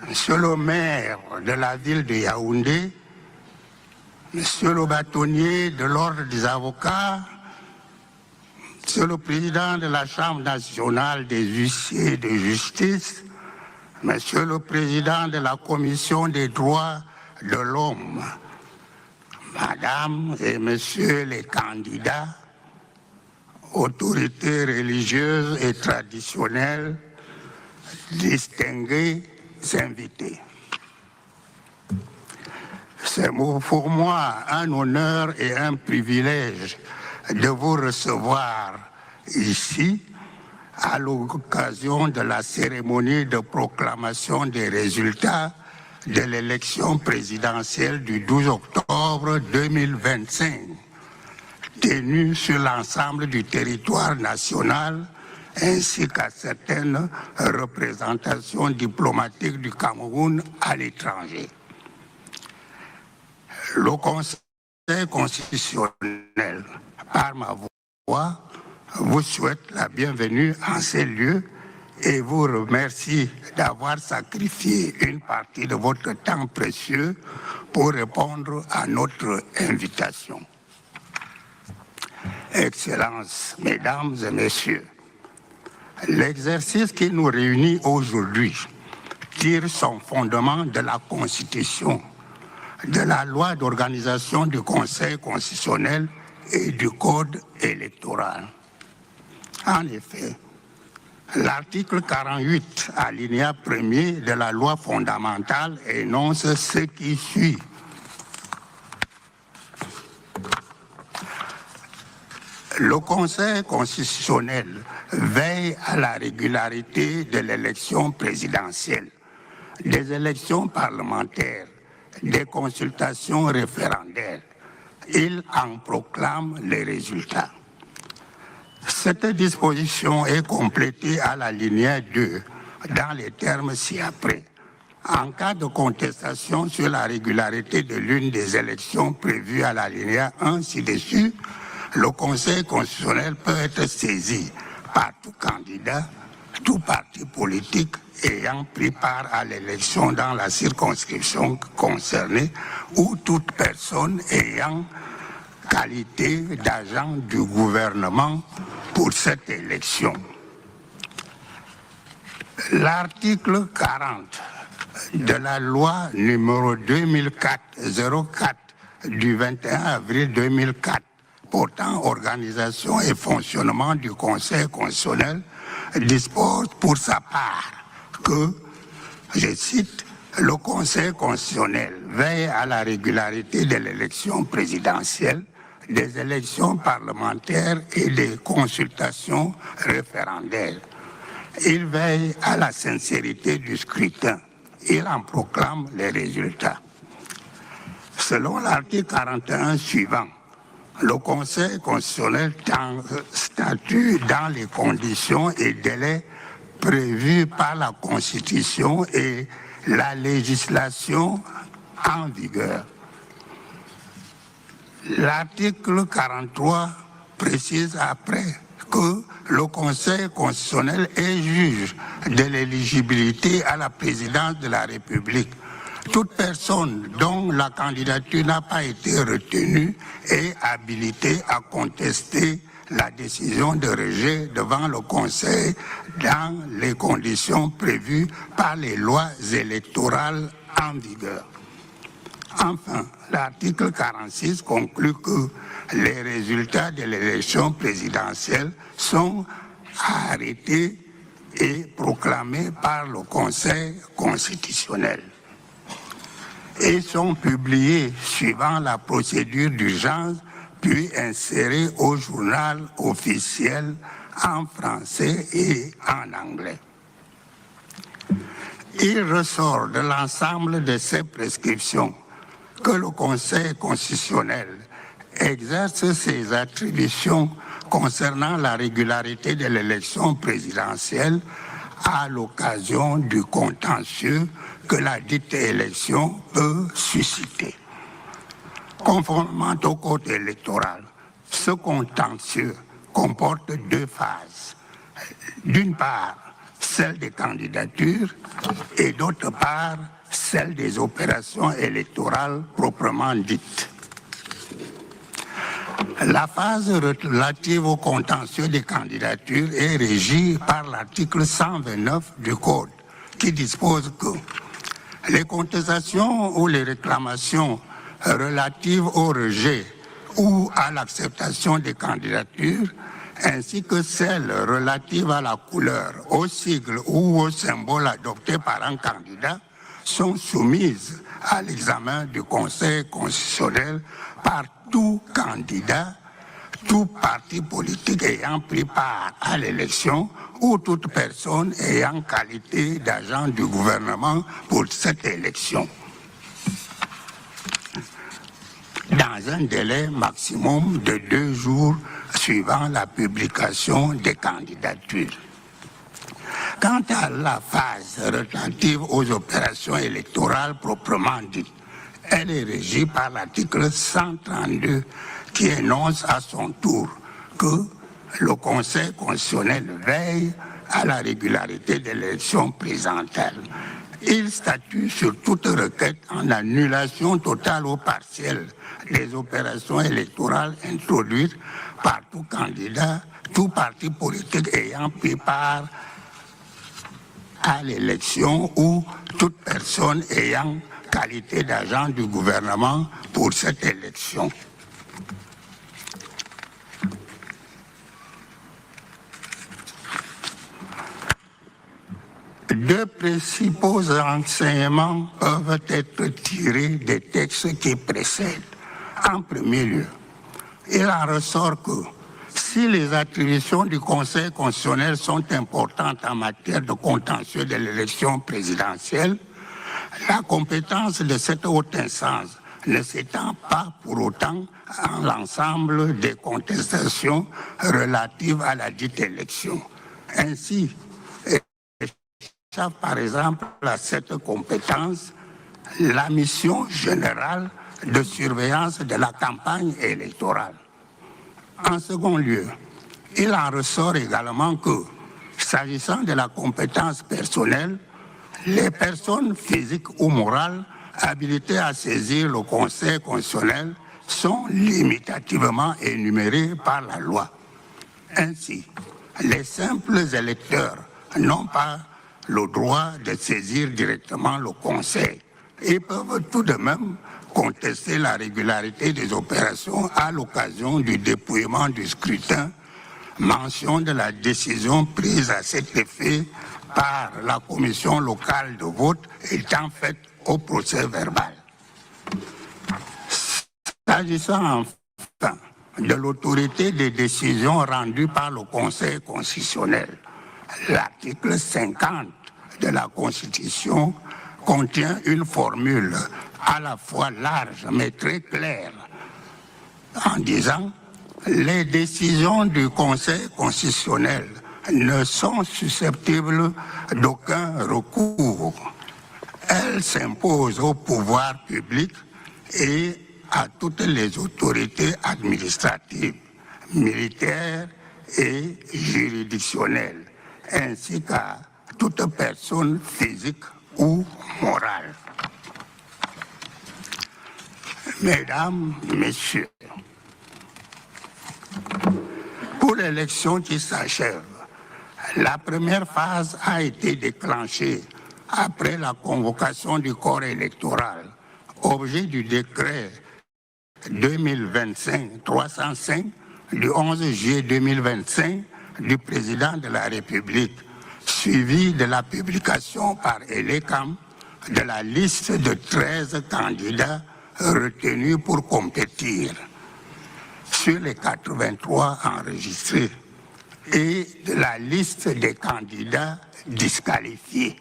Monsieur le maire de la ville de Yaoundé, Monsieur le bâtonnier de l'ordre des avocats, Monsieur le président de la Chambre nationale des huissiers de justice, Monsieur le président de la Commission des droits de l'homme, Madame et Messieurs les candidats, autorités religieuses et traditionnelles, distingués invités. C'est pour moi un honneur et un privilège de vous recevoir ici à l'occasion de la cérémonie de proclamation des résultats de l'élection présidentielle du 12 octobre 2025, tenue sur l'ensemble du territoire national ainsi qu'à certaines représentations diplomatiques du Cameroun à l'étranger. Le Conseil constitutionnel, par ma voix, vous souhaite la bienvenue en ces lieux et vous remercie d'avoir sacrifié une partie de votre temps précieux pour répondre à notre invitation. Excellences, Mesdames et Messieurs, l'exercice qui nous réunit aujourd'hui tire son fondement de la Constitution, de la loi d'organisation du Conseil constitutionnel et du Code électoral. En effet, l'article 48, alinéa 1er de la loi fondamentale énonce ce qui suit. Le Conseil constitutionnel veille à la régularité de l'élection présidentielle, des élections parlementaires, des consultations référendaires. Il en proclame les résultats. Cette disposition est complétée à l'alinéa 2 dans les termes ci-après. En cas de contestation sur la régularité de l'une des élections prévues à l'alinéa 1 ci-dessus, le Conseil constitutionnel peut être saisi par tout candidat, tout parti politique ayant pris part à l'élection dans la circonscription concernée ou toute personne ayant qualité d'agent du gouvernement pour cette élection. L'article 40 de la loi numéro 2004-04 du 21 avril 2004 portant organisation et fonctionnement du Conseil constitutionnel dispose pour sa part que, je cite, le Conseil constitutionnel veille à la régularité de l'élection présidentielle, des élections parlementaires et des consultations référendaires. Il veille à la sincérité du scrutin. Il en proclame les résultats. Selon l'article 41 suivant, le Conseil constitutionnel statue dans les conditions et délais prévus par la Constitution et la législation en vigueur. L'article 43 précise après que le Conseil constitutionnel est juge de l'éligibilité à la présidence de la République. Toute personne dont la candidature n'a pas été retenue est habilitée à contester la décision de rejet devant le Conseil dans les conditions prévues par les lois électorales en vigueur. Enfin, l'article 46 conclut que les résultats de l'élection présidentielle sont arrêtés et proclamés par le Conseil constitutionnel et sont publiés suivant la procédure d'urgence puis insérés au journal officiel en français et en anglais. Il ressort de l'ensemble de ces prescriptions que le Conseil constitutionnel exerce ses attributions concernant la régularité de l'élection présidentielle à l'occasion du contentieux que la dite élection peut susciter. Conformément au code électoral, ce contentieux comporte deux phases. D'une part, celle des candidatures et d'autre part, celle des opérations électorales proprement dites. La phase relative au contentieux des candidatures est régie par l'article 129 du Code, qui dispose que les contestations ou les réclamations relatives au rejet ou à l'acceptation des candidatures, ainsi que celles relatives à la couleur, au sigle ou au symbole adopté par un candidat, sont soumises à l'examen du Conseil constitutionnel par tout candidat, tout parti politique ayant pris part à l'élection ou toute personne ayant qualité d'agent du gouvernement pour cette élection, dans un délai maximum de 2 jours suivant la publication des candidatures. Quant à la phase relative aux opérations électorales proprement dites, elle est régie par l'article 132 qui énonce à son tour que le Conseil constitutionnel veille à la régularité de l'élection présidentielle. Il statue sur toute requête en annulation totale ou partielle des opérations électorales introduites par tout candidat, tout parti politique ayant pris part à l'élection ou toute personne ayant qualité d'agent du gouvernement pour cette élection. Deux principaux enseignements peuvent être tirés des textes qui précèdent. En premier lieu, il en ressort que si les attributions du Conseil constitutionnel sont importantes en matière de contentieux de l'élection présidentielle, la compétence de cette haute instance ne s'étend pas pour autant à l'ensemble des contestations relatives à la dite élection. Ainsi, par exemple, à cette compétence, la mission générale de surveillance de la campagne électorale. En second lieu, il en ressort également que, s'agissant de la compétence personnelle, les personnes physiques ou morales habilitées à saisir le Conseil constitutionnel sont limitativement énumérées par la loi. Ainsi, les simples électeurs n'ont pas le droit de saisir directement le Conseil. Ils peuvent tout de même contester la régularité des opérations à l'occasion du dépouillement du scrutin, mention de la décision prise à cet effet par la commission locale de vote étant faite au procès verbal. S'agissant enfin de l'autorité des décisions rendues par le Conseil constitutionnel, l'article 50 de la Constitution contient une formule à la fois large mais très claire en disant « Les décisions du Conseil constitutionnel ne sont susceptibles d'aucun recours. Elles s'imposent au pouvoir public et à toutes les autorités administratives, militaires et juridictionnelles, ainsi qu'à toute personne physique ou morale. » Mesdames, Messieurs, pour l'élection qui s'achève, la première phase a été déclenchée après la convocation du corps électoral, objet du décret 2025-305 du 11 juillet 2025 du Président de la République, suivi de la publication par ELECAM de la liste de 13 candidats retenus pour compétir sur les 83 enregistrés et de la liste des candidats disqualifiés.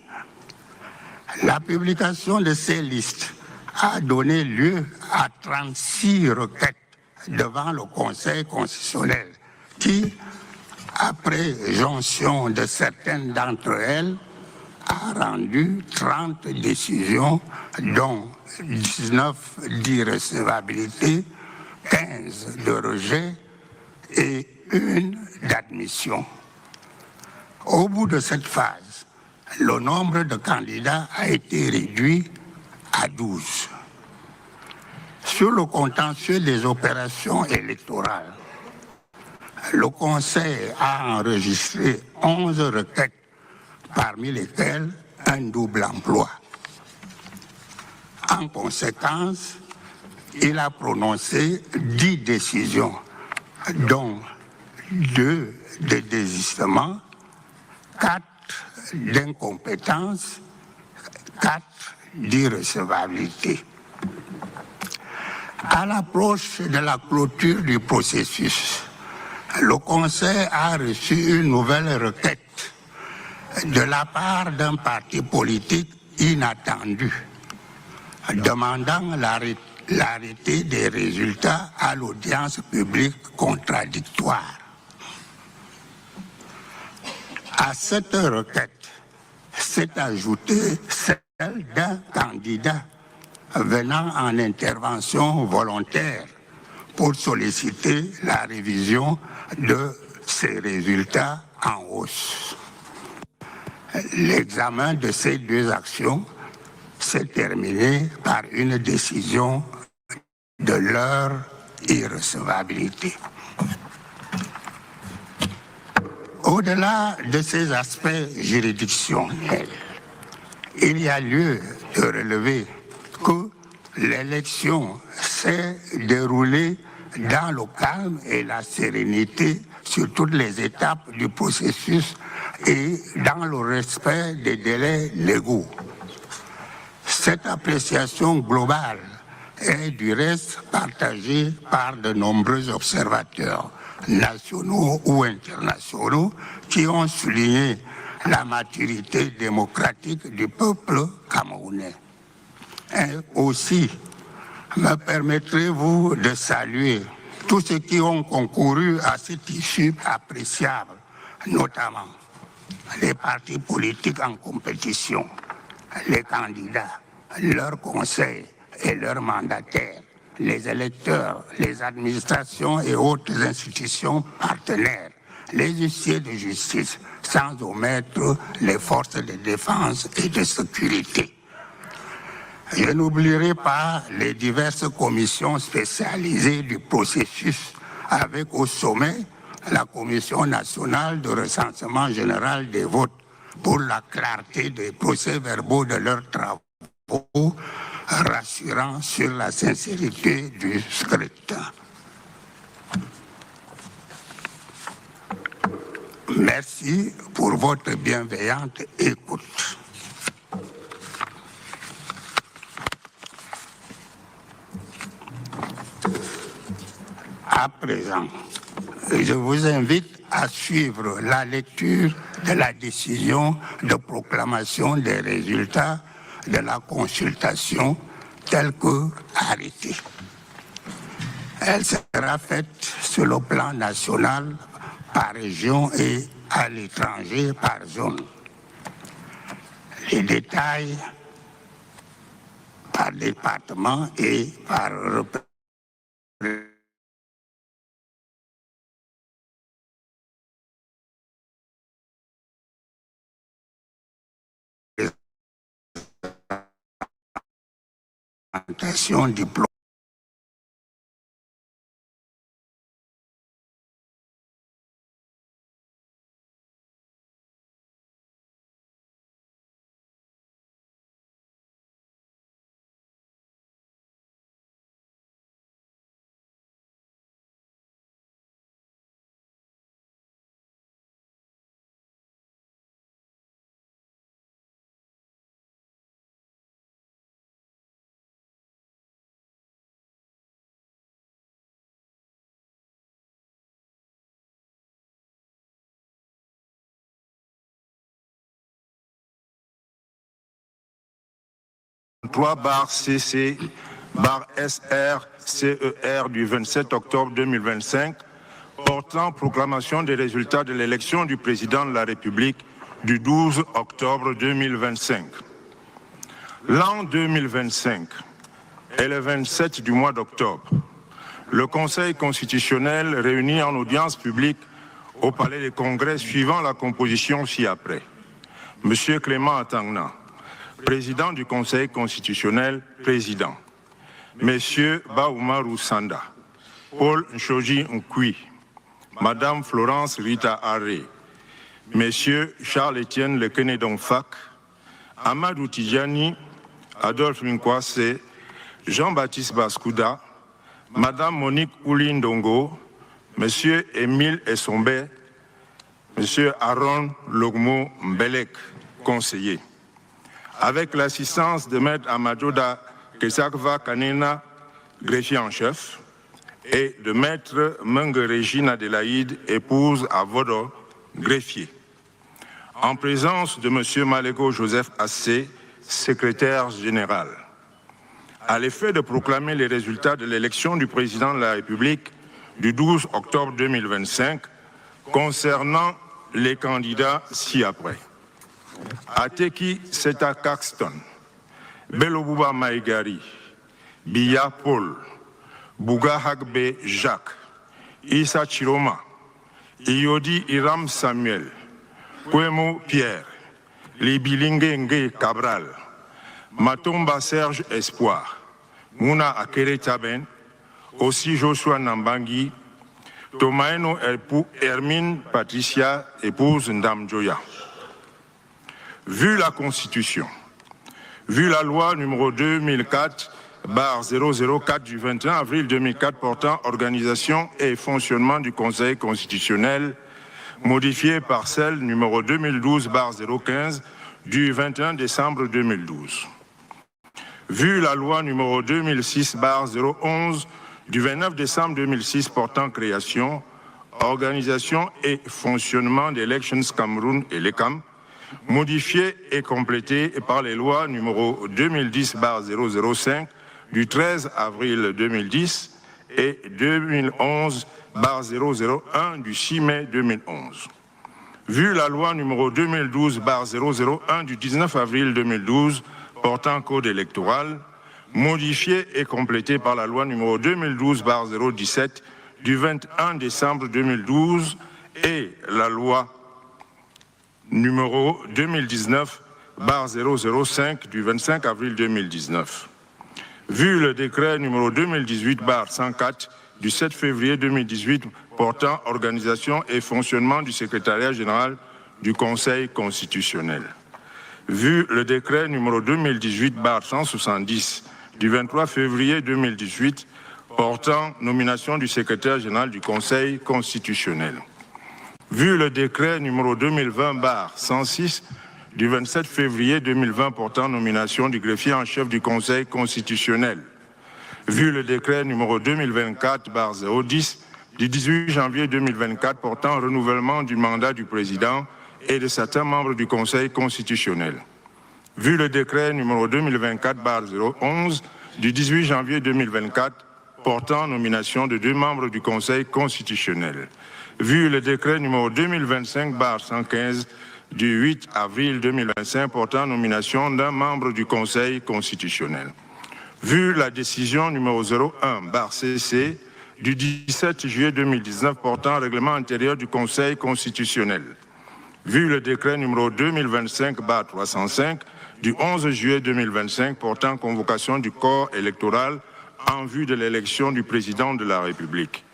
La publication de ces listes a donné lieu à 36 requêtes devant le Conseil constitutionnel qui, après jonction de certaines d'entre elles, a rendu 30 décisions, dont 19 d'irrecevabilité, 15 de rejet et 1 d'admission. Au bout de cette phase, le nombre de candidats a été réduit à 12. Sur le contentieux des opérations électorales, le Conseil a enregistré 11 requêtes, parmi lesquelles un double emploi. En conséquence, il a prononcé 10 décisions, dont 2 de désistement, 4 d'incompétence, 4 d'irrecevabilité. À l'approche de la clôture du processus, le Conseil a reçu une nouvelle requête de la part d'un parti politique inattendu, demandant l'arrêté des résultats à l'audience publique contradictoire. À cette requête s'est ajoutée celle d'un candidat venant en intervention volontaire pour solliciter la révision de ces résultats en hausse. L'examen de ces 2 actions s'est terminé par une décision de leur irrecevabilité. Au-delà de ces aspects juridictionnels, il y a lieu de relever que l'élection s'est déroulée dans le calme et la sérénité sur toutes les étapes du processus et dans le respect des délais légaux. Cette appréciation globale est du reste partagée par de nombreux observateurs nationaux ou internationaux qui ont souligné la maturité démocratique du peuple camerounais. Et aussi, me permettrez-vous de saluer tous ceux qui ont concouru à cette issue appréciable, notamment les partis politiques en compétition, les candidats, leurs conseils et leurs mandataires, les électeurs, les administrations et autres institutions partenaires, les huissiers de justice, sans omettre les forces de défense et de sécurité. Je n'oublierai pas les diverses commissions spécialisées du processus, avec au sommet la Commission nationale de recensement général des votes pour la clarté des procès-verbaux de leurs travaux, rassurant sur la sincérité du scrutin. Merci pour votre bienveillante écoute. À présent, je vous invite à suivre la lecture de la décision de proclamation des résultats de la consultation telle que arrêtée. Elle sera faite sur le plan national, par région et à l'étranger par zone. Les détails par département et par représentation diplômée. CC/SR/CER du 27 octobre 2025 portant proclamation des résultats de l'élection du président de la République du 12 octobre 2025. L'an 2025 est le 27 du mois d'octobre. Le Conseil constitutionnel réuni en audience publique au Palais des Congrès suivant la composition ci-après. M. Clément Atangna, président du Conseil constitutionnel, président. M. Baoumarou Sanda, Paul Nshoji Nkui, Madame Florence Rita Aré, M. Charles-Étienne Lekenedon Fak, Amadou Tidjani, Adolphe Nkwase, Jean-Baptiste Baskouda, Madame Monique Oulindongo, M. Émile Essombe, M. Aaron Logmo Mbelek, conseiller. Avec l'assistance de Maître Amadouda Kesakva Kanena, greffier en chef, et de Maître Menge Régine Adélaïde, épouse à Vodo, greffier. En présence de M. Malego Joseph Assé, secrétaire général. À l'effet de proclamer les résultats de l'élection du président de la République du 12 octobre 2025 concernant les candidats ci-après. Ateki Seta Caxton, Belobouba Maïgari, Biya Paul, Bouga Hagbe Jacques, Issa Tchiroma, Iyodi Iram Samuel, Kwemo Pierre, Libilingue Nge Cabral, Matomba Serge Espoir, Mouna Akere Taben, aussi Joshua Nambangi, Tomaeno Hermine Patricia, épouse Ndam Joya. Vu la Constitution, vu la loi numéro 2004/004 du 21 avril 2004 portant organisation et fonctionnement du Conseil constitutionnel, modifiée par celle numéro 2012/015 du 21 décembre 2012. Vu la loi numéro 2006/011 du 29 décembre 2006 portant création, organisation et fonctionnement d'Elections Cameroun et l'ECAM, modifiée et complétée par les lois numéro 2010/005 du 13 avril 2010 et 2011/001 du 6 mai 2011. Vu la loi numéro 2012/001 du 19 avril 2012 portant code électoral, modifiée et complétée par la loi numéro 2012/017 du 21 décembre 2012 et la loi numéro 2019/005 du 25 avril 2019. Vu le décret numéro 2018/104 du 7 février 2018 portant organisation et fonctionnement du secrétariat général du Conseil constitutionnel. Vu le décret numéro 2018/170 du 23 février 2018 portant nomination du secrétaire général du Conseil constitutionnel. Vu le décret numéro 2020/106 du 27 février 2020 portant nomination du greffier en chef du Conseil constitutionnel. Vu le décret numéro 2024/010 du 18 janvier 2024 portant renouvellement du mandat du président et de certains membres du Conseil constitutionnel. Vu le décret numéro 2024/011 du 18 janvier 2024 portant nomination de 2 membres du Conseil constitutionnel. Vu le décret numéro 2025/115 du 8 avril 2025 portant nomination d'un membre du Conseil constitutionnel. Vu la décision numéro 01/CC du 17 juillet 2019 portant règlement intérieur du Conseil constitutionnel. Vu le décret numéro 2025/305 du 11 juillet 2025 portant convocation du corps électoral en vue de l'élection du président de la République.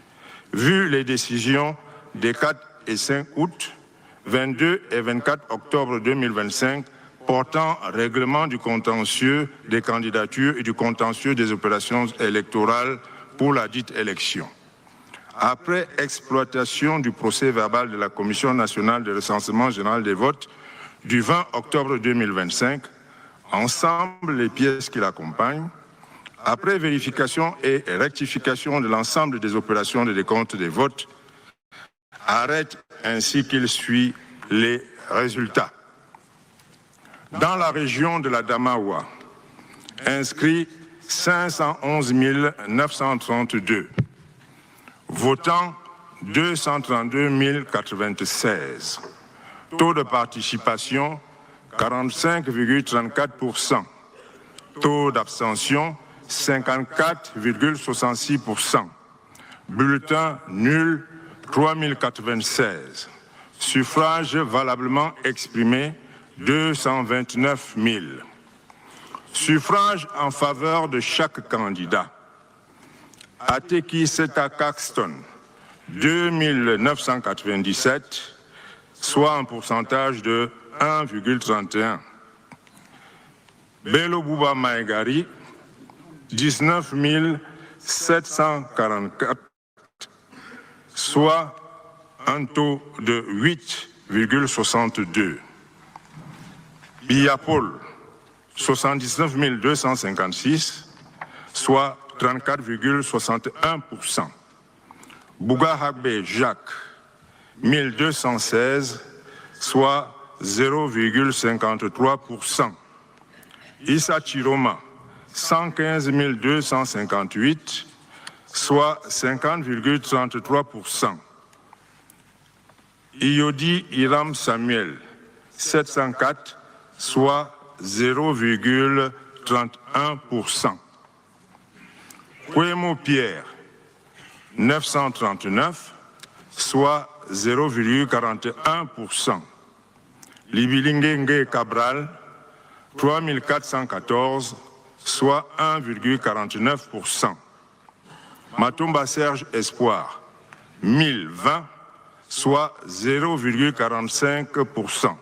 Vu les décisions des 4 et 5 août, 22 et 24 octobre 2025 portant règlement du contentieux des candidatures et du contentieux des opérations électorales pour la dite élection. Après exploitation du procès verbal de la Commission nationale de recensement général des votes du 20 octobre 2025, ensemble les pièces qui l'accompagnent, après vérification et rectification de l'ensemble des opérations de décompte des votes, arrête ainsi qu'il suit les résultats. Dans la région de la Damawa, inscrit 511 932, votant 232 096, taux de participation 45,34%, taux d'abstention 54,66%, bulletin nul 3096, suffrage valablement exprimé 229 000. Suffrage en faveur de chaque candidat. Ateki Seta Caxton, 2997, soit un pourcentage de 1,31. Bello Bouba Maegari, 19 744, soit un taux de 8,62. Biya Paul, 79 256, soit 34,61%. Bouga Hagbe Jacques, 1216, soit 0,53%. Issa Tchiroma, 115 258, soit 50,33%. Iyodi Iram Samuel, 704, soit 0,31%. Kwemo Pierre, 939, soit 0,41%. Libilingenge Cabral, 3414, soit 1,49%. Matumba Serge Espoir, 1020, soit 0,45%.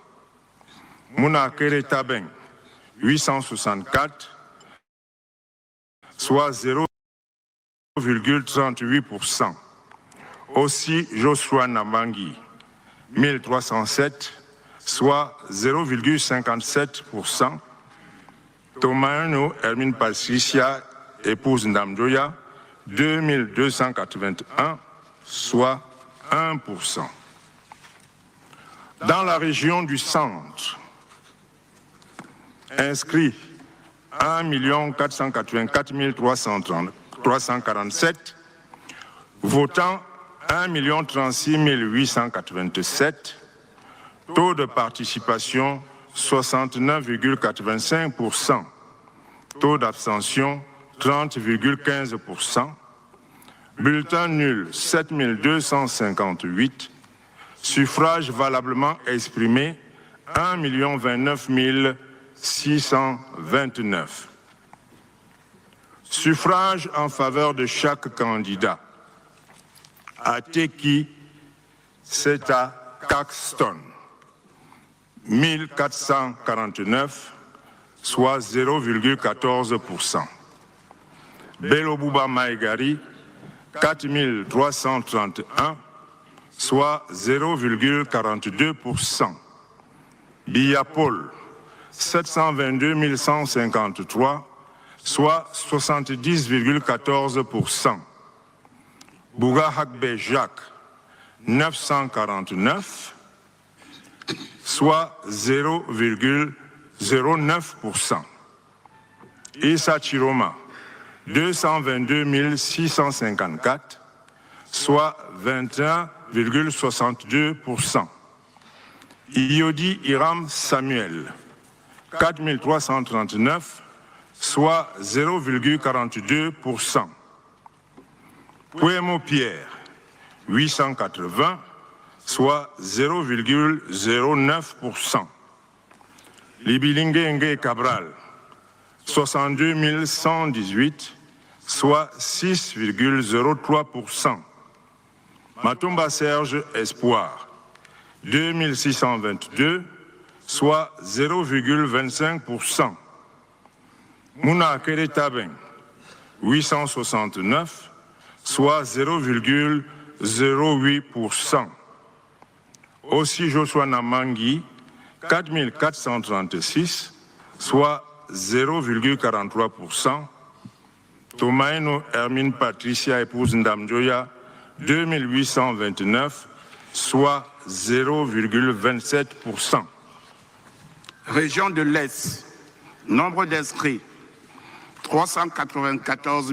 Mouna Kere Taben, 864, soit 0,38%. Aussi Joshua Nabangi, 1307, soit 0,57%. Tomaino Hermine Patricia, épouse Ndamdoya, 2281, soit 1%. Dans la région du centre, inscrit 1 484 347, votant 1 036 887, taux de participation 69,85%, taux d'abstention 30,15%, bulletin nul 7 258, suffrages valablement exprimés 1 029 629. Suffrage en faveur de chaque candidat. Ateki Seta Caxton, 1449, soit 0,14%. Bello Bouba Maegari, 4331, soit 0,42%. Biya Paul, 722 153, soit 70,14%. Bouga Hagbe Jacques, 949, soit 0,09%. Issa Tchiroma, 222 654, soit 21,62%. Iyodi Iram Samuel, 4339, soit 0,42%. Kwemo Pierre, 880, soit 0,09%. Libilingenge Cabral, 62 118, soit 6,03%. Matumba Serge Espoir, 2622, soit 0,25%. Mouna Kere Taben, 869, soit 0,08%. Aussi Joshua Namangi, 4436, soit 0,43%. Tomaino Hermine Patricia, épouse Ndamdoya, 2829, soit 0,27%. Région de l'Est, nombre d'inscrits 394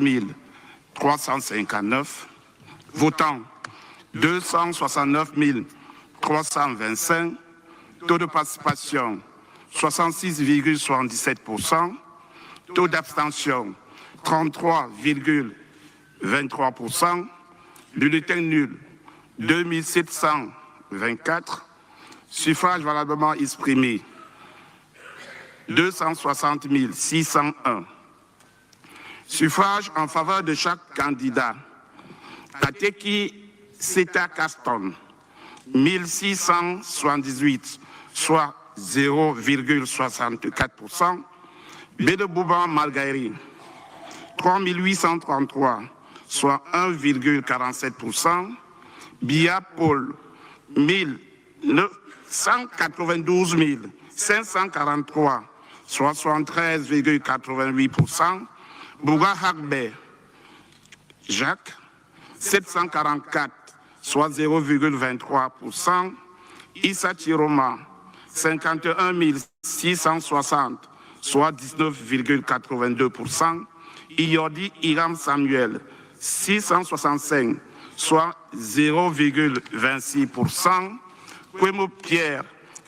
359, votants 269 325, taux de participation 66,77%, taux d'abstention 33,23%, bulletin nul 2724, suffrages valablement exprimés 260 601. Suffrage en faveur de chaque candidat. Ateki Seta Caston, 1678, soit 0,64%. Bédebouban Margaïri, 3833, soit 1,47%. Biya Paul, 192 543, soit 73,88%. Bouga Hagbe Jacques, 744, soit 0,23%. Issa Tchiroma, 51 660, soit 19,82%. Iyordi Iram Samuel, 665, soit 0,26%. Kwemo Pierre,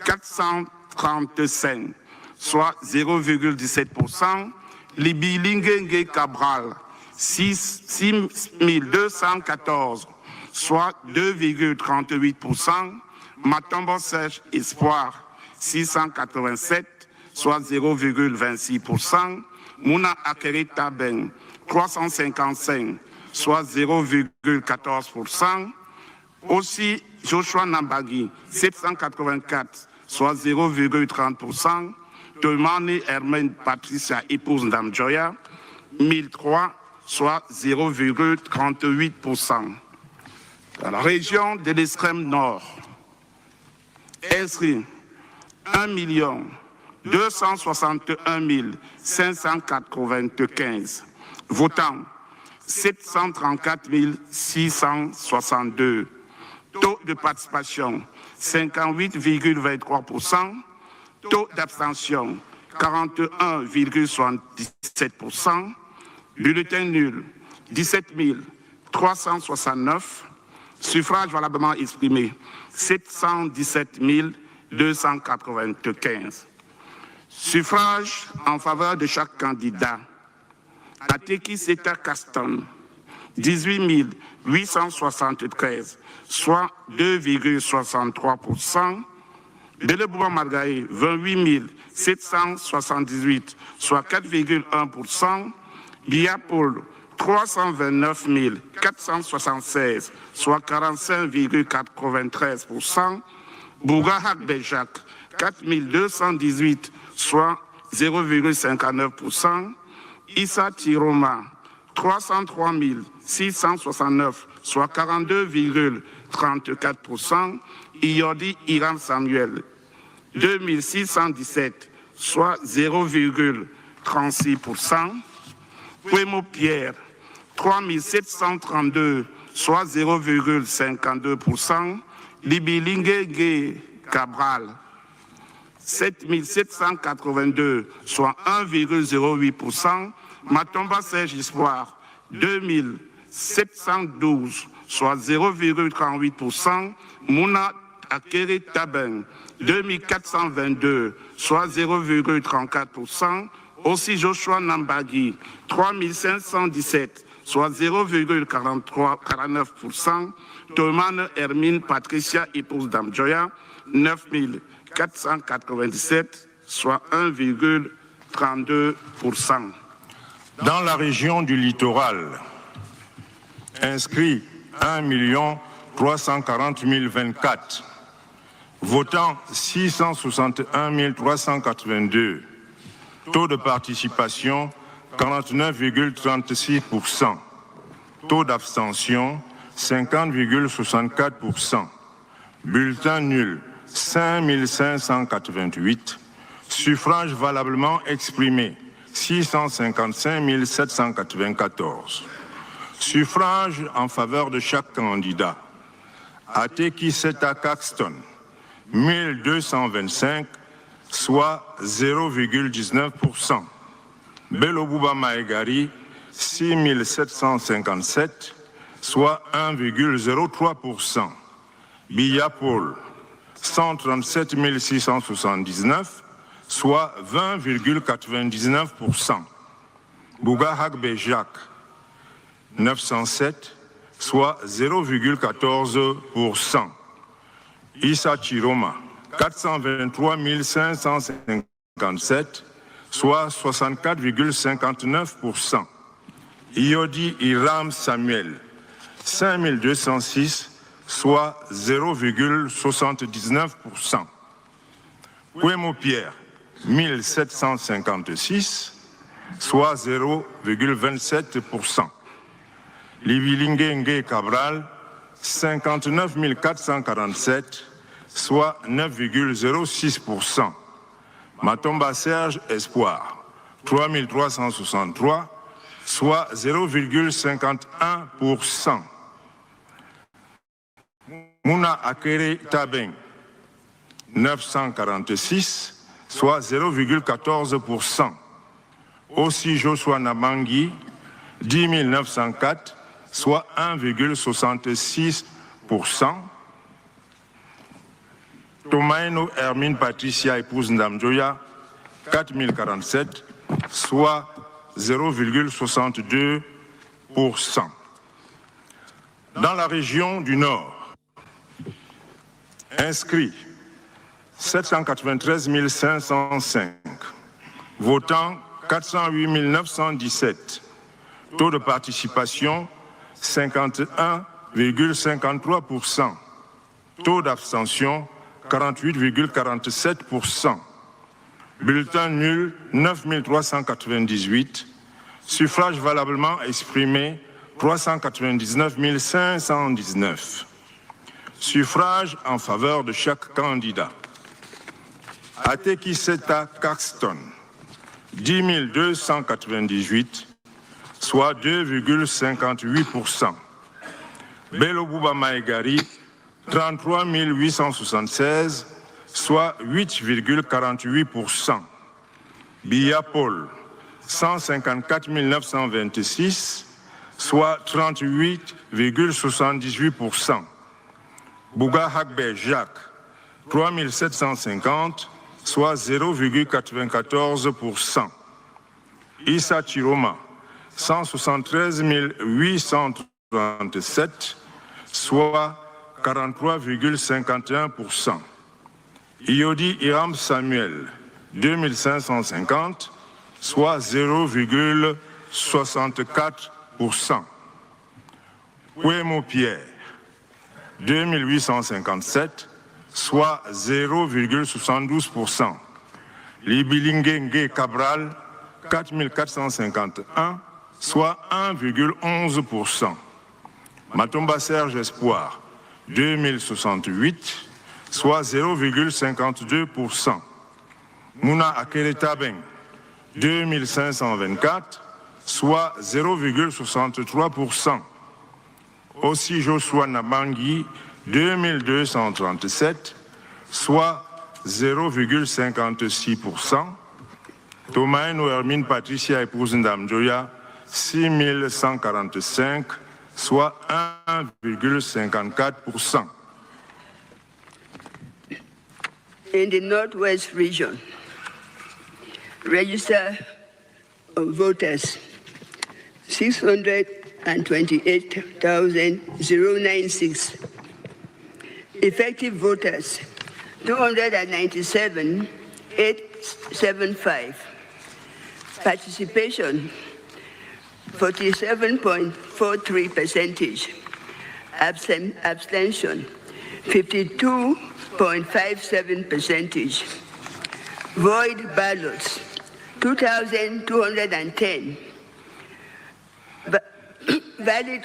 435, soit 0,17%. Libi Lingenge Cabral, 6214, soit 2,38%. Matombo Sèche Espoir, 687, soit 0,26%. Mouna Akere Taben, 355, soit 0,14%. Aussi Joshua Nambagi, 784, soit 0,30%. Tomane Hermène Patricia, épouse Ndamjoya, 1003, soit 0,38%. Dans la région de l'extrême nord, inscrit 1 261 595, votants 734 662, taux de participation 58,23%, taux d'abstention 41,77%, bulletin nul 17 369, suffrages valablement exprimés 717 295. Suffrage en faveur de chaque candidat. Ateki Seta Caston, 18 873, soit 2,63%. Belebouba Margaï, 28 778, soit 4,1%. Biya Paul, 329 476, soit 45,93%. Bouga Hakbejak, 4218, soit 0,59%. Issa Tchiroma, 303 669, soit 42,34%. Iyordi Iram Samuel, 2617, soit 0,36%. Kwemo Pierre, 3732, soit 0,52%. Libilingue Cabral, 7782, soit 1,08%. Matomba Serge Espoir, 2712, soit 0,38%. Mouna Akere Taben, 2422, soit 0,34%. Aussi Joshua Nambagi, 3517, soit 0,49%. Tomane Hermine Patricia, épouse d'Amjoya, 9497, soit 1,32%. Dans la région du littoral, inscrit 1 340 024, votant 661 382, taux de participation 49,36%, taux d'abstention 50,64%, bulletin nul 5588, suffrages valablement exprimés 655 794. Suffrage en faveur de chaque candidat. Ateki Seta Caxton, 1225, soit 0,19%. Belobouba Maegari, 6757, soit 1,03%. Biya Paul, 137 679, soit 20,99%. Bouga Hagbe Jacques, 907, soit 0,14%. Issa Tchiroma, 423 557, soit 64,59%. Iodi Iram Samuel, 5206, soit 0,79%. Kwemo Pierre, 1756, soit 0,27%. Libilingue Cabral, 59 447, soit 9,06%. Matomba Serge Espoir, 3363, soit 0,51%. Mouna Akere Tabeng, 946, soit 0,14%. Aussi Joshua Nabangi, 10 904, soit 1,66%. Tomaino Hermine Patricia, épouse Ndamjoya, 4047, soit 0,62%. Dans la région du Nord, inscrits 793 505, votants 408 917, taux de participation 51,53%, taux d'abstention 48,47%, bulletin nul 9 398, suffrage valablement exprimé 399 519, suffrage en faveur de chaque candidat. Ateki Seta Caxton, 10 298, soit 2,58%. Bello Bouba Maegari, 33 876, soit 8,48%. Biya Paul, 154 926, soit 38,78%. Bouga Hakbe Jacques, 3 750, soit 0,94%. Issa Tchiroma, 173 837, soit 43,51%. Iodi Iram Samuel, 2550, soit 0,64%. Kwemo Pierre, 2857, soit 0,72%. Libilingue Cabral, 4451, soit 1,11%. Matomba Serge Espoir, 2068, soit 0,52%. Mouna Akere Tabeng, 2524, soit 0,63%. Aussi Joshua Nabangi, 2237, soit 0,56%. Tomaino Hermine Patricia, épouse Ndamjoya, 6145, soit 1,54%. In the Northwest region, register of voters 628,096. Effective voters 297,875. Participation 47.43%. Abstention 52.57%. Void ballots 2,210. Valid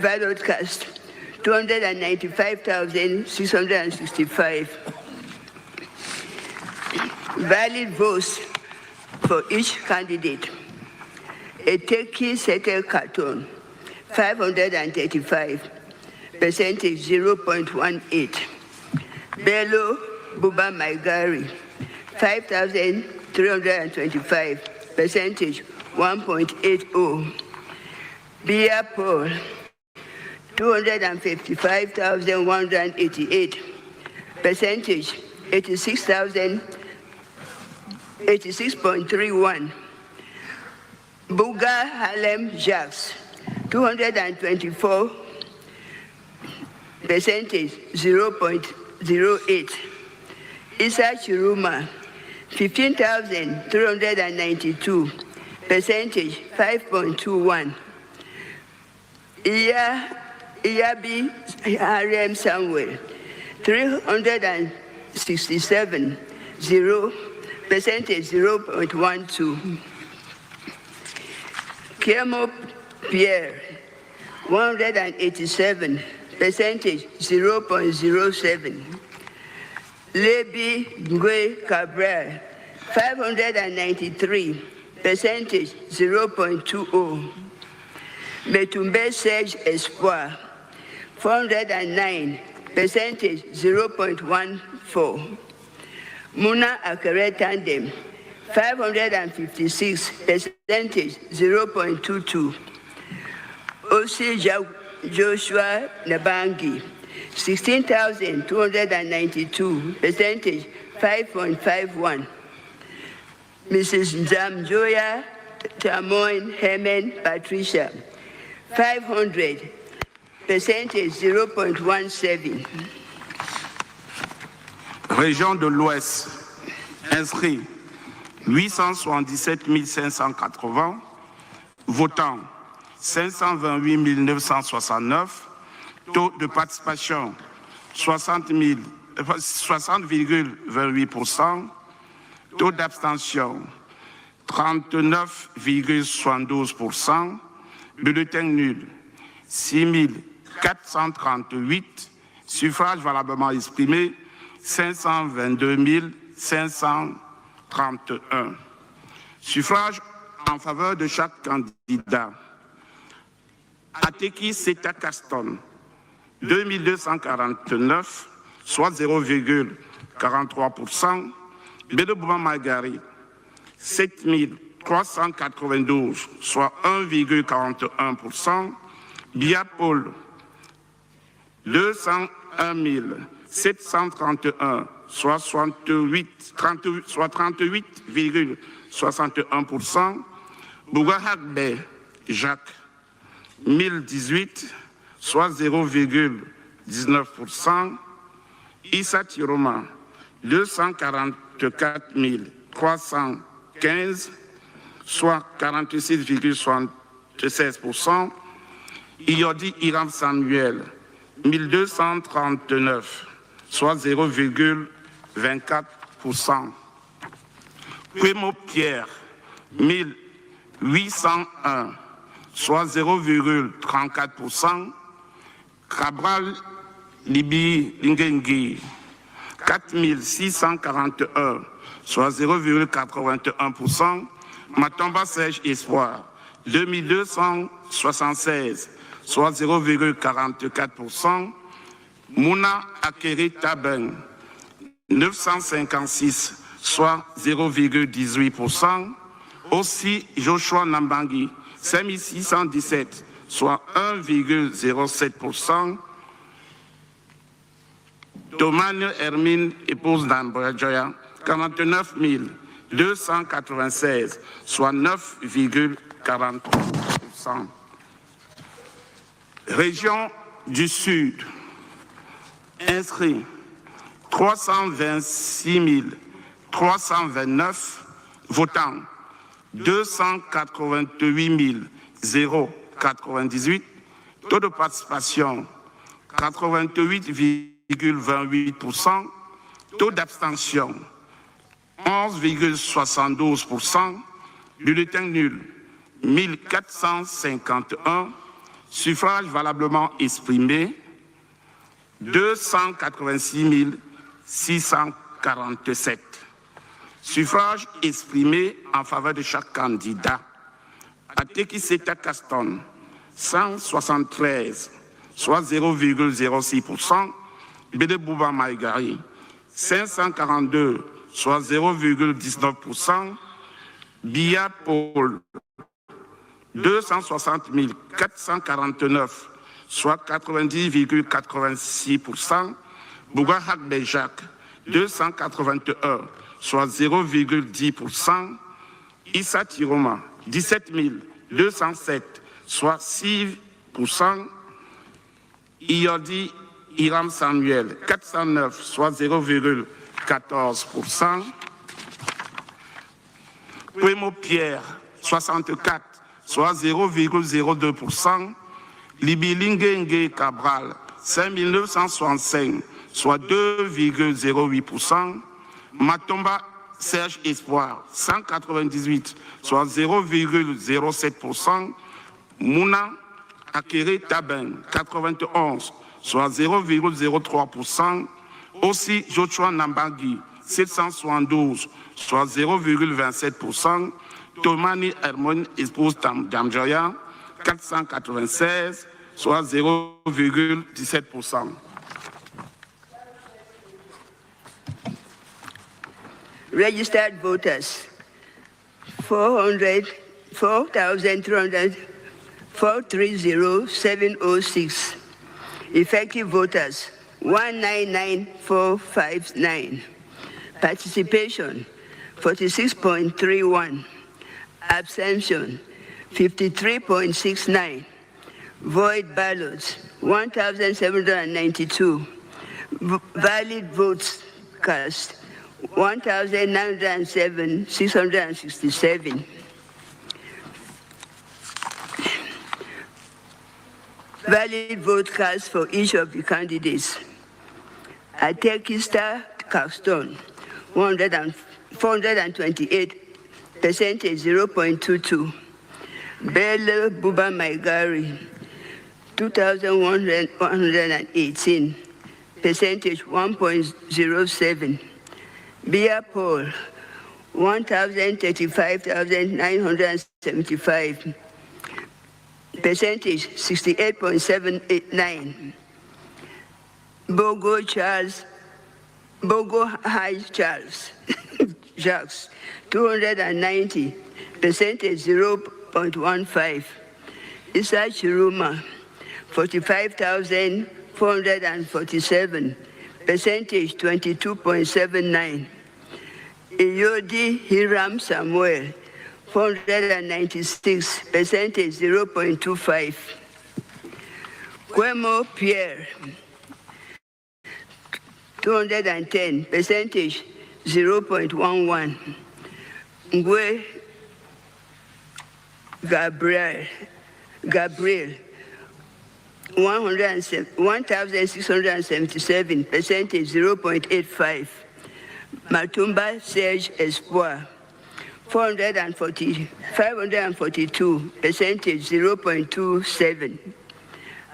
ballot cast 295,665. Valid votes for each candidate. A Turkey settle carton 535, percentage 0.18. Bello Buba Maigari 5,325, percentage 1.80. Biya Paul 255,188, percentage 86.31. Buga Halem Jacques 224, percentage 0.08. Issa Tchiroma 15,392, percentage 5.21. Iyabi Harem Samuel, 367, 0, percentage 0.12. Kemo Pierre, 187, percentage 0.07. Lebi Ngwe Cabral, 593, percentage 0.20. Metumbe Serge Espoir, 409, percentage 0.14. Muna Akere Tandem, 556, percentage 0.22. Osi Joshua Nabangi, 16,292, percentage 5.51. Mrs. Nzamjoya Tamoin Hemen Patricia, 500, percentage 0.17. Région de l'Ouest, inscrit 877 580, votants 528 969, taux de participation 60,28%, taux d'abstention 39,72%, bulletin nul 6 438, suffrages valablement exprimés 522 531. Suffrage en faveur de chaque candidat. Ateki Seta Caston, 2249, soit 0,43%. Bédebouba Magari, 7392, soit 1,41%. Biya Paul, 201 731, soit 38,61%. Bougahagbe Jacques, 1018, soit 0,19%. Issa Tchiroma, 244 315, soit 46,76%. Iyodi Iram Samuel, 1239, soit 0,24%. Quemo Pierre, 1801, soit 0,34%. Cabral Libi Lingengi, 4641, soit 0,81%. Matomba Serge Espoir, 2276, soit 0,44%. Mouna Akere Taben, 956, soit 0,18%. Aussi Joshua Nambangi, 5617, soit 1,07%. Tomane Hermine, épouse d'Amboya, 49 296, soit 9,43%. Région du Sud, inscrit 326 329, votants 288 098, taux de participation 88,28%, taux d'abstention 11,72%, bulletin nul 1451, suffrages valablement exprimés 286 647. Suffrages exprimés en faveur de chaque candidat. Ateki Seta Caston, 173, soit 0,06%. Bédebouba Maïgari, 542, soit 0,19%. Biya Paul, 260 449, soit 90,86%. Bouga Hagbe Jacques, 281, soit 0,10%. Issa Tchiroma, 17 207, soit 6%. Iyodi Iram Samuel, 409, soit 0,14%. Primo Pierre, 64, soit 0,02%. Libilingue Cabral, 5965, soit 2,08%. Matomba Serge Espoir, 198, soit 0,07%. Mouna Akere Taben, 91, soit 0,03%. Aussi Joshua Nambagi, 772, soit 0,27%. Tomani Hermon Espouse Damjoya, 496, soit 0,17%. Registered voters, 430,706. Effective voters, 199,459. Participation, 46.31. Abstention, 53.69. Void ballots, 1,792. Valid votes cast, 1,907,667. Valid vote cast for each of the candidates. Atekista Caston, 428, percentage 0.22. Bele Buba Maigari, 2,118, percentage 1.07. Biya Paul, 1,035,975, percentage 68.789. Bogo High Charles, Jacques, 290, percentage 0.15. Issa Tchiroma, 45,447, percentage 22.79. Iyodi Hiram Samuel, 496, percentage 0.25. Kwemo Pierre, 210, percentage 0.11. Ngwe Gabriel, 1,677, percentage 0.85. Matumba Serge Espoir, 542, percentage 0.27.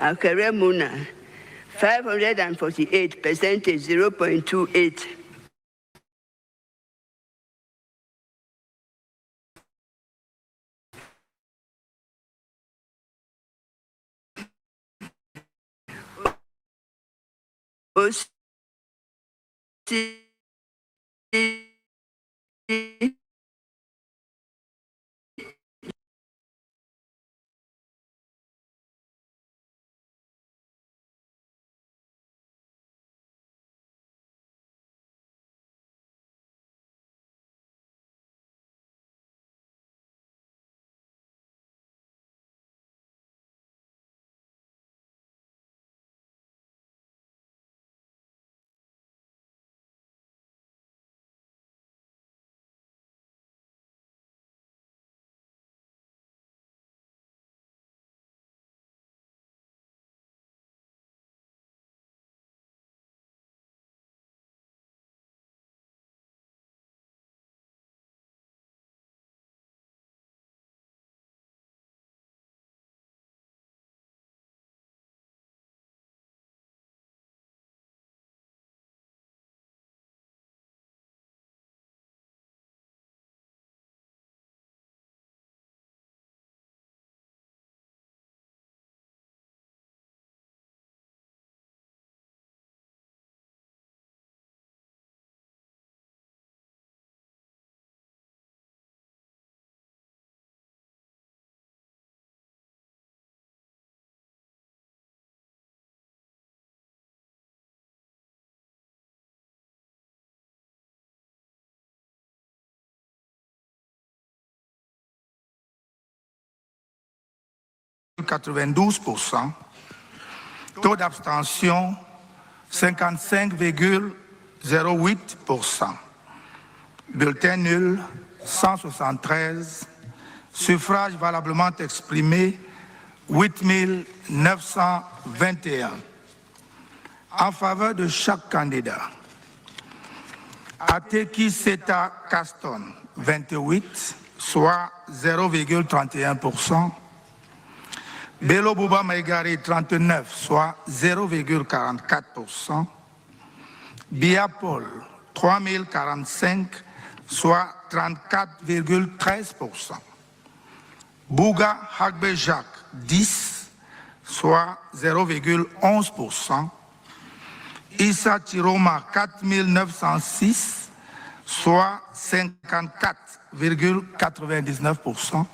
Akere Muna, 548, percentage 0.28. Osi %, taux d'abstention 55,08%, bulletin nul 173. Suffrages valablement exprimés, 8 921. En faveur de chaque candidat, Ateki Seta Caston, 28, soit 0,31%. Bello Bouba Maïgari, 39, soit 0,44%. Biya Paul, 3045, soit 34,13%. Bouga Hagbe Jacques, 10, soit 0,11%. Issa Tchiroma, 4906, soit 54,99%.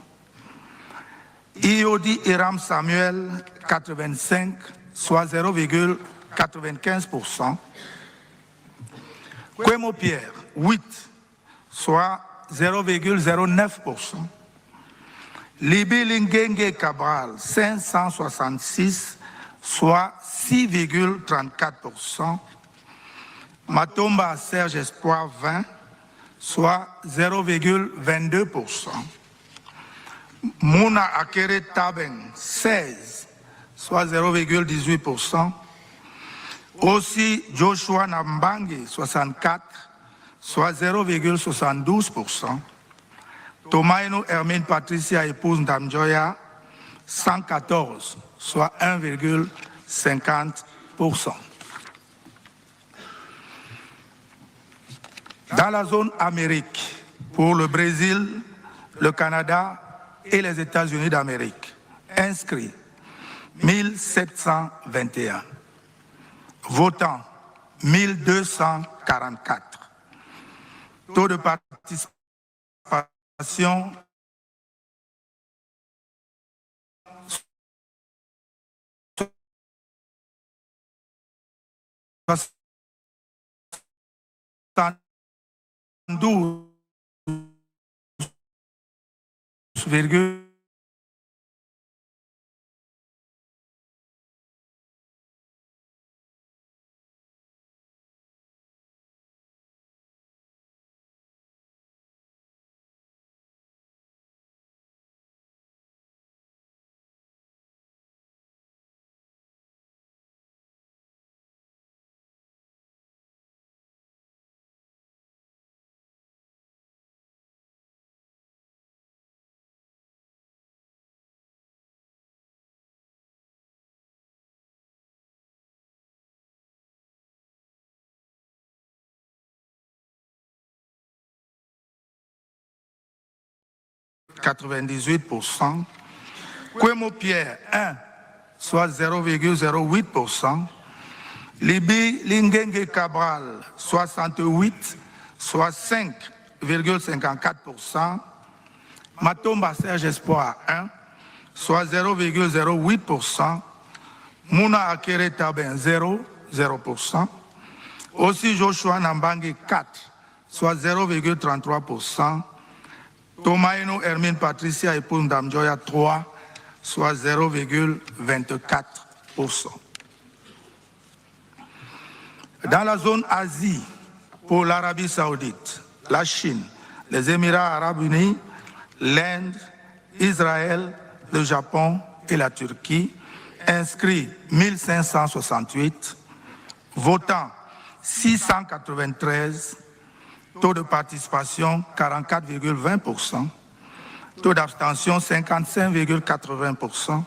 Iodi Iram Samuel, 85, soit 0,95%. Kwemo Pierre, 8, soit 0,09%. Libi Lingenge Cabral, 566, soit 6,34%. Matomba Serge Espoir, 20, soit 0,22%. Mouna Akere Taben, 16, soit 0,18%. Aussi Joshua Nambangi, 64, soit 0,72%. Tomaino Hermine Patricia, épouse Ndamjoya, 114, soit 1,50%. Dans la zone Amérique, pour le Brésil, le Canada et les États-Unis d'Amérique, inscrits 1721. Votants 1244. Taux de participation 72,. « 98%. Kwemo Pierre, 1, soit 0,08%. Libi Lingenge Cabral, 68, soit 5,54%. Matomba Serge Espoir, 1, soit 0,08%. Mouna Akere Taben, 0,0%. Aussi Joshua Nambangi, 4, soit 0,33%. Tomaino Hermine Patricia, épouse Ndamjoya, 3, soit 0,24%. Dans la zone Asie, pour l'Arabie Saoudite, la Chine, les Émirats Arabes Unis, l'Inde, Israël, le Japon et la Turquie, inscrits 1568, votants 693, taux de participation 44,20%, taux d'abstention 55,80%,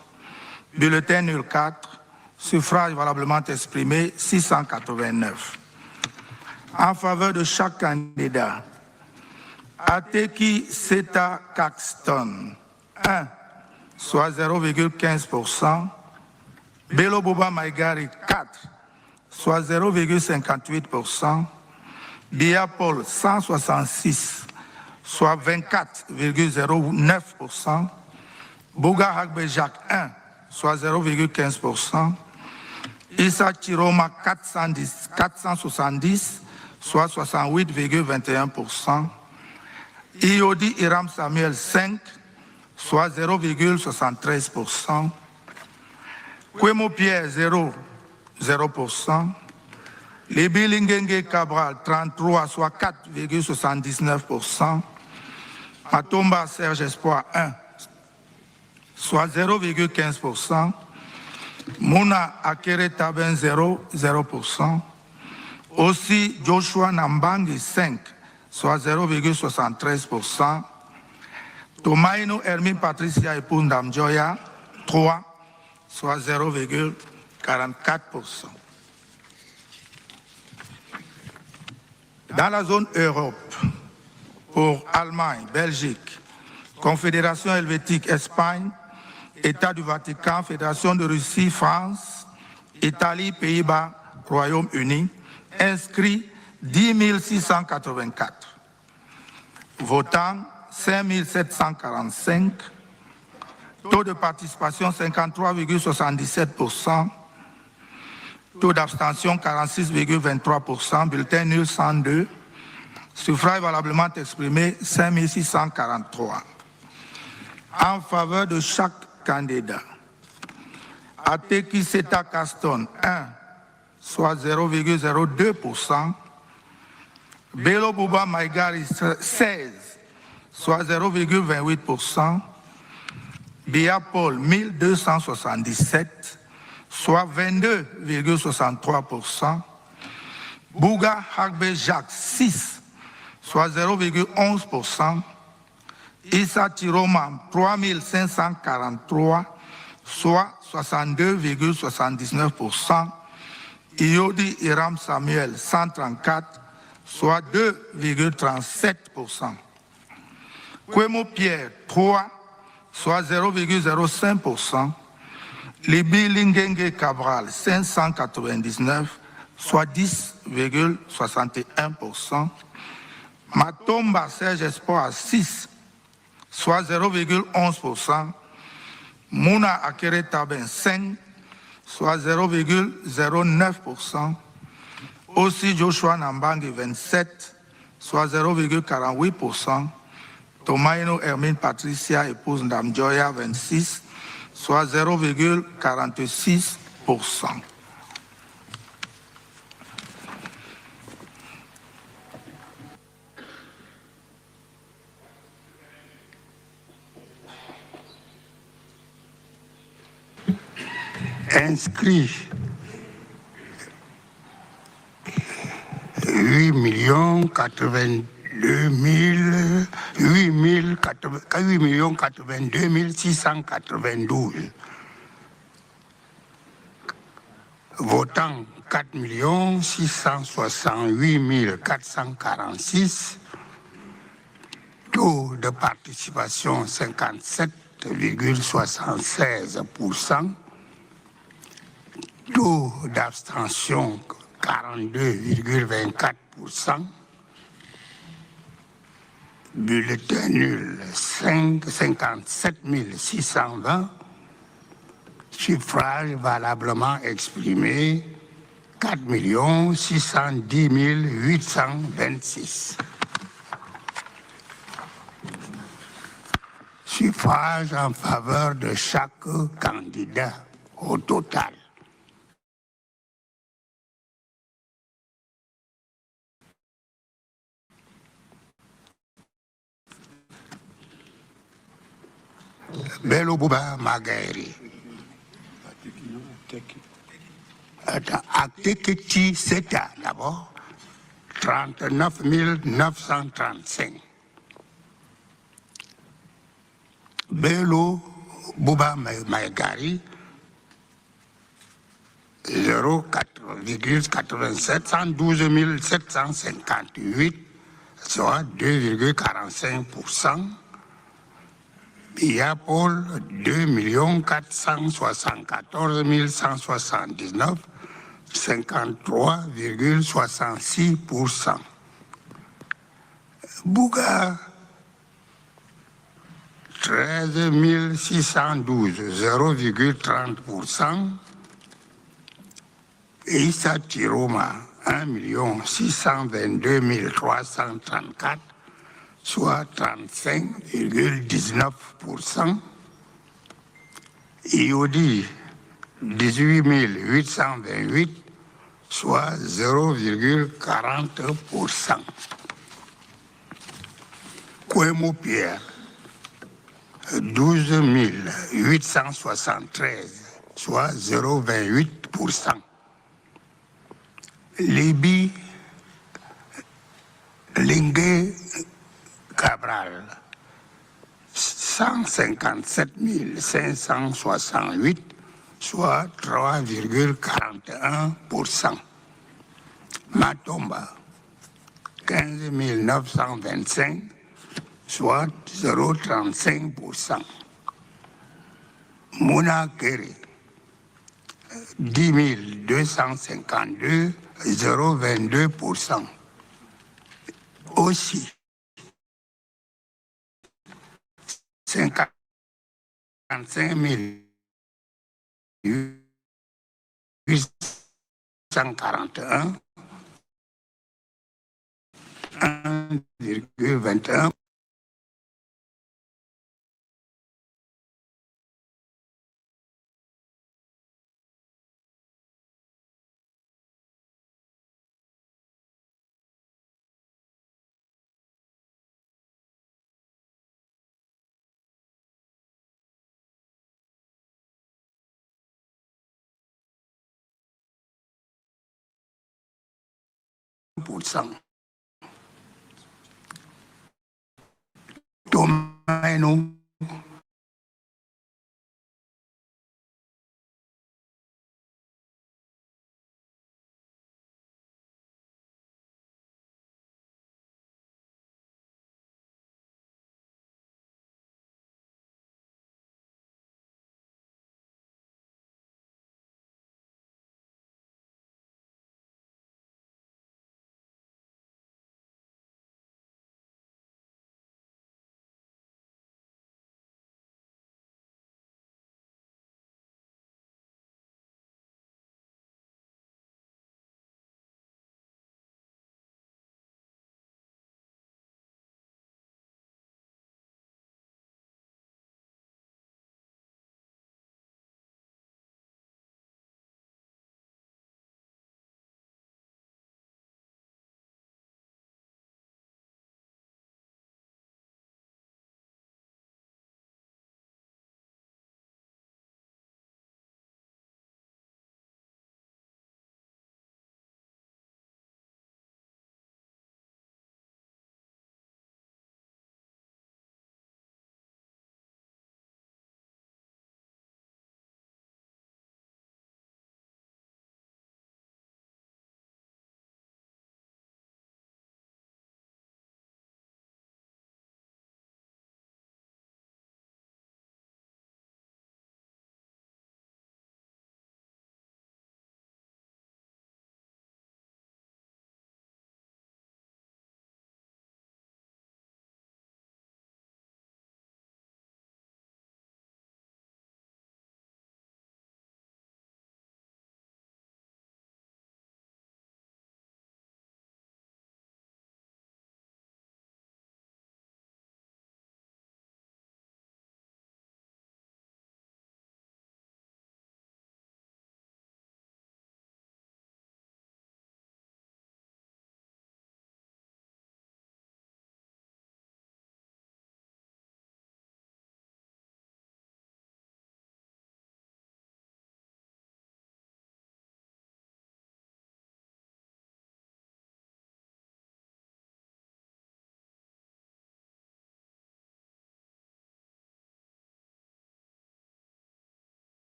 bulletin nul 4, suffrage valablement exprimé 689. En faveur de chaque candidat, Ateki Seta Caxton, 1, soit 0,15%, Bello Bouba Maïgari, 4, soit 0,58%, Biya Paul, 166, soit 24,09%, Bouga Hagbe Jacques, 1, soit 0,15%, Issa Tchiroma, 470, soit 68,21%, Iodi Iram Samuel, 5, soit 0,73%, Kwemo Pierre, 0,0%, Libi Lingenge Cabral, 33, soit 4,79%, Matomba Serge Espoir 1, soit 0,15%. Mouna Akere Taben 0,0%. Aussi Joshua Nambangi 5, soit 0,73%. Tomaino Hermine Patricia Epundam Joya 3, soit 0,44%. Dans la zone Europe, pour Allemagne, Belgique, Confédération helvétique, Espagne, État du Vatican, Fédération de Russie, France, Italie, Pays-Bas, Royaume-Uni, inscrits 10 684. Votants 5 745. Taux de participation 53,77%. Taux d'abstention 46,23%. Bulletin nul 102. Suffrage valablement exprimé 5 643. En faveur de chaque candidat. Ateki Seta Caston 1, soit 0,02%. Bello Bouba Maïgari 16, soit 0,28%. Biya Paul 1277, soit 22,63%. Bouga Hagbe Jacques 6, soit 0,11%. Issa Tchiroma 3543, soit 62,79%. Iodi Iram Samuel 134, soit 2,37%. Kwemo Pierre 3, soit 0,05%. Libi Lingenge Cabral 599, soit 10,61%. Matomba Serge Espoir 6, soit 0,11%. Mouna Akere Taben 5, soit 0,09%. Aussi Joshua Nambangi 27, soit 0,48%. Tomaino Hermine Patricia, épouse Ndamjoya 26, soit 0,46%. Inscrits 8 82 692. Votants 4 668 446. Taux de participation 57,76%. Taux d'abstention 42,24%. Bulletin nul 57 620. Suffrage valablement exprimé 4 610 826. Suffrage en faveur de chaque candidat au total. Bello Bouba Maguire. Acte Seta d'abord, 39 935. Bello Bouba Maguire, 0,87, 112 758, soit 2,45%. Biya Paul 2 474 179, 53,66%. Bouga 13 612, 0,30%. Issa Tchiroma 1 622 334, soit 35,19%. Iodi 18 828, soit 0,40%. Pierre, 12 873, soit 0,28%. Libye, Lingué Cabral, 157 568, soit 3,41%. Matomba, 15 925, soit 0,35%. Mouna-Kéré, 10 252, 0,22%. Aussi, 55 841, 1,21%. Tomaino,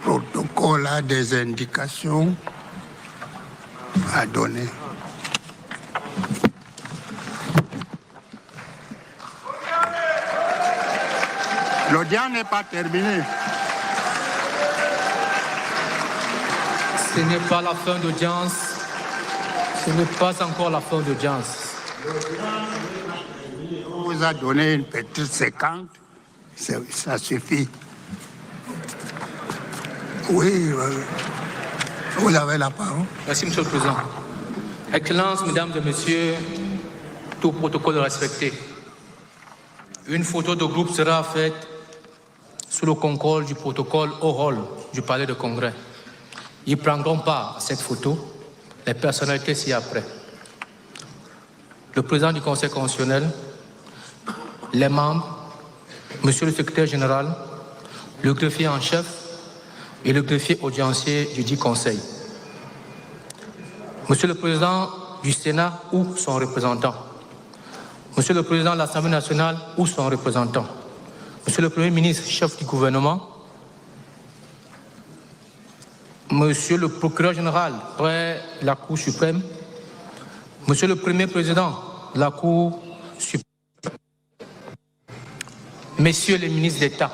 protocole a des indications à donner. L'audience n'est pas terminée. Ce n'est pas la fin d'audience. Ce n'est pas encore la fin d'audience. On vous a donné une petite séquence. Ça suffit. Oui, vous avez la parole. Merci, Monsieur le Président. Excellences, Mesdames et Messieurs, tout protocole respecté. Une photo de groupe sera faite sous le contrôle du protocole au hall du Palais de Congrès. Ils ne prendront pas cette photo, les personnalités ci-après. Le Président du Conseil constitutionnel, les membres, Monsieur le Secrétaire général, le greffier en chef et le greffier audiencier du dit Conseil. Monsieur le Président du Sénat ou son représentant. Monsieur le Président de l'Assemblée nationale ou son représentant. Monsieur le Premier ministre, chef du gouvernement. Monsieur le procureur général près la Cour suprême. Monsieur le Premier président de la Cour suprême. Messieurs les ministres d'État.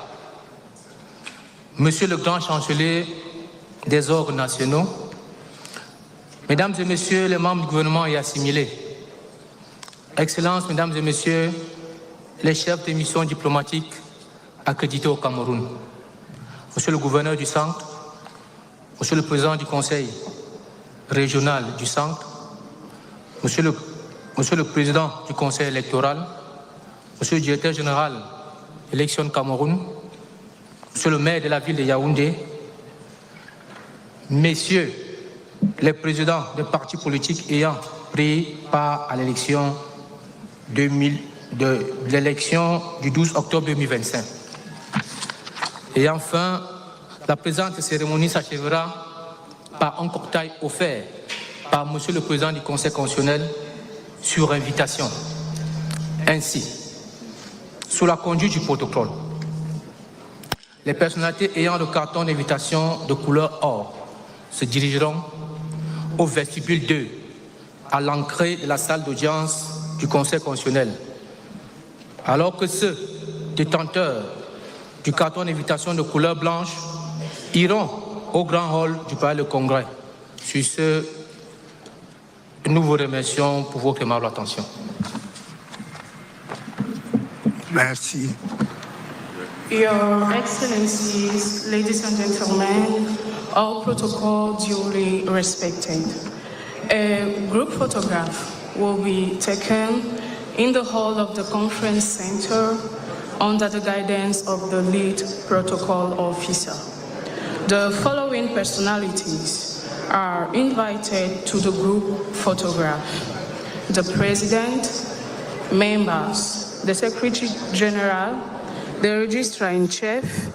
Monsieur le grand chancelier des ordres nationaux. Mesdames et Messieurs les membres du gouvernement et assimilés, Excellences, Mesdames et Messieurs les chefs des missions diplomatiques accrédités au Cameroun, Monsieur le gouverneur du Centre, Monsieur le Président du Conseil régional du Centre, Monsieur le Président du Conseil électoral, Monsieur le Directeur général Élections Cameroun, Monsieur le maire de la ville de Yaoundé, Messieurs les présidents des partis politiques ayant pris part à l'élection du 12 octobre 2025. Et enfin, la présente cérémonie s'achèvera par un cocktail offert par Monsieur le Président du Conseil constitutionnel sur invitation. Ainsi, sous la conduite du protocole, les personnalités ayant le carton d'invitation de couleur or se dirigeront au vestibule 2, à l'entrée de la salle d'audience du Conseil constitutionnel, alors que ceux détenteurs du carton d'invitation de couleur blanche iront au grand hall du Palais de Congrès. Sur ce, nous vous remercions pour votre aimable attention. Merci. Your Excellencies, ladies and gentlemen, all protocol duly respected. A group photograph will be taken in the hall of the conference center under the guidance of the lead protocol officer. The following personalities are invited to the group photograph: the President, members, the Secretary General, the Registrar-in-Chief,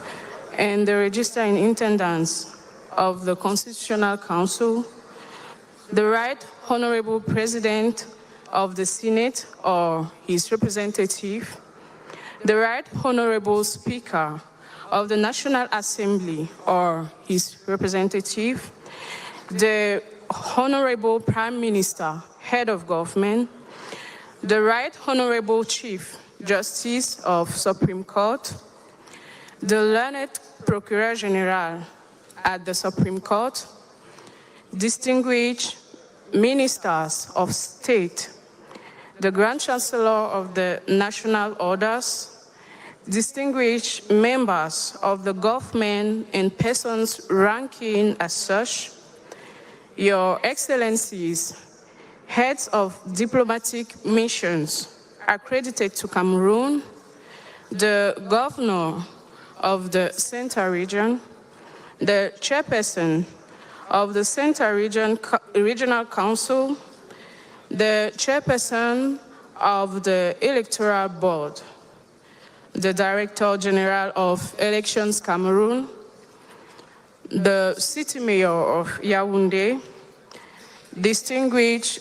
and the Registrar-in-Intendants of the Constitutional Council, the Right Honorable President of the Senate or his representative, the Right Honorable Speaker of the National Assembly or his representative, the Honorable Prime Minister, Head of Government, the Right Honorable Chief Justice of Supreme Court, the learned Procureur General at the Supreme Court, distinguished ministers of state, the Grand Chancellor of the National Orders, distinguished members of the government and persons ranking as such, Your Excellencies, heads of diplomatic missions accredited to Cameroon, the Governor of the Central Region, the Chairperson of the Central Regional Council, the Chairperson of the Electoral Board, the Director General of Elections Cameroon, the City Mayor of Yaoundé, distinguished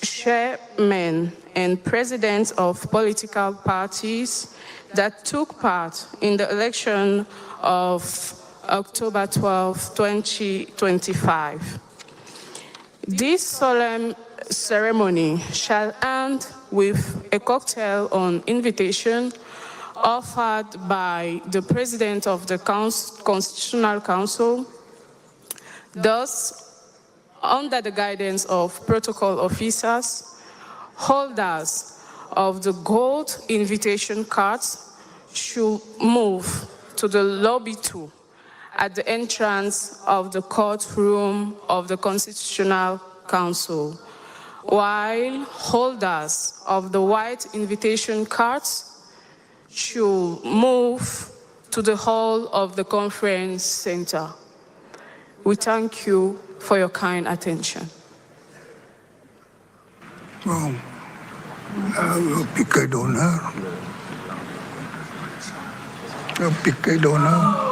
chairmen and presidents of political parties that took part in the election of October 12, 2025. This solemn ceremony shall end with a cocktail on invitation offered by the President of the Constitutional Council. Thus, under the guidance of protocol officers, holders of the gold invitation cards should move to the lobby 2 at the entrance of the courtroom of the Constitutional Council, while holders of the white invitation cards should move to the hall of the conference center. We thank you for your kind attention. Bon, le piquet d'honneur. Le piquet d'honneur.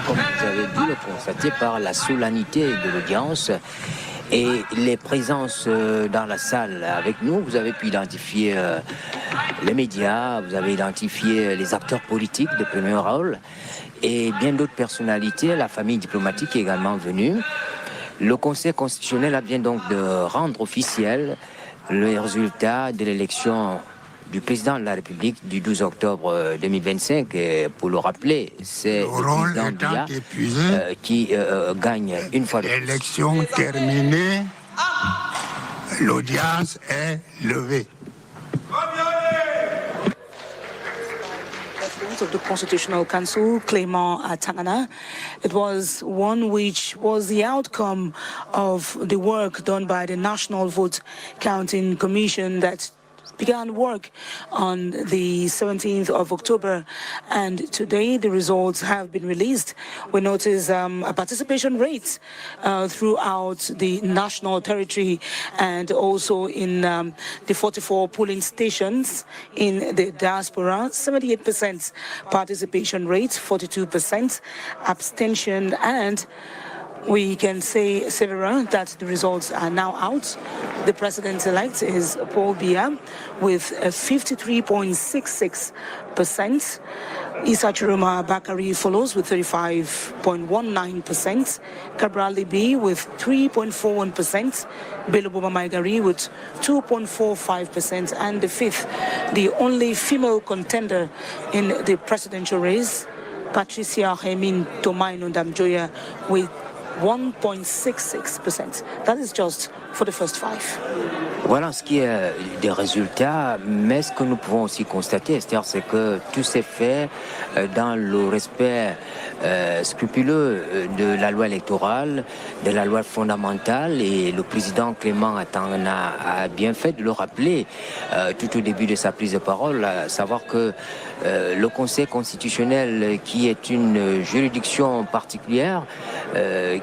Comme vous avez dû le constater par la solennité de l'audience et les présences dans la salle avec nous, vous avez pu identifier les médias, vous avez identifié les acteurs politiques de premier rôle et bien d'autres personnalités, la famille diplomatique est également venue. Le Conseil constitutionnel vient donc de rendre officiel le résultat de l'élection du président de la République du 12 octobre 2025. Et pour le rappeler, c'est le président Biya qui gagne une fois de plus. Élection terminée, l'audience est levée. Of the Constitutional Council, Clément Tangana. It was one which was the outcome of the work done by the National Vote Counting Commission that began work on the 17th of October, and today the results have been released. We notice a participation rate throughout the national territory and also in the 44 polling stations in the diaspora. 78% participation rate, 42% abstention, and we can say, Severa, that the results are now out. The president-elect is Paul Biya with 53.66%. Issa Tchiroma Bakari follows with 35.19%. Cabral Libi with 3.41%. Beloboba Maigari with 2.45%. And the fifth, the only female contender in the presidential race, Patricia Hemin Tomaino Damjoya with 1.66%. That is just for the first five. Voilà ce qui est des résultats, mais ce que nous pouvons aussi constater, c'est-à-dire c'est que tout s'est fait dans le respect scrupuleux de la loi électorale, de la loi fondamentale, et le président Clément Tangana a bien fait de le rappeler tout au début de sa prise de parole, à savoir que le Conseil constitutionnel, qui est une juridiction particulière,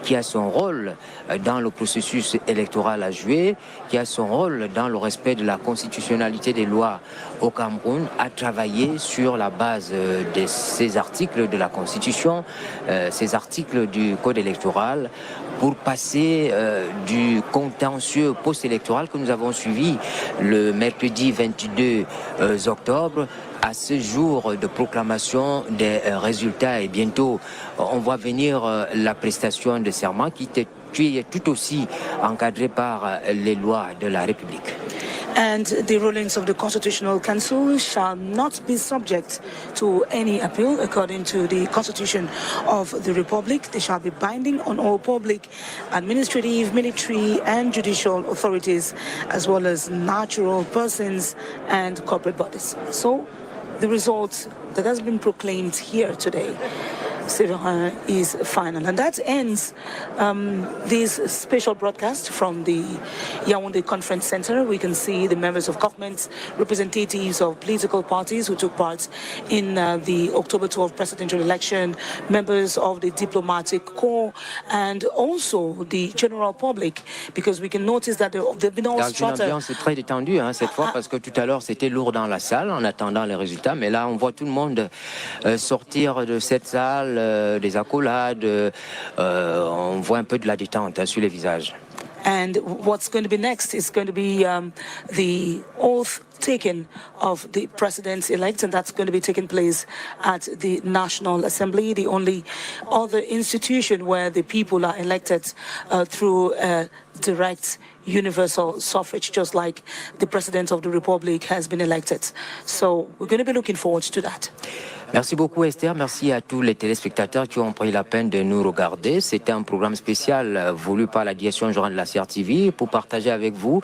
qui a son rôle dans le processus électoral à jouer, qui a son rôle dans le respect de la constitutionnalité des lois au Cameroun, a travaillé sur la base de ces articles de la Constitution, ces articles du Code électoral, pour passer du contentieux post-électoral que nous avons suivi le mercredi 22 octobre à ce jour de proclamation des résultats. Et bientôt, on voit venir la prestation de serment qui est tout aussi encadrée par les lois de la République. And the rulings of the Constitutional Council shall not be subject to any appeal according to the Constitution of the Republic. They shall be binding on all public, administrative, military and judicial authorities, as well as natural persons and corporate bodies. So the result that has been proclaimed here today is final. And that ends this special broadcast from the Yaoundé Conference Center. We can see the members of government, representatives of political parties who took part in the October 12 presidential election, members of the diplomatic corps, and also the general public, because we can notice that there have been all strata. L'ambiance est très détendue cette fois, parce que tout à l'heure c'était lourd dans la salle en attendant les résultats, mais là on voit tout le monde sortir de cette salle, des accolades, on voit un peu de la détente sur les visages. And what's going to be next is going to be the oath taken of the president-elect, and that's going to be taking place at the National Assembly, the only other institution where the people are elected through direct universal suffrage, just like the President of the Republic has been elected. So we're going to be looking forward to that. Merci beaucoup Esther, merci à tous les téléspectateurs qui ont pris la peine de nous regarder. C'était un programme spécial voulu par la direction générale de la CRTV pour partager avec vous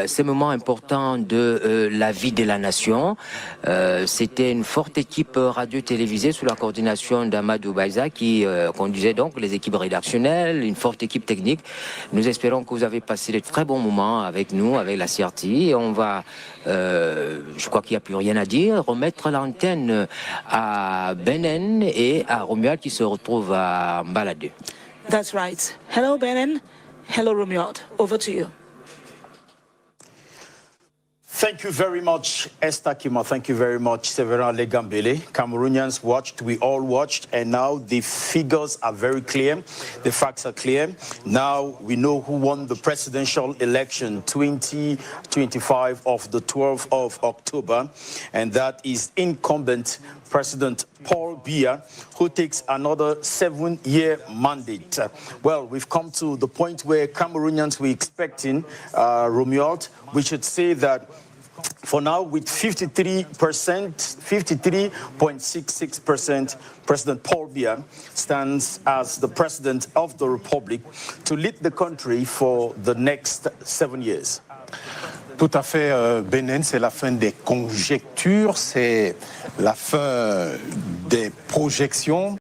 ces moments importants de la vie de la nation. C'était une forte équipe radio-télévisée sous la coordination d'Amadou Baïza qui conduisait donc les équipes rédactionnelles, une forte équipe technique. Nous espérons que vous avez passé de très bons moments avec nous, avec la CRTV, et on va, je crois qu'il n'y a plus rien à dire, remettre l'antenne à Benen et à Romuald qui se retrouvent à Mbalade. That's right. Hello, Benen. Hello, Romuald. Over to you. Thank you very much, Esther Kima. Thank you very much, Severin Legambele. Cameroonians watched, we all watched, and now the figures are very clear. The facts are clear. Now we know who won the presidential election 2025 of the 12th of October, and that is incumbent President Paul Biya, who takes another 7-year mandate. Well, we've come to the point where Cameroonians were expecting, Romuald, we should say that for now, with 53.66%, President Paul Biya stands as the President of the Republic to lead the country for the next 7 years. Tout à fait, Benin, c'est la fin des conjectures, c'est la fin des projections.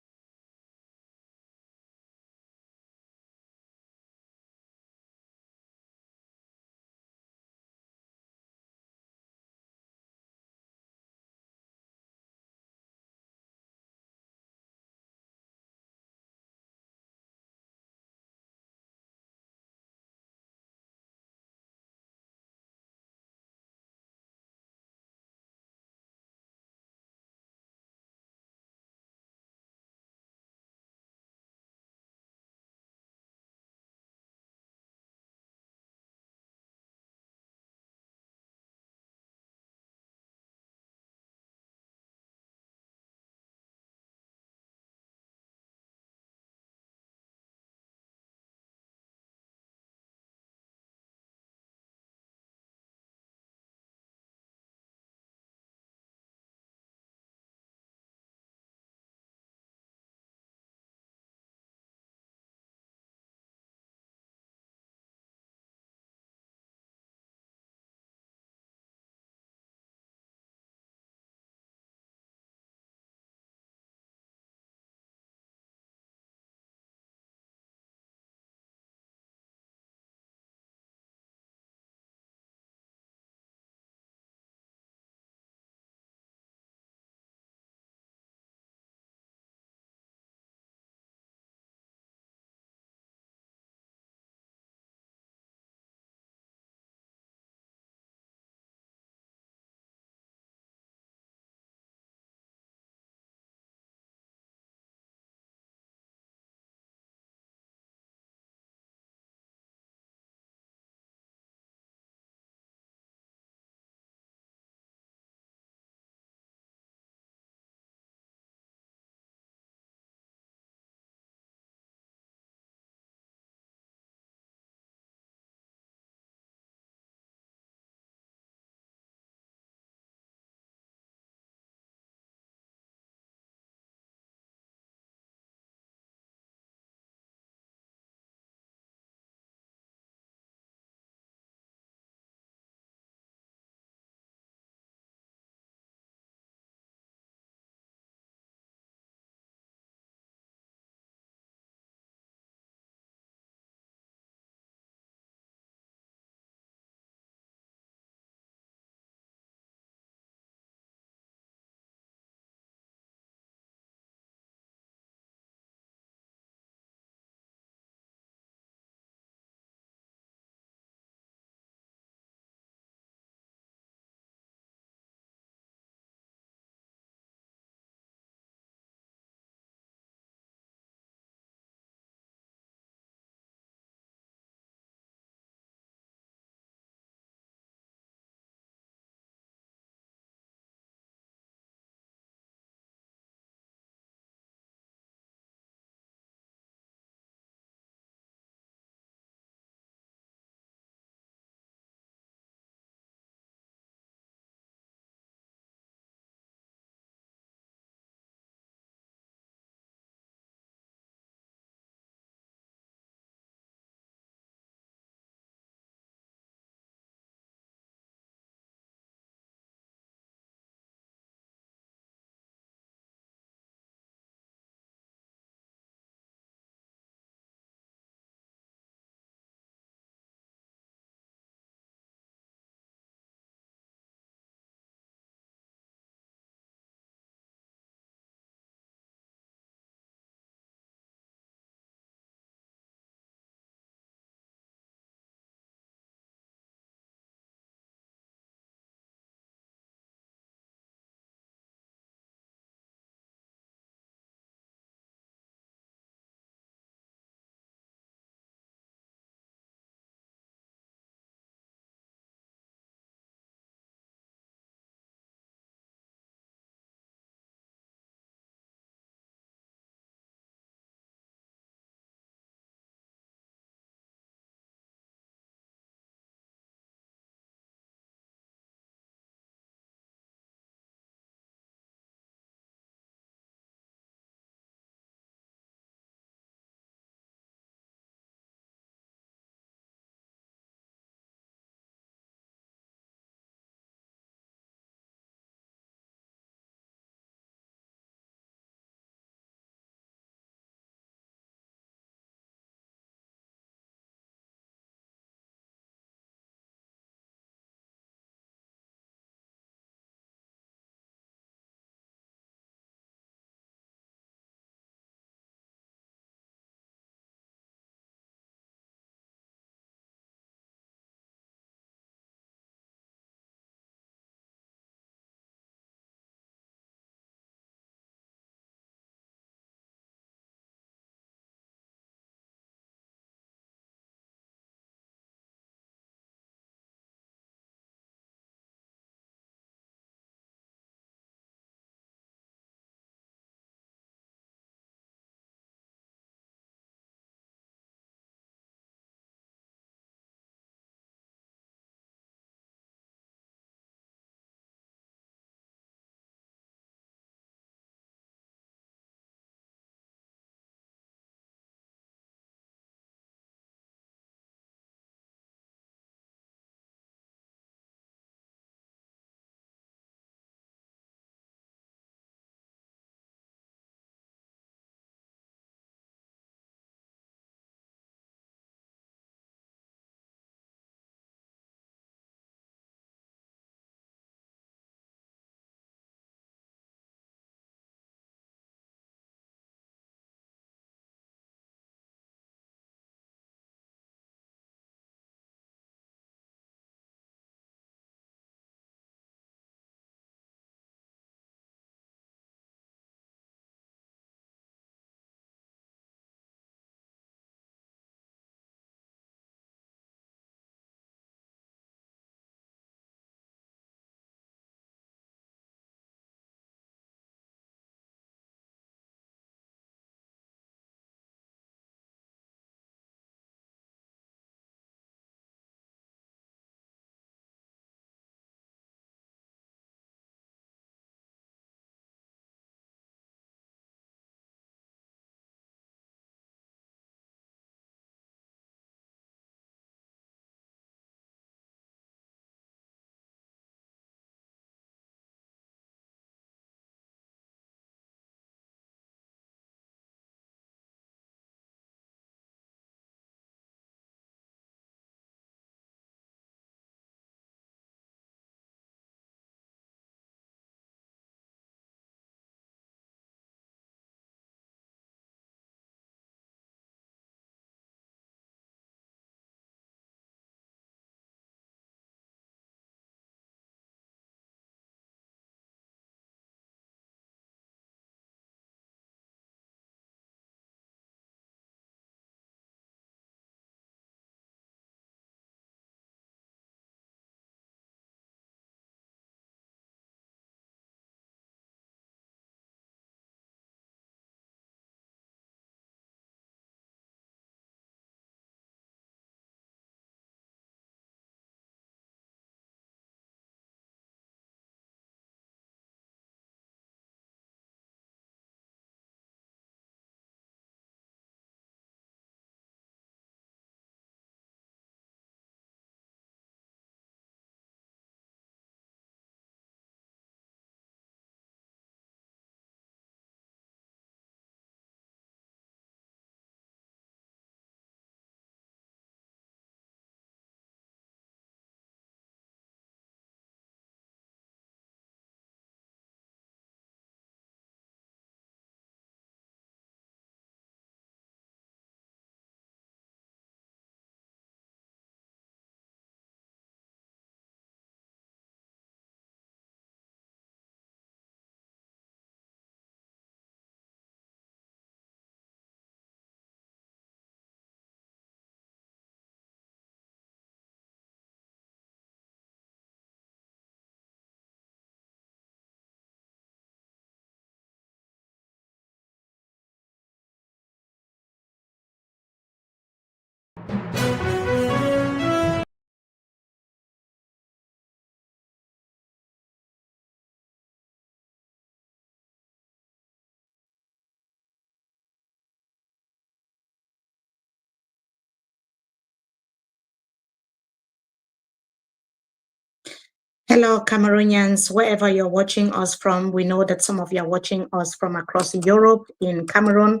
Hello, Cameroonians, wherever you're watching us from. We know that some of you are watching us from across Europe, in Cameroon.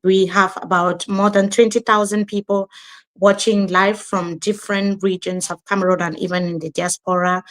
We have about more than 20,000 people watching live from different regions of Cameroon and even in the diaspora.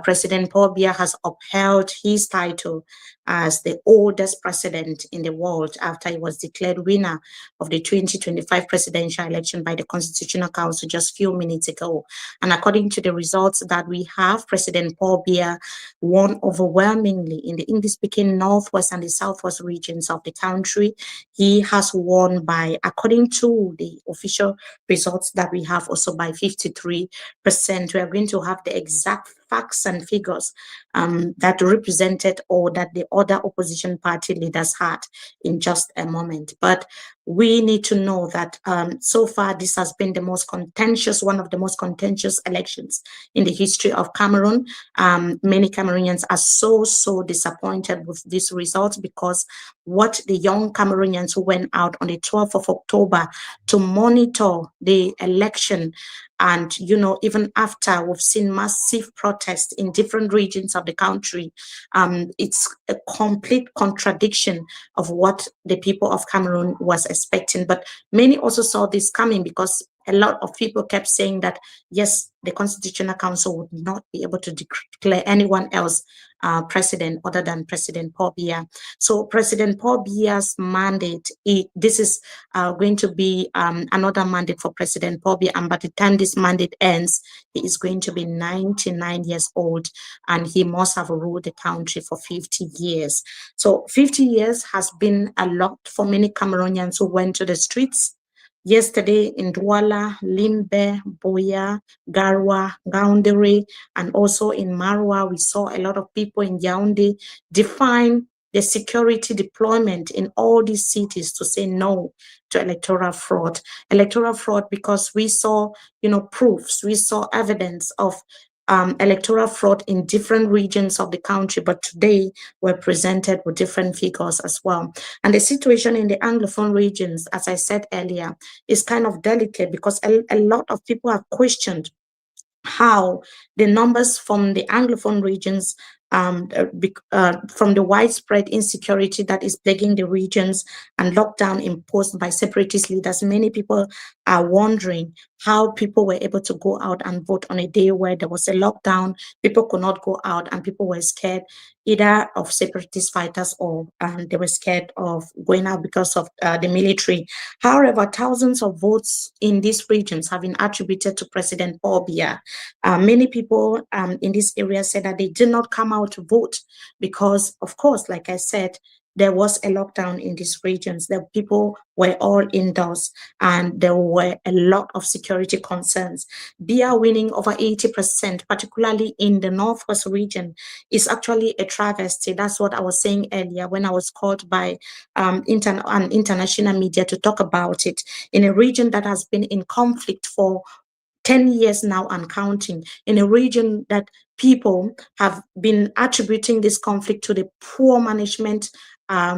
President Paul Biya has upheld his title as the oldest president in the world after he was declared winner of the 2025 presidential election by the Constitutional Council just a few minutes ago. And according to the results that we have, President Paul Biya won overwhelmingly in the English-speaking Northwest and the Southwest regions of the country. He has won by, according to the official results that we have, also by 53%. We are going to have the exact facts and figures that represented or that the other opposition party leaders had in just a moment. But we need to know that so far this has been the most contentious, one of the most contentious elections in the history of Cameroon. Many Cameroonians are so disappointed with these results because what the young Cameroonians who went out on the 12th of October to monitor the election, and even after we've seen massive protests in different regions of the country, it's a complete contradiction of what the people of Cameroon was expecting. But many also saw this coming because a lot of people kept saying that, yes, the Constitutional Council would not be able to declare anyone else president other than President Paul Biya. So President Paul Biya's mandate, this is going to be another mandate for President Paul Biya, and by the time this mandate ends, he is going to be 99 years old, and he must have ruled the country for 50 years. So 50 years has been a lot for many Cameroonians who went to the streets yesterday in Douala, Limbe, Boya, Garoua, Gaoundéré, and also in Maroua. We saw a lot of people in Yaoundé define the security deployment in all these cities to say no to electoral fraud. Electoral fraud because we saw, proofs, we saw evidence of electoral fraud in different regions of the country, but today we're presented with different figures as well. And the situation in the Anglophone regions, as I said earlier, is kind of delicate because a lot of people have questioned how the numbers from the Anglophone regions, from the widespread insecurity that is plaguing the regions and lockdown imposed by separatist leaders, many people are wondering how people were able to go out and vote on a day where there was a lockdown, people could not go out, and people were scared either of separatist fighters or they were scared of going out because of the military. However, thousands of votes in these regions have been attributed to President Paul Biya. Many people in this area said that they did not come out to vote because, of course, like I said, there was a lockdown in these regions. The people were all indoors and there were a lot of security concerns. Biya winning over 80%, particularly in the Northwest region, is actually a travesty. That's what I was saying earlier when I was called by international media to talk about it. In a region that has been in conflict for 10 years now and counting, in a region that people have been attributing this conflict to the poor management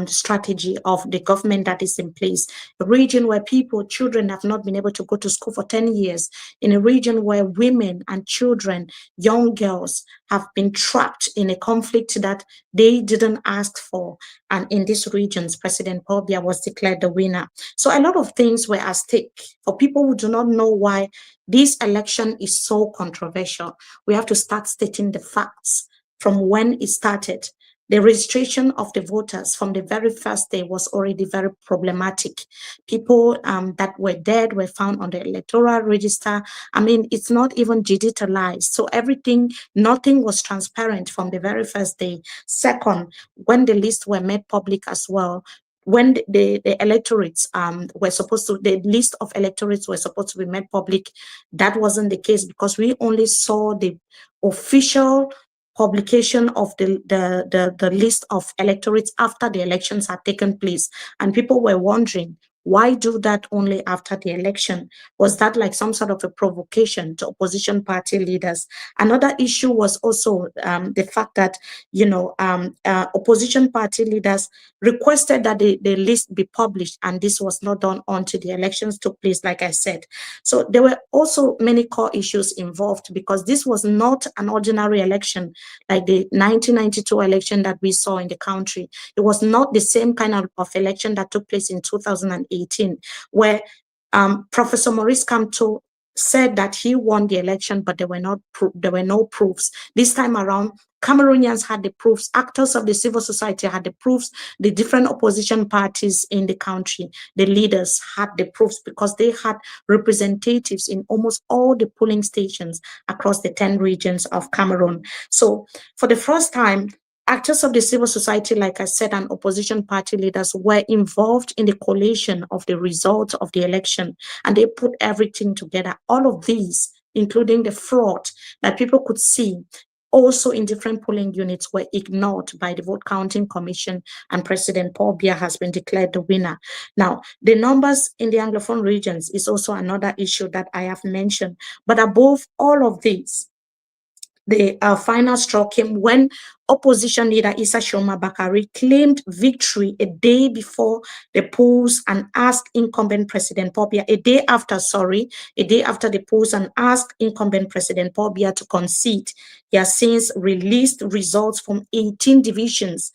strategy of the government that is in place, a region where children have not been able to go to school for 10 years, in a region where women and children, young girls have been trapped in a conflict that they didn't ask for. And in these regions, President Paul Biya was declared the winner. So a lot of things were at stake. For people who do not know why this election is so controversial, we have to start stating the facts from when it started. The registration of the voters from the very first day was already very problematic. People that were dead were found on the electoral register. I mean, it's not even digitalized. So nothing was transparent from the very first day. Second, when the lists were made public as well, when the electorates the list of electorates were supposed to be made public, that wasn't the case because we only saw the official publication of the list of electorates after the elections had taken place. And people were wondering, Why do that only after the election? Was that like some sort of a provocation to opposition party leaders? Another issue was also the fact that, opposition party leaders requested that the list be published, and this was not done until the elections took place, like I said. So there were also many core issues involved, because this was not an ordinary election like the 1992 election that we saw in the country. It was not the same kind of election that took place in 2018, where Professor Maurice Kamto said that he won the election, but there were no proofs. This time around, Cameroonians had the proofs, actors of the civil society had the proofs, the different opposition parties in the country, the leaders had the proofs, because they had representatives in almost all the polling stations across the 10 regions of Cameroon. So for the first time, actors of the civil society, like I said, and opposition party leaders were involved in the collation of the results of the election, and they put everything together. All of these, including the fraud that people could see also in different polling units, were ignored by the Vote Counting Commission, and President Paul Biya has been declared the winner. Now, the numbers in the Anglophone regions is also another issue that I have mentioned. But above all of these, the final straw came when opposition leader Issa Tchiroma claimed victory a day before the polls and asked incumbent President Paul Biya, a day after the polls, and asked incumbent President Paul Biya to concede. He has since released results from 18 divisions,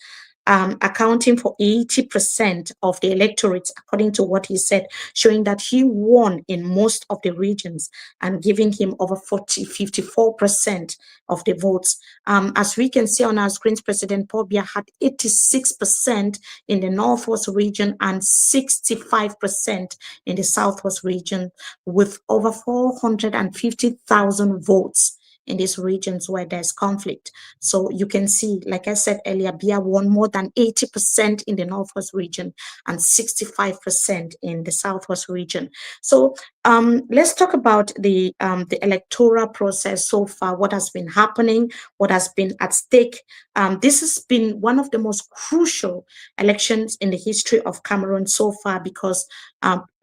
accounting for 80% of the electorate, according to what he said, showing that he won in most of the regions and giving him over 54% of the votes. As we can see on our screens, President Paul Biya had 86% in the Northwest region and 65% in the Southwest region, with over 450,000 votes in these regions where there's conflict. So you can see, like I said earlier, Biya won more than 80% in the Northwest region and 65% in the Southwest region. So let's talk about the electoral process so far, what has been happening, what has been at stake. This has been one of the most crucial elections in the history of Cameroon so far, because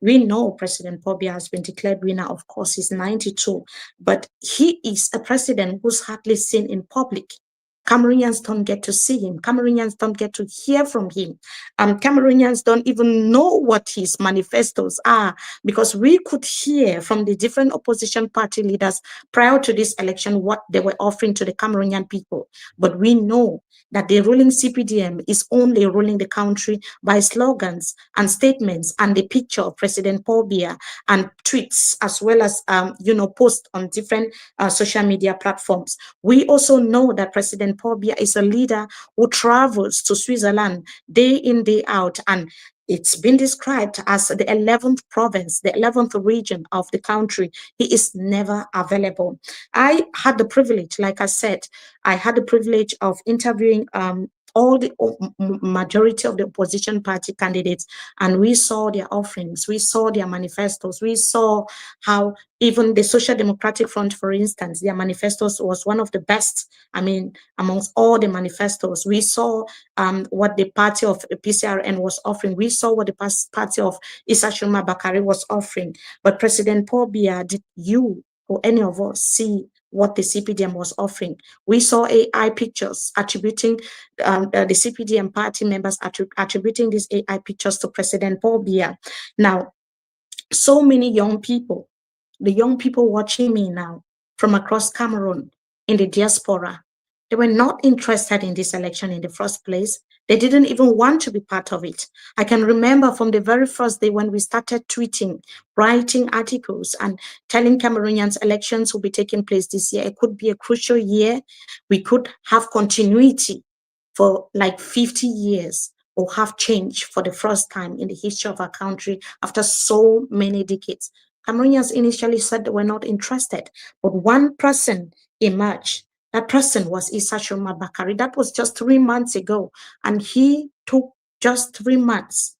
we know President Paul Biya has been declared winner. Of course, he's 92, but he is a president who's hardly seen in public. Cameroonians don't get to see him. Cameroonians don't get to hear from him. Cameroonians don't even know what his manifestos are, because we could hear from the different opposition party leaders prior to this election what they were offering to the Cameroonian people. But we know that the ruling CPDM is only ruling the country by slogans and statements and the picture of President Paul Biya and tweets, as well as posts on different social media platforms. We also know that President Paul Biya is a leader who travels to Switzerland day in, day out, and it's been described as the 11th province, the 11th region of the country. He is never available. I had the privilege, like I said, I had the privilege of interviewing all the majority of the opposition party candidates, and we saw their offerings, we saw their manifestos, we saw how even the Social Democratic Front, for instance, their manifestos was one of the best, amongst all the manifestos. We saw what the party of PCRN was offering. We saw what the party of Issa Tchiroma was offering. But President Paul Biya, did you or any of us see what the CPDM was offering? We saw AI pictures attributing the CPDM party members attributing these AI pictures to President Paul Biya. Now, so many young people, the young people watching me now from across Cameroon in the diaspora, they were not interested in this election in the first place. They didn't even want to be part of it. I can remember from the very first day when we started tweeting, writing articles, and telling Cameroonians elections will be taking place this year. It could be a crucial year. We could have continuity for like 50 years or have change for the first time in the history of our country after so many decades. Cameroonians initially said they were not interested, but one person emerged. That person was Issa Tchiroma. That was just 3 months ago. And he took just 3 months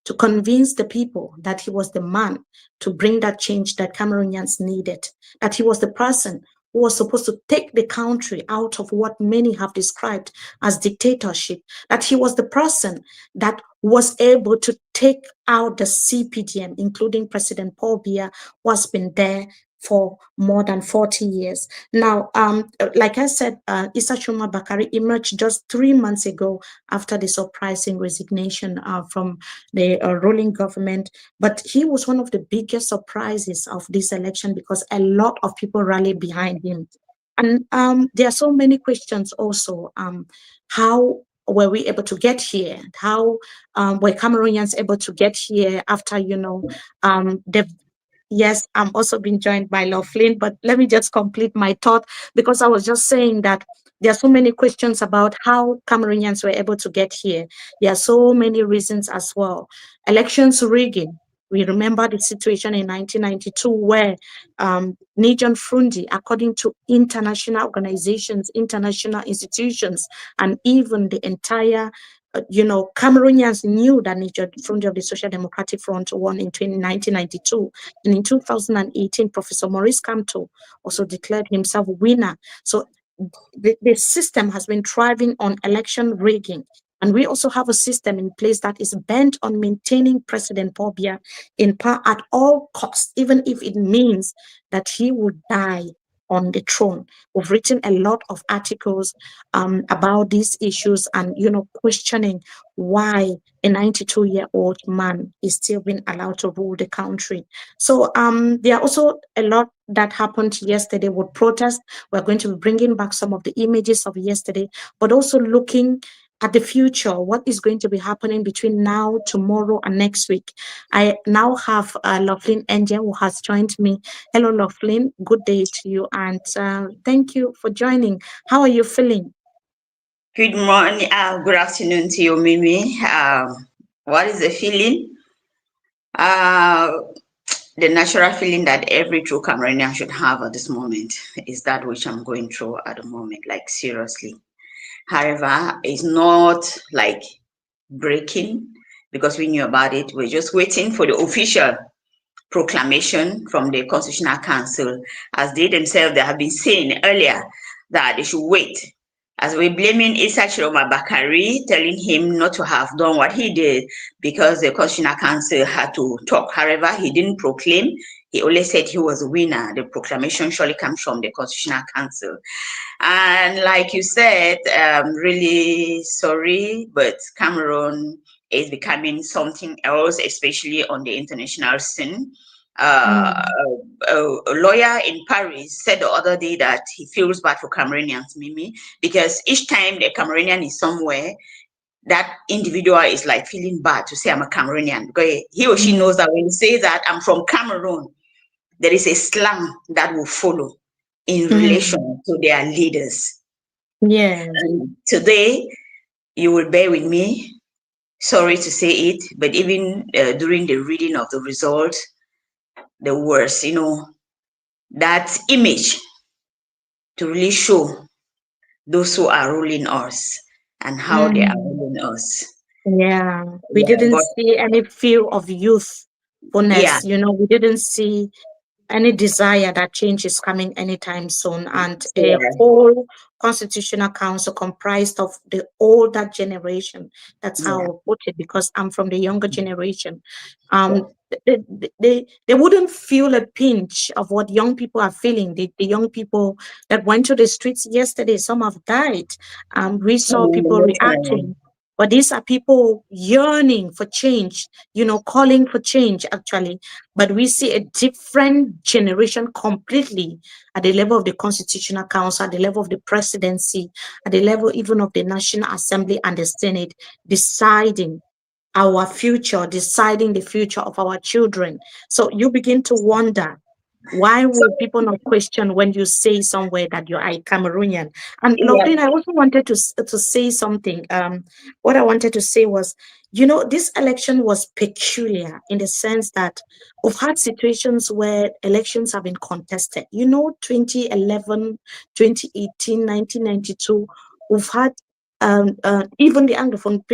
to convince the people that he was the man to bring that change that Cameroonians needed, that he was the person who was supposed to take the country out of what many have described as dictatorship, that he was the person that was able to take out the CPDM, including President Paul Biya, who has been there for more than 40 years. Now, like I said, Issa Tchiroma Bakari emerged just 3 months ago after the surprising resignation from the ruling government. But he was one of the biggest surprises of this election because a lot of people rallied behind him. And there are so many questions also. How were we able to get here? How were Cameroonians able to get here after, they've Yes, I'm also being joined by Laughlin, but let me just complete my thought because I was just saying that there are so many questions about how Cameroonians were able to get here. There are so many reasons as well. Elections rigging. We remember the situation in 1992 where Nigel Frundi, according to international organizations, international institutions, and even the entire Cameroonians knew that Niger Front of the Social Democratic Front won in 1992. And in 2018, Professor Maurice Kamto also declared himself winner. So the system has been thriving on election rigging. And we also have a system in place that is bent on maintaining President Paul Biya in power at all costs, even if it means that he would die on the throne. We've written a lot of articles about these issues and, questioning why a 92-year-old man is still being allowed to rule the country. So there are also a lot that happened yesterday with protests. We're going to be bringing back some of the images of yesterday, but also looking at the future, what is going to be happening between now, tomorrow, and next week. I now have Laughlin Angel who has joined me. Hello, Laughlin. Good day to you, and thank you for joining. How are you feeling? Good morning, good afternoon to you, Mimi. What is the feeling? The natural feeling that every true Cameroonian should have at this moment is that which I'm going through at the moment, like seriously. However, it's not like breaking because we knew about it. We're just waiting for the official proclamation from the Constitutional Council, as they themselves they have been saying earlier that they should wait. As we're blaming Issa Tchiroma Bakari, telling him not to have done what he did because the Constitutional Council had to talk. However, he didn't proclaim. He only said he was a winner. The proclamation surely comes from the Constitutional Council. And like you said, really sorry, but Cameroon is becoming something else, especially on the international scene. A lawyer in Paris said the other day that he feels bad for Cameroonians, Mimi, because each time the Cameroonian is somewhere, that individual is like feeling bad to say I'm a Cameroonian, because he or she knows that when you say that I'm from Cameroon, there is a slang that will follow in relation to their leaders. Yeah. And today, you will bear with me. Sorry to say it, but even during the reading of the results, the words, that image to really show those who are ruling us and how they are ruling us. Yeah, we didn't see any feel of youthfulness, we didn't see any desire that change is coming anytime soon. And a whole constitutional council comprised of the older generation. That's how I put it, because I'm from the younger generation. They wouldn't feel a pinch of what young people are feeling. The young people that went to the streets yesterday, some have died. We saw people reacting. But these are people yearning for change, calling for change, actually. But we see a different generation completely at the level of the Constitutional Council, at the level of the presidency, at the level even of the National Assembly and the Senate, deciding our future, deciding the future of our children. So you begin to wonder, why will people not question when you say somewhere that you're a Cameroonian? And Laughlin, I also wanted to say something. What I wanted to say was, this election was peculiar in the sense that we've had situations where elections have been contested. 2011, 2018, 1992, we've had even the Anglophone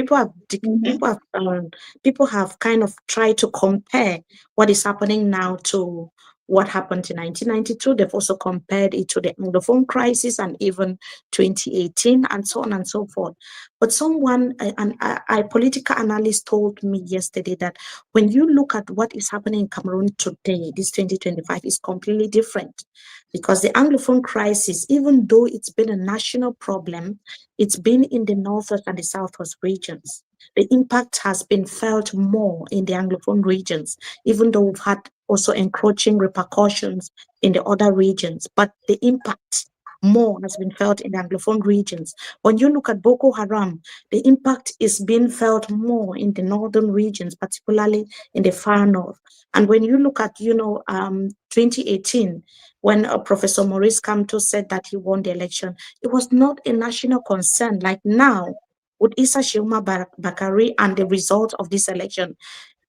people have kind of tried to compare what is happening now to what happened in 1992. They've also compared it to the Anglophone crisis and even 2018 and so on and so forth. But someone, a political analyst told me yesterday that when you look at what is happening in Cameroon today, this 2025 is completely different, because the Anglophone crisis, even though it's been a national problem, it's been in the northwest and the southwest regions. The impact has been felt more in the Anglophone regions, even though we've had also encroaching repercussions in the other regions, but the impact more has been felt in the Anglophone regions. When you look at Boko Haram, the impact is being felt more in the northern regions, particularly in the far north. And when you look at, 2018, when Professor Maurice Kamto said that he won the election, it was not a national concern. Like now, with Issa Tchiroma Bakari and the result of this election,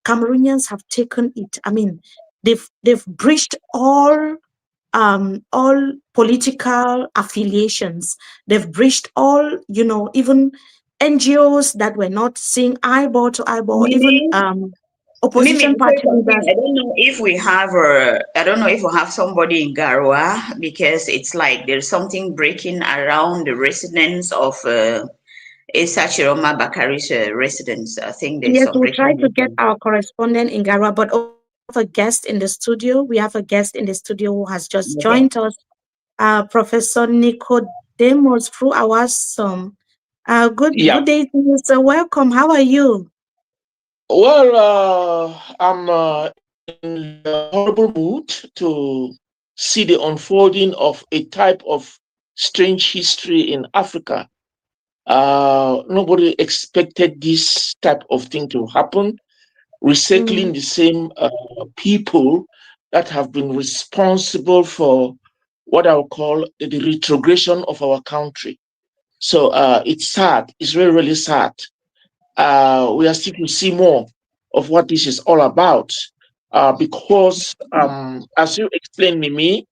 Cameroonians have taken it. I mean, they've breached all political affiliations. They've breached all, even NGOs that were not seeing eyeball to eyeball, even opposition party leaders. I don't know if we have somebody in Garoua, because it's like there's something breaking around the residence of Issa Tchiroma Bakari's residence. I think there's yes, some we'll try to get breaking. our correspondent in Garoua, but we have a guest in the studio. We have a guest in the studio who has just joined us, Professor Nicodemus through our Awesome. Good day to you, sir. Welcome. How are you? Well, I'm in a horrible mood to see the unfolding of a type of strange history in Africa. Nobody expected this type of thing to happen, recycling the same people that have been responsible for what I would call the retrogression of our country. So it's sad. It's really, really sad. We are still to see more of what this is all about, because as you explained, Mimi,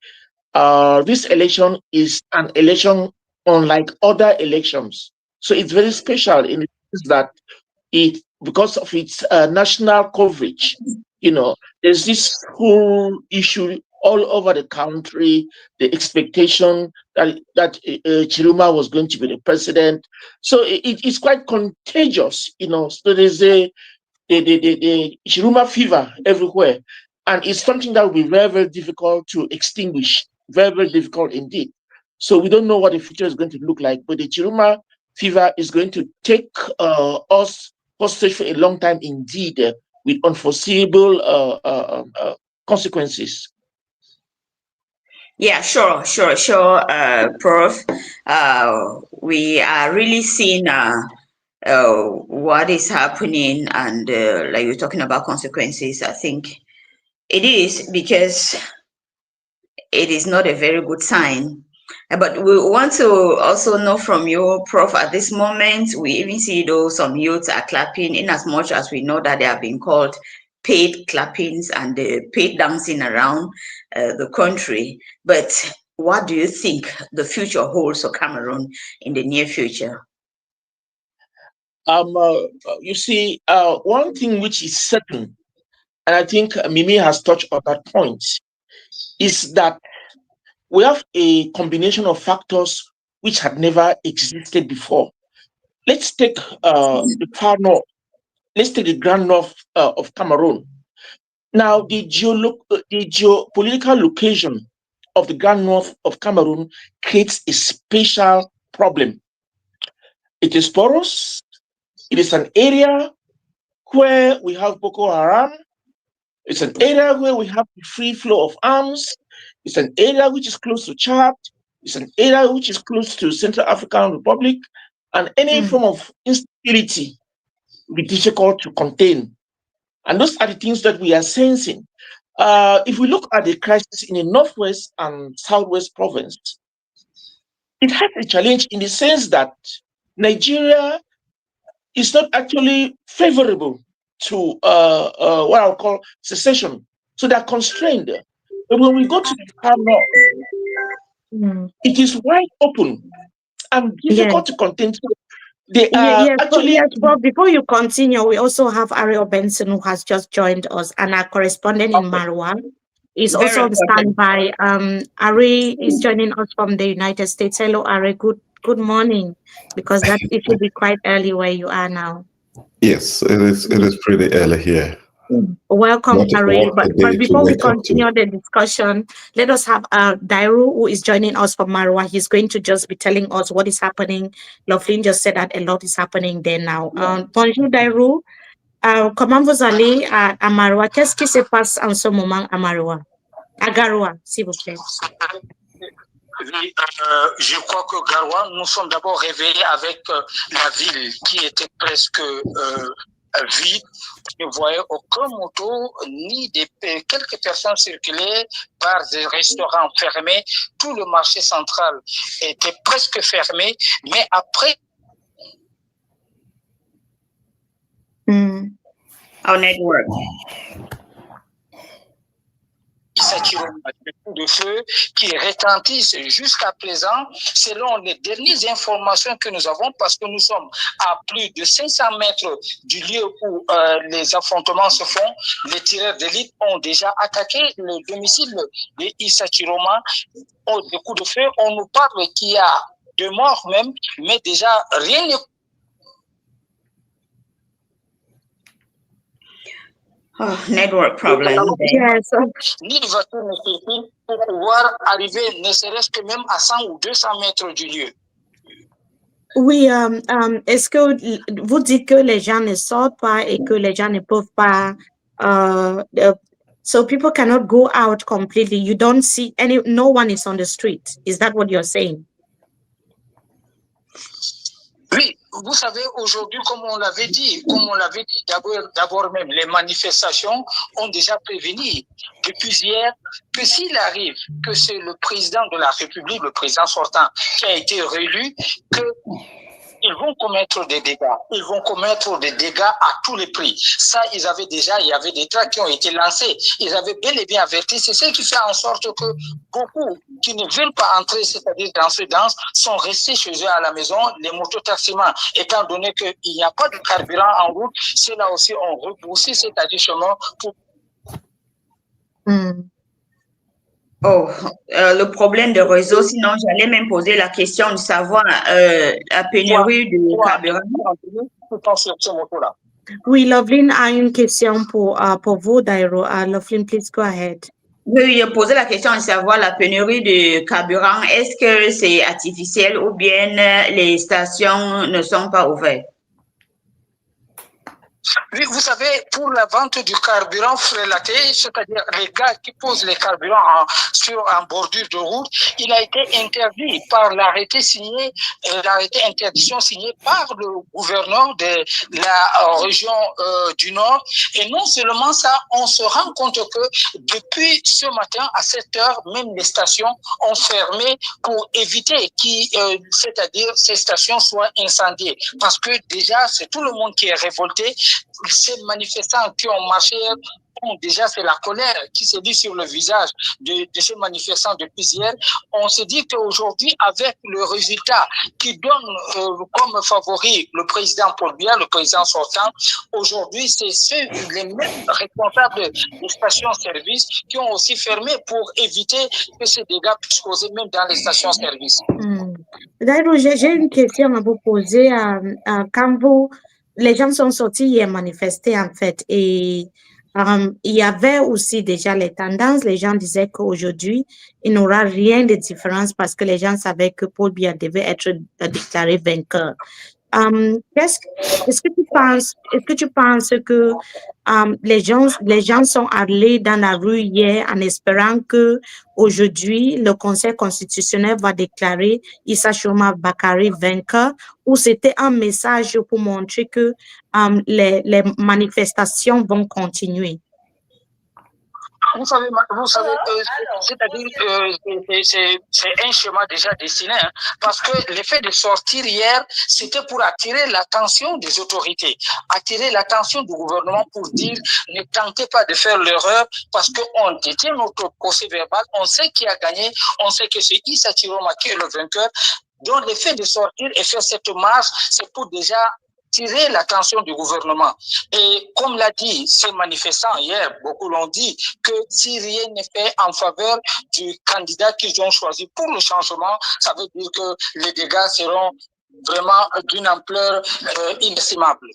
this election is an election unlike other elections. So it's very special in the sense that because of its national coverage, there's this whole issue all over the country, the expectation that Tchiroma was going to be the president. So it's quite contagious, So there's the Tchiroma fever everywhere. And it's something that will be very, very difficult to extinguish, very, very difficult indeed. So we don't know what the future is going to look like, but the Tchiroma fever is going to take us hostage for a long time indeed, with unforeseeable consequences. Yeah, sure, Prof. We are really seeing what is happening, and like you're talking about consequences. I think it is, because it is not a very good sign. But we want to also know from you, Prof, at this moment, we even see though some youths are clapping, in as much as we know that they have been called paid clappings and paid dancing around the country. But what do you think the future holds for Cameroon in the near future? You see, one thing which is certain, and I think Mimi has touched on that point, is that we have a combination of factors which had never existed before. Let's take the far north. Let's take the grand north of Cameroon. Now, the geopolitical location of the grand north of Cameroon creates a special problem. It is porous. It is an area where we have Boko Haram. It's an area where we have the free flow of arms. It's an area which is close to Chad. It's an area which is close to Central African Republic. And any form of instability will be difficult to contain. And those are the things that we are sensing. If we look at the crisis in the Northwest and Southwest province, it has a challenge in the sense that Nigeria is not actually favorable to what I'll call secession. So they're constrained. But when we go to the far north, it is wide open and difficult to contain. They are actually. Yes, but before you continue, we also have Ariel Benson, who has just joined us, and our correspondent in Marwa. is Very also on important. standby. Ari is joining us from the United States. Hello, Ari. Good morning, because that it should be quite early where you are now. Yes, it is. It is pretty early here. Welcome, Ari. What a But day to before we wake up to. continue the discussion, let us have Dairu, who is joining us from Marwa. He's going to just be telling us what is happening. Loveline just said that a lot is happening there now. Bonjour, Dairu. Comment vous allez à Marwa? Qu'est-ce qui se passe en ce moment à Marwa? À Garoua, s'il vous plaît. Oui, je crois que Garoua, nous sommes d'abord réveillés avec la ville qui était presque vide. Je ne voyais aucun moto, ni quelques personnes circulaient, bars et restaurants fermés. Tout le marché central était presque fermé. Mais après... Our network. Issa Tchiroma, des coups de feu qui retentissent jusqu'à présent, selon les dernières informations que nous avons, parce que nous sommes à plus de 500 mètres du lieu où les affrontements se font. Les tireurs d'élite ont déjà attaqué le domicile de Issa Tchiroma. Des coups de feu, on nous parle qu'il y a 2 morts même, mais déjà rien n'est... Oh, network problem. Yes. Ni de voiture ne circule pour pouvoir arriver ne serait-ce que même à 100 ou 200 mètres du lieu. Oui, est-ce que vous dites que les gens ne sortent pas et que les gens ne peuvent pas, so people cannot go out completely. You don't see no one is on the street. Is that what you're saying? Oui, vous savez, aujourd'hui, comme on l'avait dit d'abord même, les manifestations ont déjà prévenu depuis hier que s'il arrive que c'est le président de la République, le président sortant, qui a été réélu, ils vont commettre des dégâts. Ils vont commettre des dégâts à tous les prix. Ça, il y avait des tracts qui ont été lancés. Ils avaient bel et bien averti. C'est ce qui fait en sorte que beaucoup qui ne veulent pas entrer, c'est-à-dire dans ce danse, sont restés chez eux à la maison. Les mototaximans, étant donné qu'il n'y a pas de carburant en route, ceux-là aussi ont repoussé, c'est-à-dire chemin pour... Oh, le problème de réseau, sinon j'allais même poser la question de savoir la pénurie de carburant. Oui, Loveline a une question pour vous, Dairo. Loveline, please go ahead. Oui, je posais la question de savoir la pénurie de carburant. Est-ce que c'est artificiel ou bien les stations ne sont pas ouvertes? Oui, vous savez, pour la vente du carburant frélaté, c'est-à-dire les gars qui posent les carburants en bordure de route, il a été interdit par l'arrêté interdiction signé par le gouverneur de la région du Nord. Et non seulement ça, on se rend compte que depuis ce matin à 7 heures, même les stations ont fermé pour éviter c'est-à-dire ces stations soient incendiées. Parce que déjà, c'est tout le monde qui est révolté. Ces manifestants qui ont marché ont déjà fait la colère qui se dit sur le visage de ces manifestants depuis hier. On se dit qu'aujourd'hui, avec le résultat qui donne comme favori le président Paul Biya, le président sortant, aujourd'hui, c'est les mêmes responsables des stations-service qui ont aussi fermé pour éviter que ces dégâts puissent causer même dans les stations-service. D'ailleurs, j'ai une question à vous poser. Quand les gens sont sortis hier manifester, en fait, et il y avait aussi déjà les tendances. Les gens disaient qu'aujourd'hui, il n'y aura rien de différence parce que les gens savaient que Paul Biya devait être déclaré vainqueur. Est-ce que tu penses que les gens sont allés dans la rue hier en espérant que aujourd'hui le Conseil constitutionnel va déclarer Issa Tchiroma Bakary vainqueur, ou c'était un message pour montrer que les manifestations vont continuer? Vous savez, c'est-à-dire c'est un schéma déjà dessiné, hein, parce que l'effet de sortir hier, c'était pour attirer l'attention des autorités, attirer l'attention du gouvernement pour dire ne tentez pas de faire l'erreur, parce qu'on détient notre procès verbal, on sait qui a gagné, on sait que c'est Issa Tchiroma qui est le vainqueur. Donc l'effet de sortir et faire cette marche, c'est pour déjà attirer l'attention du gouvernement. Et comme l'a dit ces manifestants hier, beaucoup l'ont dit, que si rien n'est fait en faveur du candidat qu'ils ont choisi pour le changement, ça veut dire que les dégâts seront vraiment d'une ampleur inestimable.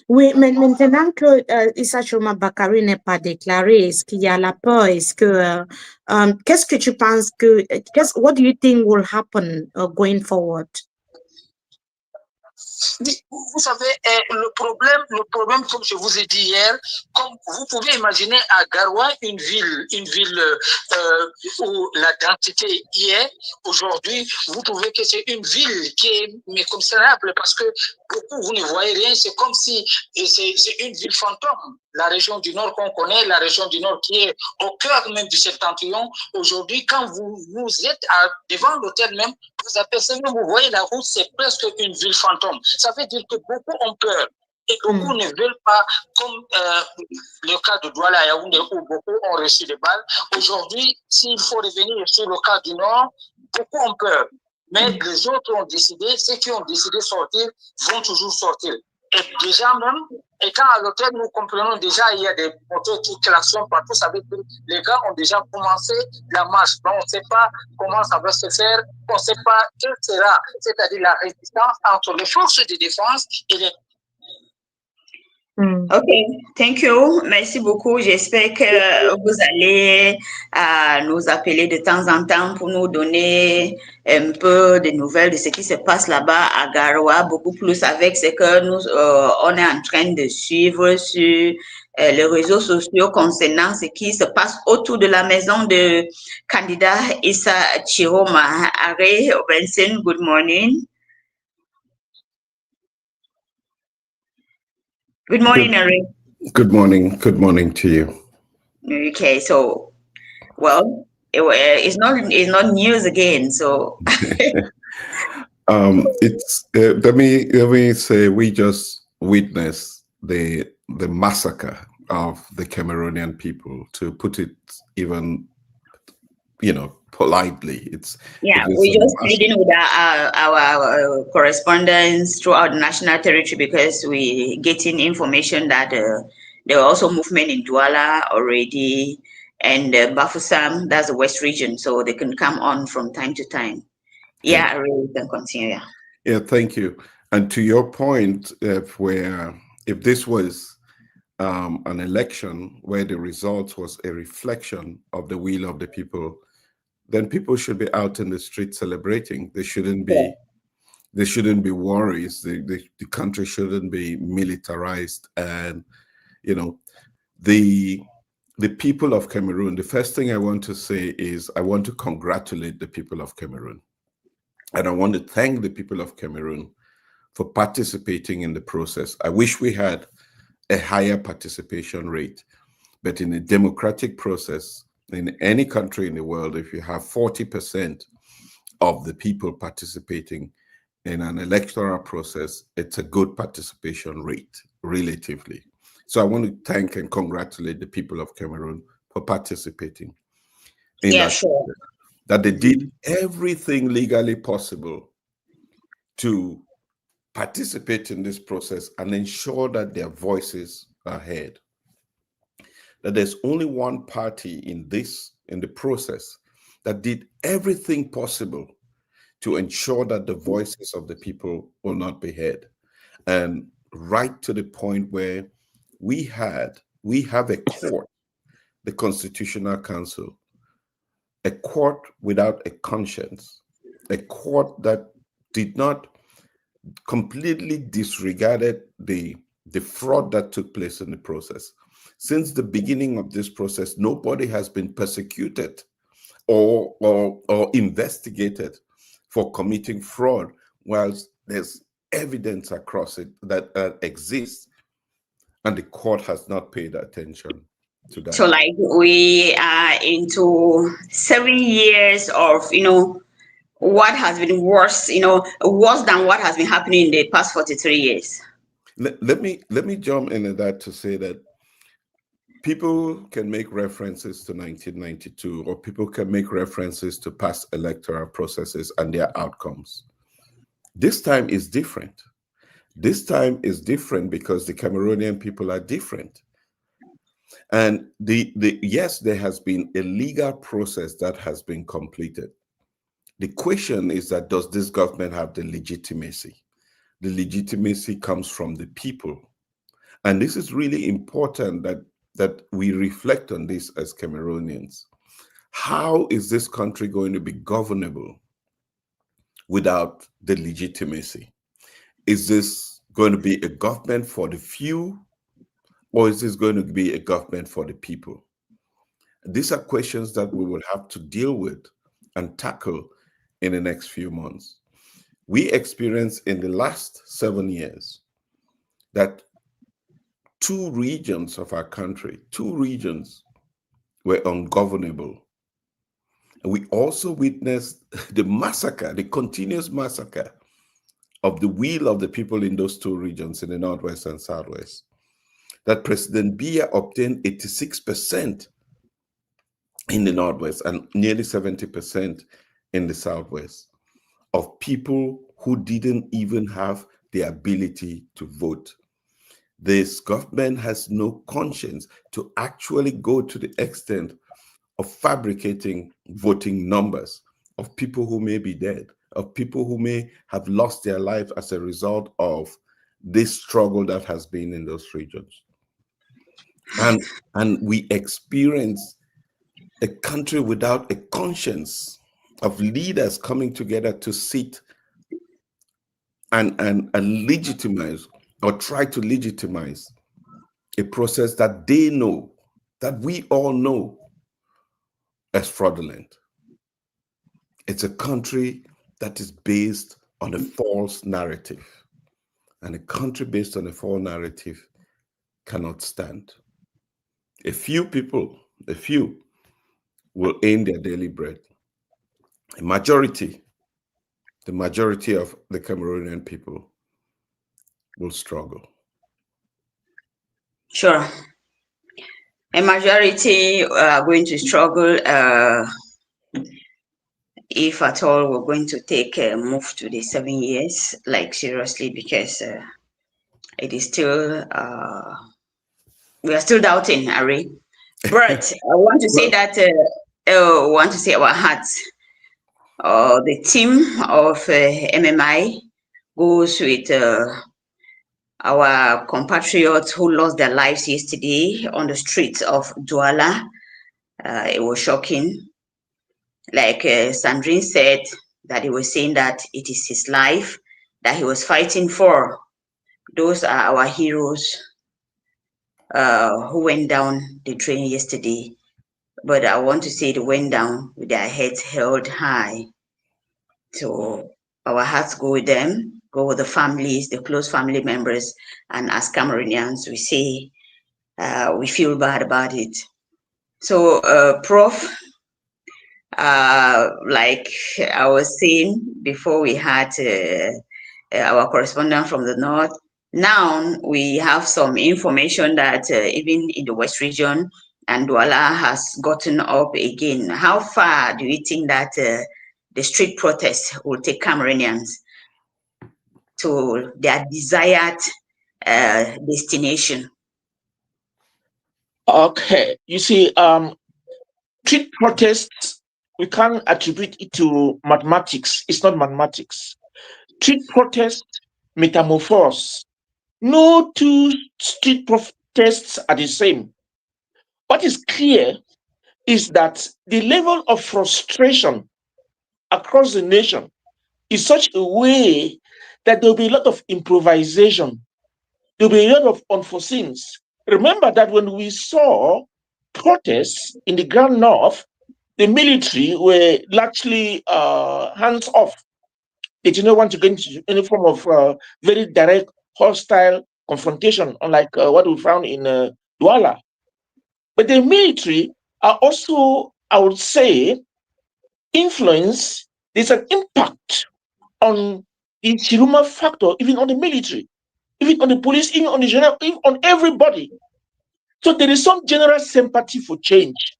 Oui, mais maintenant que Issa Tchiroma Bakary n'est pas déclaré, est-ce qu'il y a la peur? Est-ce que qu'est-ce que tu penses que what do you think will happen going forward? Vous savez, le problème, comme je vous ai dit hier, comme vous pouvez imaginer à Garoua, une ville où la densité y est, aujourd'hui, vous trouvez que c'est une ville qui est méconnaissable parce que beaucoup, vous ne voyez rien, c'est comme si c'est une ville fantôme. La région du Nord qu'on connaît, la région du Nord qui est au cœur même du septentrion, aujourd'hui, quand vous êtes devant l'hôtel même, vous apercevez, vous voyez la route, c'est presque une ville fantôme. Ça veut dire que beaucoup ont peur et beaucoup ne veulent pas, comme le cas de Douala Yaoundé où beaucoup ont reçu des balles. Aujourd'hui, s'il faut revenir sur le cas du Nord, beaucoup ont peur. Mais les autres ont décidé, ceux qui ont décidé de sortir vont toujours sortir. Et déjà même, étant à l'hôtel, nous comprenons déjà, il y a des motos qui klaxonnent partout. Ça veut dire que les gars ont déjà commencé la marche. Donc, on ne sait pas comment ça va se faire. On ne sait pas quelle sera, c'est-à-dire la résistance entre les forces de défense et les... Ok, thank you. Merci beaucoup. J'espère que vous allez nous appeler de temps en temps pour nous donner un peu de nouvelles de ce qui se passe là-bas à Garoua, beaucoup plus avec ce que nous on est en train de suivre sur les réseaux sociaux concernant ce qui se passe autour de la maison de candidat Issa Tchiroma. Are Benson, good morning. Good morning, Ari. Good morning. Good morning to you. Okay, so, well, it's not news again. So, it's let me say we just witnessed the massacre of the Cameroonian people. To put it even, politely, we just reading with our correspondence throughout the national territory because we getting information that there are also movement in Douala already and Bafoussam, that's the west region, so they can come on from time to time. Yeah, really can continue. Yeah, thank you. And to your point, if this was an election where the result was a reflection of the will of the people, then people should be out in the street celebrating. There shouldn't be worries. The country shouldn't be militarized. And the people of Cameroon, the first thing I want to say is I want to congratulate the people of Cameroon. And I want to thank the people of Cameroon for participating in the process. I wish we had a higher participation rate, but in a democratic process, in any country in the world, if you have 40% of the people participating in an electoral process, it's a good participation rate, relatively. So I want to thank and congratulate the people of Cameroon for participating in that they did everything legally possible to participate in this process and ensure that their voices are heard. That there's only one party in the process that did everything possible to ensure that the voices of the people will not be heard. And right to the point where we have a court, the Constitutional Council, a court without a conscience, a court that did not completely disregarded the fraud that took place in the process. Since the beginning of this process, nobody has been persecuted or investigated for committing fraud, whilst there's evidence across it that exists, and the court has not paid attention to that. So, like, we are into 7 years of, what has been worse, worse than what has been happening in the past 43 years. Let me jump into that to say that people can make references to 1992, or people can make references to past electoral processes and their outcomes. This time is different. This time is different because the Cameroonian people are different. And yes, there has been a legal process that has been completed. The question is that, does this government have the legitimacy? The legitimacy comes from the people. And this is really important that we reflect on this as Cameroonians. How is this country going to be governable without the legitimacy? Is this going to be a government for the few, or is this going to be a government for the people? These are questions that we will have to deal with and tackle in the next few months. We experienced in the last 7 years that 2 regions of our country, 2 regions were ungovernable. And we also witnessed the massacre, the continuous massacre of the will of the people in those 2 regions, in the Northwest and Southwest. That President Biya obtained 86% in the Northwest and nearly 70% in the Southwest of people who didn't even have the ability to vote. This government has no conscience to actually go to the extent of fabricating voting numbers of people who may be dead, of people who may have lost their lives as a result of this struggle that has been in those regions. And we experience a country without a conscience of leaders coming together to sit and legitimize or try to legitimize a process that they know, that we all know as fraudulent. It's a country that is based on a false narrative. And a country based on a false narrative cannot stand. A few people, a few, will earn their daily bread. The majority of the Cameroonian people will struggle. Sure. A majority are going to struggle if at all we're going to take a move to the 7 years, like seriously, because it is still, we are still doubting, Ari. But I want to say that, I want to say our hearts. The team of MMI goes with our compatriots who lost their lives yesterday on the streets of Douala. It was shocking. Like Sandrine said, that he was saying that it is his life that he was fighting for. Those are our heroes who went down the drain yesterday. But I want to say they went down with their heads held high. So our hearts go with them, go with the families, the close family members. And as Cameroonians, we say we feel bad about it. So, Prof, like I was saying before, we had our correspondent from the north. Now we have some information that even in the West region, and Douala has gotten up again. How far do you think that the street protests will take Cameroonians to their desired destination? Okay, you see, street protests, we can't attribute it to mathematics. It's not mathematics. Street protests metamorphose. No 2 street protests are the same. What is clear is that the level of frustration across the nation is such a way that there'll be a lot of improvisation. There'll be a lot of unforeseens. Remember that when we saw protests in the Grand North, the military were largely hands off. They did not want to get into any form of very direct, hostile confrontation, unlike what we found in Douala. But the military are also, I would say, influence. There's an impact on the Tchiroma factor, even on the military, even on the police, even on the general, even on everybody. So there is some general sympathy for change.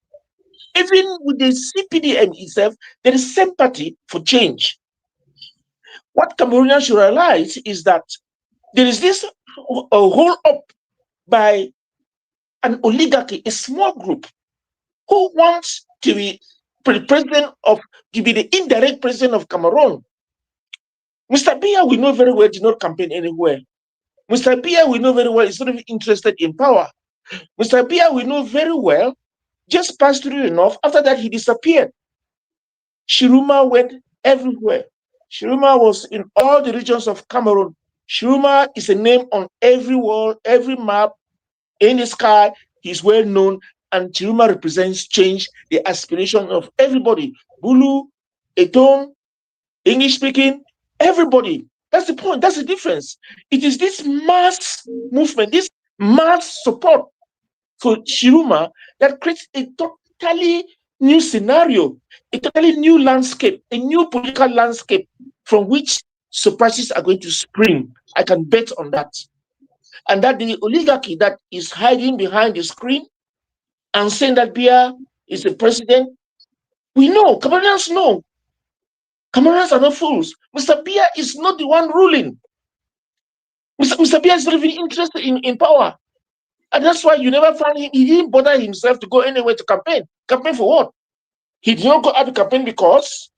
Even with the CPDM itself, there is sympathy for change. What Cameroonians should realize is that there is this hold up by an oligarchy, a small group, who wants to be the indirect president of Cameroon. Mr. Biya, we know very well, did not campaign anywhere. Mr. Biya, we know very well, is not even interested in power. Mr. Biya, we know very well, just passed through enough. After that, he disappeared. Tchiroma went everywhere. Tchiroma was in all the regions of Cameroon. Tchiroma is a name on every wall, every map, in the sky. He's well known, and Tchiroma represents change, the aspiration of everybody. Bulu, Eton, English speaking, everybody. That's the point. That's the difference. It is this mass movement, this mass support for Tchiroma that creates a totally new scenario, a totally new landscape, a new political landscape from which surprises are going to spring. I can bet on that. And that the oligarchy that is hiding behind the screen and saying that Biya is the president, we know, Cameroonians know. Cameroonians are not fools. Mr. Biya is not the one ruling. Mr. Biya is not even interested in power. And that's why you never found him. He didn't bother himself to go anywhere to campaign. Campaign for what? He did not go out to campaign because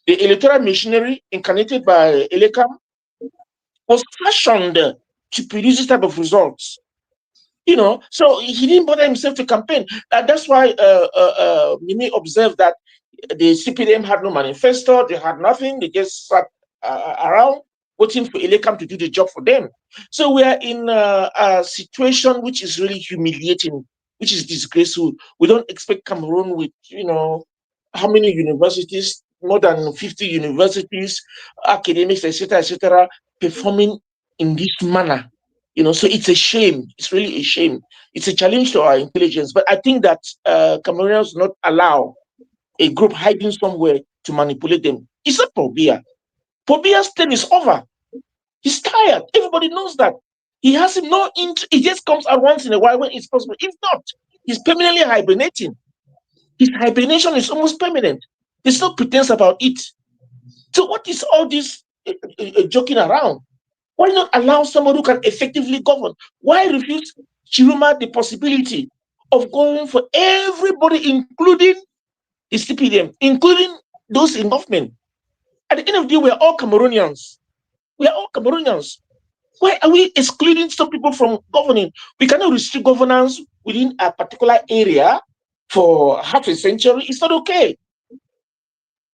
the electoral machinery incarnated by Elekam was fashioned to produce this type of results. You know, so he didn't bother himself to campaign. That's why Mimi observed that the CPDM had no manifesto, they had nothing, they just sat around waiting for Elekam to do the job for them. So we are in a situation which is really humiliating, which is disgraceful. We don't expect Cameroon with, you know, how many universities, more than 50 universities, academics, etc., performing in this manner. You know, so it's a shame. It's really a shame. It's a challenge to our intelligence. But I think that Cameroonians will not allow a group hiding somewhere to manipulate them. It's not Paul Biya. Paul Biya's term is over. He's tired. Everybody knows that. He has no interest. He just comes out once in a while when it's possible. If not, he's permanently hibernating. His hibernation is almost permanent. There's no pretense about it. So what is all this joking around? Why not allow someone who can effectively govern? Why refuse Tchiroma the possibility of going for everybody, including the CPDM, including those in government? At the end of the day, we are all Cameroonians. We are all Cameroonians. Why are we excluding some people from governing? We cannot restrict governance within a particular area for half a century. It's not okay.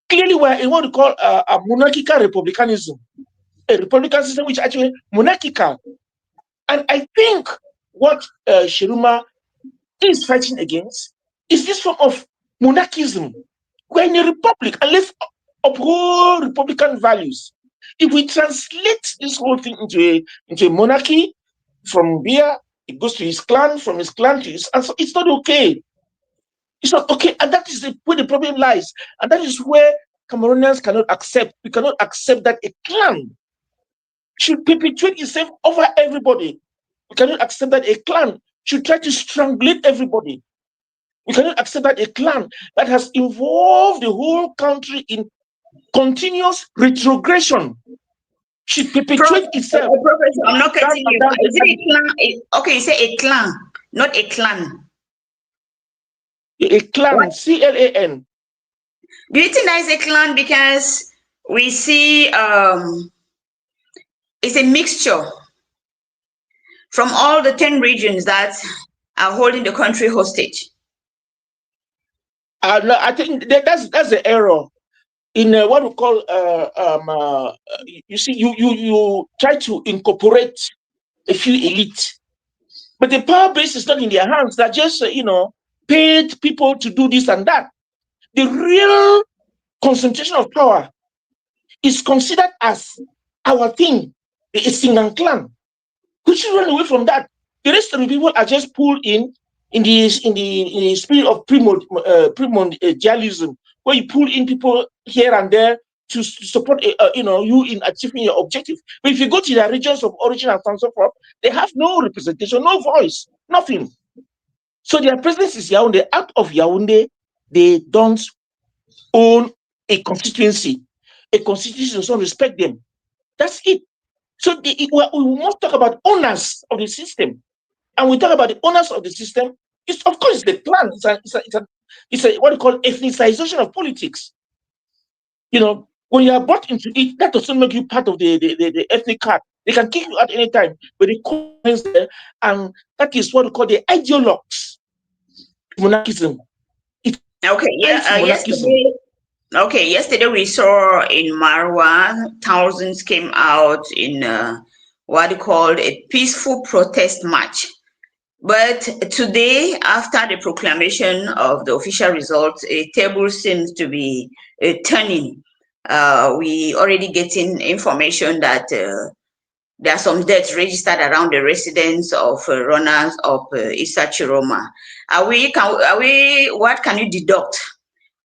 Clearly, we are in what we call a monarchical republicanism. A republican system which is actually monarchical. And I think what Tchiroma is fighting against is this form of monarchism. We're in a republic, and let's uphold republican values. If we translate this whole thing into a monarchy, from Biya, it goes to his clan, from his clan to his, and so it's not okay. It's not okay, and that is where the problem lies. And that is where Cameroonians cannot accept. We cannot accept that a clan should perpetuate itself over everybody. We cannot accept that a clan should try to strangulate everybody. We cannot accept that a clan that has involved the whole country in continuous retrogression should perpetuate itself. Professor, I'm not getting you. Is it a clan? Okay, you say a clan, not a clan. A clan, C-L-A-N. Do you think that is a clan? Because we see it's a mixture from all the 10 regions that are holding the country hostage. No, I think that's the error in what we call you see, you try to incorporate a few elite, but the power base is not in their hands. They're just paid people to do this and that. The real concentration of power is considered as our thing, the Singan clan. We should run away from that. The rest of the people are just pulled in the spirit of primordialism, where you pull in people here and there to support you in achieving your objective. But if you go to their regions of origin and so forth, they have no representation, no voice, nothing. So their presence is Yaoundé. Out of Yaoundé, they don't own a constituency. A constituency does not respect them. That's it. So we must talk about owners of the system. And we talk about the owners of the system. It's, of course, the plan. It's a what you call ethnicization of politics. You know, when you are brought into it, that doesn't make you part of the ethnic card. They can kick you at any time, but they come there, and that is what we call the ideologues. Monarchism. Yesterday we saw in Marwa, thousands came out in what they called a peaceful protest march. But today, after the proclamation of the official results, a table seems to be turning. We already getting information that there are some deaths registered around the residence of runners of Issa Tchiroma. What can you deduct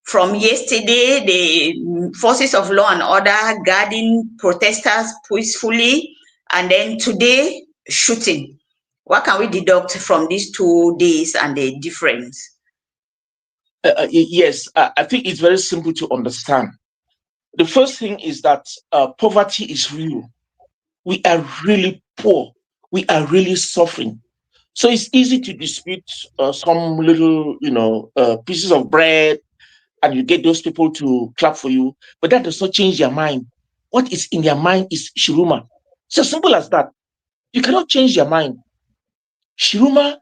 from yesterday? The forces of law and order guarding protesters peacefully, and then today shooting. What can we deduct from these 2 days and the difference? Yes, I think it's very simple to understand. The first thing is that poverty is real. We are really poor. We are really suffering. So it's easy to dispute some little, pieces of bread, and you get those people to clap for you. But that does not change their mind. What is in their mind is Tchiroma. It's as simple as that. You cannot change their mind. Tchiroma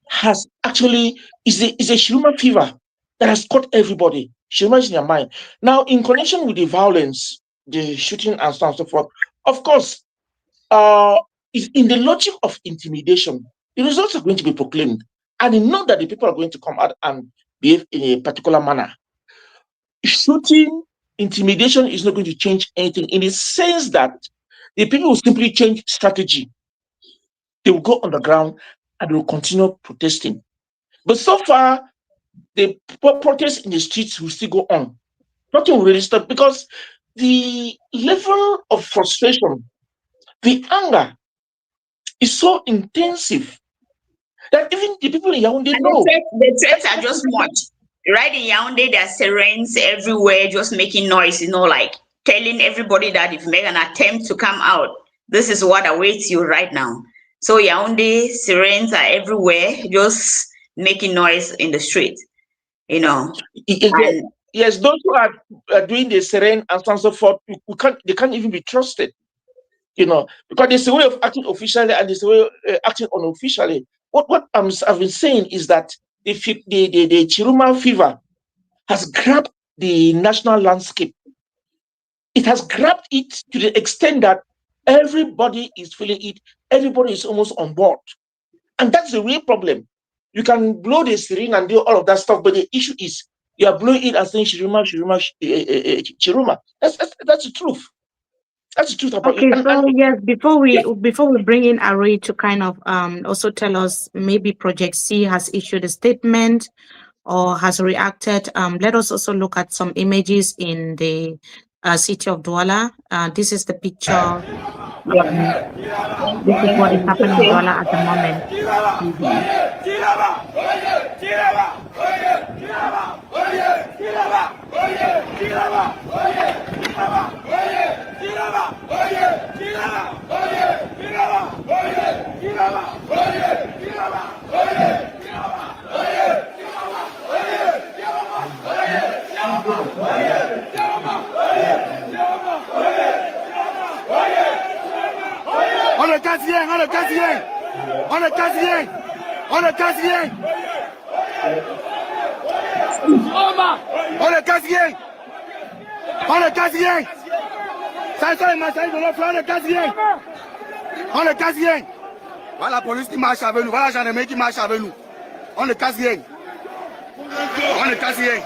has actually is a Tchiroma fever that has caught everybody. Tchiroma is in their mind. Now, in connection with the violence, the shooting and so on and so forth, of course, in the logic of intimidation, the results are going to be proclaimed. And you know that the people are going to come out and behave in a particular manner. Shooting, intimidation is not going to change anything in the sense that the people will simply change strategy. They will go on the ground and they will continue protesting. But so far, the protests in the streets will still go on. Nothing will really stop because the level of frustration, the anger is so intensive that even the people in Yaoundé know. The threats are just much. Right in Yaoundé, there are sirens everywhere just making noise, like telling everybody that if you make an attempt to come out, this is what awaits you right now. So Yaoundé, sirens are everywhere, just making noise in the street, Yes, those who are doing the siren and so on and so forth, they can't even be trusted, because there's a way of acting officially and there's a way of acting unofficially. What I've been saying is that the Tchiroma fever has grabbed the national landscape. It has grabbed it to the extent that everybody is feeling it. Everybody is almost on board. And that's the real problem. You can blow the siren and do all of that stuff, but the issue is you are blowing it and saying Tchiroma. That's the truth. That's the truth about it. Okay, so yes, before we bring in Ari to kind of also tell us, maybe Project C has issued a statement or has reacted. Let us also look at some images in the city of Douala. This is the picture. This is what is happening in Douala at the moment. On le casse rien, on le casse rien, on le casse rien, on le casse rien. On le casse rien, on le casse rien. Ça est massacre de l'autre, on le casse rien. On le casse rien. Voilà la police qui marche avec nous, voilà la gendarmerie qui marche avec nous. On ne casse rien. On ne casse rien.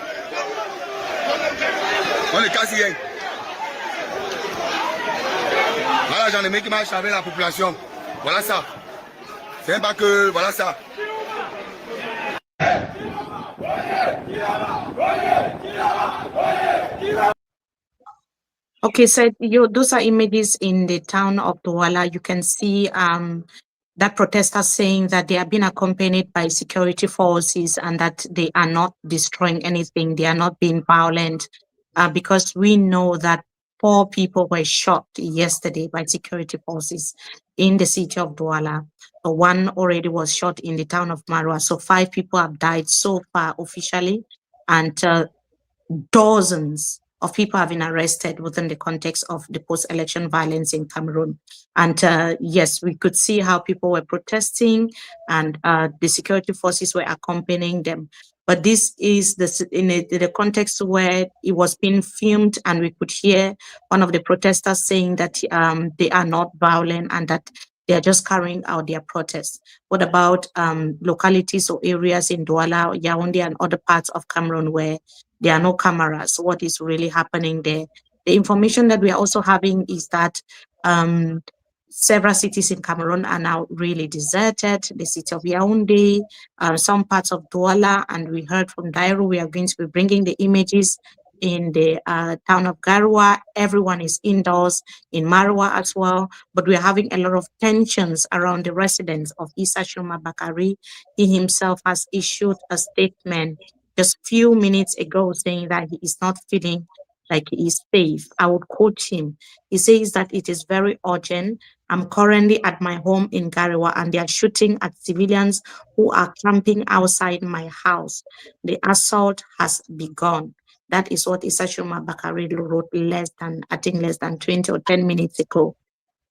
On ne casse rien. Voilà la gendarmerie qui marche avec la population. Voilà ça. C'est pas que, voilà ça. Okay, so those are images in the town of Douala. You can see that protesters saying that they are being accompanied by security forces and that they are not destroying anything. They are not being violent because we know that 4 people were shot yesterday by security forces in the city of Douala. One already was shot in the town of Marwa. So 5 people have died so far officially, and dozens of people have been arrested within the context of the post-election violence in Cameroon. And yes, we could see how people were protesting, and the security forces were accompanying them. But this is in the context where it was being filmed, and we could hear one of the protesters saying that they are not violent and that they are just carrying out their protests. What about localities or areas in Douala, Yaoundé, and other parts of Cameroon where there are no cameras? What is really happening there? The information that we are also having is that several cities in Cameroon are now really deserted. The city of Yaoundé, some parts of Douala, and we heard from Dairo, we are going to be bringing the images in the town of Garoua. Everyone is indoors, in Marwa as well, but we're having a lot of tensions around the residence of Issa Tchiroma Bakari. He himself has issued a statement just few minutes ago saying that he is not feeling like he is safe. I would quote him. He says that it is very urgent. I'm currently at my home in Garoua, and they are shooting at civilians who are camping outside my house. The assault has begun. That is what Issa Tchiroma Bakari wrote less than 20 or 10 minutes ago.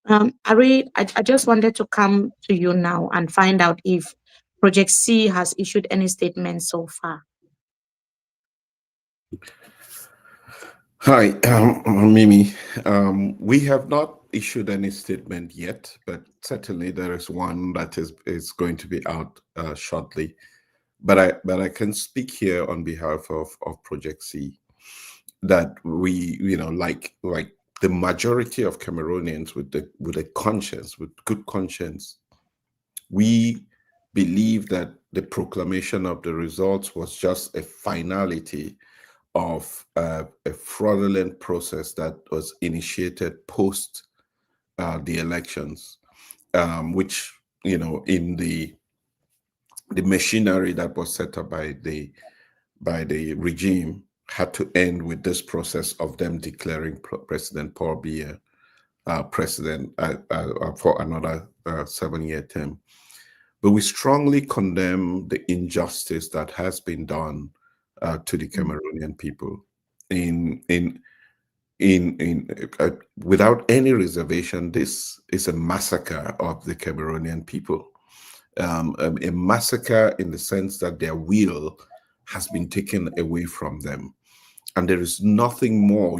Ari, I just wanted to come to you now and find out if Project C has issued any statement so far. Hi, Mimi. We have not issued any statement yet, but certainly there is one that is going to be out shortly. But I can speak here on behalf of Project C that we, like the majority of Cameroonians with a conscience, with good conscience, we believe that the proclamation of the results was just a finality of a fraudulent process that was initiated post the elections, which, in the machinery that was set up by the regime had to end with this process of them declaring President Paul Biya president for another 7-year term. But we strongly condemn the injustice that has been done to the Cameroonian people without any reservation. This is a massacre of the Cameroonian people, a massacre in the sense that their will has been taken away from them, and there is nothing more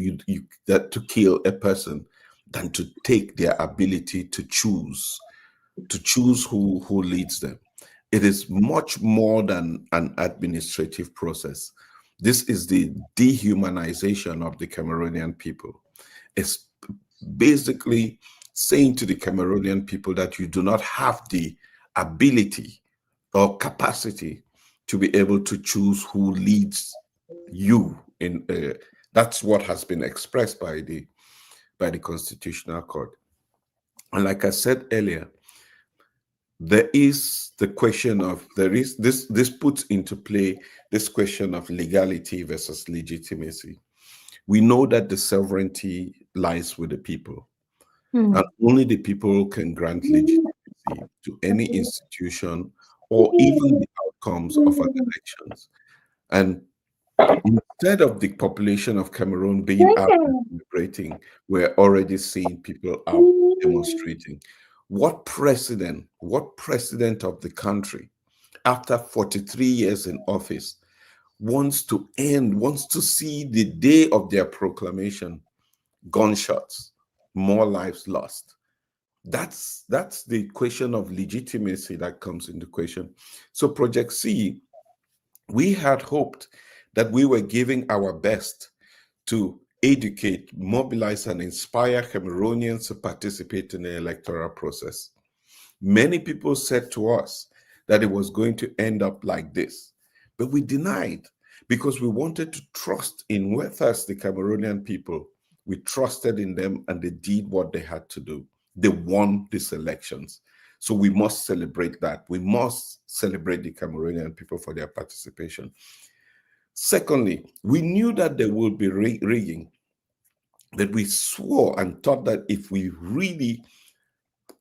that to kill a person than to take their ability to choose who leads them. It is much more than an administrative process. This is the dehumanization of the Cameroonian people. It's basically saying to the Cameroonian people that you do not have the ability or capacity to be able to choose who leads you. That's what has been expressed by the Constitutional Court. And like I said earlier, there is the question of this puts into play this question of legality versus legitimacy. We know that the sovereignty lies with the people, and only the people can grant legitimacy to any institution or even the outcomes of our elections. And instead of the population of Cameroon being out celebrating, we're already seeing people out demonstrating. What president of the country, after 43 years in office, wants to see the day of their proclamation, gunshots, more lives lost? That's the question of legitimacy that comes into question. So Project C, we had hoped that we were giving our best to educate, mobilize, and inspire Cameroonians to participate in the electoral process. Many people said to us that it was going to end up like this, but we denied because we wanted to trust in first the Cameroonian people. We trusted in them, and they did what they had to do. They won these elections. So we must celebrate that. We must celebrate the Cameroonian people for their participation. Secondly, we knew that there would be rigging. that we swore and thought that if we really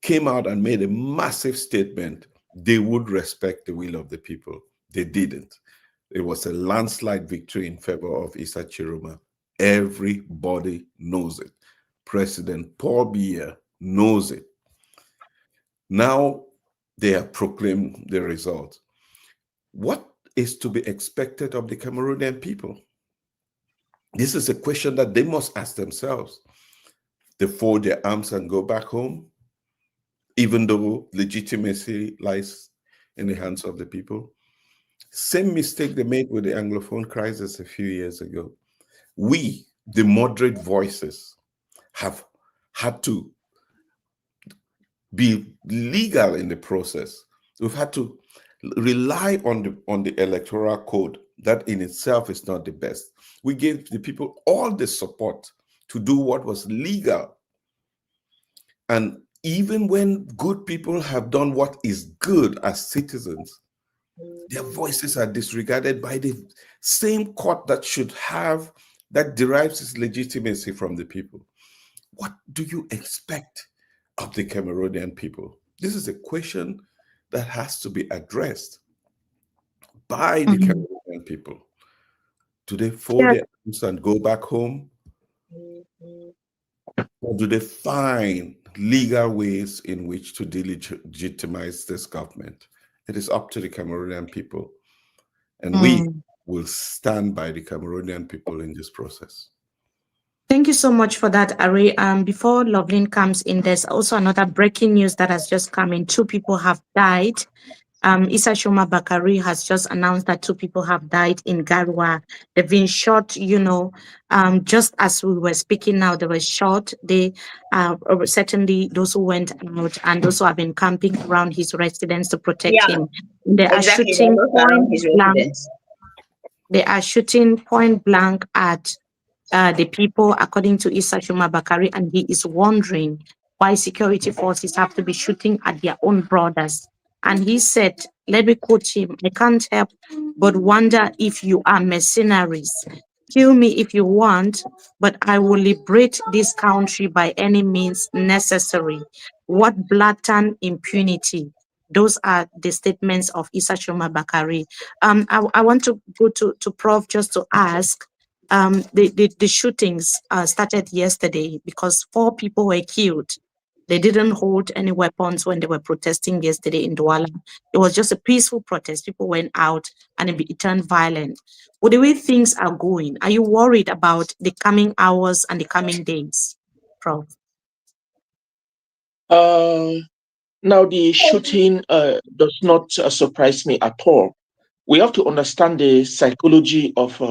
came out and made a massive statement, they would respect the will of the people. They didn't. It was a landslide victory in favor of Issa Tchiroma. Everybody knows it. President Paul Biya knows it. Now they have proclaimed the result. What is to be expected of the Cameroonian people? This is a question that they must ask themselves. They fold their arms and go back home, even though legitimacy lies in the hands of the people. Same mistake they made with the Anglophone crisis a few years ago. We, the moderate voices, have had to be legal in the process. We've had to rely on the electoral code. That in itself is not the best. We gave the people all the support to do what was legal. And even when good people have done what is good as citizens, their voices are disregarded by the same court that derives its legitimacy from the people. What do you expect of the Cameroonian people? This is a question that has to be addressed by the Cameroonian people. Do they fold their arms and go back home? Or do they find legal ways in which to delegitimize this government? It is up to the Cameroonian people. And we will stand by the Cameroonian people in this process. Thank you so much for that, Ari. Before Lovelyn comes in, there's also another breaking news that has just come in. 2 people have died. Issa Tchiroma Bakari has just announced that 2 people have died in Garoua. They've been shot, just as we were speaking now, they were shot. They certainly those who went out and those who have been camping around his residence to protect him. They are shooting point blank. They are shooting point blank at the people, according to Issa Tchiroma Bakari, and he is wondering why security forces have to be shooting at their own brothers. And he said, let me quote him, "I can't help but wonder if you are mercenaries. Kill me if you want, but I will liberate this country by any means necessary. What blatant impunity." Those are the statements of Issa Tchiroma Bakari. I want to go to Prof just to ask, the shootings started yesterday because 4 people were killed. They didn't hold any weapons when they were protesting yesterday in Douala. It was just a peaceful protest. People went out and it turned violent. With the way things are going, are you worried about the coming hours and the coming days, Prof? Now, the shooting does not surprise me at all. We have to understand the psychology of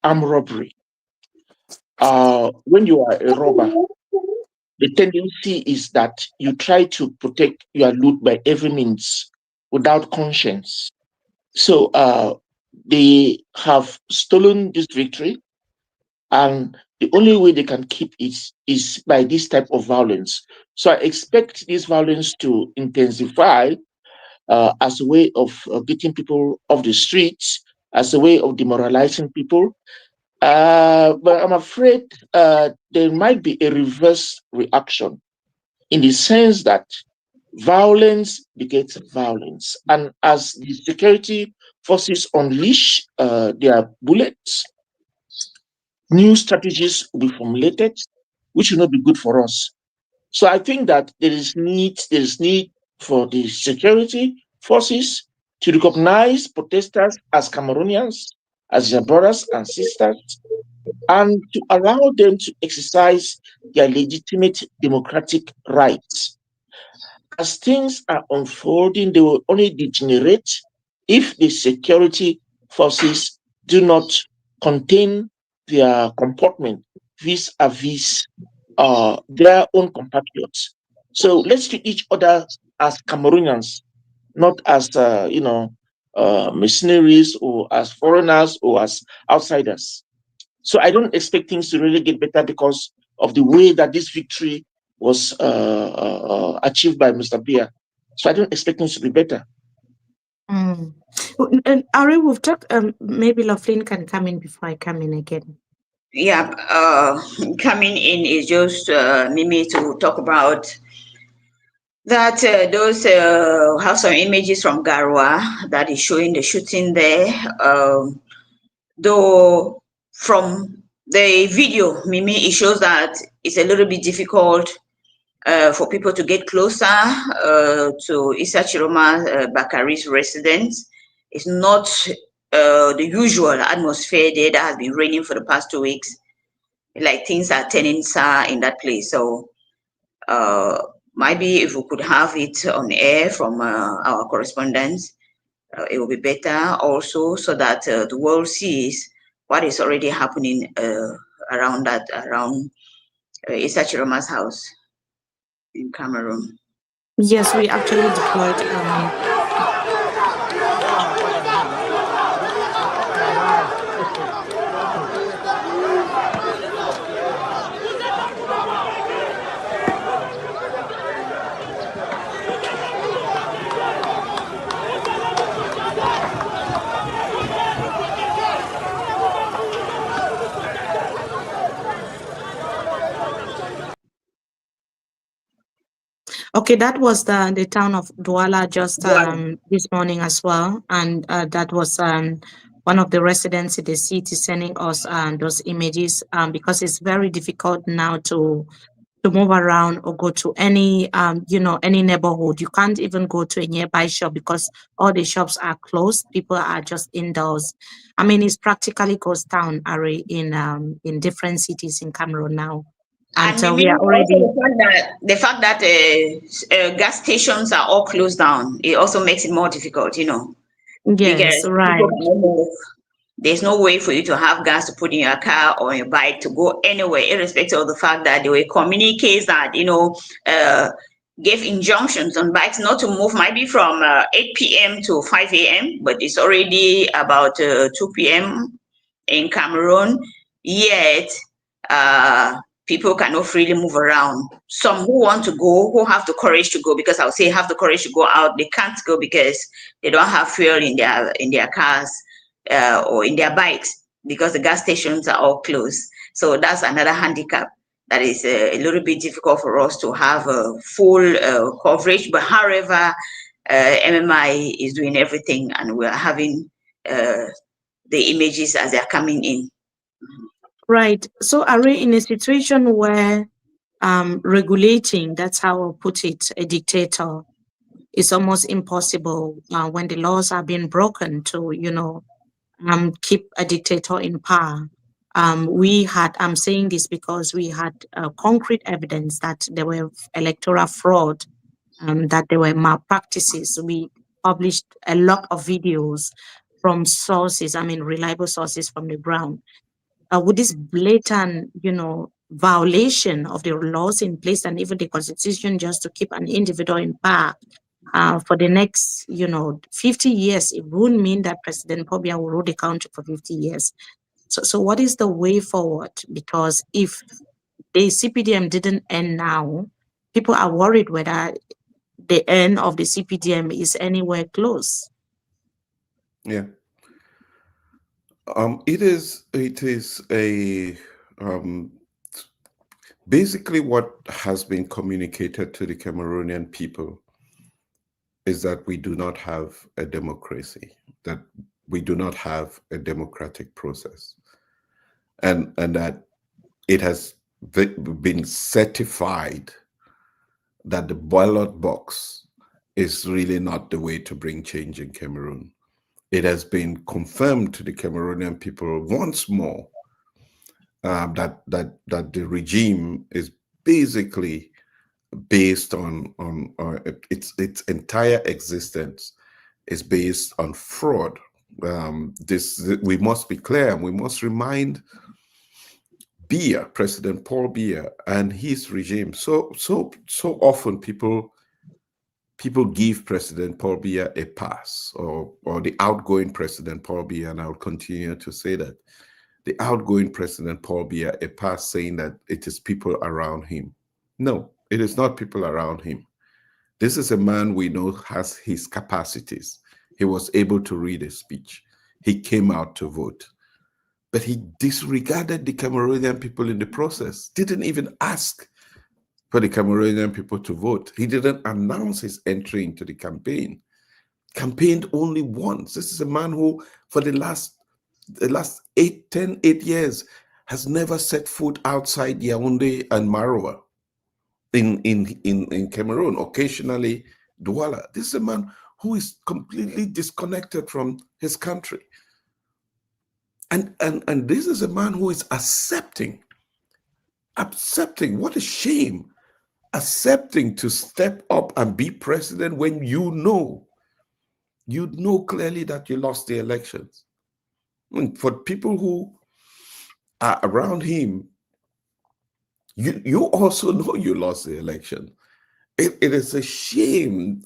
armed robbery. When you are a robber, the tendency is that you try to protect your loot by every means without conscience. So they have stolen this victory, and the only way they can keep it is by this type of violence. So I expect this violence to intensify as a way of getting people off the streets, as a way of demoralizing people. But I'm afraid there might be a reverse reaction in the sense that violence begets violence. And as the security forces unleash their bullets, new strategies will be formulated, which will not be good for us. So I think that there is need for the security forces to recognize protesters as Cameroonians, as their brothers and sisters, and to allow them to exercise their legitimate democratic rights. As things are unfolding, they will only degenerate if the security forces do not contain their comportment vis-a-vis their own compatriots. So let's treat each other as Cameroonians, not as mercenaries or as foreigners or as outsiders. So I don't expect things to really get better because of the way that this victory was achieved by Mr. Biya. So I don't expect things to be better. And Ari, we've talked, maybe Lovelyn can come in before I come in again. coming in is just Mimi to talk about that those have some images from Garoua that is showing the shooting there. Though from the video, Mimi, it shows that it's a little bit difficult for people to get closer to Issa Tchiroma Bakari's residence. It's not the usual atmosphere there that has been raining for the past 2 weeks. Like things are turning sour in that place. So maybe if we could have it on air from our correspondents, it will be better also, so that the world sees what is already happening around Issa Tchiroma's house in Cameroon. Yes, we actually deployed. Okay, that was the town of Douala just this morning as well, and that was one of the residents in the city sending us those images because it's very difficult now to move around or go to any any neighborhood. You can't even go to a nearby shop because all the shops are closed. People are just indoors. I mean, it's practically ghost town, Ari, in different cities in Cameroon now. And we are already the fact that gas stations are all closed down. It also makes it more difficult, Yes, because right. there's no way for you to have gas to put in your car or your bike to go anywhere, irrespective of the fact that there were communiques that gave injunctions on bikes not to move, maybe from 8 p.m. to 5 a.m., but it's already about 2 p.m. in Cameroon. Yet people cannot freely move around. Some who want to go, who have the courage to go, because I would say have the courage to go out, they can't go because they don't have fuel in their cars or in their bikes, because the gas stations are all closed. So that's another handicap that is a little bit difficult for us to have a full coverage. But however, MMI is doing everything, and we're having the images as they're coming in. Right. So are we in a situation where regulating, that's how I'll put it, a dictator is almost impossible when the laws are being broken to, keep a dictator in power? I'm saying this because we had concrete evidence that there were electoral fraud, that there were malpractices. We published a lot of videos from sources, reliable sources from the ground. With this blatant, violation of the laws in place and even the constitution, just to keep an individual in power for the next, 50 years, it wouldn't mean that President Paul Biya will rule the country for 50 years. So what is the way forward? Because if the CPDM didn't end now, people are worried whether the end of the CPDM is anywhere close. Yeah. It is a basically what has been communicated to the Cameroonian people is that we do not have a democracy, that we do not have a democratic process, and that it has been certified that the ballot box is really not the way to bring change in Cameroon. It has been confirmed to the Cameroonian people once more that the regime is basically based on its entire existence is based on fraud. We must be clear, and we must remind Biya, President Paul Biya, and his regime. So often people give President Paul Biya a pass, or the outgoing President Paul Biya, and I'll continue to say that, the outgoing President Paul Biya a pass, saying that it is people around him. No, it is not people around him. This is a man we know has his capacities. He was able to read a speech. He came out to vote. but he disregarded the Cameroonian people in the process, didn't even ask for the Cameroonian people to vote. He didn't announce his entry into the campaign. Campaigned only once. This is a man who, for the last 8 years, has never set foot outside Yaoundé and Maroua in Cameroon, occasionally Douala. This is a man who is completely disconnected from his country. And this is a man who is accepting, what a shame, accepting to step up and be president when you know clearly that you lost the elections. And for people who are around him, you also know you lost the election. It is a shame.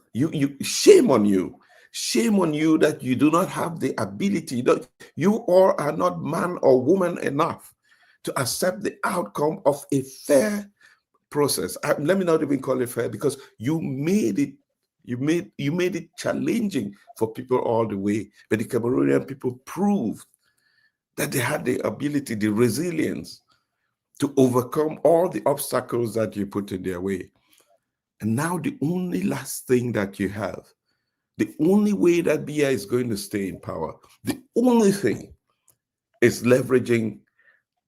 Shame on you. Shame on you that you do not have the ability, that you all are not man or woman enough to accept the outcome of a fair process. Let me not even call it fair, because you made it challenging for people all the way. But the Cameroonian people proved that they had the ability, the resilience to overcome all the obstacles that you put in their way. And now the only last thing that you have, the only way that Biya is going to stay in power, the only thing is leveraging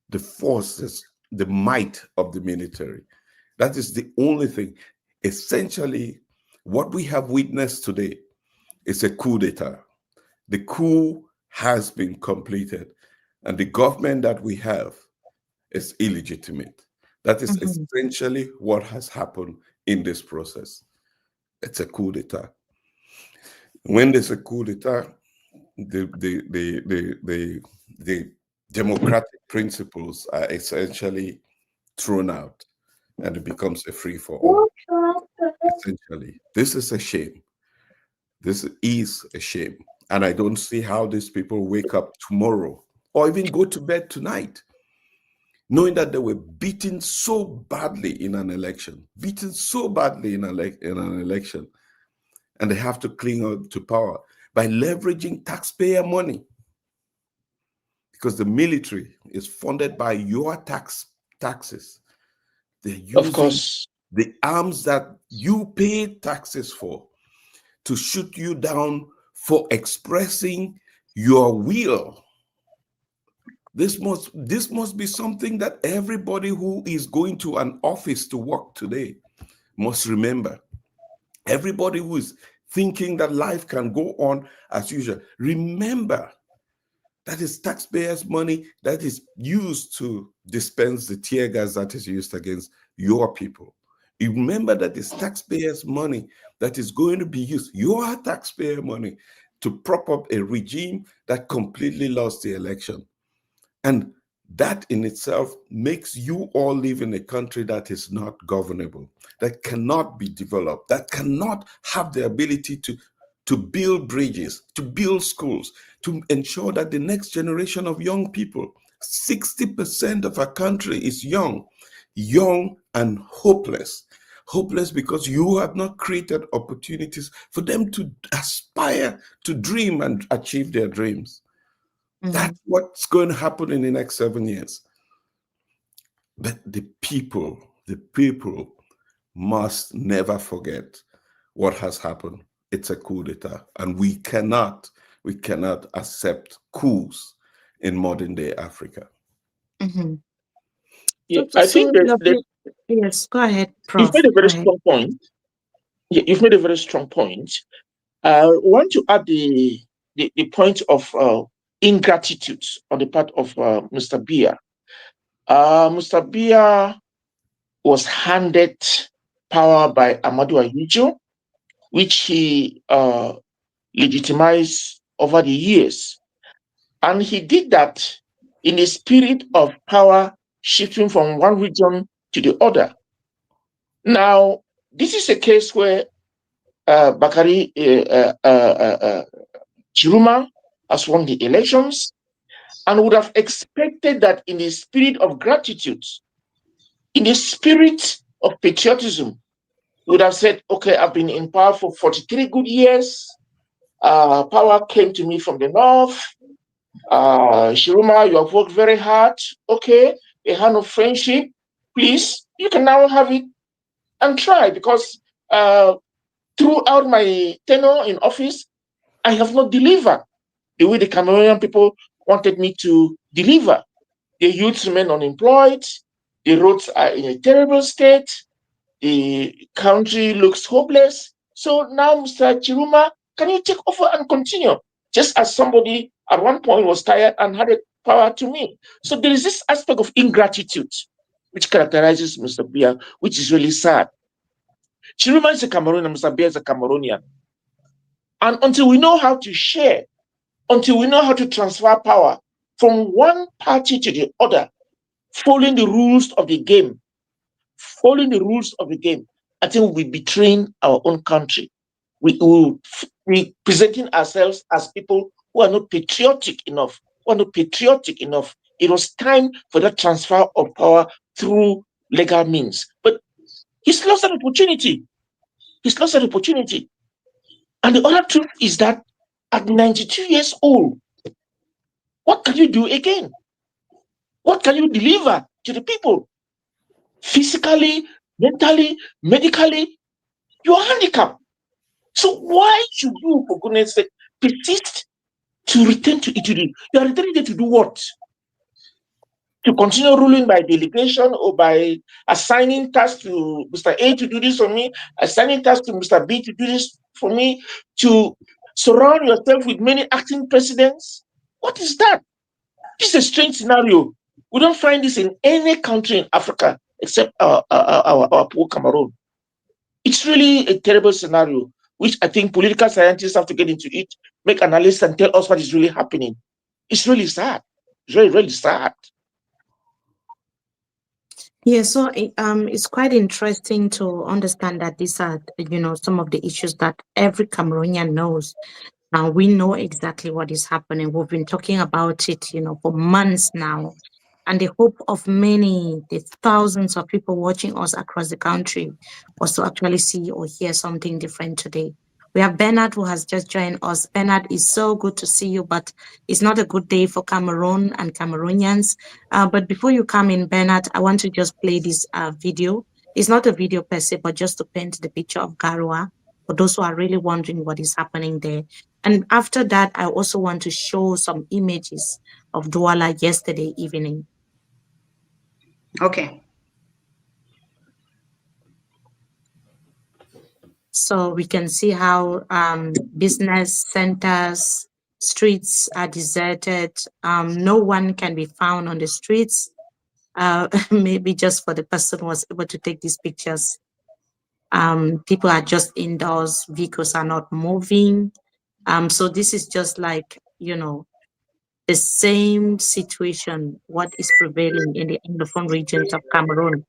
the forces, the might of the military. That is the only thing. Essentially, what we have witnessed today is a coup d'etat. The coup has been completed, and the government that we have is illegitimate. That is essentially what has happened in this process. It's a coup d'etat. When there's a coup d'etat, the democratic principles are essentially thrown out, and it becomes a free-for-all. Essentially, this is a shame. This is a shame. And I don't see how these people wake up tomorrow or even go to bed tonight knowing that they were beaten so badly in an election, and they have to cling on to power by leveraging taxpayer money, because the military is funded by your taxes. They're using the arms that you pay taxes for to shoot you down for expressing your will. This must be something that everybody who is going to an office to work today must remember. Everybody who is thinking that life can go on as usual, remember that is taxpayers' money that is used to dispense the tear gas that is used against your people. You remember that it's taxpayers' money that is going to be used, your taxpayer money, to prop up a regime that completely lost the election. And that in itself makes you all live in a country that is not governable, that cannot be developed, that cannot have the ability to build bridges, to build schools, to ensure that the next generation of young people, 60% of our country is young and hopeless. Hopeless because you have not created opportunities for them to aspire, to dream and achieve their dreams. That's what's going to happen in the next 7 years. But the people must never forget what has happened. It's a coup d'etat, and we cannot accept coups in modern day Africa. Yeah, I think that yes, go ahead, Prof. You've made a very strong point. Yeah, you've made a very strong point. I want to add the point of ingratitude on the part of Mr. Biya. Mr. Biya was handed power by Amadou Ahidjo, which he legitimized over the years. And he did that in the spirit of power shifting from one region to the other. Now, this is a case where Bakari Tchiroma has won the elections and would have expected that in the spirit of gratitude, in the spirit of patriotism, would have said, okay, I've been in power for 43 good years. Power came to me from the north. Tchiroma, you have worked very hard. Okay, a hand of friendship. Please, you can now have it and try, because throughout my tenure in office, I have not delivered the way the Cameroonian people wanted me to deliver. The youths remain unemployed. The roads are in a terrible state. The country looks hopeless. So now, Mr. Tchiroma, can you take over and continue? Just as somebody at one point was tired and had a power to me. So there is this aspect of ingratitude which characterizes Mr. Biya, which is really sad. Tchiroma is a Cameroonian, Mr. Biya is a Cameroonian. And until we know how to share, until we know how to transfer power from one party to the other, following the rules of the game, I think we'll be betraying our own country. We will be presenting ourselves as people who are not patriotic enough, It was time for that transfer of power through legal means. But he's lost that opportunity. And the other truth is that at 92 years old, what can you do again? What can you deliver to the people? Physically, mentally, medically, you are handicapped. So why should you, for goodness sake, persist to return to Italy? You are returning there to do what? To continue ruling by delegation or by assigning tasks to Mr. A to do this for me, assigning tasks to Mr. B to do this for me, to surround yourself with many acting presidents? What is that? This is a strange scenario. We don't find this in any country in Africa except our poor Cameroon. It's really a terrible scenario, which I think political scientists have to get into it, make analysis and tell us what is really happening. It's really sad. It's really, really sad. Yeah, so it's quite interesting to understand that these are, some of the issues that every Cameroonian knows. Now we know exactly what is happening. We've been talking about it, for months now. And the hope of the thousands of people watching us across the country was to actually see or hear something different today. We have Bernard who has just joined us. Bernard, it's so good to see you, but it's not a good day for Cameroon and Cameroonians. But before you come in, Bernard, I want to just play this video. It's not a video per se, but just to paint the picture of Garoua for those who are really wondering what is happening there. And after that, I also want to show some images of Douala yesterday evening. Okay. So we can see how business centers, streets are deserted. No one can be found on the streets. Maybe just for the person who was able to take these pictures. People are just indoors. Vehicles are not moving. So this is just like, the same situation, what is prevailing in the Anglophone regions of Cameroon.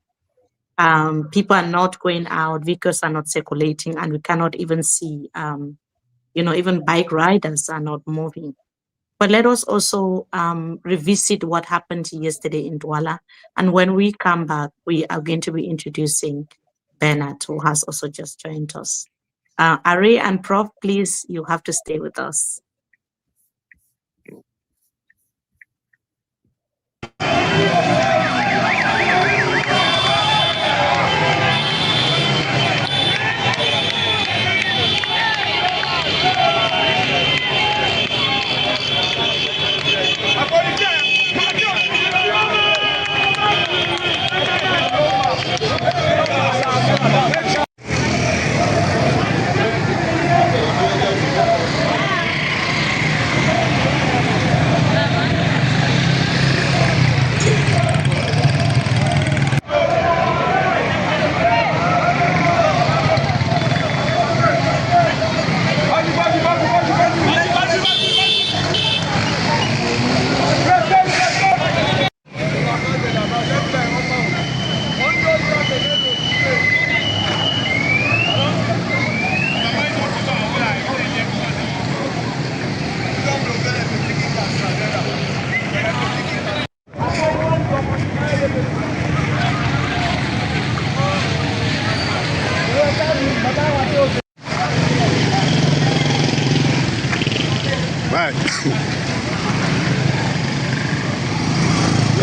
People are not going out, vehicles are not circulating, and we cannot even see, even bike riders are not moving. But let us also revisit what happened yesterday in Douala. And when we come back, we are going to be introducing Bernard, who has also just joined us. Are and Prof, please, you have to stay with us.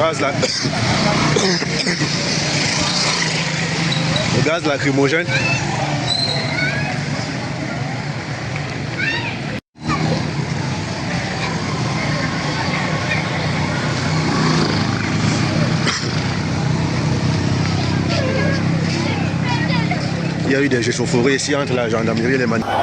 gaz là. Le gaz lacrymogène. Il y a eu des échauffourées ici entre la gendarmerie et les manifestants.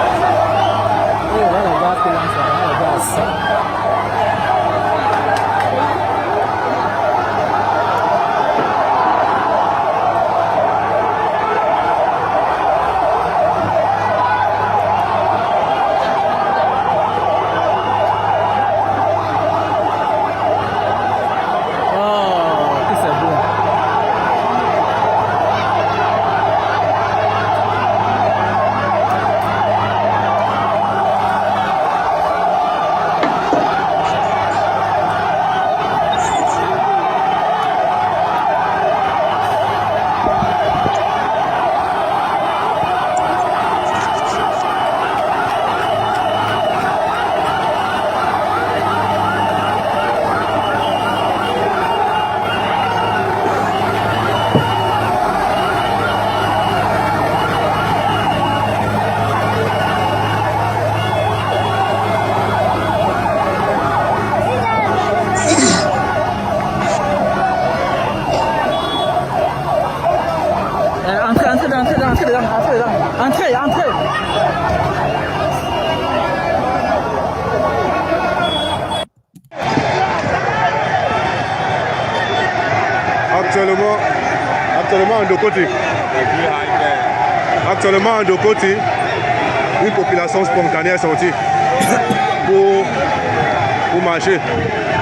Actuellement en Dokoti. Actuellement en Dokoti, une population spontanée est sortie pour marcher.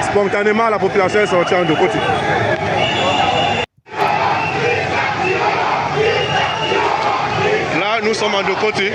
Spontanément, la population est sortie en Dokoti. Là, nous sommes en Dokoti.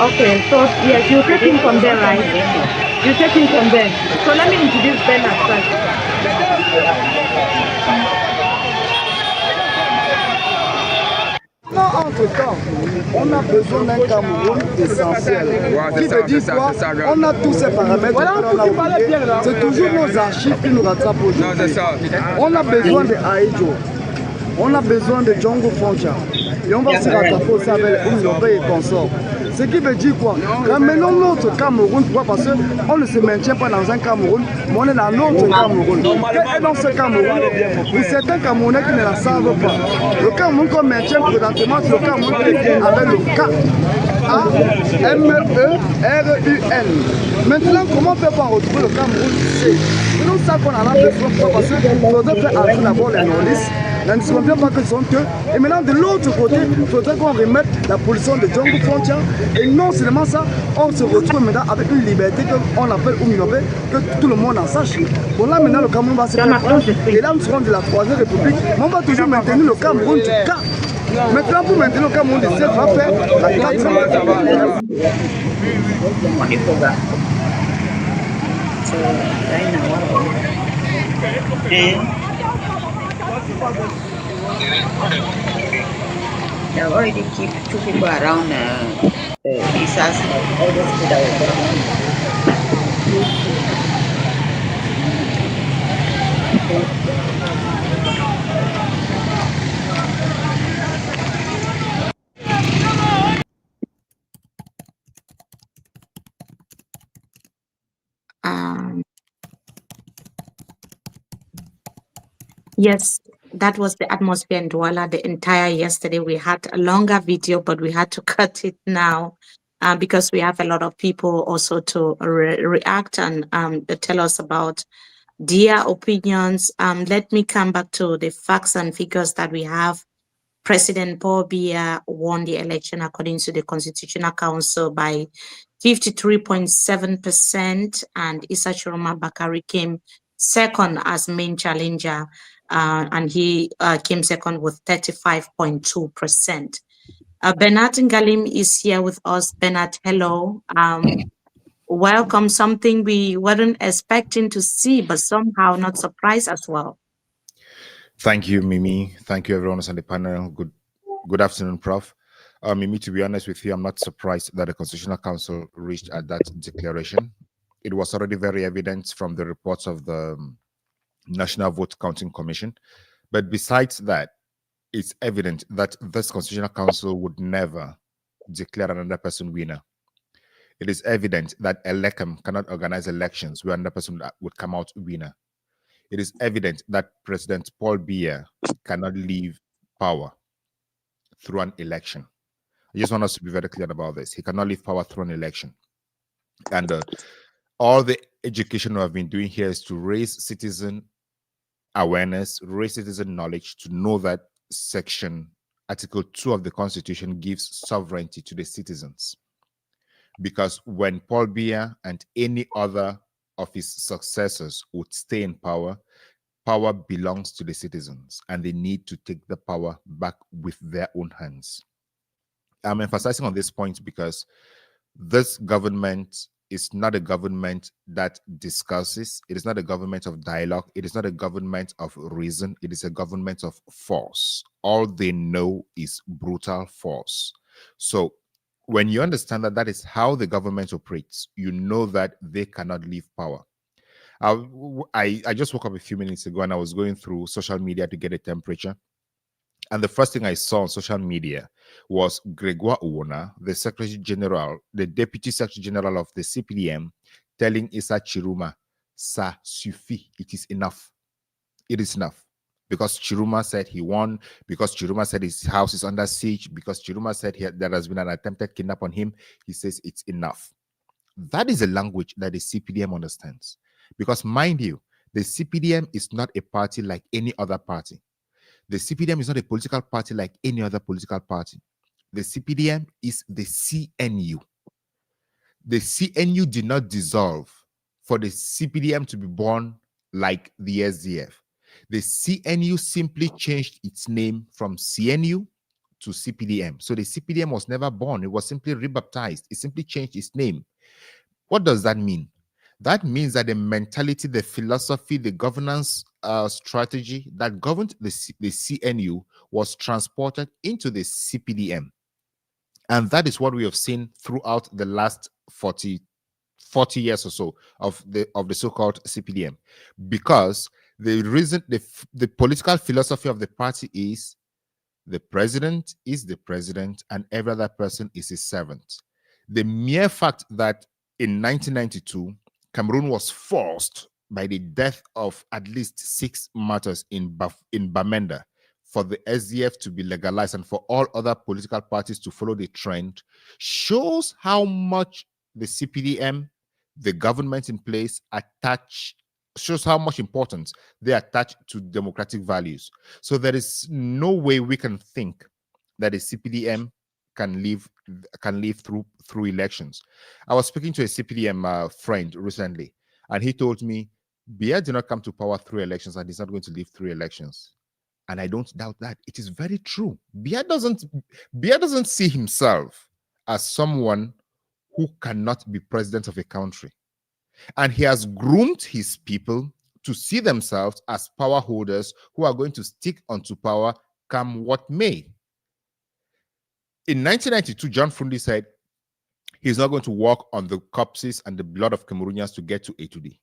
Okay, so yes, you're taking from there, right? You're taking from there. So let me introduce Bernard first. Entre-temps, on a besoin d'un Cameroun essentiel. Qui veut dire quoi? On a tous ces paramètres qu'on a oubliés. C'est toujours nos archives qui nous rattrapent aujourd'hui. On a besoin de Aïdjo. On a besoin de Django Foncha. Et on va se rattraper aussi avec Oumiobe et consorts. Ce qui veut dire quoi? Ramenons notre Cameroun, pourquoi? Parce qu'on ne se maintient pas dans un Cameroun, mais on est dans notre Cameroun. Quel est dans ce Cameroun? Pour certains Camerounais qui ne la savent pas, le Cameroun qu'on maintient présentement, c'est le Cameroun qui est avec le K. A-M-E-R-U-N. Maintenant, comment on peut pas retrouver le Cameroun? C'est nous ça qu'on en a besoin, parce qu'il faudrait faire entrer d'abord les nordistes. Là, ne savons bien pas que ce sont eux. Et maintenant, de l'autre côté, il faudrait qu'on remette la position de Django Frontier. Et non seulement ça, on se retrouve maintenant avec une liberté qu'on appelle Oumiobe, que tout le monde en sache. Bon, là, maintenant, le Cameroun va se faire prendre. Et là, nous serons de la Troisième République. Mais on va toujours maintenir le Cameroun du cas. Maintenant, pour maintenir le Cameroun du C, on va faire la 4. They already keep 2 people around Issa's all those people that were Yes, that was the atmosphere in Douala the entire yesterday. We had a longer video, but we had to cut it now because we have a lot of people also to react and tell us about their opinions. Let me come back to the facts and figures that we have President Paul Biya won the election according to the Constitutional Council by 53.7%, and Issa Tchiroma Bakari came second as main challenger, and he came second with 35.2%. Bernard Ngalim is here with us. Bernard, hello. Welcome. Something we weren't expecting to see, but somehow not surprised as well. Thank you, Mimi. Thank you, everyone on the panel. Good afternoon, Prof. Mimi, to be honest with you, I'm not surprised that the Constitutional Council reached at that declaration. It was already very evident from the reports of the National Vote Counting Commission. But besides that, it's evident that this Constitutional Council would never declare another person winner. It is evident that ELECAM cannot organize elections where another person would come out winner. It is evident that President Paul Biya cannot leave power through an election. I just want us to be very clear about this. He cannot leave power through an election. And all the education we have been doing here is to raise citizen awareness, raise citizen knowledge, to know that Article 2 of the Constitution gives sovereignty to the citizens. Because when Paul Biya and any other of his successors would stay in power, power belongs to the citizens, and they need to take the power back with their own hands. I'm emphasizing on this point because this government is not a government that discusses. It is not a government of dialogue. It is not a government of reason. It is a government of force. All they know is brutal force. So when you understand that that is how the government operates, you know that they cannot leave power. I just woke up a few minutes ago and I was going through social media to get a temperature. And the first thing I saw on social media was Garoua, the Secretary General, the Deputy Secretary General of the CPDM, telling Issa Tchiroma, "Ça suffit, it is enough. It is enough." Because Tchiroma said he won, because Tchiroma said his house is under siege, because Tchiroma said there has been an attempted kidnap on him, he says it's enough. That is a language that the CPDM understands. Because mind you, the CPDM is not a party like any other party. The CPDM is not a political party like any other political party. The CPDM is the CNU. The CNU did not dissolve for the CPDM to be born like the SDF. The CNU simply changed its name from CNU to CPDM. So the CPDM was never born. It was simply rebaptized. It simply changed its name. What does that mean? That means that the mentality, the philosophy, the governance strategy that governed the CNU was transported into the CPDM. And that is what we have seen throughout the last 40 years or so of the so-called CPDM. Because the reason, the political philosophy of the party is the president and every other person is his servant. The mere fact that in 1992, Cameroon was forced by the death of at least 6 martyrs in Bamenda for the SDF to be legalized and for all other political parties to follow the trend shows how much the CPDM, the government in place, shows how much importance they attach to democratic values. So there is no way we can think that a CPDM can live through elections. I was speaking to a CPDM friend recently, and he told me Biya did not come to power through elections and he's not going to live through elections. And I don't doubt that. It is very true. Biya doesn't see himself as someone who cannot be president of a country. And he has groomed his people to see themselves as power holders who are going to stick onto power come what may. In 1992, John Frundi said he's not going to walk on the corpses and the blood of Cameroonians to get to A to D.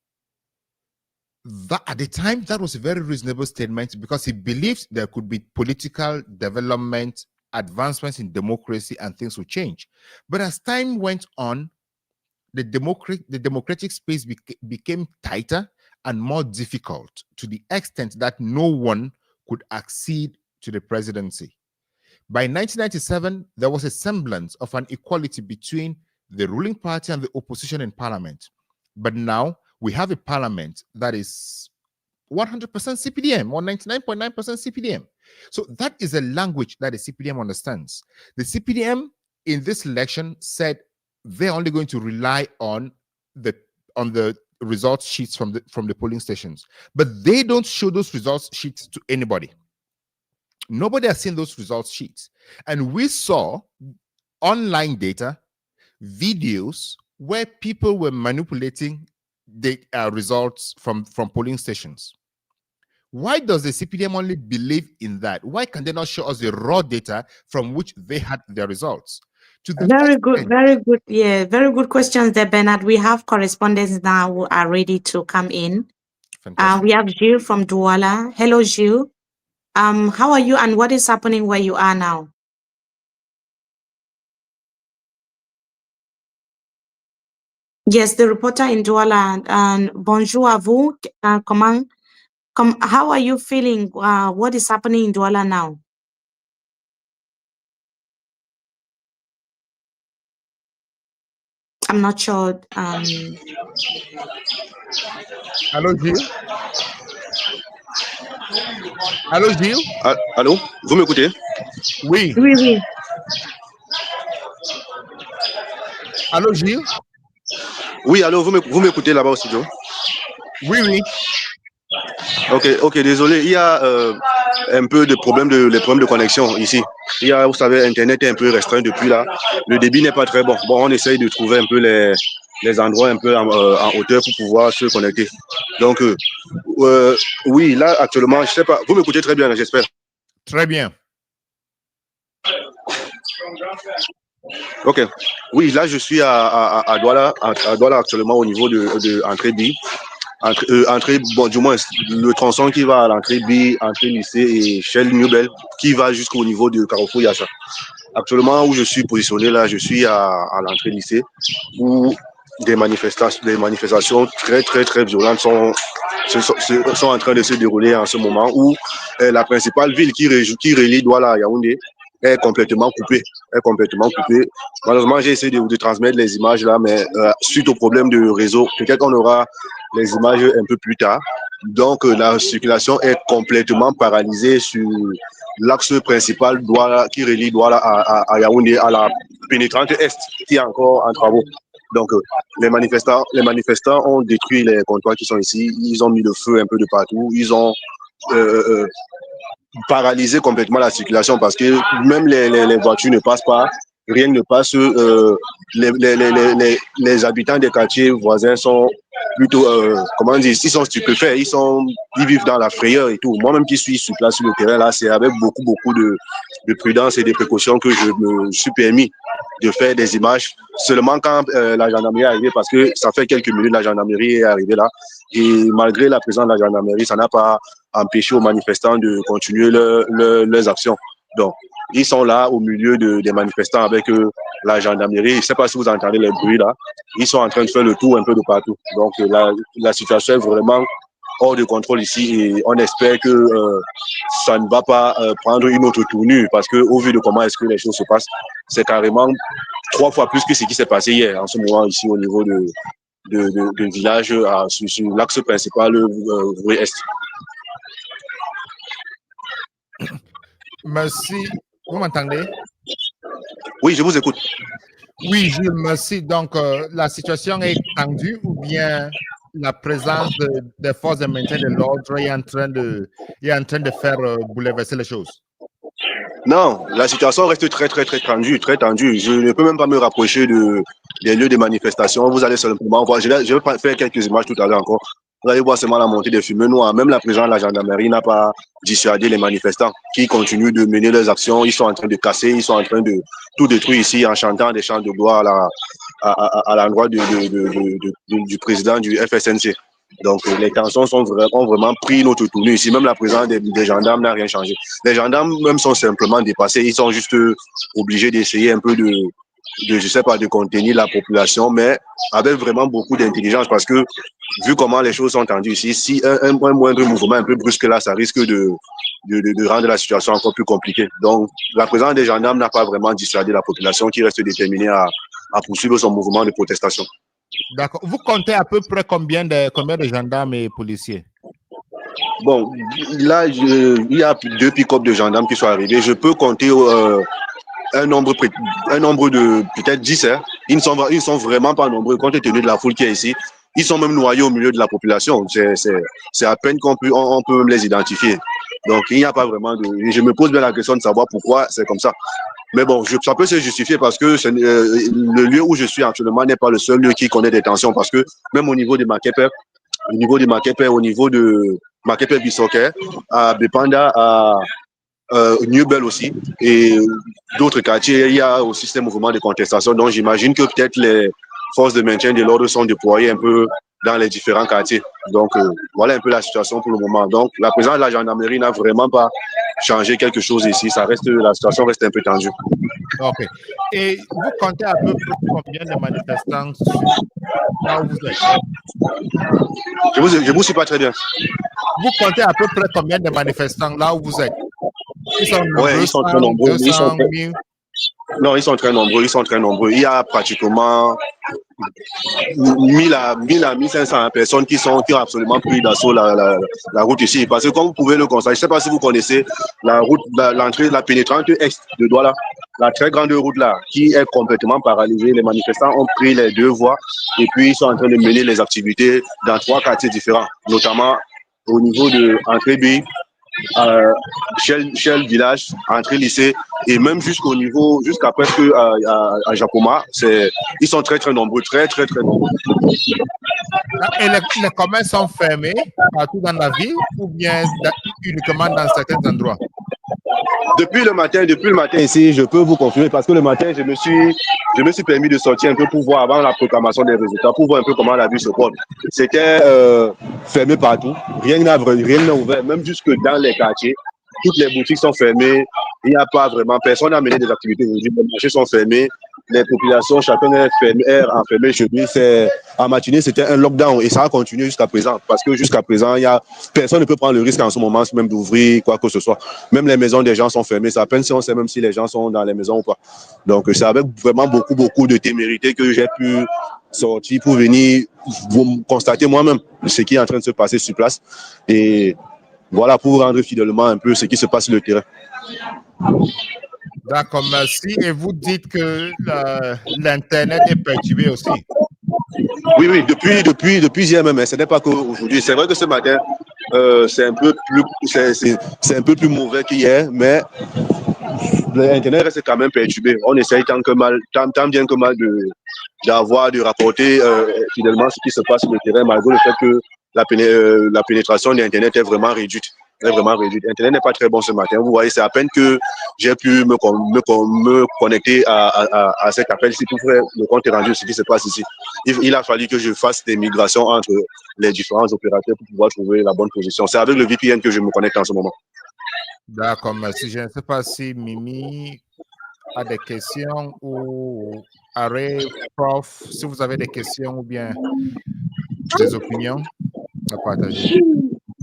That, at the time, that was a very reasonable statement because he believed there could be political development, advancements in democracy, and things would change. But as time went on, the democratic space became tighter and more difficult to the extent that no one could accede to the presidency. By 1997, there was a semblance of an equality between the ruling party and the opposition in parliament. But now we have a parliament that is 100% CPDM or 99.9% CPDM. So that is a language that the CPDM understands. The CPDM in this election said they're only going to rely on the results sheets from the polling stations, but they don't show those results sheets to anybody. Nobody has seen those results sheets, and we saw online data, videos where people were manipulating the results from polling stations. Why does the CPDM only believe in that? Why can they not show us the raw data from which they had their results? Very good. Yeah, very good questions there, Bernard. We have correspondents now who are ready to come in. We have Gilles from Douala. Hello, Gilles. How are you and what is happening where you are now? Yes, the reporter in Douala. And bonjour à vous. How are you feeling? What is happening in Douala now? I'm not sure. Allô, Gilles? Allô, Gilles? Allô? Vous m'écoutez? Oui. Oui, oui. Allô, Gilles? Oui, allô, vous m'écoutez là-bas au studio? Oui, oui. Ok, désolé, il y a un peu de problèmes de connexion ici. Il y a, vous savez, Internet est un peu restreint depuis là. Le débit n'est pas très bon. Bon, on essaye de trouver un peu les endroits un peu en hauteur pour pouvoir se connecter. Donc, oui, là, actuellement, je sais pas, vous m'écoutez très bien, j'espère. Très bien. Ok. Oui, là, je suis à Douala actuellement au niveau de entrée B. Entrée, bon, du moins, le tronçon qui va à l'entrée B, entrée lycée et Shell Newbel, qui va jusqu'au niveau de Carrefour Yassa. Actuellement, où je suis positionné, là, je suis à l'entrée lycée, où des manifestations très, très, très violentes sont en train de se dérouler en ce moment, où la principale ville qui relie Douala à Yaoundé est complètement coupée. Malheureusement, j'ai essayé de transmettre les images là, mais suite au problème de réseau, peut-être qu'on aura les images un peu plus tard. Donc, la circulation est complètement paralysée sur l'axe principal qui relie Douala à Yaoundé, à la pénétrante est, qui est encore en travaux. Donc, les manifestants ont détruit les comptoirs qui sont ici. Ils ont mis le feu un peu de partout. Ils ont paralysé complètement la circulation parce que même les voitures ne passent pas. Rien ne passe. Les habitants des quartiers voisins sont plutôt, comment dire, ils sont stupéfaits, ils vivent dans la frayeur et tout. Moi-même qui suis sur place sur le terrain, là, c'est avec beaucoup de prudence et de précautions que je me suis permis de faire des images. Seulement quand la gendarmerie est arrivée, parce que ça fait quelques minutes, la gendarmerie est arrivée là. Et malgré la présence de la gendarmerie, ça n'a pas empêché aux manifestants de continuer leurs actions. Donc, ils sont là au milieu des manifestants avec la gendarmerie. Je ne sais pas si vous entendez les bruits là. Ils sont en train de faire le tour un peu de partout. Donc, la situation est vraiment hors de contrôle ici et on espère que ça ne va pas prendre une autre tournure parce qu'au vu de comment est-ce que les choses se passent, c'est carrément 3 fois plus que ce qui s'est passé hier en ce moment ici au niveau de village sur l'axe principal ouest. Merci. Vous m'entendez? Oui, je vous écoute. Oui, Jules, merci. Donc, la situation est tendue ou bien la présence des forces de maintien de l'ordre est en train de faire bouleverser les choses? Non, la situation reste très, très, très tendue, très tendue. Je ne peux même pas me rapprocher des lieux de manifestation. Vous allez simplement voir, je vais faire quelques images tout à l'heure encore. Vous allez voir seulement la montée des fumées noires. Même la présence de la gendarmerie n'a pas dissuadé les manifestants qui continuent de mener leurs actions. Ils sont en train de casser, ils sont en train de tout détruire ici en chantant des chants de gloire à l'endroit du président du FSNC. Donc les tensions ont vraiment pris notre tournure ici. Même la présence des gendarmes n'a rien changé. Les gendarmes même sont simplement dépassés. Ils sont juste obligés d'essayer un peu je sais pas, de contenir la population, mais avec vraiment beaucoup d'intelligence parce que vu comment les choses sont tendues ici, si un moindre mouvement un peu brusque là, ça risque de rendre la situation encore plus compliquée. Donc la présence des gendarmes n'a pas vraiment dissuadé la population qui reste déterminée à poursuivre son mouvement de protestation. D'accord. Vous comptez à peu près combien de gendarmes et policiers? bon, là, il y a 2 pick-up de gendarmes qui sont arrivés. Je peux compter un nombre de peut-être 10. Hein. Ils ne sont vraiment pas nombreux compte tenu de la foule qui est ici. Ils sont même noyés au milieu de la population. C'est à peine qu'on peut, on peut même les identifier. Donc, il n'y a pas vraiment de... Je me pose bien la question de savoir pourquoi c'est comme ça. Mais bon, ça peut se justifier parce que le lieu où je suis actuellement n'est pas le seul lieu qui connaît des tensions. Parce que même au niveau de Makepe, au niveau de Makepe Bissoké, à Bepanda, à Newbell aussi, et d'autres quartiers, il y a aussi ces mouvements de contestation. Donc j'imagine que peut-être les forces de maintien de l'ordre sont déployées un peu dans les différents quartiers. Donc voilà un peu la situation pour le moment. Donc la présence de la gendarmerie n'a vraiment pas changé quelque chose ici. La situation reste un peu tendue. Ok. Et vous comptez à peu près combien de manifestants là où vous êtes? Je vous suis pas très bien. Vous comptez à peu près combien de manifestants là où vous êtes? Ils sont nombreux, ils sont très nombreux. 200, 1000. Non, ils sont très nombreux. Il y a pratiquement 1000 à 1500 personnes qui ont absolument pris d'assaut la route ici. Parce que comme vous pouvez le constater, je ne sais pas si vous connaissez la route, l'entrée, la pénétrante est de Douala, la très grande route là, qui est complètement paralysée. Les manifestants ont pris les 2 voies et puis ils sont en train de mener les activités dans 3 quartiers différents, notamment au niveau de Entrée B, Shell Village, Entrée Lycée, et même jusqu'à presque à Jacoma. Ils sont très nombreux, très nombreux. Et les commerces sont fermés partout dans la ville ou bien uniquement dans certains endroits? Depuis le matin ici, je peux vous confirmer parce que le matin, je me suis permis de sortir un peu pour voir avant la proclamation des résultats, pour voir un peu comment la ville se porte. C'était fermé partout, rien n'a ouvert, même jusque dans les quartiers. Toutes les boutiques sont fermées, il n'y a pas vraiment, personne n'a mené des activités aujourd'hui, les marchés sont fermés, les populations, chacun est enfermé chez lui. En matinée, c'était un lockdown et ça a continué jusqu'à présent. Parce que jusqu'à présent, personne ne peut prendre le risque en ce moment même d'ouvrir quoi que ce soit. Même les maisons des gens sont fermées. C'est à peine si on sait même si les gens sont dans les maisons ou pas. Donc c'est avec vraiment beaucoup de témérité que j'ai pu sortir pour venir vous constater moi-même ce qui est en train de se passer sur place. Et voilà, pour rendre fidèlement un peu ce qui se passe sur le terrain. D'accord, merci. Et vous dites que l'Internet est perturbé aussi? Oui, depuis hier même. Ce n'est pas qu'aujourd'hui. C'est vrai que ce matin, c'est un peu plus mauvais qu'hier, mais l'Internet reste quand même perturbé. On essaye tant bien que mal de rapporter fidèlement ce qui se passe sur le terrain, malgré le fait que la pénétration de l'Internet est vraiment réduite. Internet n'est pas très bon ce matin. Vous voyez, c'est à peine que j'ai pu me connecter à cet appel-ci pour faire le compte rendu de ce qui se passe ici. Il a fallu que je fasse des migrations entre les différents opérateurs pour pouvoir trouver la bonne position. C'est avec le VPN que je me connecte en ce moment. D'accord, merci. Je ne sais pas si Mimi a des questions ou Arrêt, Prof, si vous avez des questions ou bien des opinions à partager.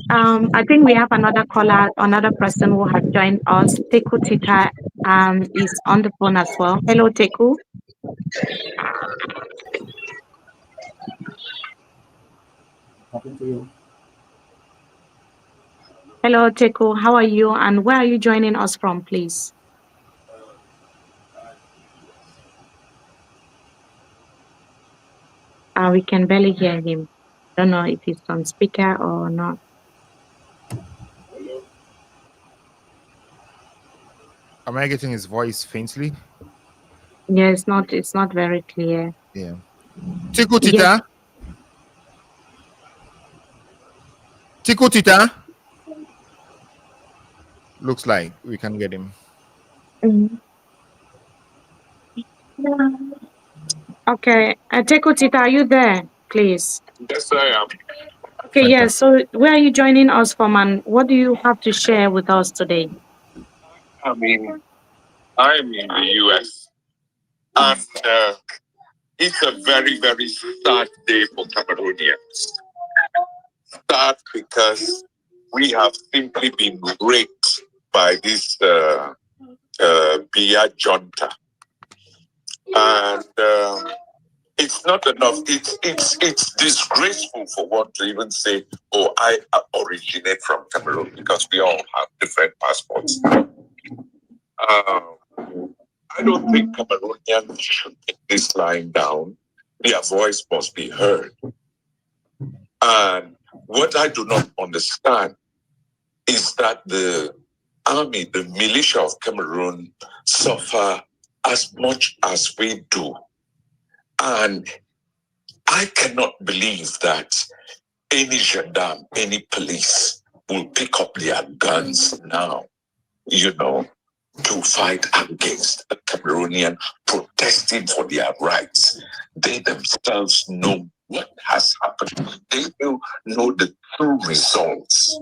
I think we have another caller, another person who has joined us. Teku Tita is on the phone as well. Hello, Teku. Hello, Teku. How are you? And where are you joining us from, please? We can barely hear him. Don't know if he's on speaker or not. Am I getting his voice faintly? Yeah, it's not very clear. Yeah. Teku Tita? Teku Tita? Looks like we can get him. Okay. Teku Tita, are you there, please? Yes, I am. Okay, yeah. So where are you joining us from and what do you have to share with us today? I'm in the US. And it's a very, very sad day for Cameroonians. Sad because we have simply been raped by this Biya junta. And It's not enough. It's disgraceful for one to even say, "Oh, I originate from Cameroon," because we all have different passports. I don't think Cameroonians should take this line down. Their voice must be heard. And what I do not understand is that the army, the militia of Cameroon, suffer as much as we do. And I cannot believe that any gendarme, any police will pick up their guns now, to fight against a Cameroonian protesting for their rights. They themselves know what has happened. They know the true results.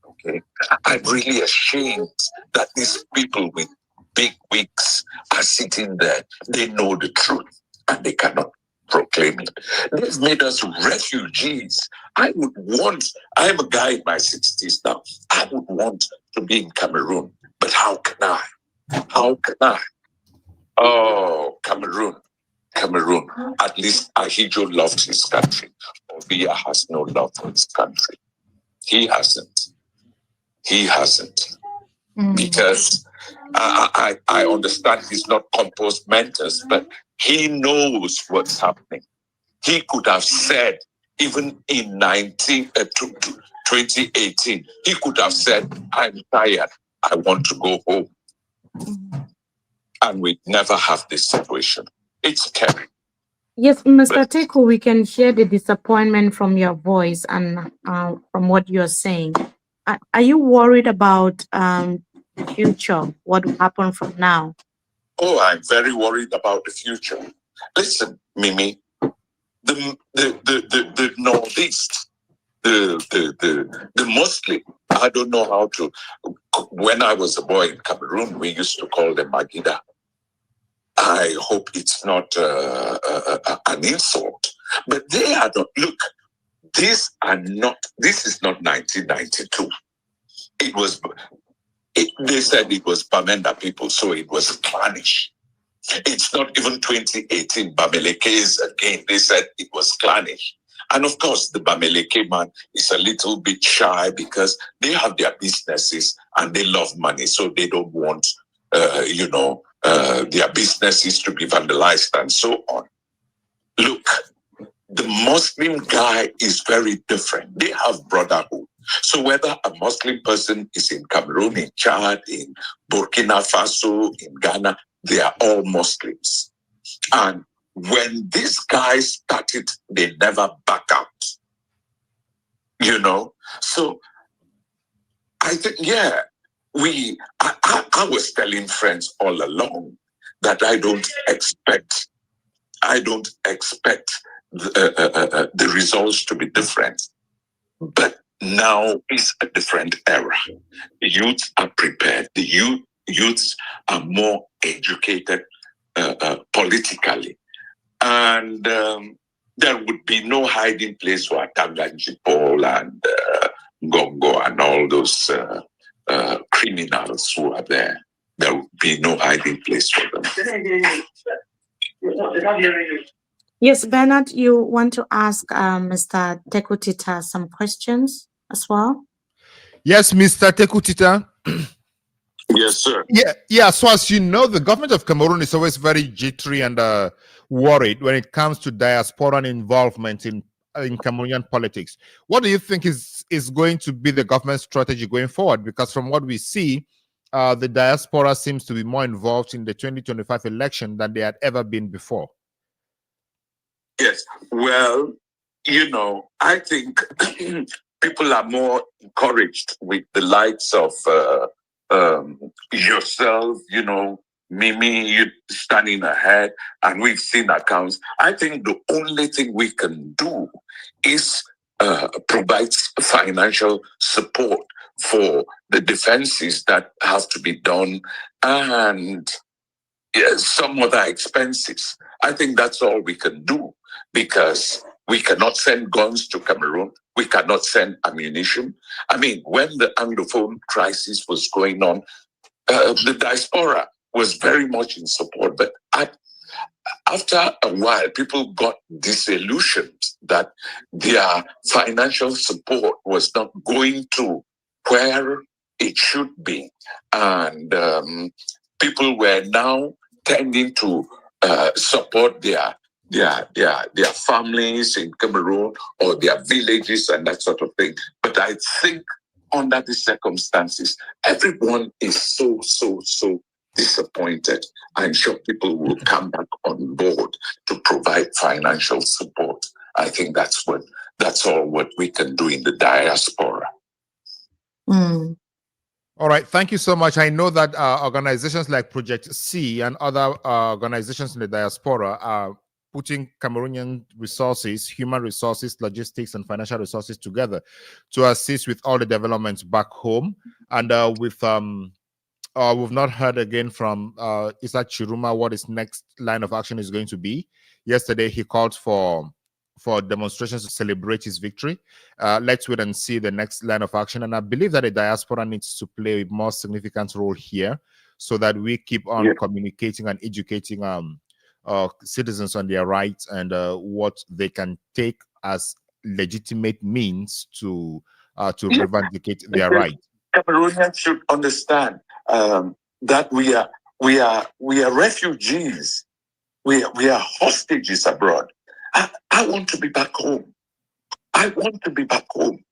Okay, I'm really ashamed that these people with big wigs are sitting there. They know the truth and they cannot proclaim it. They've made us refugees. I'm a guy in my 60s now. I would want to be in Cameroon, but how can I? How can I? Oh, Cameroon. At least Ahijo loved his country. Biya has no love for his country. He hasn't. Because I understand he's not composed mentors, but he knows what's happening. He could have said, even in 2018, he could have said, "I'm tired. I want to go home." And we never have this situation. It's scary. Yes, Mr. Teku, we can hear the disappointment from your voice and from what you're saying. Are you worried about the future? What will happen from now? Oh, I'm very worried about the future. Listen, Mimi, the Northeast, the Muslim, I don't know how to. When I was a boy in Cameroon, we used to call them Magida. I hope it's not an insult, but they are not. Look, this is not 1992. They said it was Bamenda people, so it was clannish. It's not even 2018 Bamelekes again. They said it was clannish. And of course, the Bameleke man is a little bit shy because they have their businesses and they love money, so they don't want, their businesses to be vandalized and so on. Look, the Muslim guy is very different. They have brotherhood. So whether a Muslim person is in Cameroon, in Chad, in Burkina Faso, in Ghana, they are all Muslims. And when these guys started, they never back out. So I think, I was telling friends all along that I don't expect the results to be different. But now is a different era. The youths are prepared. The youths are more educated politically. And there would be no hiding place for Atanganjipol and Gongo and all those criminals who are there. There would be no hiding place for them. Yes, Bernard, you want to ask Mr. Teku Tita some questions as well? Yes, Mr. Teku Tita. Yes, sir. Yeah. So as you know, the government of Cameroon is always very jittery and worried when it comes to diaspora involvement in Cameroonian politics. What do you think is going to be the government's strategy going forward? Because from what we see, the diaspora seems to be more involved in the 2025 election than they had ever been before. Yes. Well, I think people are more encouraged with the likes of yourself, Mimi, you standing ahead, and we've seen accounts. I think the only thing we can do is provide financial support for the defenses that have to be done and some other expenses. I think that's all we can do, because we cannot send guns to Cameroon. We cannot send ammunition. I mean, when the Anglophone crisis was going on, the diaspora was very much in support. But after a while, people got disillusioned that their financial support was not going to where it should be. And people were now tending to support their families in Cameroon or their villages and that sort of thing. But I think under the circumstances, everyone is so disappointed. I'm sure people will come back on board to provide financial support. I think that's all what we can do in the diaspora. Mm. All right, thank you so much. I know that organizations like Project C and other organizations in the diaspora are putting Cameroonian resources, human resources, logistics, and financial resources together to assist with all the developments back home. And we've not heard again from Issa Tchiroma what his next line of action is going to be. Yesterday, he called for demonstrations to celebrate his victory. Let's wait and see the next line of action. And I believe that the diaspora needs to play a more significant role here so that we keep on communicating and educating citizens on their rights and what they can take as legitimate means to reivindicate their rights. Cameroonians should understand that we are refugees. We are hostages abroad. I want to be back home. I want to be back home,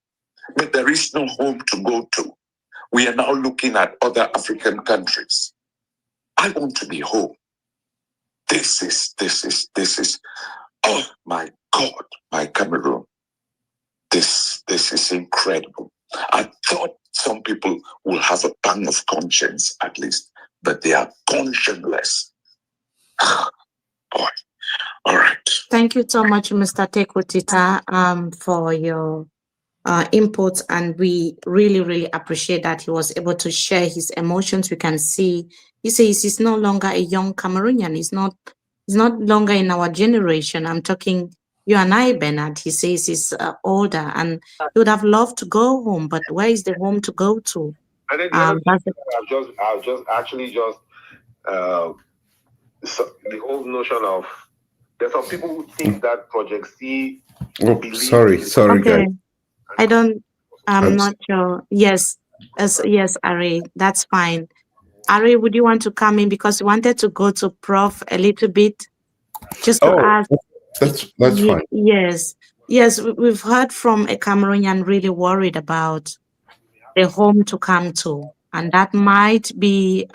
but there is no home to go to. We are now looking at other African countries. I want to be home. This is. Oh my God, my Cameroon. This is incredible. I thought some people will have a pang of conscience at least, but they are conscienceless. Boy. All right. Thank you so much, Mr. Tekutita, for your inputs, and we really appreciate that he was able to share his emotions. We can see he says he's no longer a young Cameroonian. He's not longer in our generation. I'm talking you and I, Bernard. He says he's older and he would have loved to go home, but where is the home to go to? And then I've just the whole notion of there's some people who think that Project C. Oh, sorry, okay. guys. I'm not sure. Yes, Ari, that's fine. Ari, would you want to come in because we wanted to go to Prof a little bit, just to ask. That's fine. Yes, we've heard from a Cameroonian really worried about the home to come to, and that might be,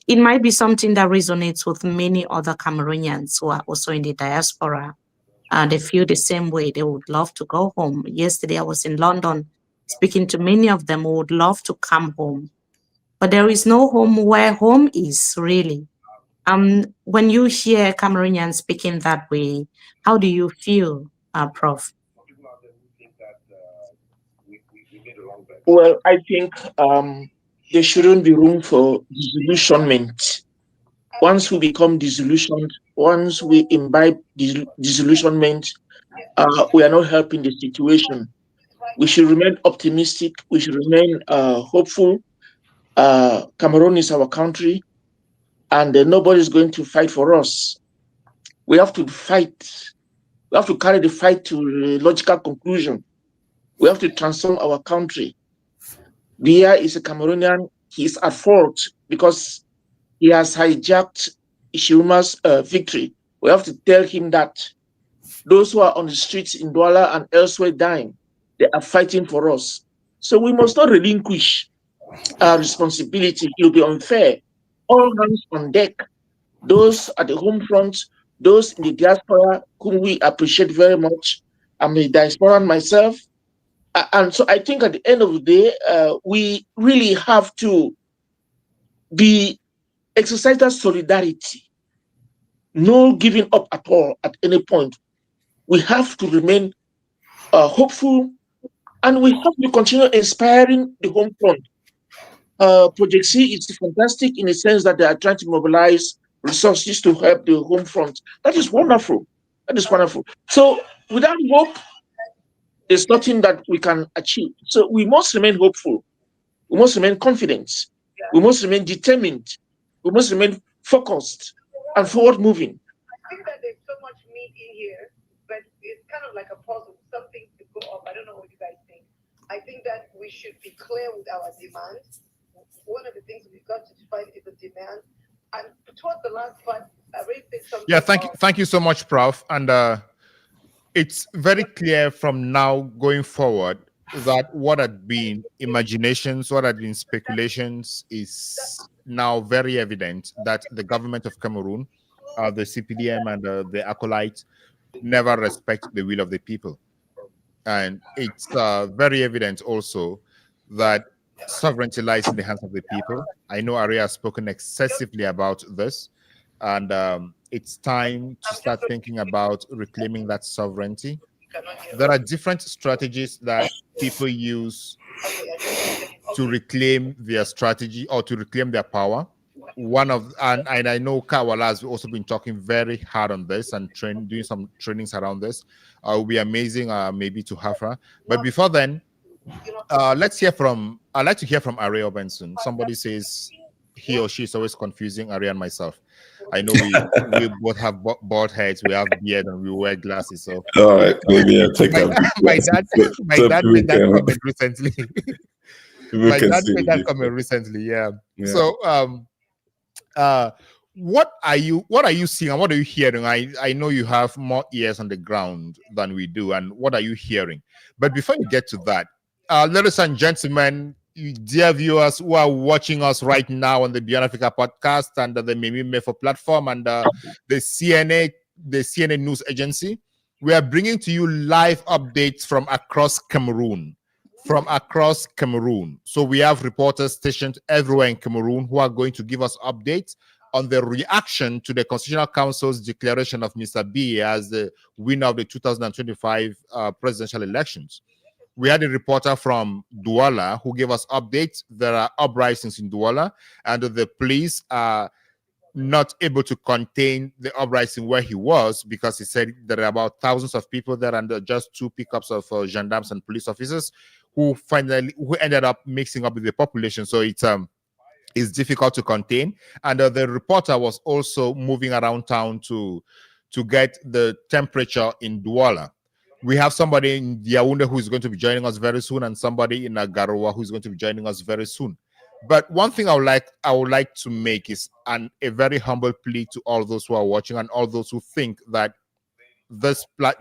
it might be something that resonates with many other Cameroonians who are also in the diaspora. They feel the same way. They would love to go home. Yesterday, I was in London speaking to many of them who would love to come home. But there is no home where home is, really. When you hear Cameroonians speaking that way, how do you feel, Prof? Well, I think there shouldn't be room for disillusionment. Once we become disillusioned, once we imbibe disillusionment, we are not helping the situation. We should remain optimistic. We should remain hopeful. Cameroon is our country, and nobody is going to fight for us. We have to fight. We have to carry the fight to a logical conclusion. We have to transform our country. Biya is a Cameroonian. He is at fault because he has hijacked Tchiroma's victory. We have to tell him that those who are on the streets in Douala and elsewhere dying, they are fighting for us. So we must not relinquish our responsibility. It will be unfair. All hands on deck. Those at the home front, those in the diaspora, whom we appreciate very much. I'm a diasporan myself. And so I think at the end of the day, we really have to exercise that solidarity. No giving up at all at any point. We have to remain hopeful, and we have to continue inspiring the home front. Project C is fantastic in the sense that they are trying to mobilize resources to help the home front. That is wonderful. That is wonderful. So without hope, there's nothing that we can achieve. So we must remain hopeful. We must remain confident. We must remain determined. We must remain focused. and forward moving. I think that there's so much meat in here, but it's kind of like a puzzle, something to go up. I don't know what you guys think. I think that we should be clear with our demands. One of the things we've got to find is the demand. And towards the last part, I raised something. Yeah, thank you so much, Prof. And it's very clear from now going forward that what had been imaginations, what had been speculations is now very evident that the government of Cameroon, the CPDM and the acolytes never respect the will of the people. And it's very evident also that sovereignty lies in the hands of the people. I know Aria has spoken excessively about this, and it's time to start thinking about reclaiming that sovereignty. There are different strategies that people use to reclaim their strategy or to reclaim their power. One of and I know Kawala has also been talking very hard on this and doing some trainings around this. It will be amazing maybe to have her. But before then, let's hear from I'd like to hear from Aria Benson. Somebody says he or she is always confusing Aria and myself. I know we both have bald heads, we have beard, and we wear glasses. So all right, maybe I'll take my dad made that comment recently. My dad made that comment recently. Yeah. So what are you seeing and what are you hearing? I know you have more ears on the ground than we do, and what are you hearing? But before you get to that, ladies and gentlemen, dear viewers who are watching us right now on the Beyond Africa podcast and the Mimi Mefo platform and the CNN news agency, we are bringing to you live updates from across Cameroon. So we have reporters stationed everywhere in Cameroon who are going to give us updates on the reaction to the Constitutional Council's declaration of Mr. Biya as the winner of the 2025 presidential elections. We had a reporter from Douala who gave us updates. There are uprisings in Douala, and the police are not able to contain the uprising where he was because he said there are about thousands of people there and just 2 pickups of gendarmes and police officers who ended up mixing up with the population. So it's difficult to contain. And the reporter was also moving around town to get the temperature in Douala. We have somebody in Yaoundé who is going to be joining us very soon, and somebody in Garoua who is going to be joining us very soon. But one thing I would like to make is a very humble plea to all those who are watching and all those who think that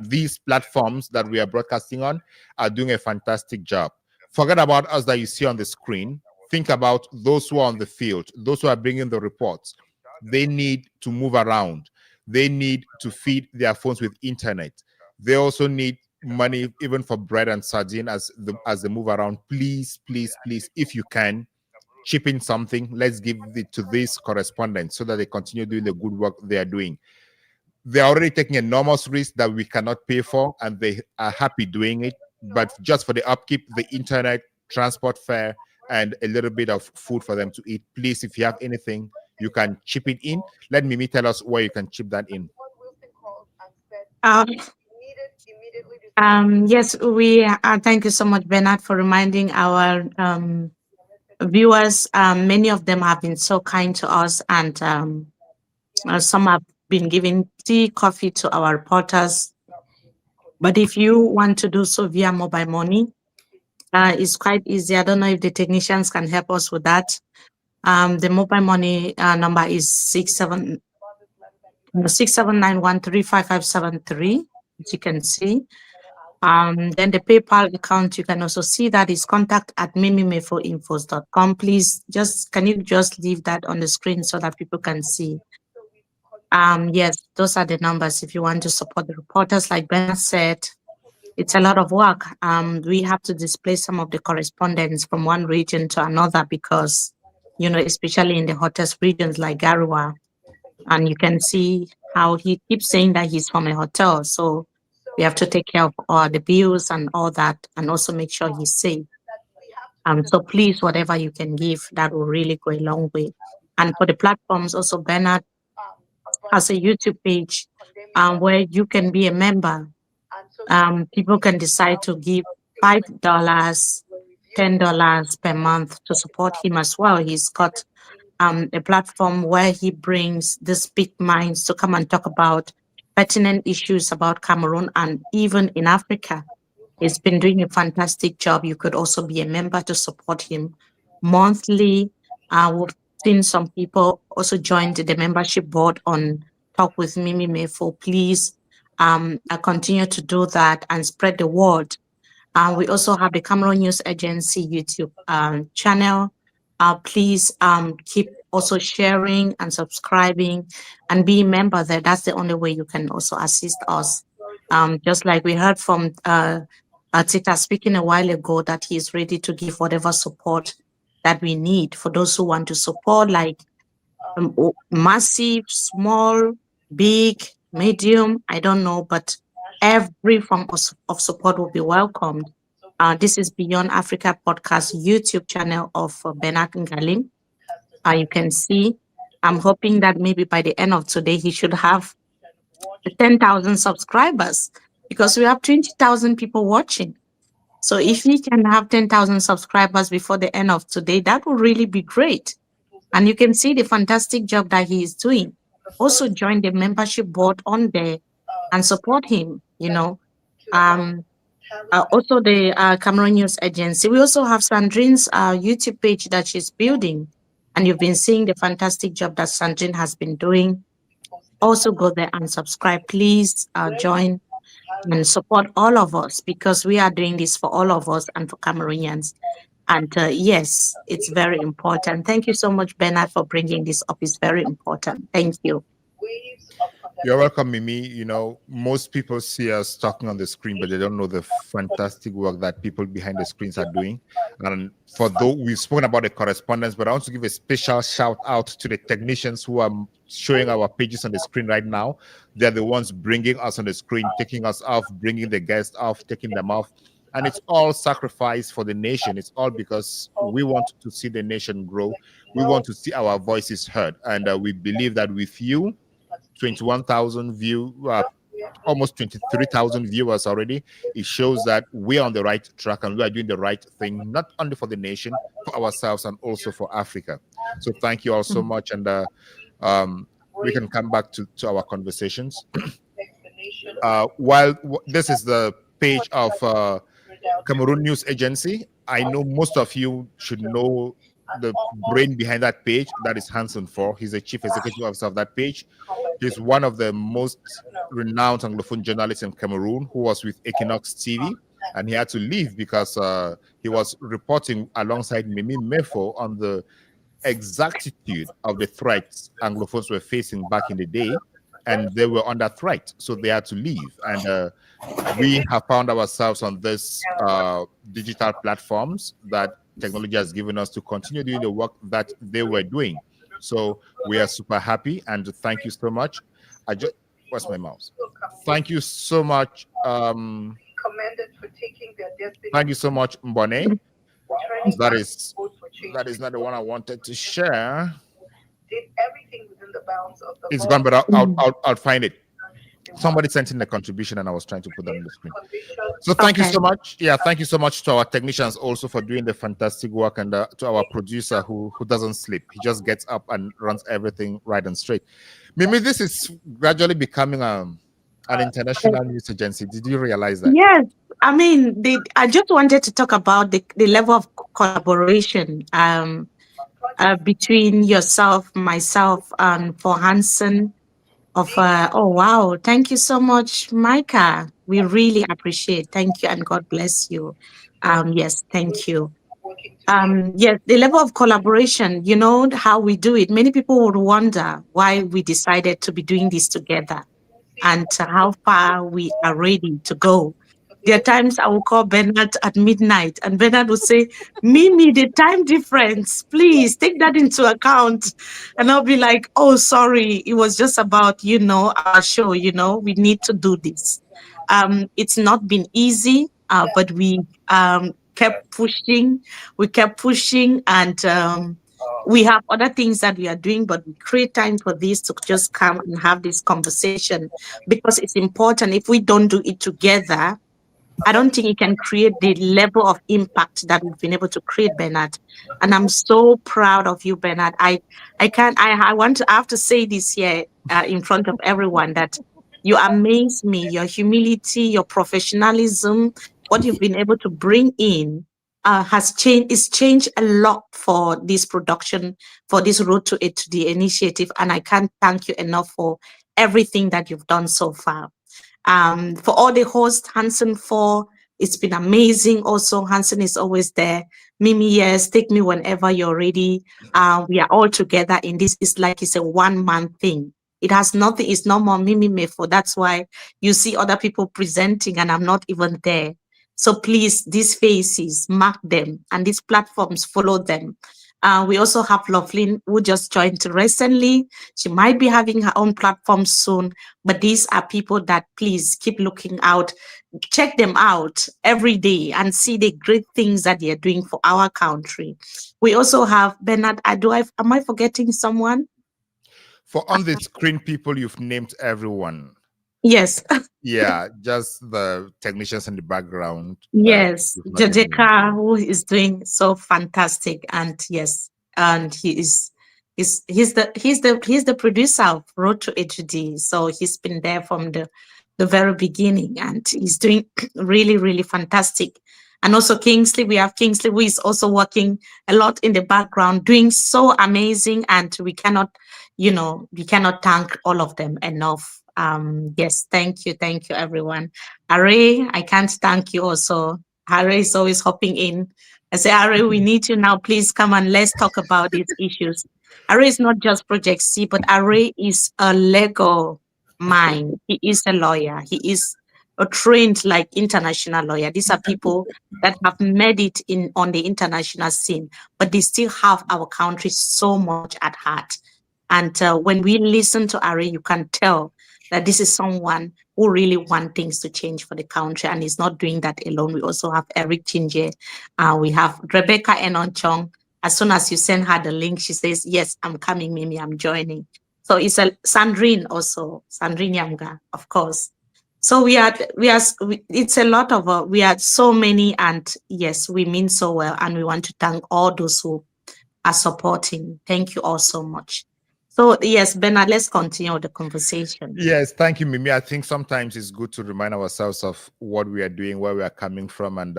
these platforms that we are broadcasting on are doing a fantastic job. Forget about us that you see on the screen. Think about those who are on the field, those who are bringing the reports. They need to move around. They need to feed their phones with internet. They also need money even for bread and sardine as they move around. Please, please, please, if you can, chip in something. Let's give it to these correspondents so that they continue doing the good work they are doing. They're already taking enormous risks that we cannot pay for, and they are happy doing it. But just for the upkeep, the internet, transport fare, and a little bit of food for them to eat, please, if you have anything, you can chip it in. Let Mimi tell us where you can chip that in. Yes, we thank you so much, Bernard, for reminding our viewers. Many of them have been so kind to us, and some have been giving tea, coffee to our reporters. But if you want to do so via mobile money, it's quite easy. I don't know if the technicians can help us with that. The mobile money number is 6791355573, as you can see. Then the PayPal account, you can also see that is contact@mimimefoinfos.com. Please, can you just leave that on the screen so that people can see? Yes, those are the numbers if you want to support the reporters. Like Ben said, it's a lot of work. We have to displace some of the correspondents from one region to another because, especially in the hottest regions like Garoua, and you can see how he keeps saying that he's from a hotel. So we have to take care of all the bills and all that, and also make sure he's safe. So please, whatever you can give, that will really go a long way. And for the platforms, also Bernard has a YouTube page where you can be a member. People can decide to give $5, $10 per month to support him as well. He's got a platform where he brings these big minds to come and talk about pertinent issues about Cameroon and even in Africa. He's been doing a fantastic job. You could also be a member to support him monthly. We've seen some people also joined the membership board on Talk with Mimi Mefo. Please continue to do that and spread the word. We also have the Cameroon News Agency YouTube channel. Please keep also sharing and subscribing and be a member there. That's the only way you can also assist us. Just like we heard from Tita speaking a while ago, that he is ready to give whatever support that we need for those who want to support, like massive, small, big, medium, I don't know, but every form of support will be welcomed. This is Beyond Africa Podcast YouTube channel of Bernard Ngalim. You can see, I'm hoping that maybe by the end of today, he should have 10,000 subscribers, because we have 20,000 people watching. So if he can have 10,000 subscribers before the end of today, that would really be great. And you can see the fantastic job that he is doing. Also join the membership board on there and support him, you know. Also the Cameroon News Agency. We also have Sandrine's YouTube page that she's building. And you've been seeing the fantastic job that Sandrine has been doing. Also go there and subscribe. Please join and support all of us, because we are doing this for all of us and for Cameroonians. And yes, it's very important. Thank you so much, Bernard, for bringing this up. It's very important. Thank you. You're welcome, Mimi. You know, most people see us talking on the screen, but they don't know the fantastic work that people behind the screens are doing. And for those, we've spoken about the correspondence, but I want to give a special shout out to the technicians who are showing our pages on the screen right now. They're the ones bringing us on the screen, taking us off, bringing the guests off, taking them off. And it's all sacrifice for the nation. It's all because we want to see the nation grow. We want to see our voices heard. And we believe that with you, 21,000 views, almost 23,000 viewers already, it shows that we're on the right track and we are doing the right thing, not only for the nation, for ourselves, and also for Africa. So thank you all so much. And we can come back to our conversations. While this is the page of Cameroon News Agency, I know most of you should know the brain behind that page. That is Hanson For. He's the chief executive officer of that page. He's one of the most renowned Anglophone journalists in Cameroon, who was with Equinox TV, and he had to leave because he was reporting alongside Mimi Mefo on the exactitude of the threats Anglophones were facing back in the day, and they were under threat, so they had to leave. And we have found ourselves on this digital platforms that technology has given us to continue doing the work that they were doing. So we are super happy, and thank you so much. Where's my mouse? Thank you so much. Thank you so much, Mbone. That is not the one I wanted to share. It's gone, but I'll find it. Somebody sent in a contribution and I was trying to put them on the screen. So thank you so much. Yeah, thank you so much to our technicians also for doing the fantastic work, and to our producer who doesn't sleep. He just gets up and runs everything right and straight. Mimi, this is gradually becoming an international news agency. Did you realize that? Yes. I mean, I just wanted to talk about the level of collaboration between yourself, myself, and for Hanson. Oh wow, thank you so much, Micah. We really appreciate. Thank you, and God bless you. Yes, thank you. Yes, the level of collaboration, you know how we do it. Many people would wonder why we decided to be doing this together and how far we are ready to go. There are times I will call Bernard at midnight, and Bernard will say, Mimi, the time difference, please take that into account. And I'll be like, oh, sorry, it was just about, our show, we need to do this. It's not been easy, but we kept pushing. We kept pushing, and we have other things that we are doing, but we create time for this to just come and have this conversation, because it's important. If we don't do it together, I don't think it can create the level of impact that we've been able to create, Bernard. And I'm so proud of you, Bernard. I have to say this here in front of everyone that you amaze me, your humility, your professionalism, what you've been able to bring in it's changed a lot for this production, for this Road to It to the initiative. And I can't thank you enough for everything that you've done so far. For all the hosts, Hansen it's been amazing. Also, Hansen is always there. Mimi, yes, take me whenever you're ready. We are all together in this. It's a one-man thing. It has nothing, it's no more Mimi Mefo. That's why you see other people presenting and I'm not even there. So please, these faces, mark them, and these platforms, follow them. We also have Lovelyn, who just joined recently. She might be having her own platform soon, but these are people that please keep looking out. Check them out every day and see the great things that they're doing for our country. We also have Bernard. Am I forgetting someone? For on the screen people, you've named everyone. Yes. Yeah, just the technicians in the background. Yes, Jajeka, who is doing so fantastic, and yes, and he's the producer of Road to HD, so he's been there from the very beginning, and he's doing really, really fantastic. And also Kingsley, we have Kingsley, who is also working a lot in the background, doing so amazing, and we cannot thank all of them enough. Yes, thank you, everyone. Are, I can't thank you also. Are is always hopping in. I say, Are, we need you now. Please come and let's talk about these issues. Are is not just Project C, but Are is a Lego mind. He is a lawyer. He is a trained international lawyer. These are people that have made it on the international scene, but they still have our country so much at heart. And when we listen to Are, you can tell that this is someone who really wants things to change for the country, and is not doing that alone. We also have Eric Chinje. We have Rebecca Enonchong. As soon as you send her the link, she says, yes, I'm coming, Mimi, I'm joining. So it's Sandrine also, Sandrine Yamga, of course. So it's a lot of, we are so many, and yes, we mean so well, and we want to thank all those who are supporting. Thank you all so much. So yes, Bernard, let's continue the conversation. Yes, thank you, Mimi. I think sometimes it's good to remind ourselves of what we are doing, where we are coming from, and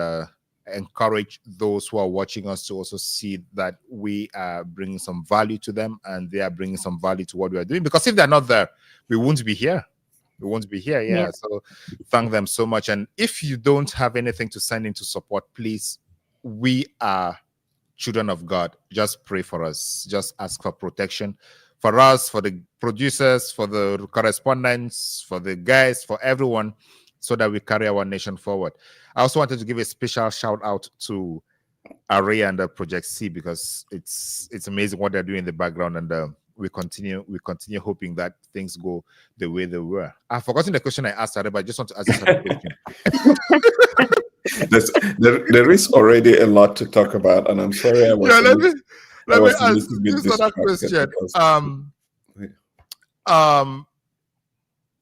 encourage those who are watching us to also see that we are bringing some value to them, and they are bringing some value to what we are doing. Because if they're not there, we won't be here. We won't be here. Yeah. So thank them so much. And if you don't have anything to send in to support, please, we are children of God. Just pray for us. Just ask for protection for us, for the producers, for the correspondents, for the guys, for everyone, so that we carry our nation forward. I also wanted to give a special shout out to Array and Project C, because it's amazing what they're doing in the background, and we continue hoping that things go the way they were. I've forgotten the question I asked Array, but I just want to ask this other question. There is already a lot to talk about, and I'm sorry I was. Yeah, let me ask this other question.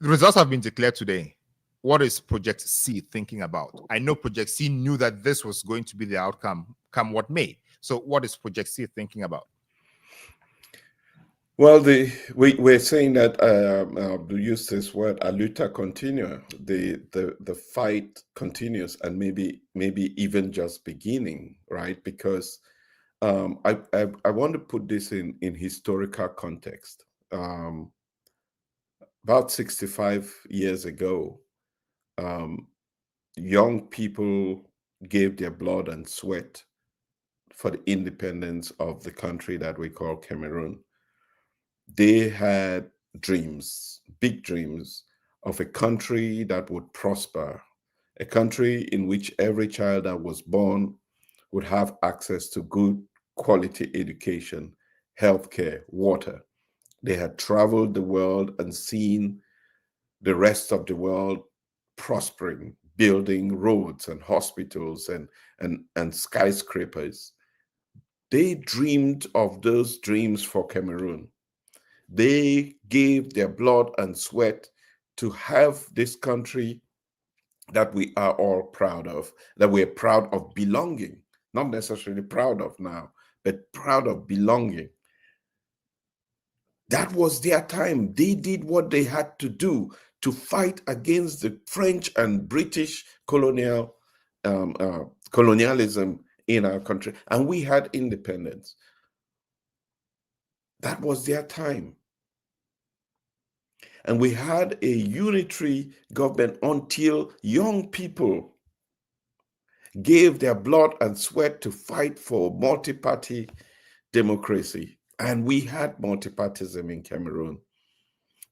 The results have been declared today. What is Project C thinking about? I know Project C knew that this was going to be the outcome, come what may. So what is Project C thinking about? Well, we're saying that to use this word, aluta continua. The fight continues, and maybe even just beginning, right? Because I want to put this in historical context. About 65 years ago, young people gave their blood and sweat for the independence of the country that we call Cameroon. They had dreams, big dreams, of a country that would prosper, a country in which every child that was born would have access to good quality education, healthcare, water. They had traveled the world and seen the rest of the world prospering, building roads and hospitals and skyscrapers. They dreamed of those dreams for Cameroon. They gave their blood and sweat to have this country that we are all proud of, that we're proud of belonging, not necessarily proud of now, but proud of belonging. That was their time. They did what they had to do to fight against the French and British colonialism in our country, and we had independence. That was their time. And we had a unitary government until young people gave their blood and sweat to fight for multi-party democracy. And we had multi-partyism in Cameroon.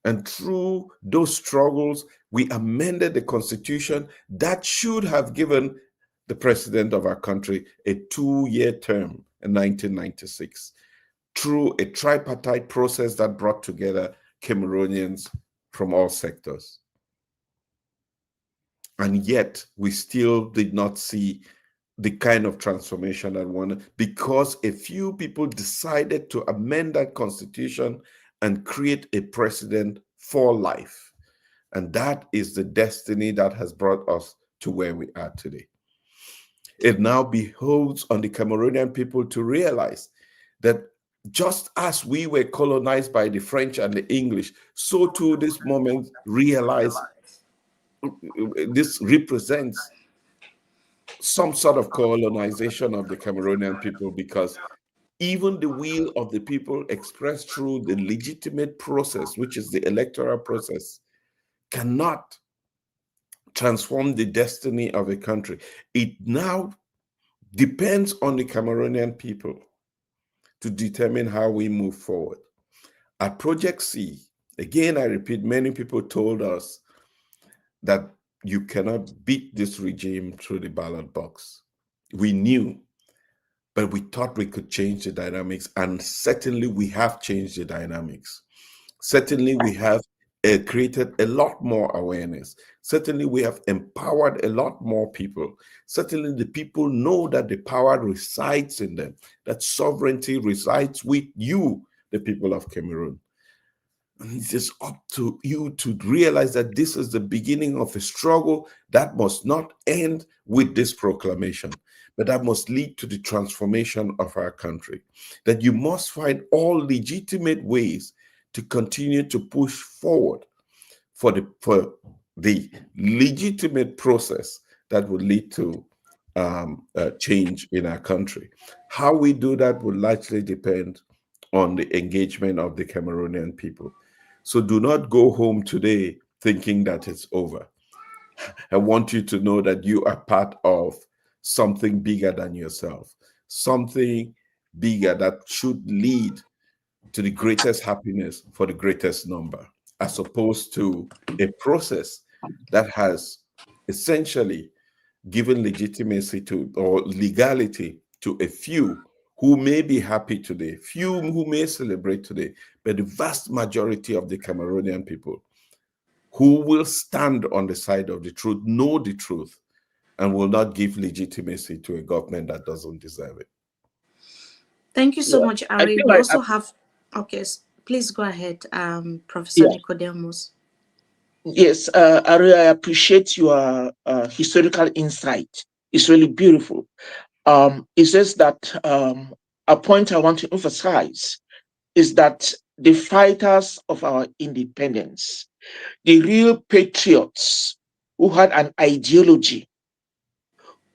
And through those struggles, we amended the constitution that should have given the president of our country a 2-year term in 1996, through a tripartite process that brought together Cameroonians from all sectors. And yet, we still did not see the kind of transformation that wanted, because a few people decided to amend that constitution and create a president for life. And that is the destiny that has brought us to where we are today. It now behoves on the Cameroonian people to realize that just as we were colonized by the French and the English, so too this moment realize this represents some sort of colonization of the Cameroonian people, because even the will of the people expressed through the legitimate process, which is the electoral process, cannot transform the destiny of a country. It now depends on the Cameroonian people to determine how we move forward. At Project C, again, I repeat, many people told us that you cannot beat this regime through the ballot box. We knew, but we thought we could change the dynamics, and certainly we have changed the dynamics. Certainly we have created a lot more awareness. Certainly we have empowered a lot more people. Certainly the people know that the power resides in them, that sovereignty resides with you, the people of Cameroon. And it is up to you to realize that this is the beginning of a struggle that must not end with this proclamation, but that must lead to the transformation of our country. That you must find all legitimate ways to continue to push forward for the legitimate process that will lead to change in our country. How we do that will largely depend on the engagement of the Cameroonian people. So do not go home today thinking that it's over. I want you to know that you are part of something bigger than yourself, something bigger that should lead to the greatest happiness for the greatest number, as opposed to a process that has essentially given legitimacy to, or legality to, a few who may be happy today, few who may celebrate today, but the vast majority of the Cameroonian people who will stand on the side of the truth, know the truth, and will not give legitimacy to a government that doesn't deserve it. Thank you so much, Ari. We also have, okay, please go ahead, Professor Nicodemus. Yes, Ari, I appreciate your historical insight. It's really beautiful. It says that a point I want to emphasize is that the fighters of our independence, the real patriots who had an ideology,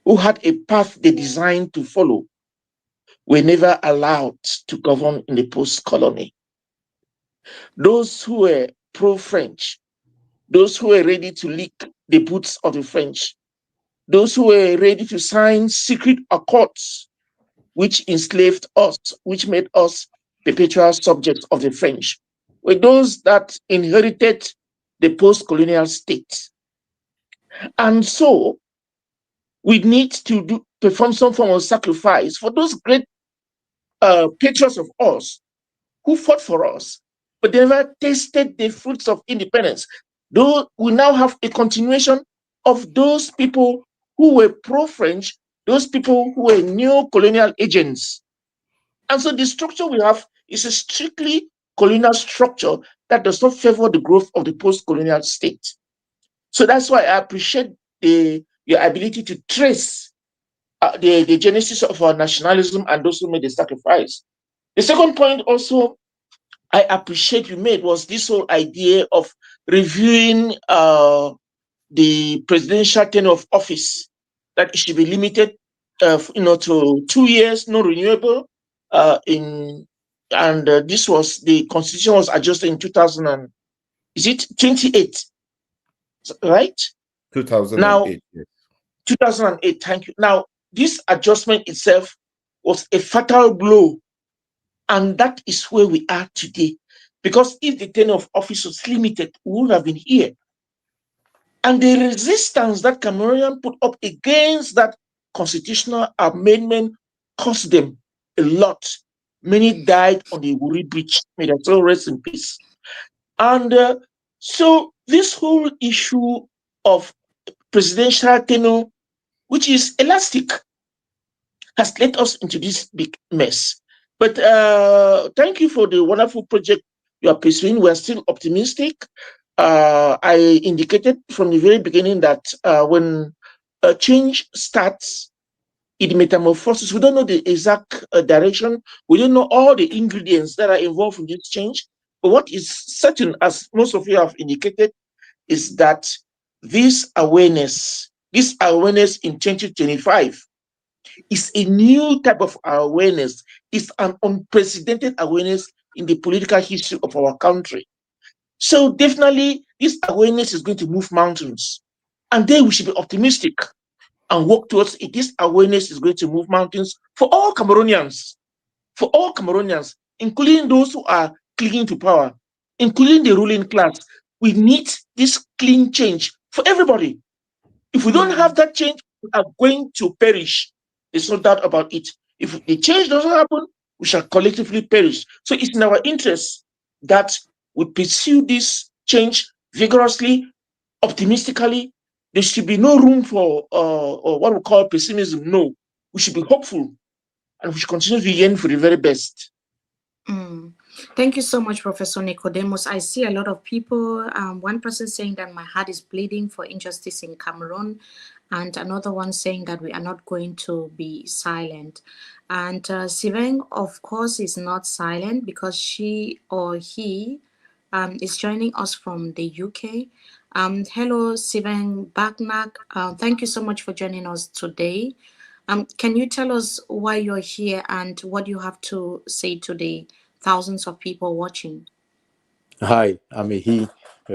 who had a path they designed to follow, were never allowed to govern in the post-colony. Those who were pro-French, those who were ready to lick the boots of the French, those who were ready to sign secret accords which enslaved us, which made us perpetual subjects of the French, were those that inherited the post-colonial state. And so we need to perform some form of sacrifice for those great patriots of us who fought for us, but they never tasted the fruits of independence. Though we now have a continuation of those people who were pro-French, those people who were neo-colonial agents. And so the structure we have is a strictly colonial structure that does not favor the growth of the post-colonial state. So that's why I appreciate your ability to trace the genesis of our nationalism and those who made the sacrifice. The second point also I appreciate you made was this whole idea of reviewing the presidential tenure of office, that it should be limited, to 2 years, no renewable. This was the constitution was adjusted in 2000 and is it 28, right? 2008. Now, yes. 2008. Thank you. Now, this adjustment itself was a fatal blow, and that is where we are today. Because if the tenure of office was limited, we would have been here. And the resistance that Cameroonians put up against that constitutional amendment cost them a lot. Many died on the Wuri Bridge. May their soul rest in peace. And so this whole issue of presidential tenure, which is elastic, has led us into this big mess. But thank you for the wonderful project you are pursuing. We are still optimistic. I indicated from the very beginning that when a change starts, it metamorphoses. We don't know the exact direction. We don't know all the ingredients that are involved in this change. But what is certain, as most of you have indicated, is that this awareness in 2025 is a new type of awareness. It's an unprecedented awareness in the political history of our country. So definitely, this awareness is going to move mountains. And then we should be optimistic and work towards it. This awareness is going to move mountains for all Cameroonians, including those who are clinging to power, including the ruling class. We need this clean change for everybody. If we don't have that change, we are going to perish. There's no doubt about it. If the change doesn't happen, we shall collectively perish. So it's in our interest that we pursue this change vigorously, optimistically. There should be no room for what we call pessimism. No, we should be hopeful, and we should continue to yearn for the very best. Thank you so much, Professor Nicodemus. I see a lot of people, one person saying that my heart is bleeding for injustice in Cameroon, and another one saying that we are not going to be silent. And Siveng, of course, is not silent because she or he is joining us from the UK. Hello, Siveng Bagnak. Thank you so much for joining us today. Can you tell us why you're here and what you have to say to the thousands of people watching? Hi, I'm a he,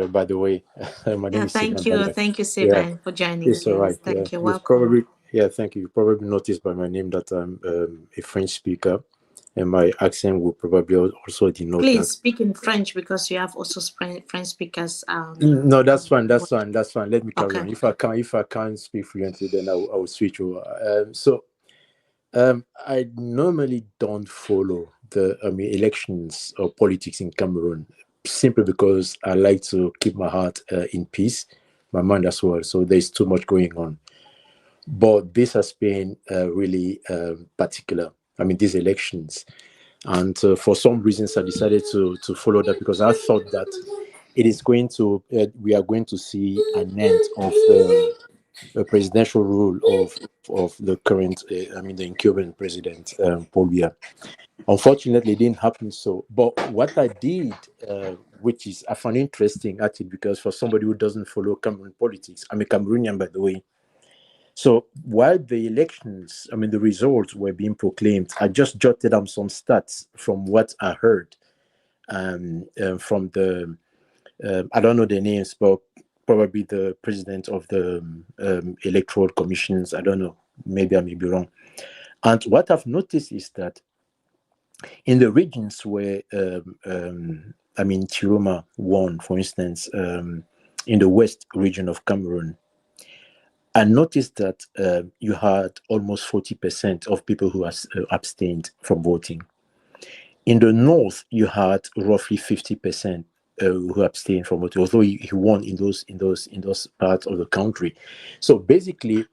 by the way. My name is Thank Siveng. you. Thank you, Siveng, for joining. It's all right. Thank you. You've Welcome. probably, thank you. You probably noticed by my name that I'm a French speaker, and my accent will probably also denote Please that. speak in French because you have also French speakers. No, that's fine. That's fine. Let me carry Okay. on. If I can't speak fluently, then I will switch over. I normally don't follow the elections or politics in Cameroon, simply because I like to keep my heart in peace, my mind as well. So there's too much going on. But this has been really particular. These elections. And for some reasons, I decided to follow that because I thought that it is going to, we are going to see an end of the presidential rule of the current, the incumbent president, Paul Biya. Unfortunately, it didn't happen so. But what I did, which is I found interesting actually, because for somebody who doesn't follow Cameroon politics, I'm a Cameroonian, by the way. So while the elections, the results were being proclaimed, I just jotted down some stats from what I heard from the, I don't know the names, but probably the president of the electoral commissions. I don't know, maybe I may be wrong. And what I've noticed is that in the regions where, Tchiroma won, for instance, in the west region of Cameroon, I noticed that you had almost 40% of people who abstained from voting. In the north, you had roughly 50% who abstained from voting, although he won in those parts of the country. So basically,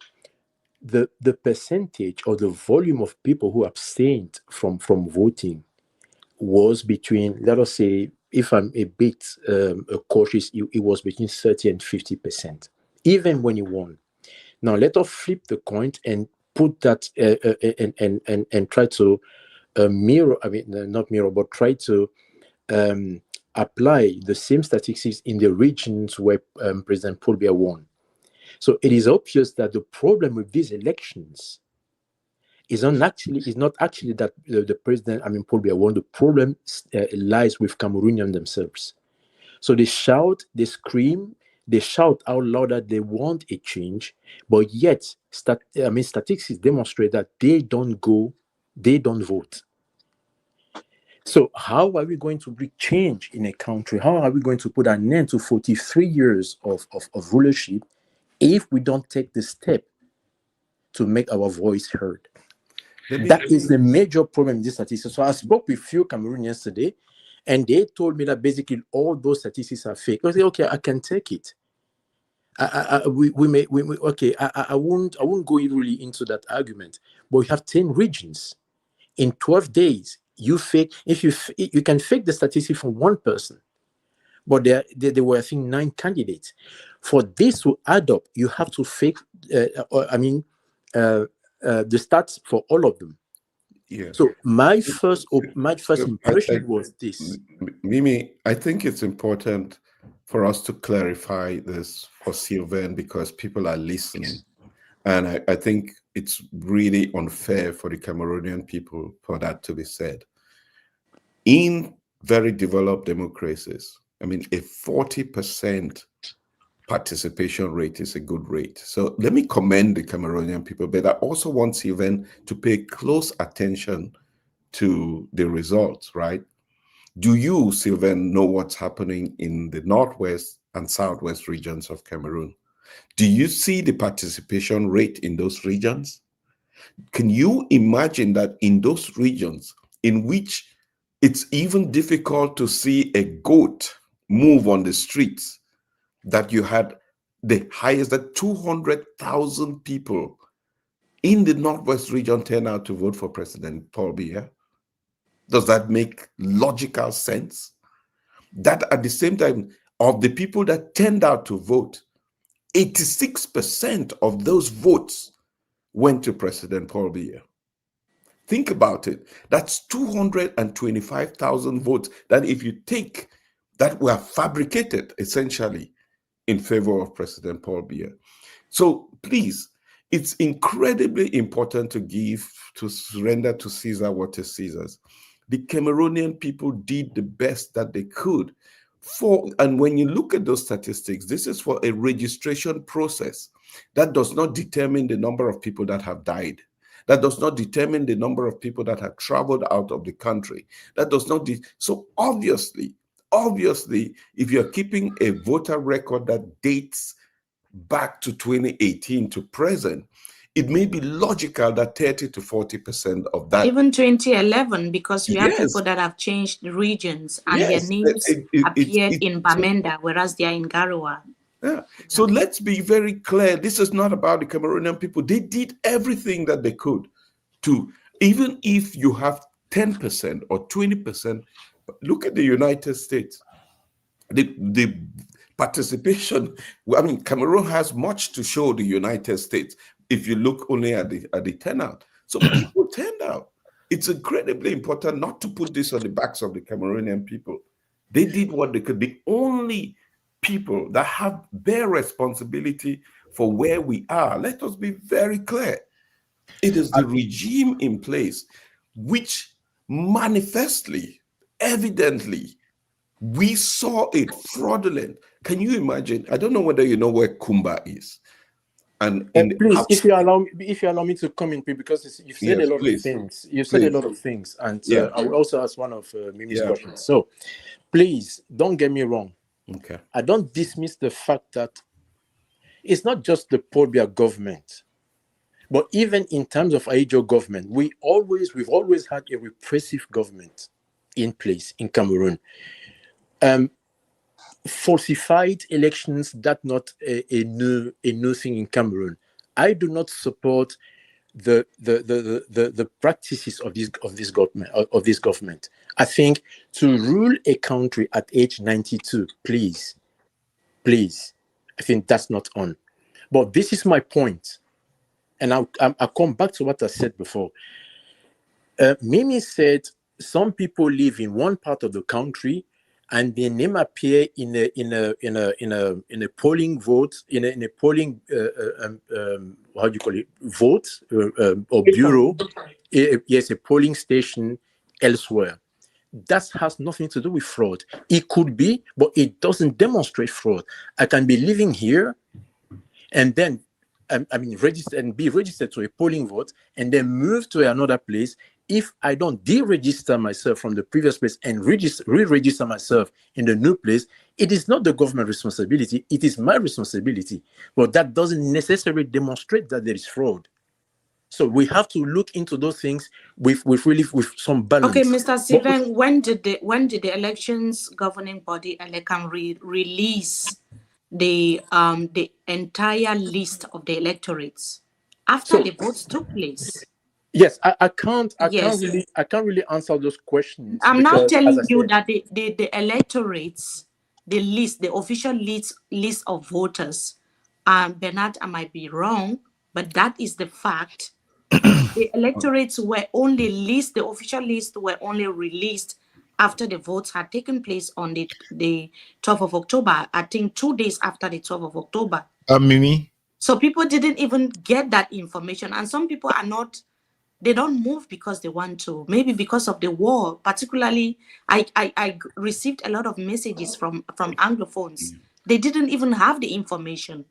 the percentage or the volume of people who abstained from voting was between, let us say, if I'm a bit cautious, it was between 30 and 50%, even when he won. Now let us flip the coin and put that and try to mirror. I mean, not mirror, but try to apply the same statistics in the regions where President Paul Biya won. So it is obvious that the problem with these elections is not actually that the president, Paul Biya won. The problem lies with Cameroonians themselves. So they shout, they scream, they shout out loud that they want a change, but yet statistics demonstrate that they don't vote. So how are we going to bring change in a country? How are we going to put an end to 43 years of rulership if we don't take the step to make our voice heard? That is the major problem in this statistics. So I spoke with few Cameroonians yesterday, and they told me that basically all those statistics are fake. I said, okay, I can take it. I won't go really into that argument. But we have 10 regions. In 12 days, you can fake the statistic from one person, but there were, I think, 9 candidates. For this to add up, you have to fake. The stats for all of them. Yeah. So my first impression was this. Mimi, I think it's important for us to clarify this for Sylvain because people are listening. And I think it's really unfair for the Cameroonian people for that to be said. In very developed democracies, a 40% participation rate is a good rate. So let me commend the Cameroonian people, but I also want Sylvain to pay close attention to the results, right? Do you, Sylvain, know what's happening in the northwest and southwest regions of Cameroon? Do you see the participation rate in those regions? Can you imagine that in those regions in which it's even difficult to see a goat move on the streets, that you had the highest, that 200,000 people in the Northwest region turn out to vote for President Paul Biya? Does that make logical sense? That at the same time, of the people that turned out to vote, 86% of those votes went to President Paul Biya. Think about it. That's 225,000 votes that if you take, that were fabricated essentially in favor of President Paul Biya. So please, it's incredibly important to surrender to Caesar what is Caesar's. The Cameroonian people did the best that they could. And when you look at those statistics, this is for a registration process. That does not determine the number of people that have died. That does not determine the number of people that have traveled out of the country. That does not. So obviously, if you're keeping a voter record that dates back to 2018 to present, it may be logical that 30 to 40% of that. Even 2011, because we have people that have changed regions and their names appeared in Bamenda, whereas they are in Garoua. Yeah. So let's be very clear. This is not about the Cameroonian people. They did everything that they could to, even if you have 10% or 20%, look at the United States. The participation, Cameroon has much to show the United States if you look only at the turnout. So people turned out. It's incredibly important not to put this on the backs of the Cameroonian people. They did what they could. The only people that bear responsibility for where we are, let us be very clear. It is the regime in place which manifestly, evidently, we saw it fraudulent. Can you imagine? I don't know whether you know where Kumba is. And please, if you allow me to come in, because you've said a lot of things. You've said a lot of things, and I will also ask one of Mimi's questions. So, please don't get me wrong. Okay, I don't dismiss the fact that it's not just the Paul Biya government, but even in terms of Aidjo government, we've always had a repressive government in place in Cameroon. Falsified elections, that's not a new thing in Cameroon. I do not support the practices of this government. I think to rule a country at age 92, please, I think that's not on. But this is my point. And I'll come back to what I said before. Mimi said some people live in one part of the country and their name appear in a polling vote, in a polling how do you call it, vote or bureau. Yes, a polling station elsewhere. That has nothing to do with fraud. It could be, but it doesn't demonstrate fraud. I can be living here and then register and be registered to a polling vote and then move to another place. If I don't deregister myself from the previous place and re-register myself in the new place, it is not the government responsibility, it is my responsibility. But that doesn't necessarily demonstrate that there is fraud. So we have to look into those things with some balance. Okay, Mr. Steven, when did the elections governing body ELECAM release the entire list of the electorates after the votes took place? Yes, I can't really answer those questions. I'm now telling you that the electorates, the official list of voters, Bernard, I might be wrong, but that is the fact. The electorates were only released, the official list were only released after the votes had taken place on the 12th of October, I think 2 days after the 12th of October. Mimi? So people didn't even get that information. And some people are not, they don't move because they want to, maybe because of the war. Particularly, I received a lot of messages from Anglophones. They didn't even have the information.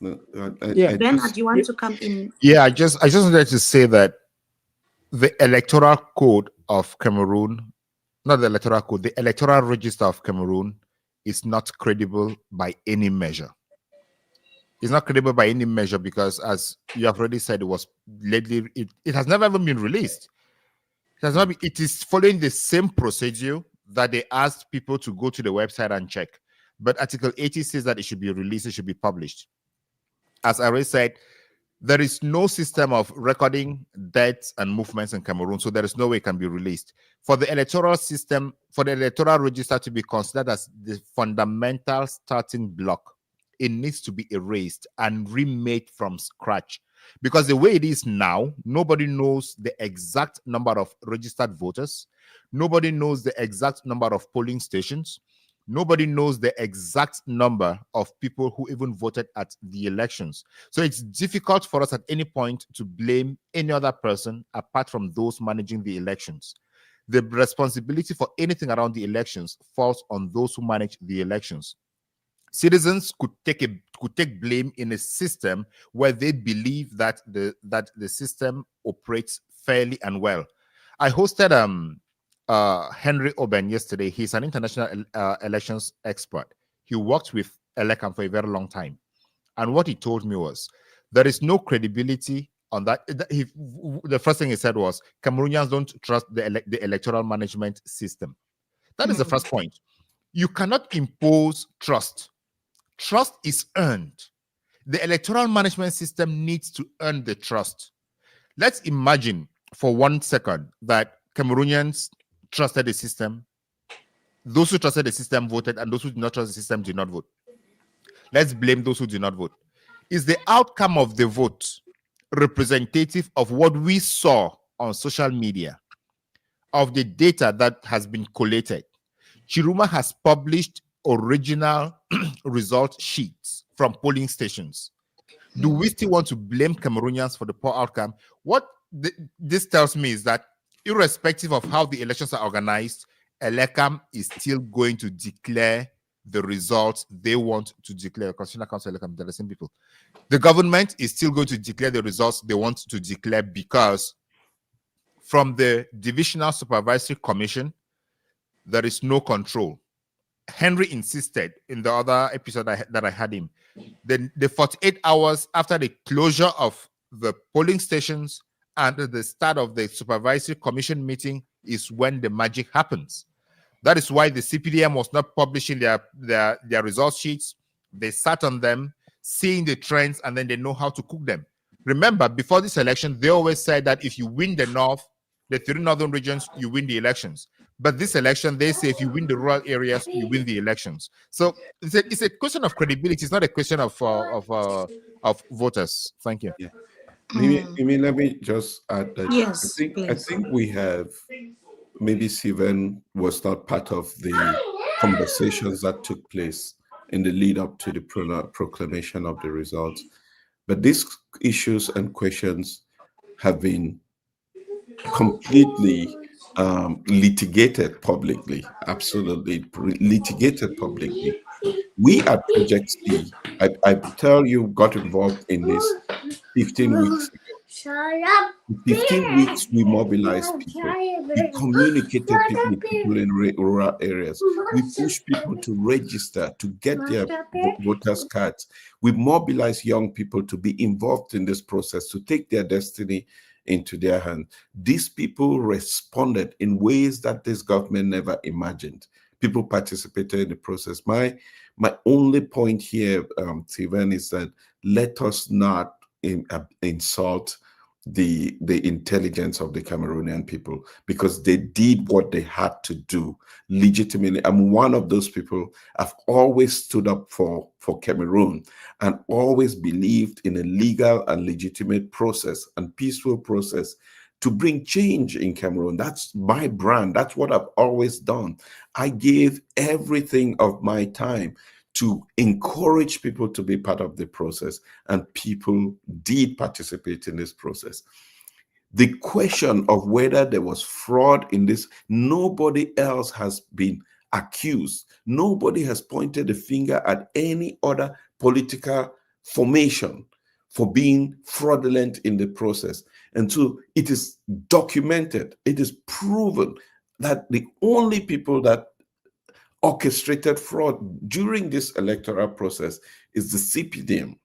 Bernard, do you want to come in? Yeah, I just wanted to say that the electoral code of Cameroon, not the electoral code, the electoral register of Cameroon is not credible by any measure. It's not credible by any measure because, as you have already said, it was lately, it has never even been released. It has not been, it is following the same procedure that they asked people to go to the website and check. But Article 80 says that it should be released, it should be published. As I already said, there is no system of recording deaths and movements in Cameroon, so there is no way it can be released. For the electoral system, for the electoral register to be considered as the fundamental starting block, it needs to be erased and remade from scratch. Because the way it is now, nobody knows the exact number of registered voters. Nobody knows the exact number of polling stations. Nobody knows the exact number of people who even voted at the elections. So it's difficult for us at any point to blame any other person apart from those managing the elections. The responsibility for anything around the elections falls on those who manage the elections. Citizens could take blame in a system where they believe that the system operates fairly and well. I hosted Henry Oben yesterday. He's an international elections expert. He worked with ELECAM for a very long time. And what he told me was, there is no credibility on that. The first thing he said was, Cameroonians don't trust the electoral management system. That is the first point. You cannot impose trust. Trust is earned. The electoral management system needs to earn the trust. Let's imagine for 1 second that Cameroonians trusted the system. Those who trusted the system voted, and those who did not trust the system did not vote. Let's blame those who did not vote. Is the outcome of the vote representative of what we saw on social media, of the data that has been collated? Tchiroma has published original result sheets from polling stations. Do we still want to blame Cameroonians for the poor outcome? What this tells me is that irrespective of how the elections are organized, ELECAM is still going to declare the results they want to declare. Constitutional Council, ELECAM, they're the same people. The government is still going to declare the results they want to declare because from the Divisional Supervisory Commission, there is no control. Henry insisted in the other episode that I had him, the 48 hours after the closure of the polling stations and the start of the supervisory commission meeting is when the magic happens. That is why the CPDM was not publishing their result sheets. They sat on them, seeing the trends, and then they know how to cook them. Remember, before this election, they always said that if you win the North, the 3 northern regions, you win the elections. But this election, they say if you win the rural areas, you win the elections. So it's a question of credibility. It's not a question of voters. Thank you. Yeah. Maybe let me just add that Yes, I please. think we have, maybe Steven was not part of the conversations that took place in the lead up to the proclamation of the results. But these issues and questions have been completely litigated publicly, absolutely litigated publicly. We at Project C, I tell you, got involved in this 15 weeks ago. In 15 weeks, we mobilized people. We communicated with people in rural areas. We pushed people to register, to get their voters' cards. We mobilized young people to be involved in this process, to take their destiny into their hands. These people responded in ways that this government never imagined. People participated in the process. My only point here, Steven, is that let us not insult the intelligence of the Cameroonian people, because they did what they had to do legitimately. I'm one of those people. I've always stood up for Cameroon and always believed in a legal and legitimate process and peaceful process to bring change in Cameroon. That's my brand. That's what I've always done. I gave everything of my time to encourage people to be part of the process, and people did participate in this process. The question of whether there was fraud in this, nobody else has been accused. Nobody has pointed the finger at any other political formation for being fraudulent in the process. And so it is documented, it is proven that the only people that orchestrated fraud during this electoral process is the CPDM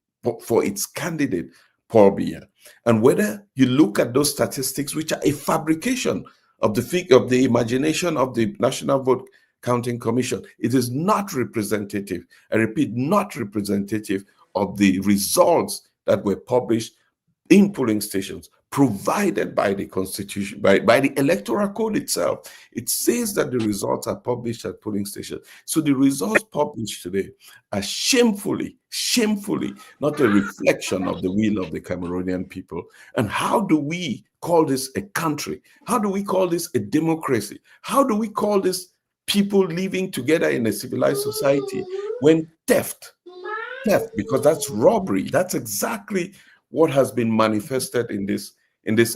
for its candidate, Paul Biya. And whether you look at those statistics, which are a fabrication of the imagination of the National Vote Counting Commission, it is not representative, I repeat, not representative of the results that were published in polling stations provided by the Constitution, by the Electoral Code itself. It says that the results are published at polling stations. So the results published today are shamefully not a reflection of the will of the Cameroonian people. And how do we call this a country? How do we call this a democracy? How do we call this people living together in a civilized society when theft, because that's robbery, that's exactly what has been manifested in this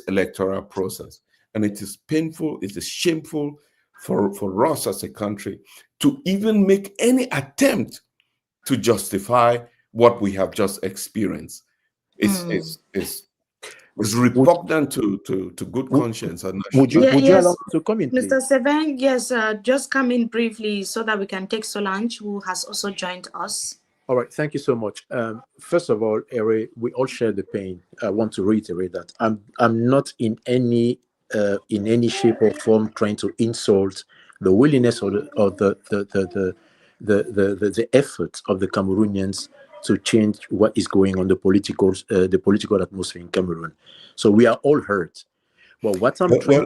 electoral process. And it is painful, it is shameful for us as a country to even make any attempt to justify what we have just experienced. It's repugnant to good conscience. And would you allow me to come in, please? Mr. Seven, yes, just come in briefly so that we can take Solange, who has also joined us. All right, thank you so much. First of all, Ere, we all share the pain. I want to reiterate that I'm not in any shape or form trying to insult the willingness or the effort of the Cameroonians to change what is going on the political atmosphere in Cameroon. So we are all hurt. Well,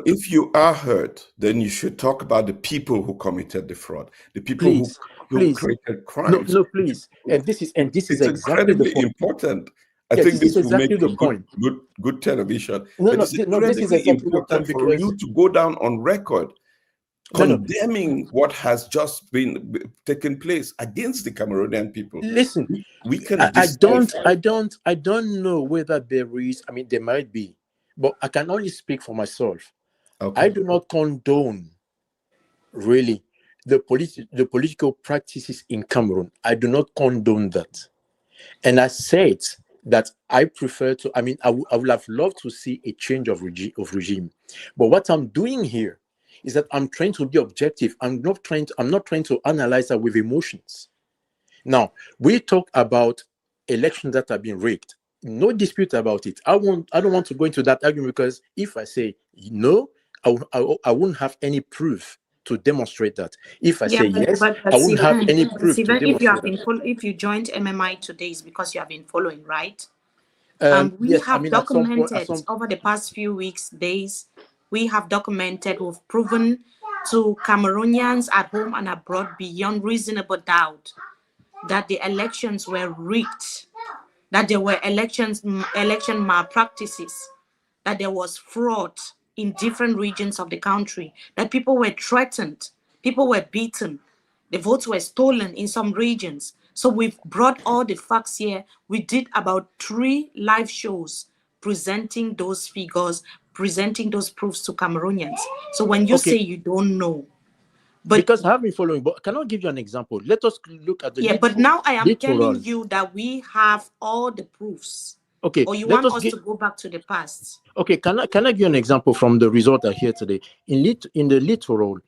if you are hurt, then you should talk about the people who committed the fraud, the people who created crimes. No, please. And this is exactly incredibly important. I think this will make good television. This is exactly important for you to go down on record condemning what has just been taken place against the Cameroonian people. Listen, I don't know whether there is. I mean, there might be, but I can only speak for myself. Okay. I do not condone, really, the political practices in Cameroon. I do not condone that. And I said that I prefer to, I mean, I would have loved to see a change of regime. But what I'm doing here is that I'm trying to be objective. I'm not trying to analyze that with emotions. Now, we talk about elections that have been rigged. No dispute about it. I don't want to go into that argument, because if I say no, I wouldn't have any proof to demonstrate that. If I say yes, I wouldn't have any proof to demonstrate that. If you joined MMI today, it's because you have been following, right? We yes, have documented over the past few weeks, days, we have documented, we've proven to Cameroonians at home and abroad beyond reasonable doubt that the elections were rigged, that there were election malpractices, that there was fraud in different regions of the country, that people were threatened, people were beaten, the votes were stolen in some regions. So we've brought all the facts here. We did about 3 live shows presenting those figures, presenting those proofs to Cameroonians. So when you say you don't know, but because I have been following, but can I give you an example? Let us look at the but now I am literal. telling you that we have all the proofs. Okay, Or you want us to go back to the past? Okay, can I give you an example from the result I hear today? In the literal,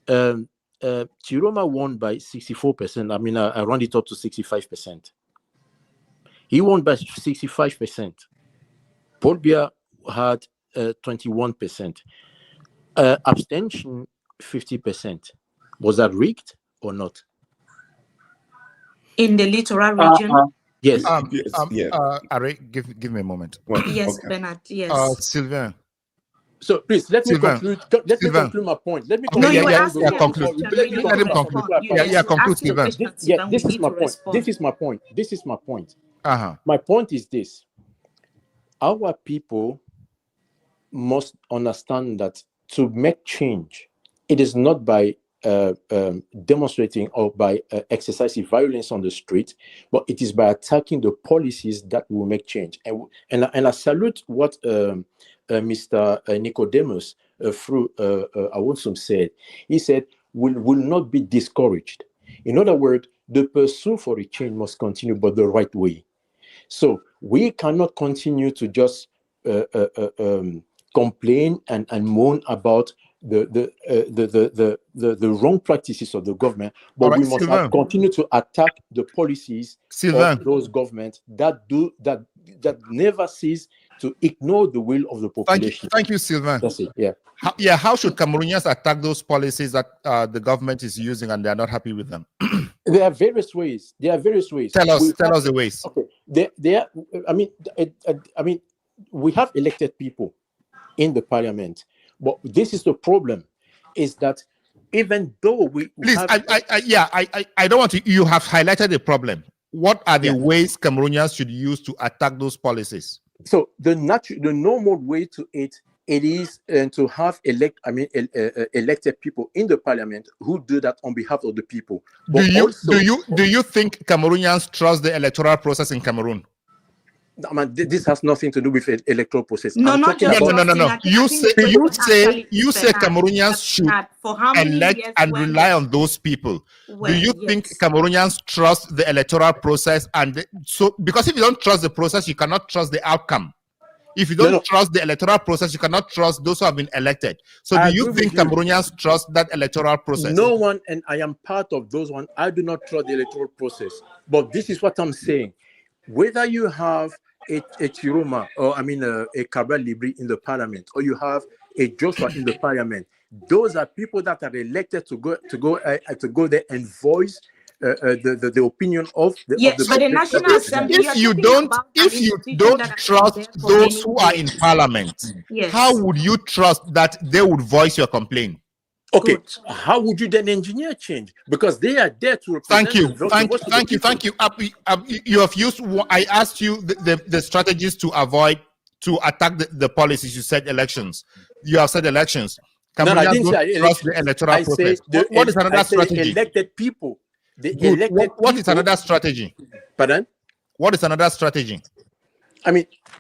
Tchiroma won by 64%. I mean, I round it up to 65%. He won by 65%. Paul Biya had 21%. Abstention 50%. Was that rigged or not? In the littoral region? Yes. Are, give me a moment. Yes, okay. Bernard. Yes. Sylvain. So please let me conclude. Let me conclude my point. Let me conclude. No, you were asking conclude. Let him conclude. Conclude, Sylvain. This is my point. This is my point. This is my point. My point is this: our people must understand that to make change, it is not by demonstrating or by exercising violence on the street, but it is by attacking the policies that will make change. And I salute what Mr. Nicodemus through Awonsum said. He said, will not be discouraged. In other words, the pursuit for a change must continue, but the right way. So we cannot continue to just complain and moan about the wrong practices of the government, but we must continue to attack the policies of those governments that never cease to ignore the will of the population. Thank you, Sylvain. That's it. Yeah. How should Cameroonians attack those policies that the government is using and they are not happy with them? There are various ways. Tell us the ways. Okay. I mean, we have elected people in the parliament, but this is the problem: is that even though we I don't want to. You have highlighted the problem. What are the ways Cameroonians should use to attack those policies? So the normal way to it is to have elected people in the parliament who do that on behalf of the people. But do you think Cameroonians trust the electoral process in Cameroon? This has nothing to do with electoral process. No. You say Cameroonians should elect and rely on those people. Do you think Cameroonians trust the electoral process? Because if you don't trust the process, you cannot trust the outcome. If you don't trust the electoral process, you cannot trust those who have been elected. So do you think Cameroonians trust that electoral process? No one, and I am part of those one. I do not trust the electoral process. But this is what I'm saying. Whether you have a Tchiroma or a Cabral Libri in the parliament, or you have a Joshua in the parliament, those are people that are elected to go there and voice the opinion of the but the National Assembly. If you don't trust those who are in parliament, how would you trust that they would voice your complaint? Okay, how would you then engineer change? Because they are there to represent. Thank you. You have used. I asked you the strategies to attack the policies. You said elections. You have said elections. I didn't say trust the electoral process. What is another strategy? Elected people. What is another strategy? Pardon? What is another strategy?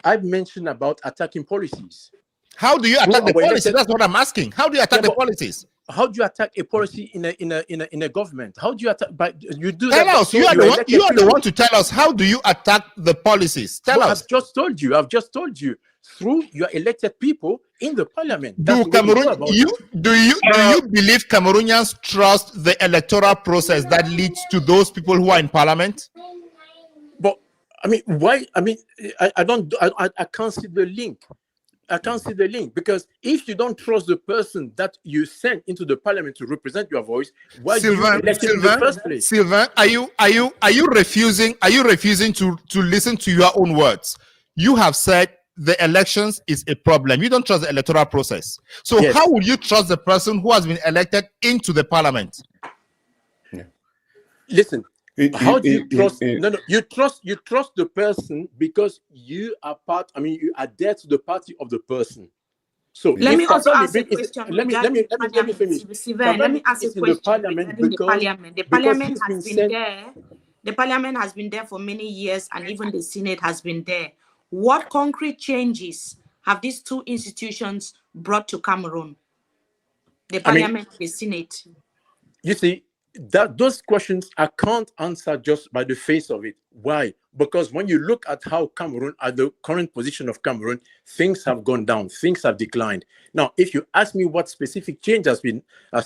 I've mentioned about attacking policies. How do you attack the policies? That's what I'm asking. How do you attack the policies? How do you attack a policy in a government? How do you attack? You do tell us. You are the one to tell us. How do you attack the policies? Tell us. I've just told you through your elected people in the parliament. Do you believe Cameroonians trust the electoral process that leads to those people who are in parliament? But why? I can't see the link. I can't see the link, because if you don't trust the person that you sent into the parliament to represent your voice, why do you elect him in the first place? Sylvain, are you refusing to listen to your own words? You have said the elections is a problem. You don't trust the electoral process. So Yes. how will you trust the person who has been elected into the parliament? Listen, how do you trust? No, you trust the person because you are part. I mean, you are there to the party of the person. So let me also ask a question regarding the parliament. Let me ask a question regarding the parliament. The parliament has been there. The parliament has been there for many years, and even the Senate has been there. What concrete changes have these two institutions brought to Cameroon? The parliament, the Senate. You see, that those questions I can't answer just by the face of it. Why? Because when you look at how Cameroon, at the current position of Cameroon, things have gone down, things have declined. Now, if you ask me what specific change has been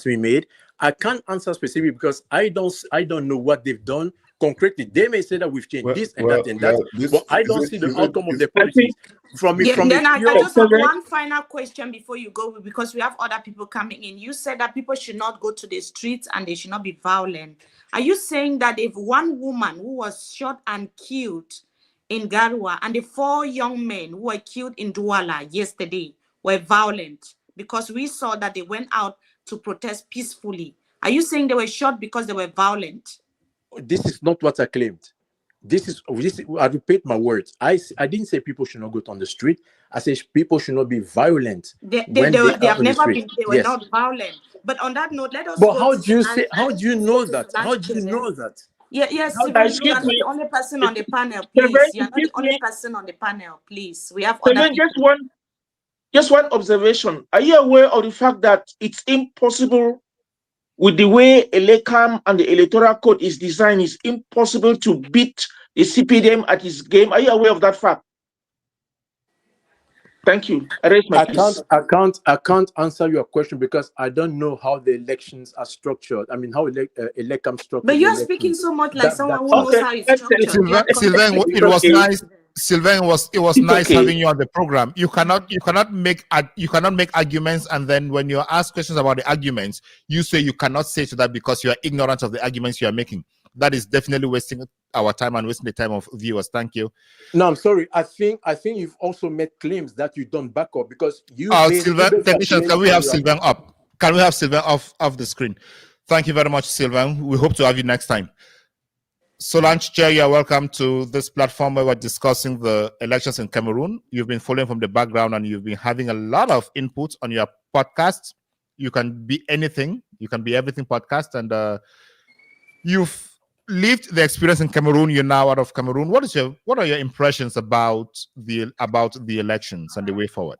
made, I can't answer specifically because I don't know what they've done concretely. They may say that we've changed this and that and that, but I don't see the outcome of their policies. Then I just have one final question before you go, because we have other people coming in. You said that people should not go to the streets and they should not be violent. Are you saying that if one woman who was shot and killed in Garoua and the 4 young men who were killed in Douala yesterday were violent because we saw that they went out to protest peacefully? Are you saying they were shot because they were violent? This is not what I claimed. This is I repeat my words. I didn't say people should not go on the street. I say people should not be violent. They have never been. They were not violent. But on that note, let us. But how do you say? How do you know that? How do you know that? Yes, you are not the only person on the panel, please. You are not the only person on the panel, please. We have other people. Just one observation. Are you aware of the fact that it's impossible, with the way ELECAM and the electoral code is designed, it's impossible to beat the CPDM at its game? Are you aware of that fact? Thank you. I can't answer your question because I don't know how the elections are structured. I mean, how ELECAM structured. But you're speaking so much like someone who knows how it's structured. Sylvain, it was nice. Sylvain, it was nice having you on the program. You cannot make arguments, and then when you're asked questions about the arguments, you say you cannot say to that because you are ignorant of the arguments you are making. That is definitely wasting our time and wasting the time of viewers. Thank you. No, I'm sorry. I think you've also made claims that you don't back up because you. Sylvain, technicians, can we have Sylvain up? Can we have Sylvain off the screen? Thank you very much, Sylvain. We hope to have you next time. Solange Chair, you are welcome to this platform where we're discussing the elections in Cameroon. You've been following from the background and you've been having a lot of input on your podcast. You can be anything. You can be everything podcast. And you've lived the experience in Cameroon. You're now out of Cameroon. What are your impressions about the elections and the way forward?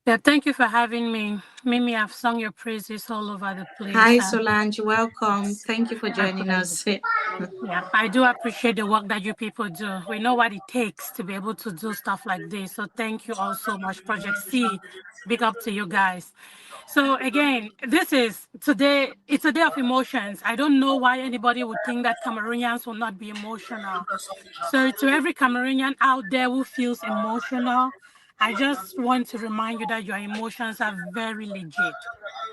Yeah, thank you for having me. Mimi, I've sung your praises all over the place. Hi, Solange. Welcome. Thank you for joining us. Yeah, I do appreciate the work that you people do. We know what it takes to be able to do stuff like this. So thank you all so much, Project C. Big up to you guys. So again, it's a day of emotions. I don't know why anybody would think that Cameroonians will not be emotional. So to every Cameroonian out there who feels emotional, I just want to remind you that your emotions are very legit.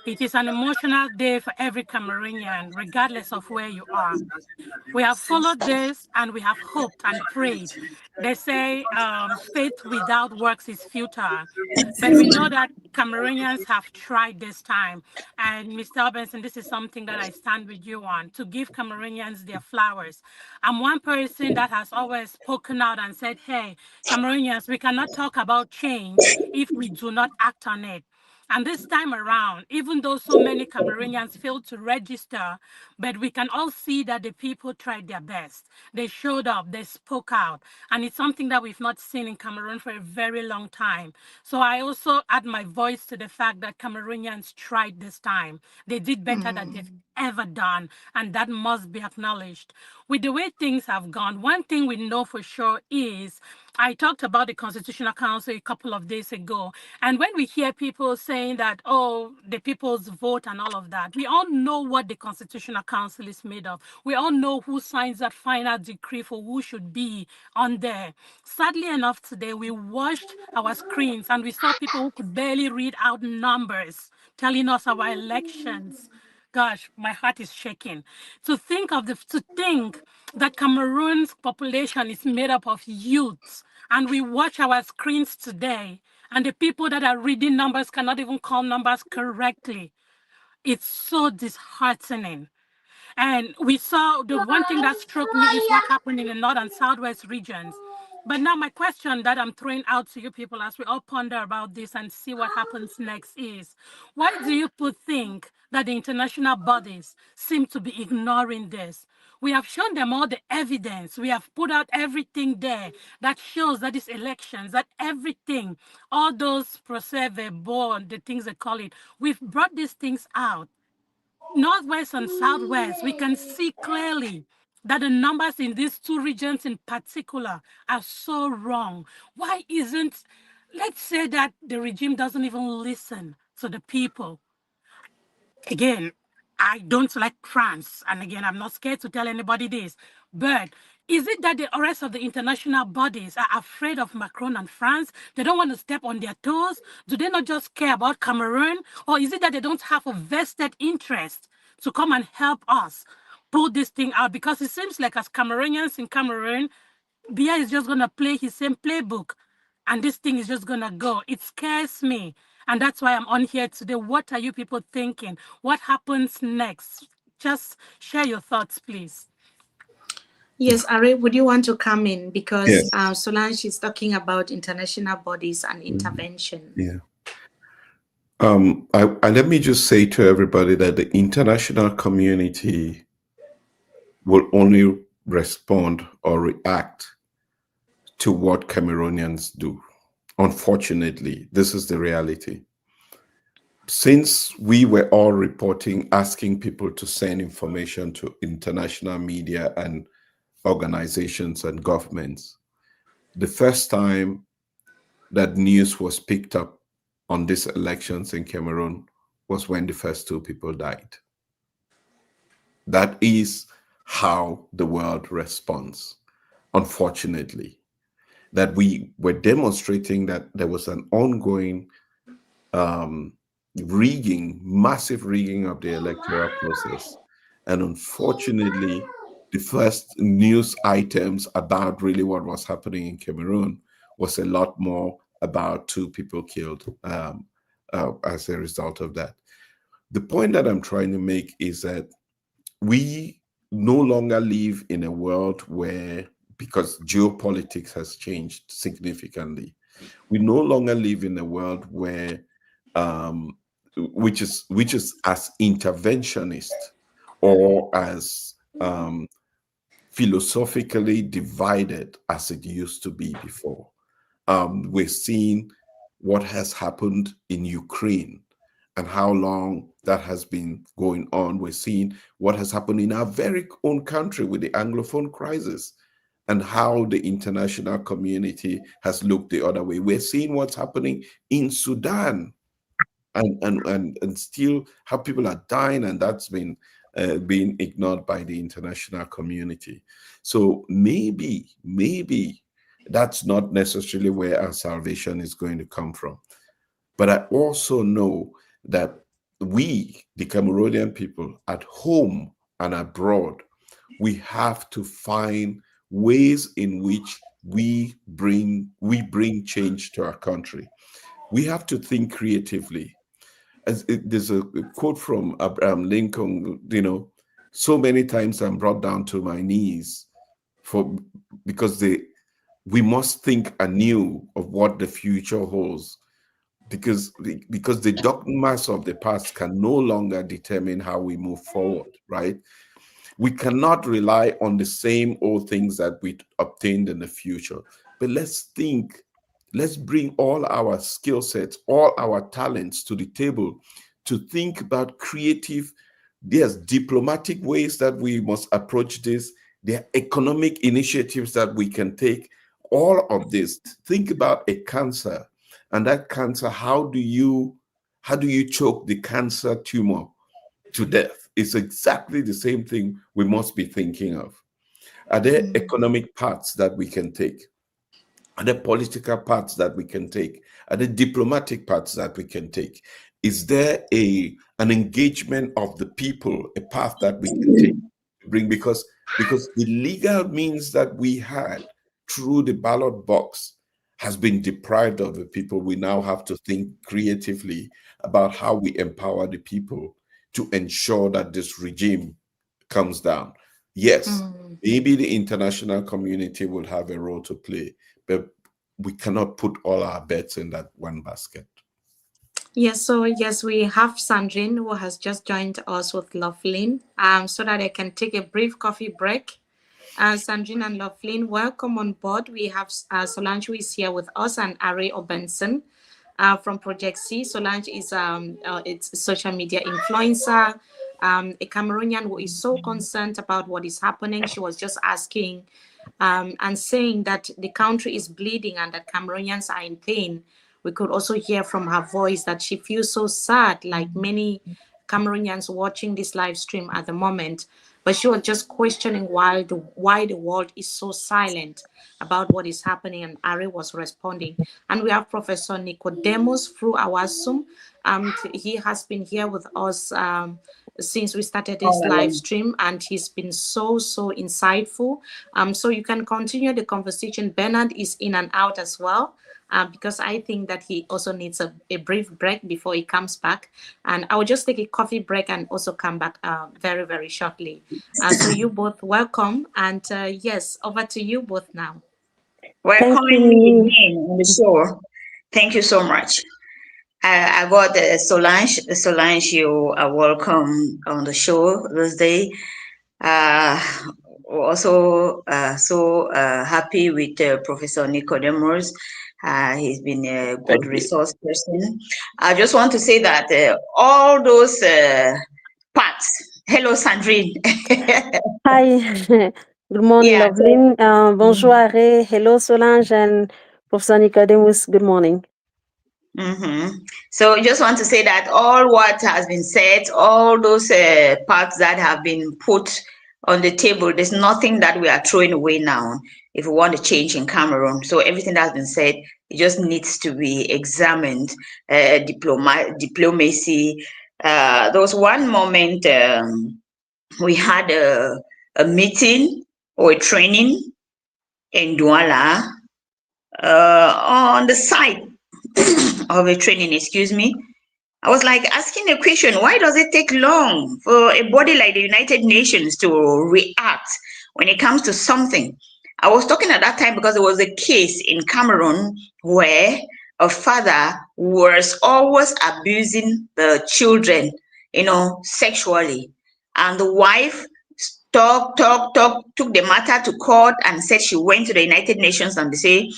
It is an emotional day for every Cameroonian, regardless of where you are. We have followed this and we have hoped and prayed. They say faith without works is futile. But we know that Cameroonians have tried this time. And Mr. Benson, this is something that I stand with you on, to give Cameroonians their flowers. I'm one person that has always spoken out and said, hey, Cameroonians, we cannot talk about change if we do not act on it. And this time around, even though so many Cameroonians failed to register, but we can all see that the people tried their best. They showed up, they spoke out, and it's something that we've not seen in Cameroon for a very long time. So I also add my voice to the fact that Cameroonians tried this time. They did better than they've ever done, and that must be acknowledged. With the way things have gone, one thing we know for sure is, I talked about the Constitutional Council a couple of days ago, and when we hear people saying that, oh, the people's vote and all of that, we all know what the Constitutional Council is made of. We all know who signs that final decree for who should be on there. Sadly enough, today we watched our screens and we saw people who could barely read out numbers telling us our elections gosh, my heart is shaking. To think that Cameroon's population is made up of youths, and we watch our screens today, and the people that are reading numbers cannot even call numbers correctly. It's so disheartening. And we saw the one thing that struck me is what happened in the north and southwest regions. But now my question that I'm throwing out to you people as we all ponder about this and see what happens next is, why do you think that the international bodies seem to be ignoring this? We have shown them all the evidence. We have put out everything there that shows that these elections, that everything, all those procès-verbaux, the things they call it, we've brought these things out. Northwest and Southwest, we can see clearly that the numbers in these two regions in particular are so wrong. Why isn't, let's say that the regime doesn't even listen to the people. Again, I don't like France. And again, I'm not scared to tell anybody this. But is it that the rest of the international bodies are afraid of Macron and France? They don't want to step on their toes? Do they not just care about Cameroon? Or is it that they don't have a vested interest to come and help us pull this thing out? Because it seems like as Cameroonians in Cameroon, Biya is just going to play his same playbook. And this thing is just going to go. It scares me. And that's why I'm on here today. What are you people thinking? What happens next? Just share your thoughts, please. Yes, Ari, would you want to come in? Because Yes. Solange is talking about international bodies and intervention. Yeah. Let me just say to everybody that the international community will only respond or react to what Cameroonians do. Unfortunately, this is the reality. Since we were all reporting, asking people to send information to international media and organizations and governments, the first time that news was picked up on these elections in Cameroon was when the first two people died. That is how the world responds, unfortunately. That we were demonstrating that there was an ongoing rigging, massive rigging of the electoral process. And unfortunately, the first news items about really what was happening in Cameroon was a lot more about two people killed as a result of that. The point that I'm trying to make is that we no longer live in a world where, because geopolitics has changed significantly, we no longer live in a world where which is as interventionist or as philosophically divided as it used to be before. We're seeing what has happened in Ukraine and how long that has been going on. We're seeing what has happened in our very own country with the Anglophone crisis and how the international community has looked the other way. We're seeing what's happening in Sudan and still how people are dying, and that's been being ignored by the international community. So maybe that's not necessarily where our salvation is going to come from. But I also know that we, the Cameroonian people, at home and abroad, we have to find ways in which we bring change to our country. We have to think creatively. There's a quote from Abraham Lincoln, so many times I'm brought down to my knees because we must think anew of what the future holds, because the dogmas of the past can no longer determine how we move forward, right? We cannot rely on the same old things that we obtained in the future, but let's bring all our skill sets, all our talents to the table to think about creative, there's diplomatic ways that we must approach this. There are economic initiatives that we can take. All of this, think about a cancer, and that cancer, how do you choke the cancer tumor to death? It's exactly the same thing we must be thinking of. Are there economic paths that we can take? and the political paths that we can take, and the diplomatic paths that we can take? Is there an engagement of the people, a path that we can take to bring, because the legal means that we had through the ballot box has been deprived of the people? We now have to think creatively about how we empower the people to ensure that this regime comes down. Yes, maybe the international community will have a role to play, but we cannot put all our bets in that one basket. Yes, so yes, we have Sandrine who has just joined us with Lovelyn, so that I can take a brief coffee break. Sandrine and Lovelyn, welcome on board. We have Solange who is here with us, and Ari Obenson from Project C. Solange is it's a social media influencer, a Cameroonian who is so concerned about what is happening. She was just asking and saying that the country is bleeding and that Cameroonians are in pain. We could also hear from her voice that she feels so sad, like many Cameroonians watching this live stream at the moment. But she was just questioning why the world is so silent about what is happening, and Ari was responding. And we have Professor Nicodemus through our Zoom. He has been here with us since we started this live stream, and he's been so insightful. So you can continue the conversation. Bernard is in and out as well. Because I think that he also needs a brief break before he comes back. And I will just take a coffee break and also come back very, very shortly. So you both welcome. And yes, over to you both now. Welcoming me again on the show. Thank you so much. I got Solange. Solange, you are welcome on the show this day. Also, happy with Professor Nicodemus. He's been a good resource person. I just want to say that all those parts. Hello, Sandrine. Hi. Good morning, Yeah, Lovelyn. Bonjour, Are. Hello, Solange and Professor Nicodemus. Good morning. So I just want to say that all what has been said, all those parts that have been put on the table, there's nothing that we are throwing away now if we want to change in Cameroon. So everything that has been said, it just needs to be examined. Diplomacy. There was one moment we had a meeting or a training in Douala on the site of a training, excuse me. I was like asking a question, why does it take long for a body like the United Nations to react when it comes to something? I was talking at that time because there was a case in Cameroon where a father was always abusing the children, sexually. And the wife took the matter to court and said she went to the United Nations and they say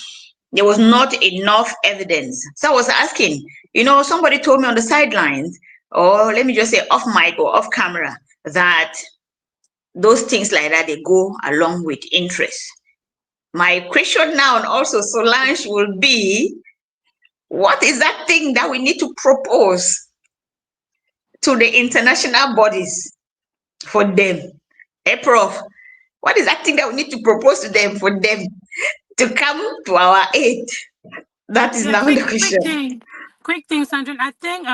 there was not enough evidence. So I was asking, somebody told me on the sidelines, or let me just say off mic or off camera, that those things like that, they go along with interest. My question now, and also Solange, will be, what is that thing that we need to propose to the international bodies for them? Hey, Prof, what is that thing that we need to propose to them for them to come to our aid? That is now the question. Quick thing, Sandrine. I think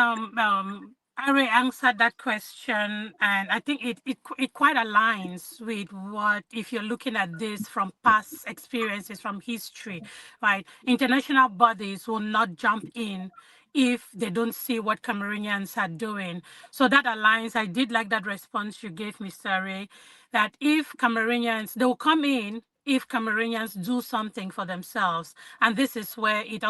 Ari answered that question, and I think it quite aligns with what, if you're looking at this from past experiences, from history, right? International bodies will not jump in if they don't see what Cameroonians are doing. So that aligns. I did like that response you gave, Mr. Ray, that if Cameroonians, they will come in if Cameroonians do something for themselves. And this is where it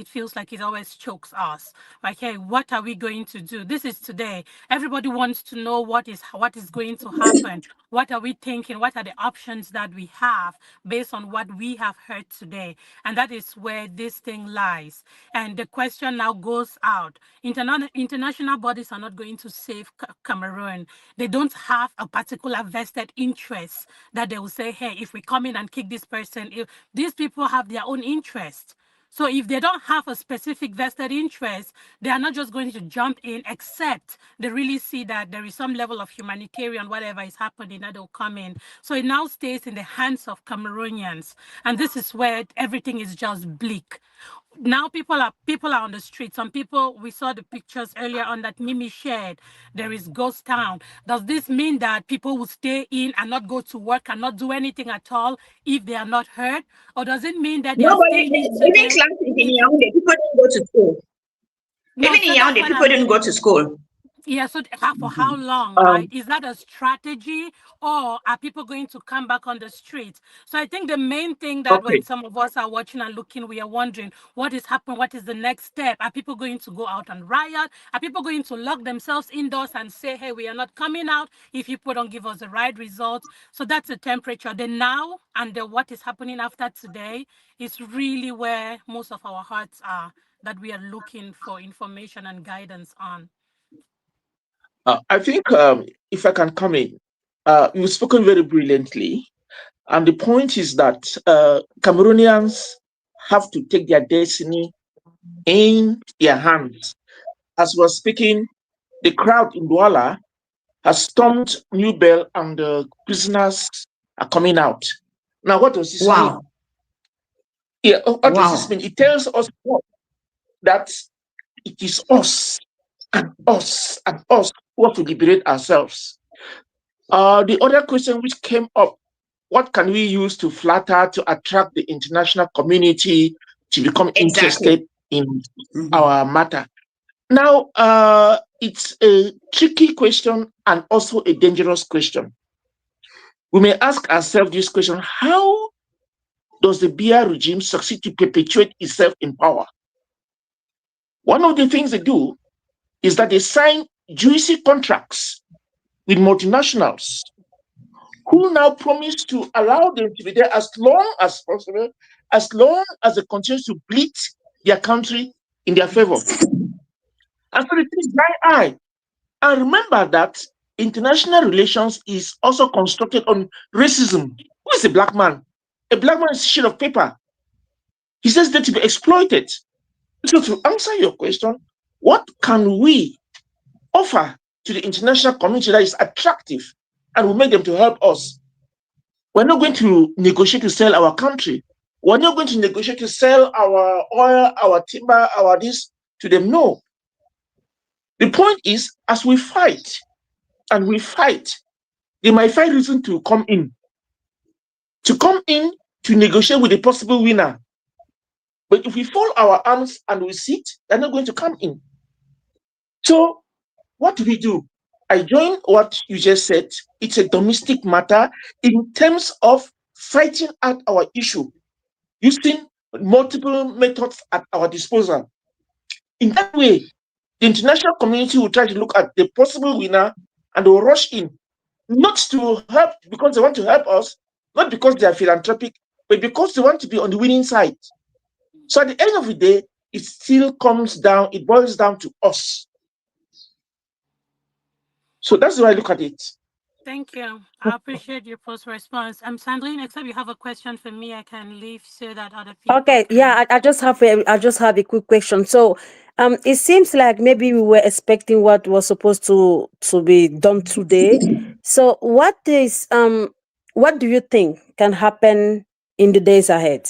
feels like it always chokes us. Like, hey, what are we going to do? This is today. Everybody wants to know what is going to happen. What are we thinking? What are the options that we have based on what we have heard today? And that is where this thing lies. And the question now goes out. International bodies are not going to save Cameroon. They don't have a particular vested interest that they will say, hey, if we come in and kick this person, if these people have their own interest. So if they don't have a specific vested interest, they are not just going to jump in, except they really see that there is some level of humanitarian, whatever is happening, that they'll come in. So it now stays in the hands of Cameroonians. And this is where everything is just bleak. Now people are on the street. Some people, we saw the pictures earlier on that Mimi shared. There is ghost town. Does this mean that people will stay in and not go to work and not do anything at all if they are not heard? Or does it mean that they are Nobody, staying in even classes in Yaoundé, people didn't go to school. No, Even so in that's Yaoundé, what people I didn't go mean. to school. Yeah, so for how long, right? Is that a strategy, or are people going to come back on the streets? So I think the main thing that when some of us are watching and looking, we are wondering what is happening, what is the next step? Are people going to go out and riot? Are people going to lock themselves indoors and say, hey, we are not coming out if people don't give us the right results? So that's the temperature. The now and the what is happening after today is really where most of our hearts are, that we are looking for information and guidance on. I think if I can come in, you've spoken very brilliantly. And the point is that Cameroonians have to take their destiny in their hands. As we're speaking, the crowd in Douala has stormed New Bell and the prisoners are coming out. Now, what does this mean? Yeah, what does this mean? It tells us that it is us and us and us who have to liberate ourselves. The other question which came up, what can we use to flatter, to attract the international community to become interested in our matter? Now, it's a tricky question and also a dangerous question. We may ask ourselves this question: how does the Biya regime succeed to perpetuate itself in power? One of the things they do is that they sign juicy contracts with multinationals who now promise to allow them to be there as long as possible, as long as they continue to bleed their country in their favor. And so the thing is very high. And remember that international relations is also constructed on racism. Who is a black man? A black man is a sheet of paper. He says that to be exploited. So to answer your question, what can we offer to the international community that is attractive and will make them to help us? We're not going to negotiate to sell our country. We're not going to negotiate to sell our oil, our timber, our this to them. No. The point is, as we fight and we fight, they might find reason to come in to negotiate with a possible winner. But if we fold our arms and we sit, they're not going to come in. So what do we do? I join what you just said. It's a domestic matter in terms of fighting out our issue, using multiple methods at our disposal. In that way, the international community will try to look at the possible winner and they will rush in, not to help because they want to help us, not because they are philanthropic, but because they want to be on the winning side. So at the end of the day, it still comes down, it boils down to us. So that's the way I look at it. Thank you. I appreciate your post response. Sandrine, except you have a question for me, I can leave so that other people. Okay, yeah, I just have a quick question. So, it seems like maybe we were expecting what was supposed to be done today. So, what do you think can happen in the days ahead?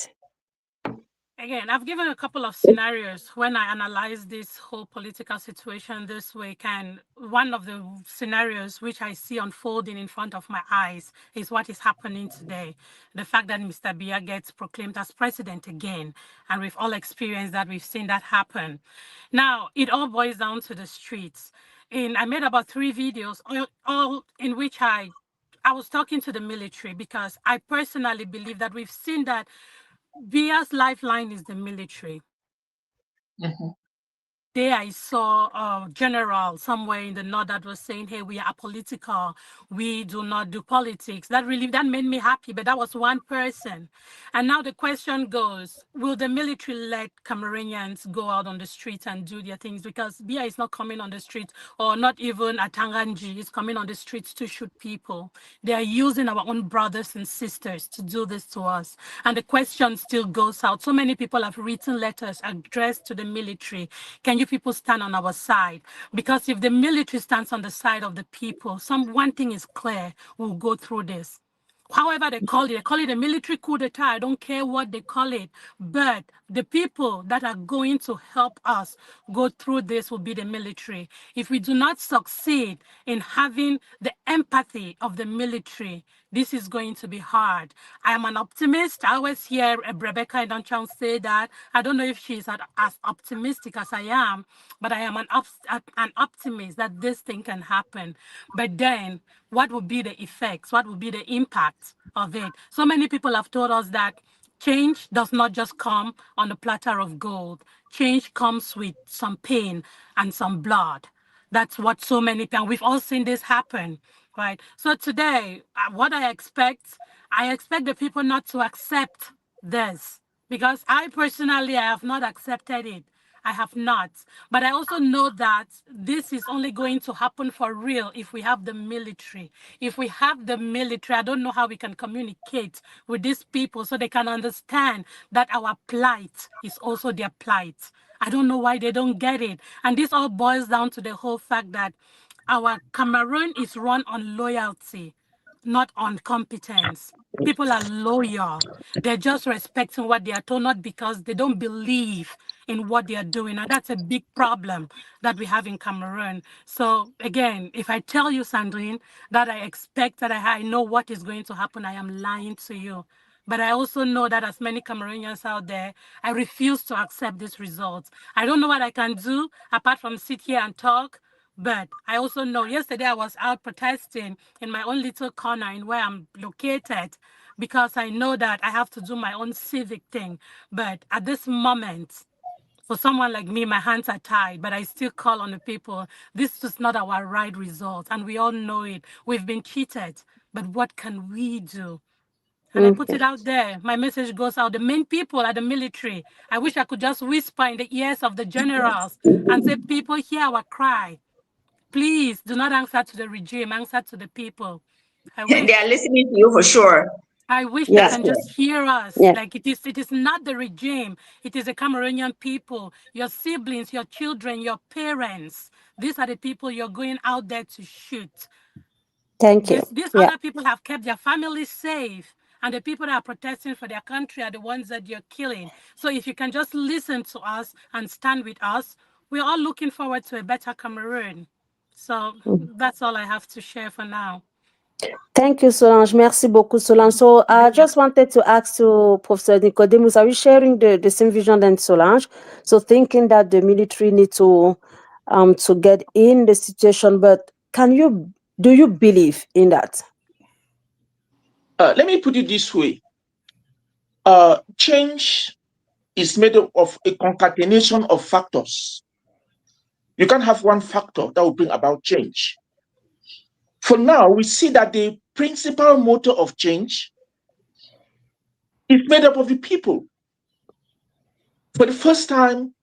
Again, I've given a couple of scenarios when I analyze this whole political situation this week, and one of the scenarios which I see unfolding in front of my eyes is what is happening today. The fact that Mr. Biya gets proclaimed as president again, and we've all experienced that, we've seen that happen. Now, it all boils down to the streets. I made about 3 videos, all in which I was talking to the military, because I personally believe that we've seen that Biya's lifeline is the military. day I saw a general somewhere in the north that was saying, hey, we are apolitical, we do not do politics. That made me happy, but that was one person. And now the question goes, will the military let Cameroonians go out on the streets and do their things? Because Biya is not coming on the streets, or not even Atanganji is coming on the streets to shoot people. They are using our own brothers and sisters to do this to us. And the question still goes out. So many people have written letters addressed to the military. Can you people stand on our side? Because if the military stands on the side of the people, one thing is clear, we'll go through this. However they call it a military coup d'etat. I don't care what they call it. But the people that are going to help us go through this will be the military. If we do not succeed in having the empathy of the military, this is going to be hard. I am an optimist. I always hear Rebecca Idanchan say that. I don't know if she's as optimistic as I am, but I am an optimist that this thing can happen. But then, what will be the effects? What will be the impact of it? So many people have told us that change does not just come on a platter of gold. Change comes with some pain and some blood. That's what so many people, we've all seen this happen, right? So today, what I expect the people not to accept this, because I personally, I have not accepted it. I have not. But I also know that this is only going to happen for real if we have the military. If we have the military, I don't know how we can communicate with these people so they can understand that our plight is also their plight. I don't know why they don't get it. And this all boils down to the whole fact that our Cameroon is run on loyalty, not on competence. People are loyal. They're just respecting what they are told, not because they don't believe in what they are doing. And that's a big problem that we have in Cameroon. So again, if I tell you, Sandrine, that I expect that I know what is going to happen, I am lying to you. But I also know that as many Cameroonians out there, I refuse to accept these results. I don't know what I can do apart from sit here and talk. But I also know yesterday I was out protesting in my own little corner in where I'm located, because I know that I have to do my own civic thing. But at this moment, for someone like me, my hands are tied, but I still call on the people. This is not our right result, and we all know it. We've been cheated, but what can we do? And I put it out there. My message goes out. The main people are the military. I wish I could just whisper in the ears of the generals and say, people, hear our cry. Please do not answer to the regime, answer to the people. They are listening to you for sure. I wish they can just hear us. Like it is not the regime. It is the Cameroonian people, your siblings, your children, your parents. These are the people you're going out there to shoot. Thank you. These other people have kept their families safe. And the people that are protesting for their country are the ones that you're killing. So if you can just listen to us and stand with us, we're all looking forward to a better Cameroon. So that's all I have to share for now. Thank you, Solange. Merci beaucoup, Solange. So I just wanted to ask you, Professor Nicodemus, are you sharing the same vision than Solange? So thinking that the military need to get in the situation, but do you believe in that? Let me put it this way. Change is made up of a concatenation of factors. You can't have one factor that will bring about change. For now, we see that the principal motor of change is made up of the people. For the first time,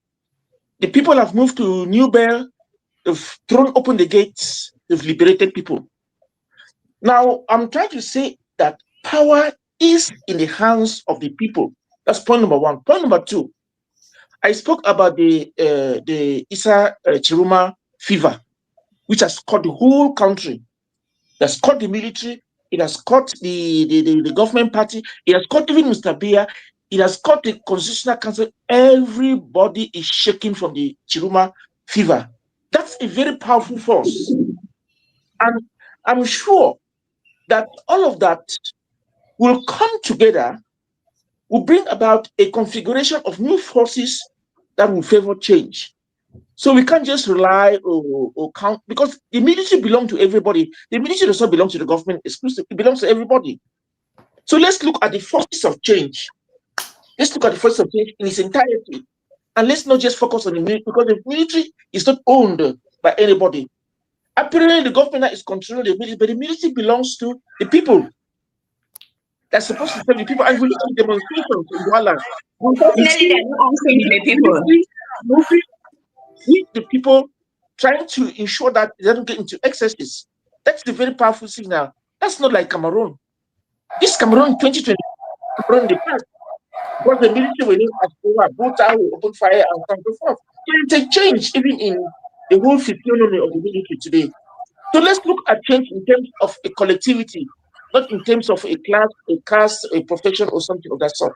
the people have moved to New Bell, they've thrown open the gates, they've liberated people. Now, I'm trying to say that power is in the hands of the people. That's point number one. Point number two, I spoke about the Issa Tchiroma fever, which has caught the whole country. It has caught the military, it has caught the government party, it has caught even Mr. Biya, it has caught the Constitutional Council. Everybody is shaking from the Tchiroma fever. That's a very powerful force. And I'm sure that all of that will come together, will bring about a configuration of new forces that will favor change. So we can't just rely or count, because the military belongs to everybody. The military does not belong to the government exclusively. It belongs to everybody. So let's look at the forces of change. Let's look at the forces of change in its entirety. And let's not just focus on the military, because the military is not owned by anybody. Apparently, the government is controlling the military, but the military belongs to the people. That's supposed to serve the people. And we look at the demonstrations in Douala. Unfortunately, they're not answering to the people. Moving with the people, trying to ensure that they don't get into excesses. That's the very powerful signal. That's not like Cameroon. This Cameroon 2020, Cameroon in the past, because the military will not both out, open fire, and so on and so forth. So it's a change even in the whole physiognomy of the military today. So let's look at change in terms of a collectivity, not in terms of a class, a caste, a profession, or something of that sort.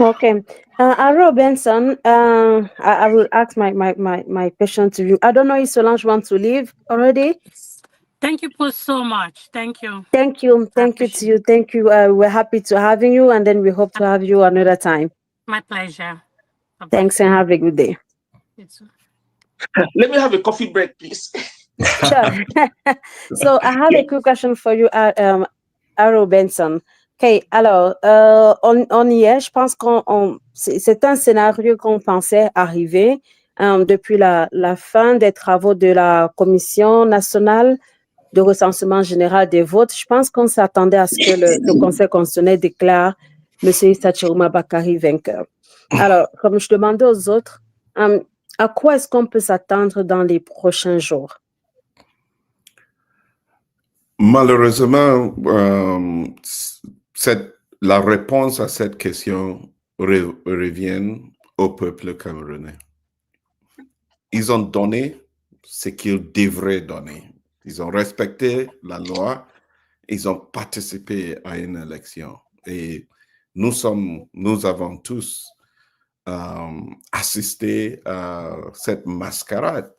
Okay. Aro Benson, I will ask my question to you. I don't know if Solange wants to leave already. Thank you, Paul, so much. Thank you. Thank you. Thank you to you. Thank you. We're happy to having you, and then we hope to have you another time. My pleasure. Bye-bye. Thanks, and have a good day. Let me have a coffee break, please. Sure. So I have a quick question for you, Aro Benson. OK, alors, on y est. Je pense c'est un scénario qu'on pensait arriver depuis la fin des travaux de la Commission nationale de recensement général des votes. Je pense qu'on s'attendait à ce que le Conseil constitutionnel déclare M. Issa Tchiroma vainqueur. Alors, comme je demandais aux autres, à quoi est-ce qu'on peut s'attendre dans les prochains jours? Malheureusement, la réponse à cette question revient au peuple camerounais. Ils ont donné ce qu'ils devraient donner. Ils ont respecté la loi, ils ont participé à une élection. Et nous avons tous assisté à cette mascarade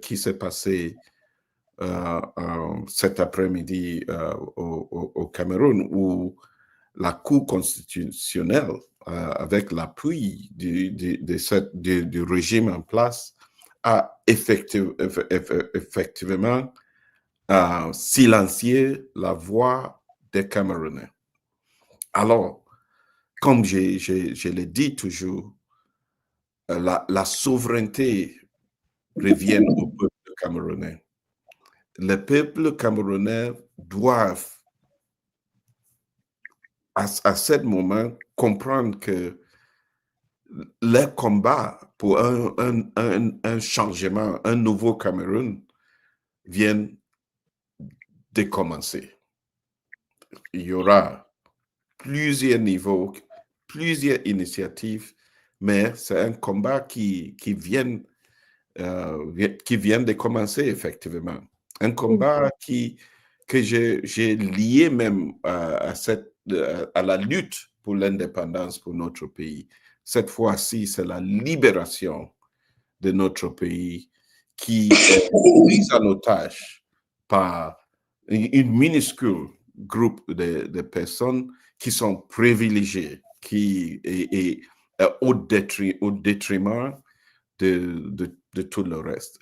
qui s'est passée cet après-midi au Cameroun, où la Cour constitutionnelle, avec l'appui du régime en place, a effectivement silencié la voix des Camerounais. Alors, comme je le dis toujours, la souveraineté revient au peuple camerounais. Le peuple camerounais doit, à ce moment, comprendre que le combat pour un changement, un nouveau Cameroun, vient de commencer. Il y aura plusieurs niveaux, plusieurs initiatives, mais c'est un combat qui vient de commencer, effectivement. Un combat que j'ai lié même à la lutte pour l'indépendance pour notre pays. Cette fois-ci, c'est la libération de notre pays qui est prise en otage par une minuscule groupe de personnes qui sont privilégiées, qui est au détriment de tout le reste.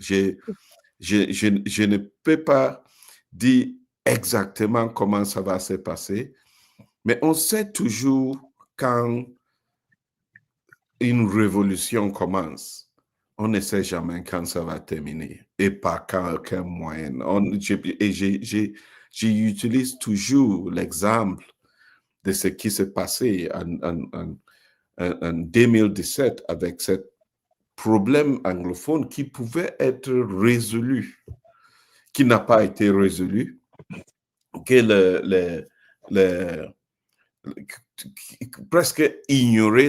Je ne peux pas dire exactement comment ça va se passer, mais on sait toujours quand une révolution commence, on ne sait jamais quand ça va terminer et par quel moyen. J'utilise toujours l'exemple de ce qui s'est passé en 2017 avec ce problème anglophone qui pouvait être résolu, qui n'a pas été résolu, que presque ignorer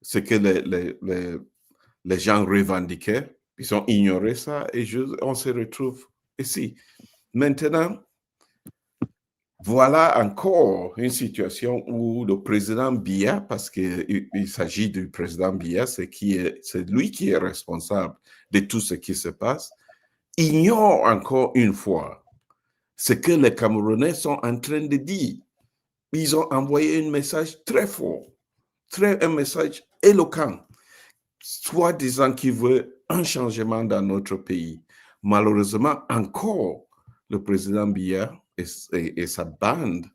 ce que les gens revendiquaient. Ils ont ignoré ça et on se retrouve ici. Maintenant, voilà encore une situation où le président Biya, parce qu'il s'agit du président Biya, c'est lui qui est responsable de tout ce qui se passe, ignore encore une fois ce que les Camerounais sont en train de dire. Ils ont envoyé un message très fort, un message éloquent, soit disant qu'ils veulent un changement dans notre pays. Malheureusement, encore, le président Biya et sa bande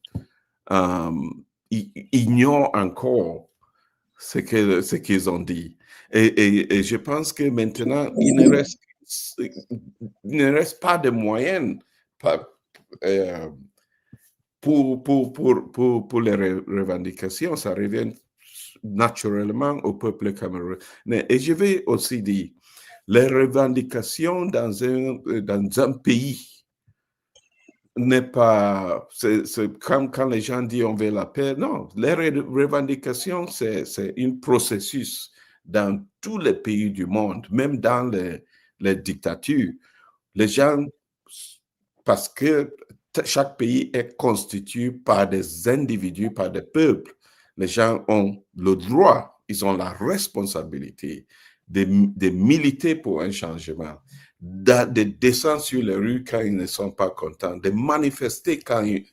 ignorent encore ce qu'ils ont dit. Et je pense que maintenant, il ne reste pas de moyens pour les revendications. Ça revient naturellement au peuple camerounais. Et je vais aussi dire, les revendications dans un pays n'est pas, c'est comme quand les gens disent on veut la paix. Non, les revendications, c'est un processus dans tous les pays du monde, même dans les dictatures. Les gens, parce que chaque pays est constitué par des individus, par des peuples, les gens ont le droit, ils ont la responsabilité de militer pour un changement, de descendre sur les rues quand ils ne sont pas contents, de manifester quand ils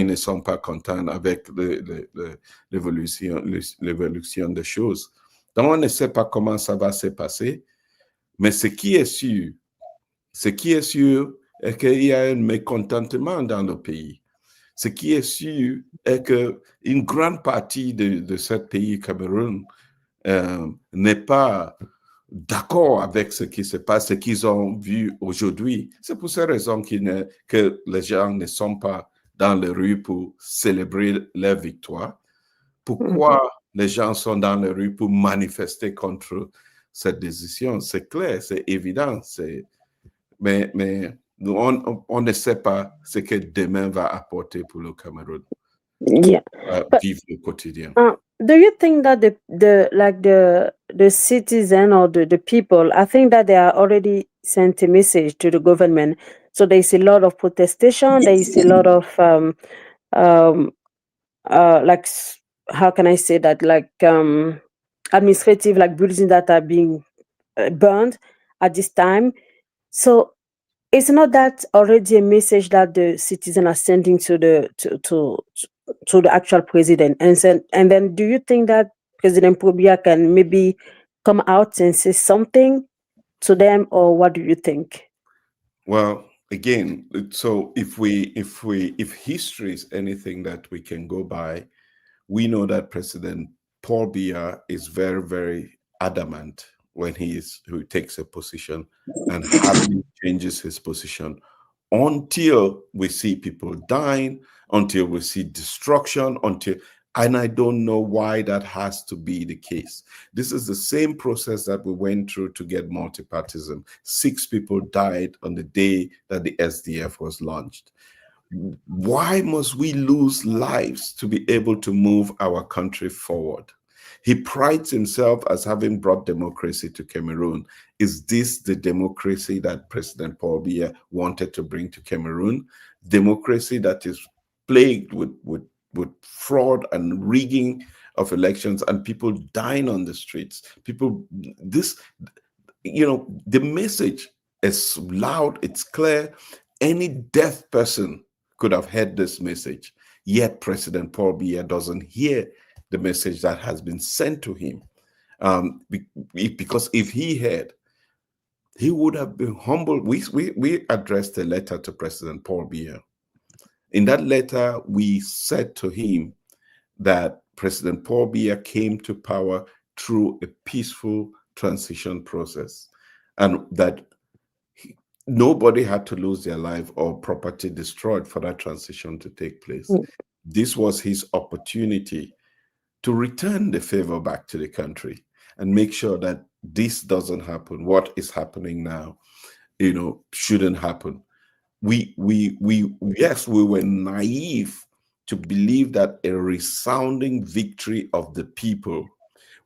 ne sont pas contents avec l'évolution des choses. Donc, on ne sait pas comment ça va se passer, mais ce qui est sûr est qu'il y a un mécontentement dans le pays. Ce qui est sûr est qu'une grande partie de ce pays, Cameroun, n'est pas d'accord avec ce qui se passe, ce qu'ils ont vu aujourd'hui. C'est pour ces raisons que les gens ne sont pas dans les rues pour célébrer leur victoire. Pourquoi les gens sont dans les rues pour manifester contre cette décision? C'est clair, c'est évident. Mais on ne sait pas ce que demain va apporter pour le Cameroun. Yeah. Vivre le quotidien. Do you think that the citizen or the people, I think that they are already sent a message to the government. So there is a lot of protestation. There is a lot of like, how can I say that, like administrative, like buildings that are being burned at this time. So it's not that already a message that the citizens are sending to the to the actual president, and then do you think that President Paul Biya can maybe come out and say something to them, or what do you think? Well, again, so if history is anything that we can go by, we know that President Paul Biya is very, very adamant when he takes a position and hardly changes his position until we see people dying, until we see destruction, and I don't know why that has to be the case. This is the same process that we went through to get multipartism. 6 people died on the day that the SDF was launched. Why must we lose lives to be able to move our country forward? He prides himself as having brought democracy to Cameroon. Is this the democracy that President Paul Biya wanted to bring to Cameroon? Democracy that is plagued with fraud and rigging of elections and people dying on the streets. The message is loud, it's clear. Any deaf person could have heard this message, yet President Paul Biya doesn't hear the message that has been sent to him. Because if he had, he would have been humble. We addressed a letter to President Paul Biya. In that letter, we said to him that President Paul Biya came to power through a peaceful transition process, and that nobody had to lose their life or property destroyed for that transition to take place. This was his opportunity to return the favor back to the country and make sure that this doesn't happen. What is happening now, shouldn't happen. We were naive to believe that a resounding victory of the people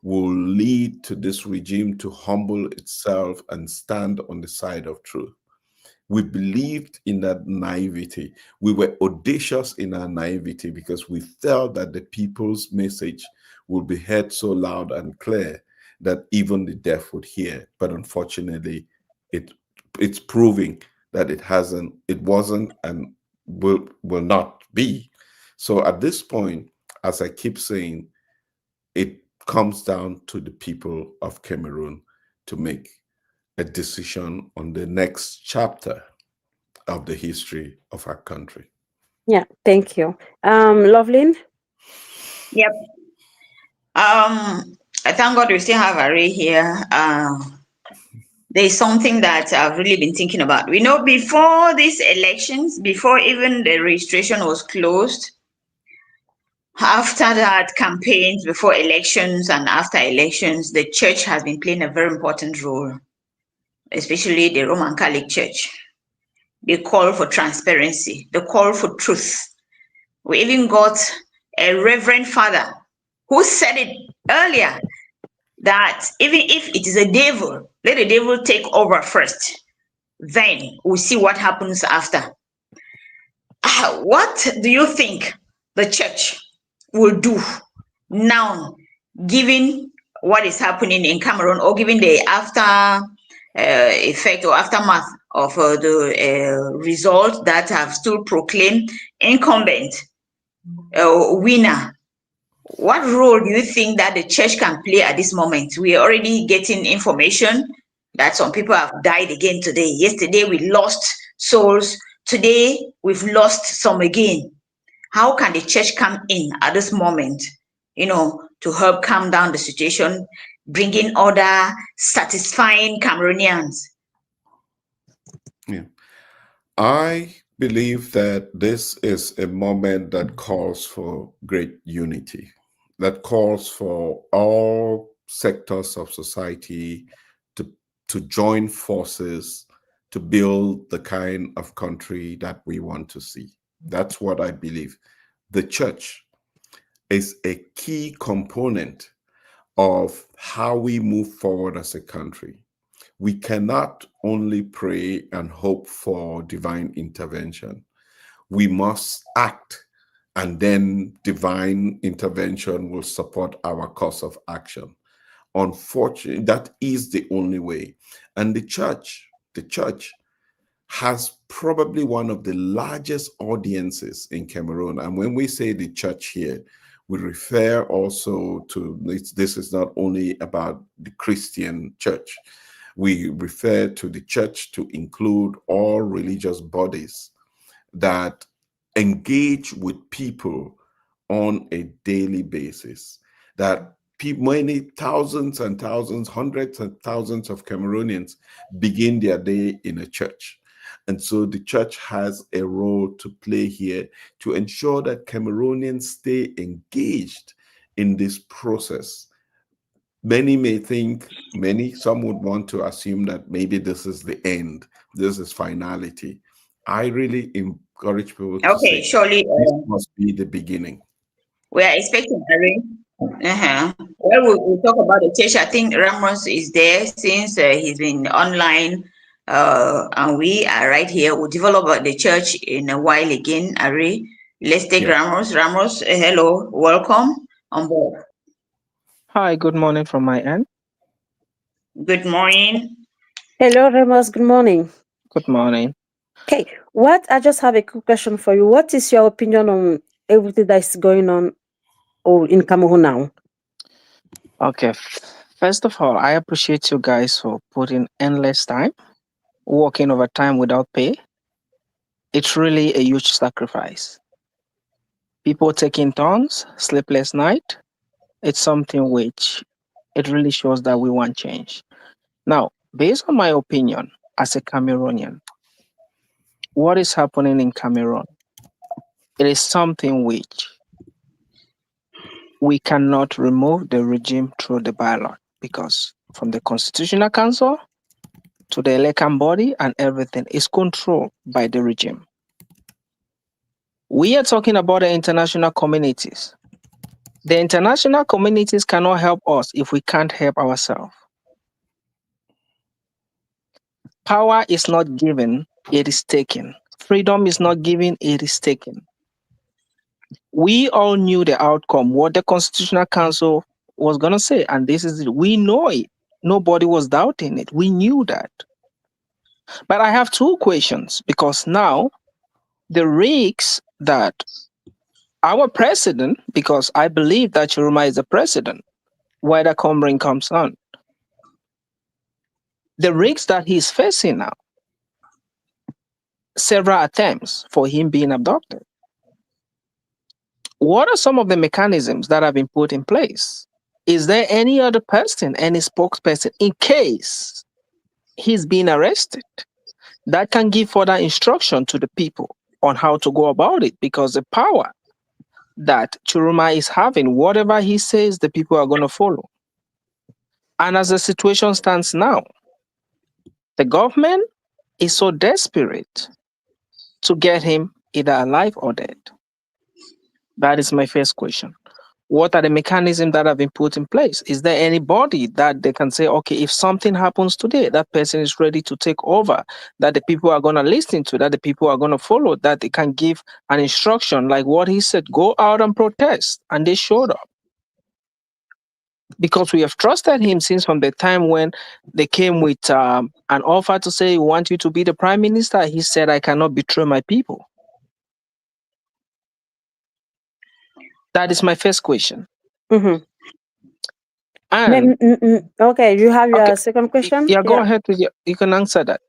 will lead to this regime to humble itself and stand on the side of truth. We believed in that naivety. We were audacious in our naivety because we felt that the people's message would be heard so loud and clear that even the deaf would hear. But unfortunately, it's proving that it wasn't, and will not be. So at this point, as I keep saying, it comes down to the people of Cameroon to make a decision on the next chapter of the history of our country. Yeah, thank you. Lovelyn? Yep. I thank God we still have Array here. There's something that I've really been thinking about. We know before these elections, before even the registration was closed, after that campaigns, before elections and after elections, the church has been playing a very important role, especially the Roman Catholic Church. The call for transparency, the call for truth. We even got a reverend father who said it earlier that even if it is a devil, let the devil take over first. Then we'll see what happens after. What do you think the church will do now, given what is happening in Cameroon, or given the after effect or aftermath of the result that have still proclaimed incumbent winner? What role do you think that the church can play at this moment? We are already getting information that some people have died again today. Yesterday we lost souls. Today we've lost some again. How can the church come in at this moment, to help calm down the situation, bringing order, satisfying Cameroonians? Yeah. I believe that this is a moment that calls for great unity, that calls for all sectors of society to join forces to build the kind of country that we want to see. That's what I believe. The church is a key component of how we move forward as a country. We cannot only pray and hope for divine intervention. We must act, and then divine intervention will support our course of action. Unfortunately, that is the only way. And the church has probably one of the largest audiences in Cameroon. And when we say the church here, we refer also to this is not only about the Christian church. We refer to the church to include all religious bodies that engage with people on a daily basis, that many thousands and thousands, hundreds and thousands of Cameroonians begin their day in a church. And so the church has a role to play here to ensure that Cameroonians stay engaged in this process. Many may think, some would want to assume that maybe this is the end, this is finality. I really encourage people to say, surely this must be the beginning. We are expecting Harry. Well, we'll talk about the church. I think Ramos is there since he's been online, and we are right here. We'll develop the church in a while again, Harry. Let's take Ramos. Ramos, hello, welcome on board. Hi, good morning from my end. Good morning. Hello, Ramos. Good morning. Good morning. Okay, I just have a quick question for you. What is your opinion on everything that is going on in Cameroon now? Okay, first of all, I appreciate you guys for putting endless time, working overtime without pay. It's really a huge sacrifice. People taking turns, sleepless night. It's something which it really shows that we want change. Now, based on my opinion as a Cameroonian, what is happening in Cameroon? It is something which we cannot remove the regime through the ballot, because from the Constitutional Council to the electoral body and everything is controlled by the regime. We are talking about the international communities. The international communities cannot help us if we can't help ourselves. Power is not given, it is taken. Freedom is not given, it is taken. We all knew the outcome, what the Constitutional Council was going to say, and this is it. We know it. Nobody was doubting it. We knew that. But I have two questions, because now the risks that our president, because I believe that Tchiroma is the president, whether Cameroon comes on, the risks that he's facing now, several attempts for him being abducted. What are some of the mechanisms that have been put in place Is there any other person, any spokesperson, in case he's being arrested, that can give further instruction to the people on how to go about it? Because the power that Tchiroma is having, whatever he says, the people are going to follow. And as the situation stands now, the government is so desperate to get him either alive or dead. That is my first question. What are the mechanisms that have been put in place? Is there anybody that they can say, okay, if something happens today, that person is ready to take over, that the people are going to listen to, that the people are going to follow, that they can give an instruction like what he said, go out and protest, and they showed up. Because we have trusted him since from the time when they came with an offer to say, we want you to be the prime minister. He said, I cannot betray my people. That is my first question. Mm-hmm. And okay, you have your second question? Yeah, go ahead with you can answer that.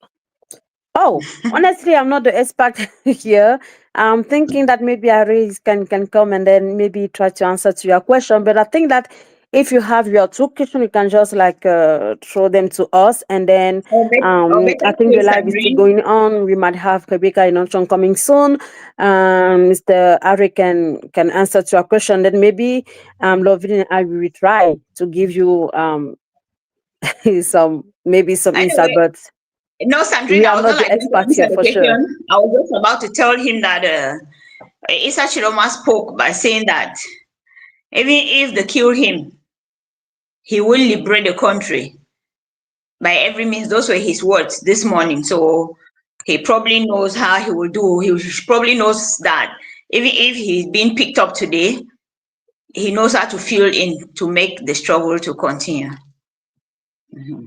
Oh, honestly, I'm not the expert here. I'm thinking that maybe Aris can come and then maybe try to answer to your question. But I think that if you have your two questions, you can just like throw them to us, and then I think the live is still going on. We might have Rebecca Inonchon coming soon. Mr. Ari can answer to your question. Then maybe Lovin and I will try to give you some insight, but. No, Sandrine, We are I was not not the like experts here for sure. I was just about to tell him that Issa Tchiroma spoke by saying that even if they kill him, he will liberate the country by every means. Those were his words this morning. So he probably knows how he will do. He probably knows that even if he's being picked up today, he knows how to fill in to make the struggle to continue. Mm-hmm.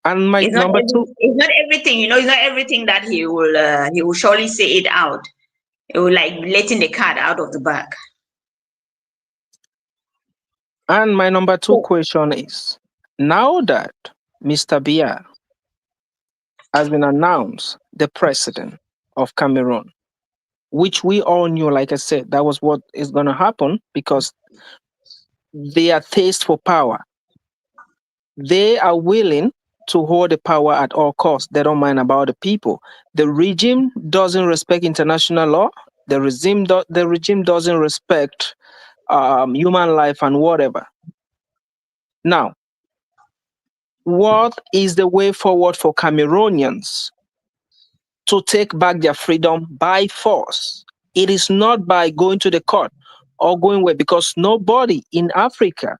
And my number two, it's not everything, it's not everything that he will surely say it out. It will like letting the cat out of the bag. And my number two question is, now that Mr. Biya has been announced the president of Cameroon, which we all knew, like I said, that was what is going to happen because their taste for power, they are willing to hold the power at all costs. They don't mind about the people. The regime doesn't respect international law. The regime doesn't respect human life and whatever. Now, what is the way forward for Cameroonians to take back their freedom by force? It is not by going to the court or going away, because nobody in Africa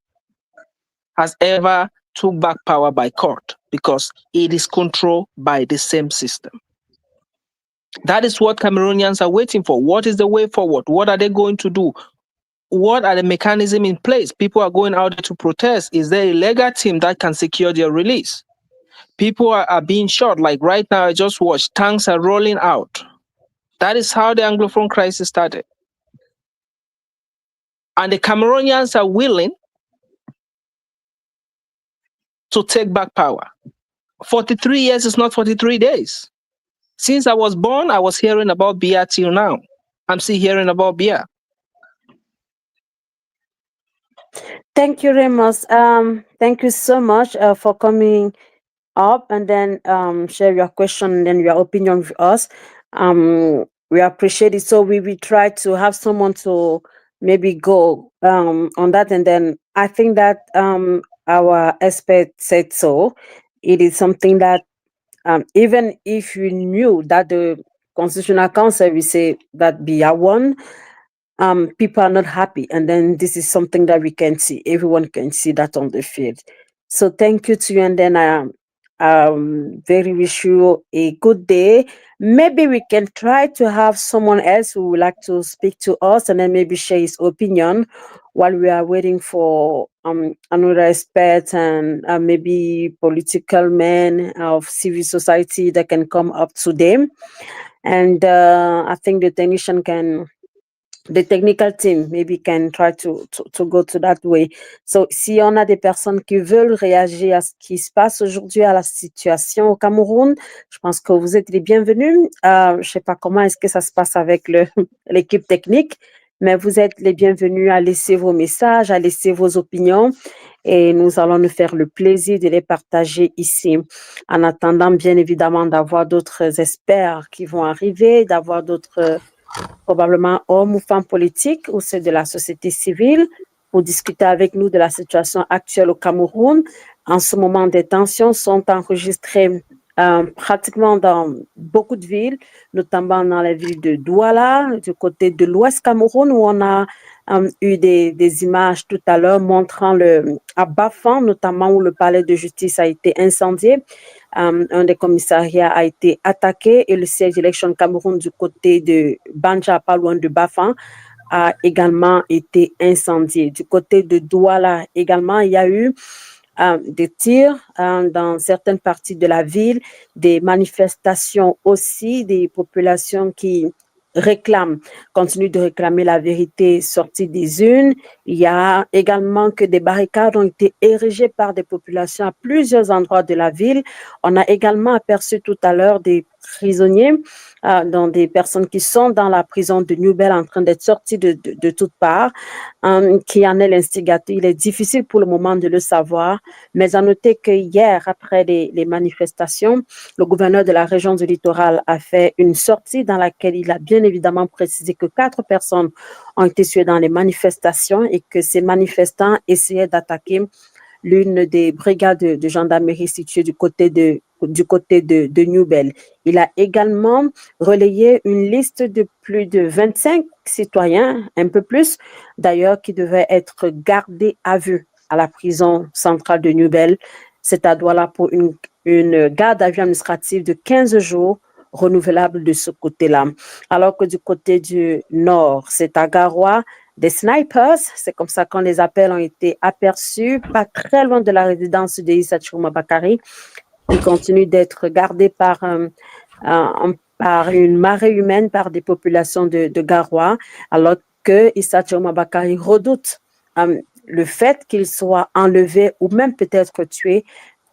has ever took back power by court, because it is controlled by the same system. That is what Cameroonians are waiting for. What is the way forward? What are they going to do? What are the mechanisms in place? People are going out there to protest. Is there a legal team that can secure their release? People are being shot. Like right now, I just watched, tanks are rolling out. That is how the Anglophone crisis started. And the Cameroonians are willing to take back power. 43 years is not 43 days. Since I was born, I was hearing about Biya till now. I'm still hearing about Biya. Thank you, Ramos. Thank you so much for coming up and then share your question and then your opinion with us. We appreciate it. So we will try to have someone to maybe go on that, and then I think that our expert said so. It is something that even if you knew that the Constitutional Council will say that Biya won, people are not happy, and then this is something that we can see. Everyone can see that on the field. So thank you to you, and then very wish you a good day. Maybe we can try to have someone else who would like to speak to us and then maybe share his opinion while we are waiting for another expert and maybe political men of civil society that can come up to them. And I think the technical team maybe can try to go to that way. So, si on a des personnes qui veulent réagir à ce qui se passe aujourd'hui, à la situation au Cameroun, je pense que vous êtes les bienvenus. Je sais pas comment est-ce que ça se passe avec l'équipe technique, mais vous êtes les bienvenus à laisser vos messages, à laisser vos opinions et nous allons nous faire le plaisir de les partager ici. En attendant, bien évidemment, d'avoir d'autres experts qui vont arriver, d'avoir d'autres probablement hommes ou femmes politiques ou ceux de la société civile pour discuter avec nous de la situation actuelle au Cameroun. En ce moment, des tensions sont enregistrées pratiquement dans beaucoup de villes, notamment dans la ville de Douala, du côté de l'Ouest Cameroun, où on a eu des images tout à l'heure montrant à Bafang, notamment où le palais de justice a été incendié. Un des commissariats a été attaqué et le siège Election Cameroun du côté de Banja, pas loin de Bafang, a également été incendié. Du côté de Douala également, il y a eu des tirs dans certaines parties de la ville, des manifestations aussi, des populations qui continuent de réclamer la vérité sortie des urnes. Il y a également que des barricades ont été érigées par des populations à plusieurs endroits de la ville. On a également aperçu tout à l'heure des prisonniers, dont des personnes qui sont dans la prison de Newbel en train d'être sorties de toutes parts. Qui en est l'instigateur? Il est difficile pour le moment de le savoir, mais à noter que hier, après les manifestations, le gouverneur de la région du littoral a fait une sortie dans laquelle il a bien évidemment précisé que 4 personnes ont été tuées dans les manifestations et que ces manifestants essayaient d'attaquer l'une des brigades de gendarmerie situées du côté de Newbel. Il a également relayé une liste de plus de 25 citoyens, un peu plus d'ailleurs, qui devaient être gardés à vue à la prison centrale de Newbel. C'est à Douala pour une garde à vue administrative de 15 jours renouvelable de ce côté-là. Alors que du côté du nord, c'est à Garoua, des snipers, c'est comme ça qu'on les appelle, ont été aperçus pas très loin de la résidence de Issa Tchiroma. Ils continuent d'être gardés par une marée humaine, par des populations de Garoua, alors que Issa Tchiroma redoute le fait qu'il soit enlevé ou même peut-être tué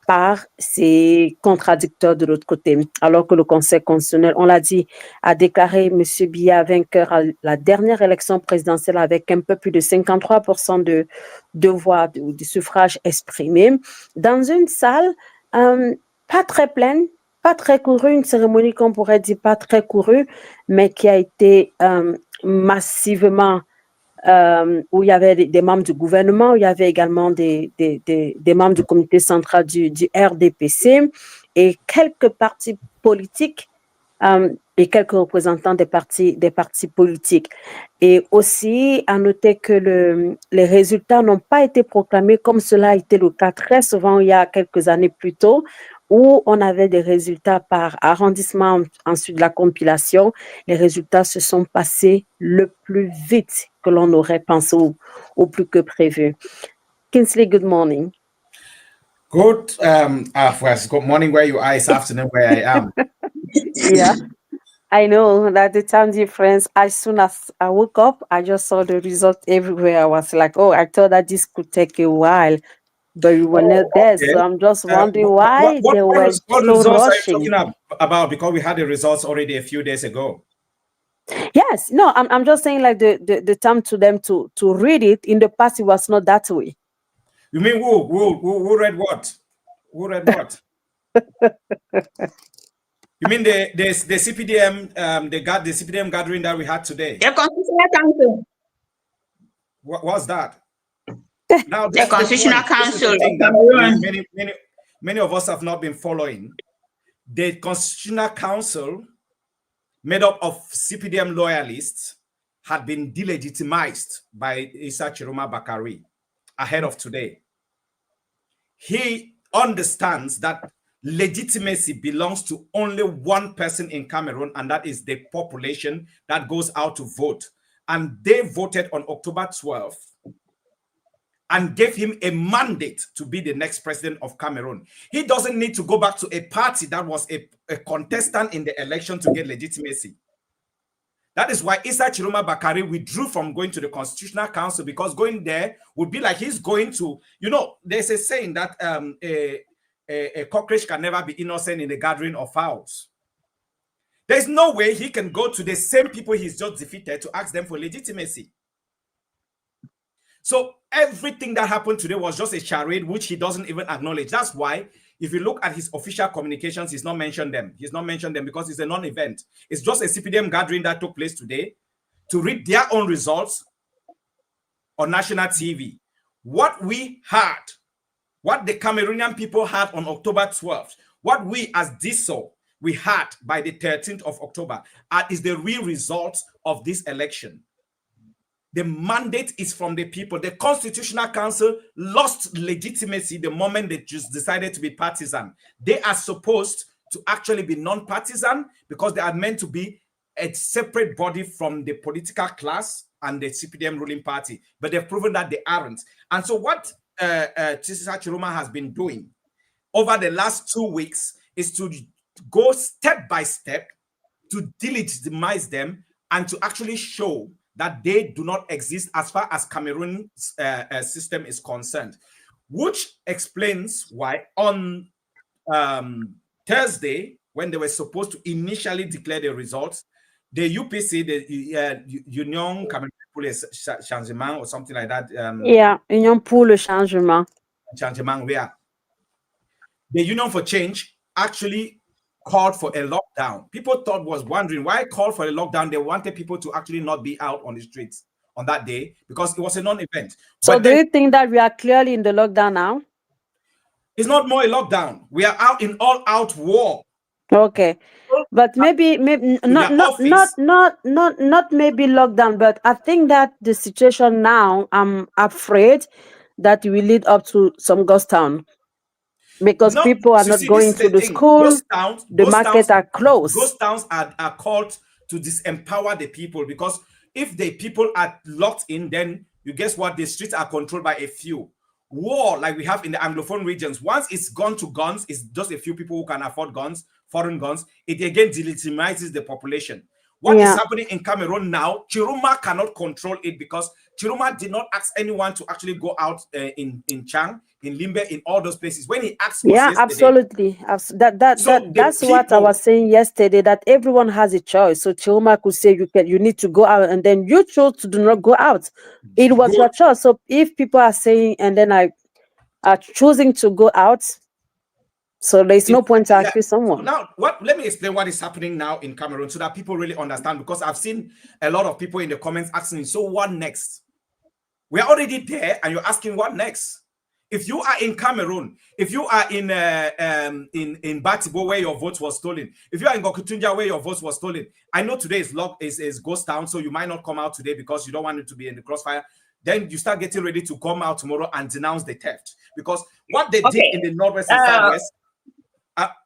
par ces contradicteurs de l'autre côté. Alors que le Conseil constitutionnel, on l'a dit, a déclaré M. Biya vainqueur à la dernière élection présidentielle avec un peu plus de 53% de voix ou de suffrages exprimés, dans une salle pas très pleine, pas très courue, une cérémonie qu'on pourrait dire pas très courue, mais qui a été massivement où il y avait des membres du gouvernement, où il y avait également des membres du comité central du RDPC et quelques partis politiques et quelques représentants des partis politiques. Et aussi, à noter que les résultats n'ont pas été proclamés comme cela a été le cas très souvent il y a quelques années plus tôt, où on avait des résultats par arrondissement, ensuite la compilation. Les résultats se sont passés le plus vite que l'on aurait pensé ou plus que prévu. Kingsley, good morning. Good morning where you are, it's afternoon where I am. Yeah, I know that the time difference, as soon as I woke up, I just saw the result everywhere. I was like, oh, I thought that this could take a while, but you were not there. Okay. So I'm just wondering why they were what so results rushing. are you talking about? Because we had the results already a few days ago. Yes, no, I'm just saying like the time to them to read it. In the past, it was not that way. You mean who read what? Who read what? You mean the CPDM, the CPDM gathering that we had today? The Constitutional Council. What was that? Now, the Constitutional Council. Many of us have not been following. The Constitutional Council, made up of CPDM loyalists, had been delegitimized by Issa Tchiroma ahead of today. He understands that legitimacy belongs to only one person in Cameroon, and that is the population that goes out to vote. And they voted on October 12th and gave him a mandate to be the next president of Cameroon. He doesn't need to go back to a party that was a contestant in the election to get legitimacy. That is why Issa Tchiroma withdrew from going to the Constitutional Council, because going there would be like he's going to, you know, there's a saying that a cockroach can never be innocent in the gathering of fowls. There's no way he can go to the same people he's just defeated to ask them for legitimacy. So everything that happened today was just a charade, which he doesn't even acknowledge. That's why, if you look at his official communications, he's not mentioned them. He's not mentioned them because it's a non-event. It's just a CPDM gathering that took place today to read their own results on national TV. What we had, what the Cameroonian people had on October 12th, what we as DISO, we had by the 13th of October, is the real result of this election. The mandate is from the people. The Constitutional Council lost legitimacy the moment they just decided to be partisan. They are supposed to actually be non-partisan because they are meant to be a separate body from the political class and the CPDM ruling party. But they've proven that they aren't. And so what Issa Tchiroma has been doing over the last 2 weeks is to go step by step to delegitimize them and to actually show that they do not exist as far as Cameroon's system is concerned, which explains why on Thursday, when they were supposed to initially declare the results, the UPC, the Union Cameroon pour le Changement or something like that. Union pour le Changement. The Union for Change actually called for a lockdown. People was wondering why call for a lockdown. They wanted people to actually not be out on the streets on that day because it was a non-event. So but do you think that we are clearly in the lockdown now? It's not more a lockdown. We are out in all-out war. Okay, but maybe not maybe lockdown, but I think that the situation now, I'm afraid that will lead up to some ghost town. Because people are not going to the school, the markets are closed. Ghost towns are called to disempower the people because if the people are locked in, then you guess what? The streets are controlled by a few. War, like we have in the Anglophone regions, once it's gone to guns, it's just a few people who can afford guns, foreign guns. It again delegitimizes the population. What is happening in Cameroon now, Tchiroma cannot control it because Tchiroma did not ask anyone to actually go out in Chang, in Limbe, in all those places. When he asked us yesterday, absolutely. That's what I was saying yesterday, that everyone has a choice. So Tchiroma could say you need to go out, and then you chose to do not go out. It was your choice. So if people are saying and then are choosing to go out, so there's no point to accuse someone. Now, let me explain what is happening now in Cameroon so that people really understand, because I've seen a lot of people in the comments asking, so what next? We're already there and you're asking what next? If you are in Cameroon, if you are in Batibo where your vote was stolen, if you are in Gokutunja where your vote was stolen, I know today is ghost town, so you might not come out today because you don't want it to be in the crossfire. Then you start getting ready to come out tomorrow and denounce the theft. Because what they did in the Northwest and Southwest,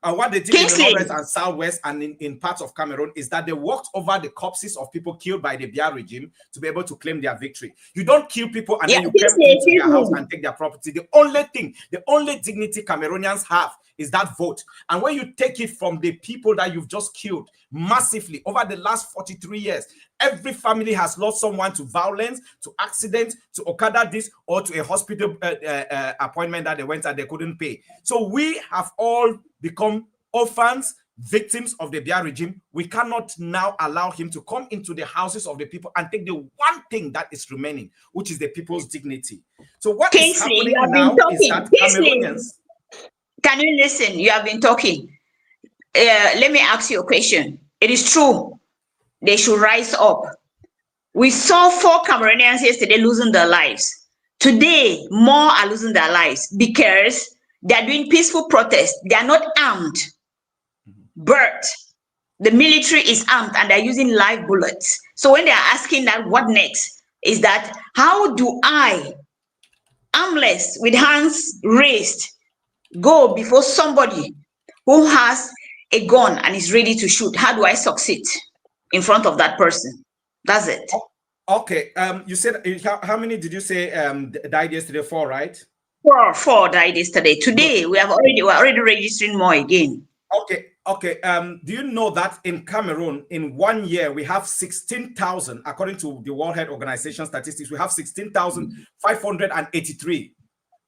what they did in the Northwest and Southwest and in parts of Cameroon is that they walked over the corpses of people killed by the Biya regime to be able to claim their victory. You don't kill people and then you come into their house and take their property. The only dignity Cameroonians have is that vote. And when you take it from the people that you've just killed massively over the last 43 years, every family has lost someone to violence, to accident, to Okada this, or to a hospital appointment that they went and they couldn't pay. So we have all become orphans, victims of the Biya regime. We cannot now allow him to come into the houses of the people and take the one thing that is remaining, which is the people's dignity. So what is happening now is that Cameroonians... Can you listen? You have been talking. Let me ask you a question. It is true. They should rise up. We saw 4 Cameroonians yesterday losing their lives. Today, more are losing their lives because they are doing peaceful protests. They are not armed. But the military is armed and they're using live bullets. So when they're asking that what next, is that how do I, armless with hands raised, go before somebody who has a gun and is ready to shoot? How do I succeed in front of that person? That's it. Okay. You said how many did you say died yesterday? 4, right? 4 died yesterday. Today we're already registering more again. Okay. Do you know that in Cameroon, in 1 year, we have 16,000, according to the World Health Organization statistics, we have 16,583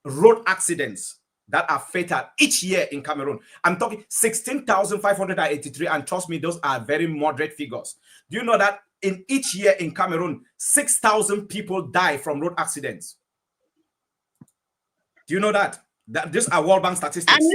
road accidents that are fatal each year in Cameroon. I'm talking 16,583, and trust me, those are very moderate figures. Do you know that in each year in Cameroon, 6,000 people die from road accidents. Do you know that? These are World Bank statistics.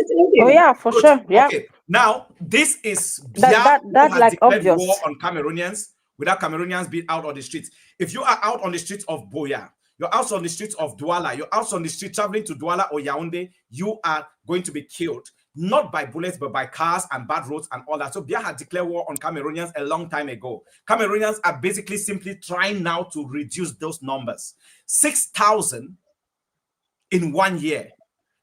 Oh yeah, for Good. sure. Yeah. Okay. Now, this is That who has like declared obvious. war on Cameroonians without Cameroonians being out on the streets. If you are out on the streets of Boya, you're out on the streets of Douala, you're out on the street traveling to Douala or Yaoundé, you are going to be killed. Not by bullets, but by cars and bad roads and all that. So Biya had declared war on Cameroonians a long time ago. Cameroonians are basically simply trying now to reduce those numbers. 6,000 in 1 year.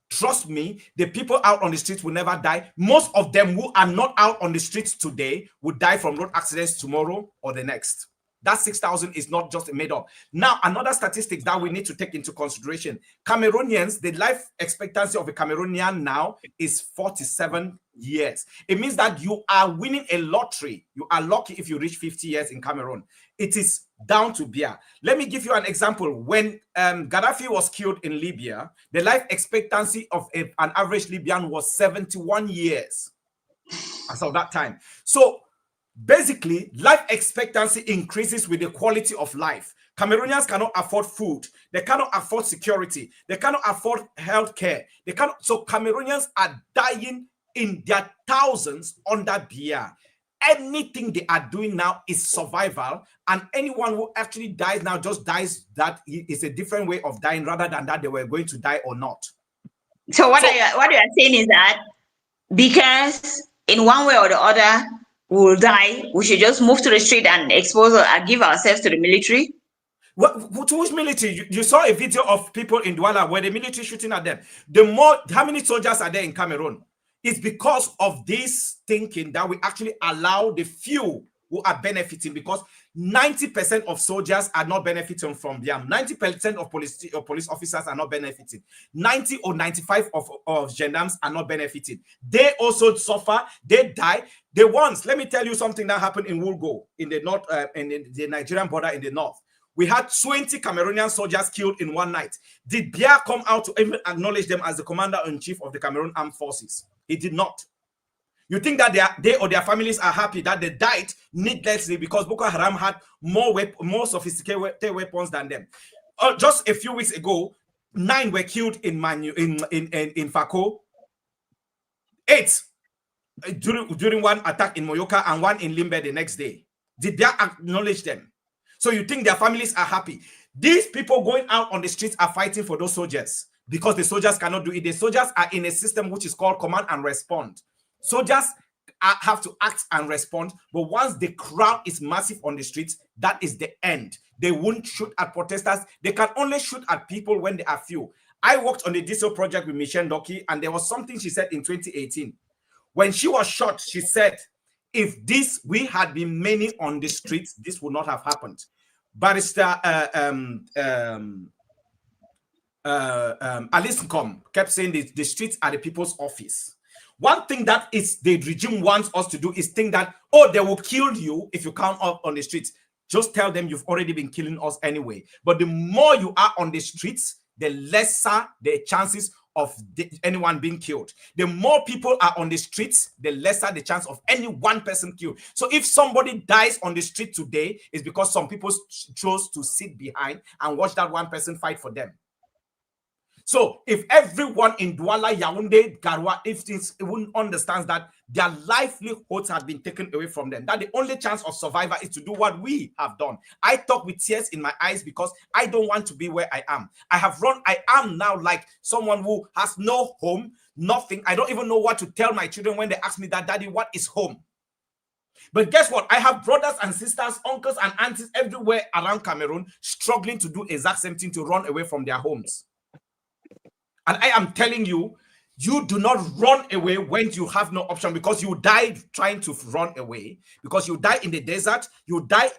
Trust me, the people out on the streets will never die. Most of them who are not out on the streets today will die from road accidents tomorrow or the next. That 6,000 is not just made up. Now, another statistic that we need to take into consideration. Cameroonians, the life expectancy of a Cameroonian now is 47 years. It means that you are winning a lottery. You are lucky if you reach 50 years in Cameroon. It is down to Biya. Let me give you an example. When Gaddafi was killed in Libya, the life expectancy of an average Libyan was 71 years as of that time. So basically, life expectancy increases with the quality of life. Cameroonians cannot afford food. They cannot afford security. They cannot afford health care. They cannot. So Cameroonians are dying in their thousands under Biya. Anything they are doing now is survival, and anyone who actually dies now just dies. That is a different way of dying rather than that they were going to die or not. So what you are saying is that because in one way or the other we will die, we should just move to the street and expose or give ourselves to the military? What, to which military? You saw a video of people in Douala where the military shooting at them. The more, how many soldiers are there in Cameroon? It's because of this thinking that we actually allow the few who are benefiting, because 90% of soldiers are not benefiting from them. 90% of police officers are not benefiting. 90 or 95 of gendarmes are not benefiting. They also suffer. They die. The ones, let me tell you something that happened in Wulgo, in the north, in the Nigerian border in the north. We had 20 Cameroonian soldiers killed in one night. Did Biya come out to even acknowledge them as the commander-in-chief of the Cameroon Armed Forces? He did not. You think that they or their families are happy that they died needlessly because Boko Haram had more sophisticated weapons than them? Just a few weeks ago, 9 were killed in Fako. 8 during one attack in Moyoka and 1 in Limbe the next day. Did they acknowledge them? So you think their families are happy? These people going out on the streets are fighting for those soldiers because the soldiers cannot do it. The soldiers are in a system which is called command and respond. Soldiers have to act and respond, but once the crowd is massive on the streets, that is the end. They won't shoot at protesters. They can only shoot at people when they are few. I worked on the diesel project with Michelle Doki, and there was something she said in 2018. When she was shot, she said, if we had been many on the streets, this would not have happened. Barrister Alice Nkom kept saying the streets are the people's office. One thing that is the regime wants us to do is think that, oh, they will kill you if you come up on the streets. Just tell them you've already been killing us anyway. But the more you are on the streets, the lesser the chances of anyone being killed. The more people are on the streets, the lesser the chance of any one person killed. So if somebody dies on the street today, it's because some people chose to sit behind and watch that one person fight for them. So if everyone in Douala, Yaoundé, Garoua, if everyone understands that their livelihoods have been taken away from them, that the only chance of survival is to do what we have done. I talk with tears in my eyes because I don't want to be where I am. I am now like someone who has no home, nothing. I don't even know what to tell my children when they ask me that, Daddy, what is home? But guess what? I have brothers and sisters, uncles and aunties everywhere around Cameroon struggling to do exact same thing, to run away from their homes. And I am telling you, you do not run away when you have no option, because you die trying to run away, because you die in the desert, you die,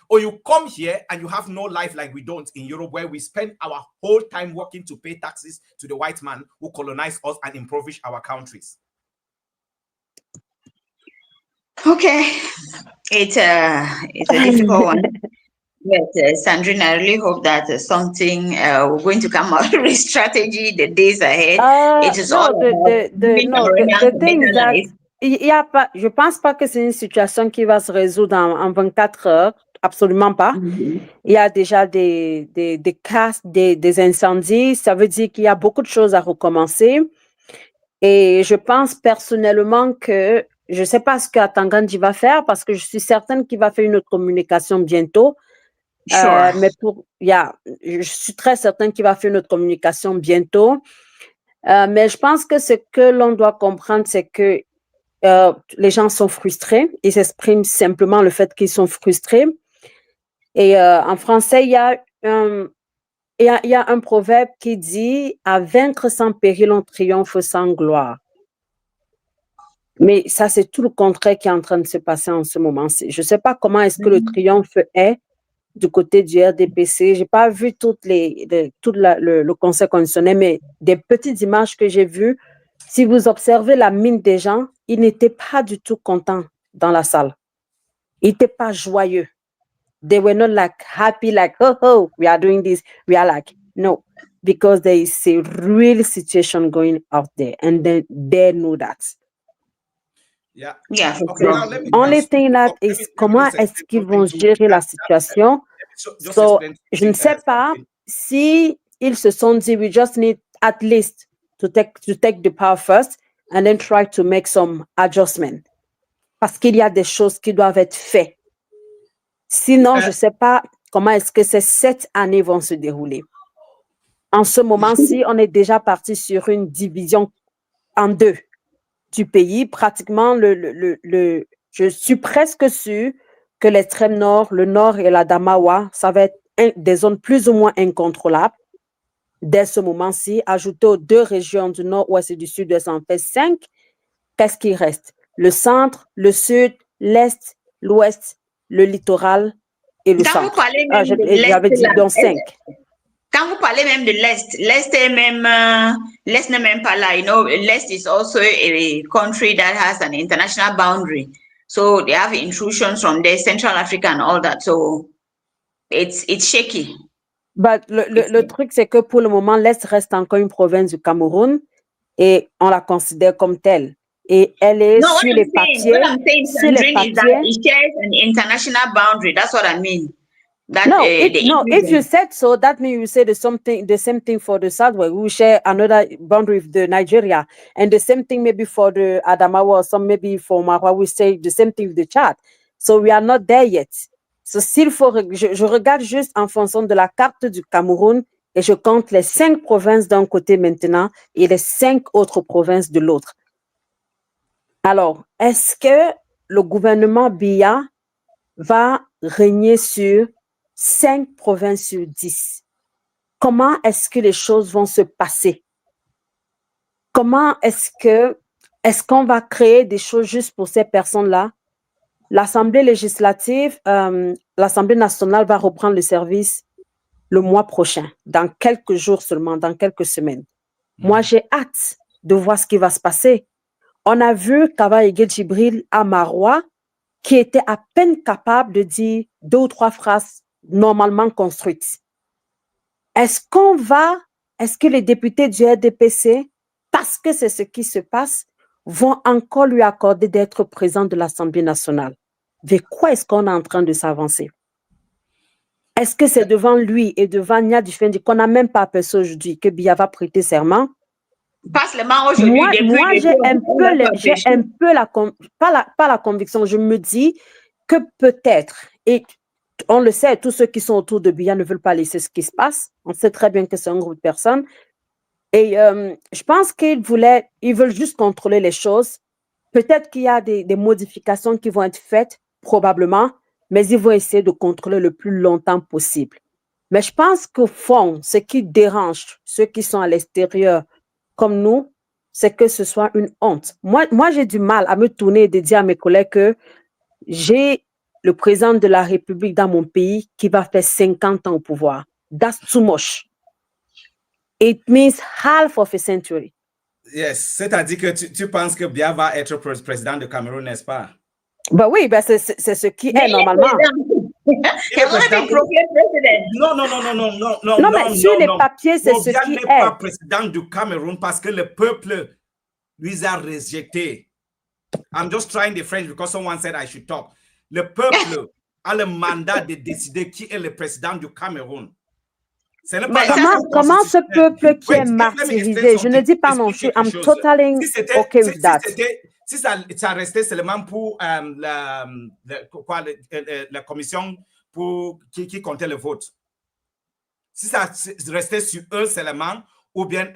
or you come here and you have no life like we don't in Europe, where we spend our whole time working to pay taxes to the white man who colonized us and impoverished our countries. Okay, it's a difficult one. But Sandrine, I really hope that something we're going to come up with strategy the days ahead. It is all the thing is that je pense pas que c'est une situation qui va se résoudre en 24 heures. absolument pas. Il y a déjà des casses, des incendies. Ça veut dire qu'il y a beaucoup de choses à recommencer. Et je pense personnellement que je ne sais pas ce qu'Atangandji va faire parce que je suis certaine qu'il va faire une autre communication bientôt. Mais je suis très certaine qu'il va faire une autre communication bientôt. Mais je pense que ce que l'on doit comprendre, c'est que les gens sont frustrés. Ils expriment simplement le fait qu'ils sont frustrés. Et en français, il y a un proverbe qui dit « À vaincre sans péril, on triomphe sans gloire ». Mais ça, c'est tout le contraire qui est en train de se passer en ce moment-ci. Je ne sais pas comment est-ce que le triomphe est du côté du RDPC. Je n'ai pas vu tout le Conseil constitutionnel, mais des petites images que j'ai vues, si vous observez la mine des gens, ils n'étaient pas du tout contents dans la salle. Ils n'étaient pas joyeux. They were not like happy, like, oh, we are doing this. We are like, no, because there is a real situation going out there, and they know that. Yeah. Okay, only thing that is comment est-ce qu'ils vont gérer la situation. So, je ne sais pas si ils se sont dit we just need at least to take the power first and then try to make some adjustment. Parce qu'il y a des choses qui doivent être faites. Sinon, je ne sais pas comment est-ce que ces 7 années vont se dérouler. En ce moment-ci, on est déjà parti sur une division en 2 du pays. Pratiquement, je suis presque sûre que l'extrême nord, le nord et la Damawa, ça va être des zones plus ou moins incontrôlables. Dès ce moment-ci, ajouté aux 2 régions du nord-ouest et du sud-ouest, en fait 5. Qu'est-ce qui reste? Le centre, le sud, l'est, l'ouest, le littoral et le centre. J'avais dit donc 5. Quand vous parlez même de l'Est, l'Est n'est même pas là. You know, l'Est is also a country that has an international boundary. So they have intrusions from there, Central Africa and all that. So it's shaky. But le truc, c'est que pour le moment, l'Est reste encore une province du Cameroun et on la considère comme telle. Et elle est sur les papiers. What I'm saying, Sandrine, is that it shares an international boundary. That's what I mean. That, if you said so, that means you say the same thing for the Southwest. We share another boundary with the Nigeria, and the same thing maybe for the Adamawa or some maybe for Marwa. We say the same thing with the Chad. So we are not there yet. So s'il faut, je regarde juste en fonction de la carte du Cameroun et je compte les 5 provinces d'un côté maintenant et les 5 autres provinces de l'autre. Alors, est-ce que le gouvernement Biya va régner sur 5 provinces sur 10? Comment est-ce que les choses vont se passer? Comment est-ce qu'on va créer des choses juste pour ces personnes-là? L'Assemblée législative, l'Assemblée nationale va reprendre le service le mois prochain, dans quelques jours seulement, dans quelques semaines. Moi, j'ai hâte de voir ce qui va se passer. On a vu Kaba Ege Djibril à Maroua, qui était à peine capable de dire 2 ou 3 phrases normalement construites. Est-ce que les députés du RDPC, parce que c'est ce qui se passe, vont encore lui accorder d'être président de l'Assemblée nationale? Vers quoi est-ce qu'on est en train de s'avancer? Est-ce que c'est devant lui et devant Nia Dufendi qu'on n'a même pas aperçu aujourd'hui que Biya va prêter serment? Pas seulement aujourd'hui. Moi j'ai un peu pas la conviction, je me dis que peut-être, et on le sait, tous ceux qui sont autour de Biya ne veulent pas laisser ce qui se passe. On sait très bien que c'est un groupe de personnes. Et je pense qu'ils veulent juste contrôler les choses. Peut-être qu'il y a des modifications qui vont être faites, probablement, mais ils vont essayer de contrôler le plus longtemps possible. Mais je pense qu'au fond, ce qui dérange ceux qui sont à l'extérieur, comme nous, c'est que ce soit une honte. Moi, j'ai du mal à me tourner et de dire à mes collègues que j'ai le président de la République dans mon pays qui va faire 50 ans au pouvoir. That's too much. It means half of a century. Yes, c'est-à-dire que tu penses que Biya va être président de Cameroun, n'est-ce pas? Ben oui, c'est ce qui est normalement. Non, mais sur les papiers, c'est ce qui est. Biya n'est pas président du Cameroun parce que le peuple lui a rejeté. I'm just trying the French because someone said I should talk. Le peuple a le mandat de décider qui est le président du Cameroun. Mais comment ce peuple qui est martyrisé, je ne dis pas non, I'm totally okay with that. Si ça restait seulement pour la commission qui comptait le vote, si ça restait sur eux seulement, ou bien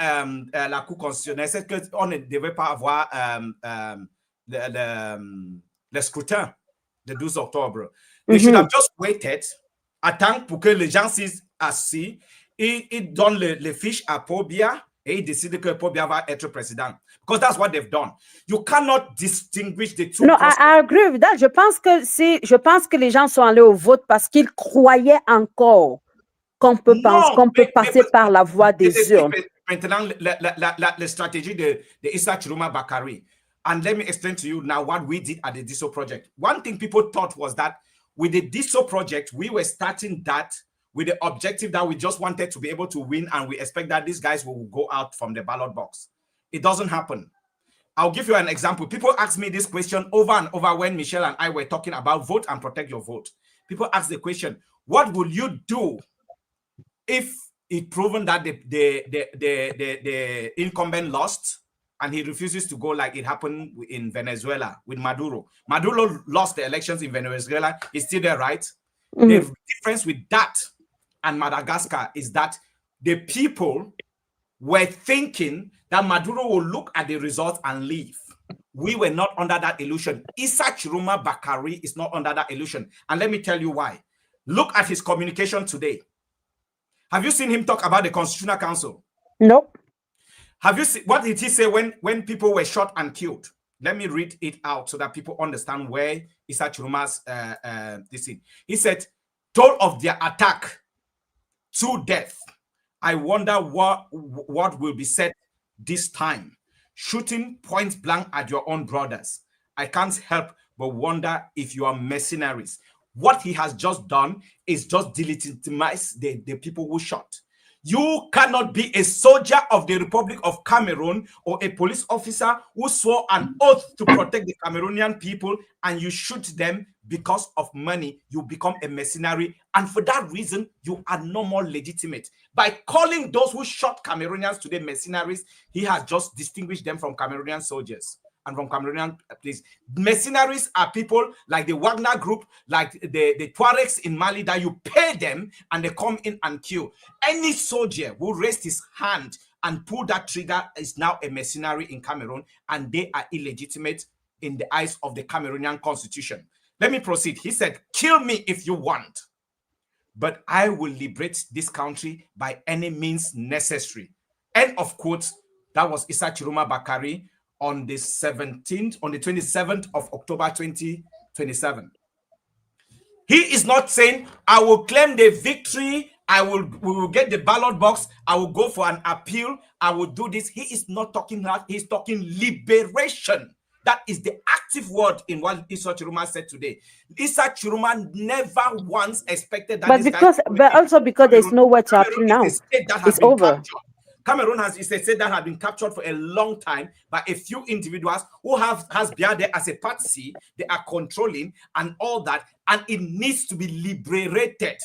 la Cour constitutionnelle, c'est qu'on ne devait pas avoir le scrutin le 12 octobre. They should have just waited, attendre pour que les gens soient assis, et ils donnent les fiches à Paul Biya et ils décident que Paul Biya va être président. Because that's what they've done. You cannot distinguish the two. No, I agree with that. Je pense que les gens sont allés au vote parce qu'ils croyaient encore qu'on peut passer par la voie des urnes. Maintenant, la stratégie de Issa Tchiroma Bakari. And let me explain to you now what we did at the DISO project. One thing people thought was that with the DISO project, we were starting that with the objective that we just wanted to be able to win, and we expect that these guys will go out from the ballot box. It doesn't happen. I'll give you an example. People ask me this question over and over when Michelle and I were talking about vote and protect your vote. People ask the question, what will you do if it's proven that the incumbent lost and he refuses to go, like it happened in Venezuela with Maduro? Maduro lost the elections in Venezuela. He's still there, right? The difference with that and Madagascar is that the people were thinking that Maduro will look at the results and leave. We were not under that illusion. Issa Tchiroma Bakari is not under that illusion. And let me tell you why. Look at his communication today. Have you seen him talk about the Constitutional Council? Nope. Have you seen, what did he say when people were shot and killed? Let me read it out so that people understand where Issa Tchiroma's this is. He said, told of their attack to death. I wonder what will be said this time. Shooting point blank at your own brothers. I can't help but wonder if you are mercenaries. What he has just done is just delegitimize the people who shot. You cannot be a soldier of the Republic of Cameroon or a police officer who swore an oath to protect the Cameroonian people, and you shoot them because of money. You become a mercenary, and for that reason, you are no more legitimate. By calling those who shot Cameroonians today mercenaries, he has just distinguished them from Cameroonian soldiers and from Cameroonian police. Mercenaries are people like the Wagner group, like the Tuaregs in Mali, that you pay them and they come in and kill. Any soldier who raised his hand and pulled that trigger is now a mercenary in Cameroon, and they are illegitimate in the eyes of the Cameroonian constitution. Let me proceed. He said, kill me if you want, but I will liberate this country by any means necessary. End of quote. That was Issa Tchiroma Bakari on the 27th of October 2027. He is not saying, I will claim the victory, we will get the ballot box, I will go for an appeal, I will do this. He is not talking that, he's talking liberation. That is the active word in what Issa Tchiroma said today. Issa Tchiroma never once expected that. But also because there's nowhere to appeal now. It's over. Cameroon is a state that has been captured for a long time by a few individuals who has Biya there as a party. They are controlling and all that, and it needs to be liberated.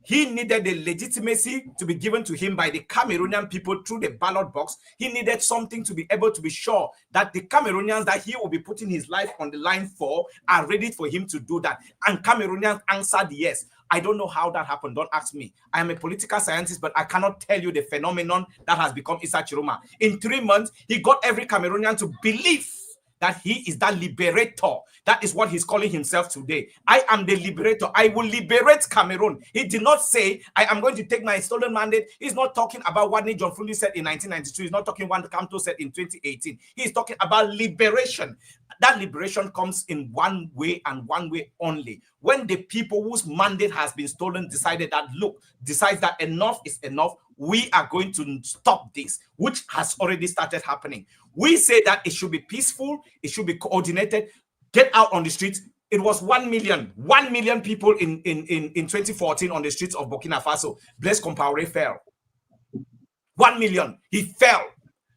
He needed the legitimacy to be given to him by the Cameroonian people through the ballot box. He needed something to be able to be sure that the Cameroonians that he will be putting his life on the line for are ready for him to do that. And Cameroonians answered yes. I don't know how that happened. Don't ask me. I am a political scientist, but I cannot tell you the phenomenon that has become Issa Tchiroma. In 3 months, he got every Cameroonian to believe that he is that liberator. That is what he's calling himself today. I am the liberator. I will liberate Cameroon. He did not say, I am going to take my stolen mandate. He's not talking about what John Fundi said in 1992. He's not talking what Kamto said in 2018. He's talking about liberation. That liberation comes in one way and one way only. When the people whose mandate has been stolen decides that enough is enough, we are going to stop this, which has already started happening. We say that it should be peaceful, it should be coordinated, get out on the streets. It was 1 million people in 2014 on the streets of Burkina Faso. Blaise Compaoré fell. 1 million, he fell.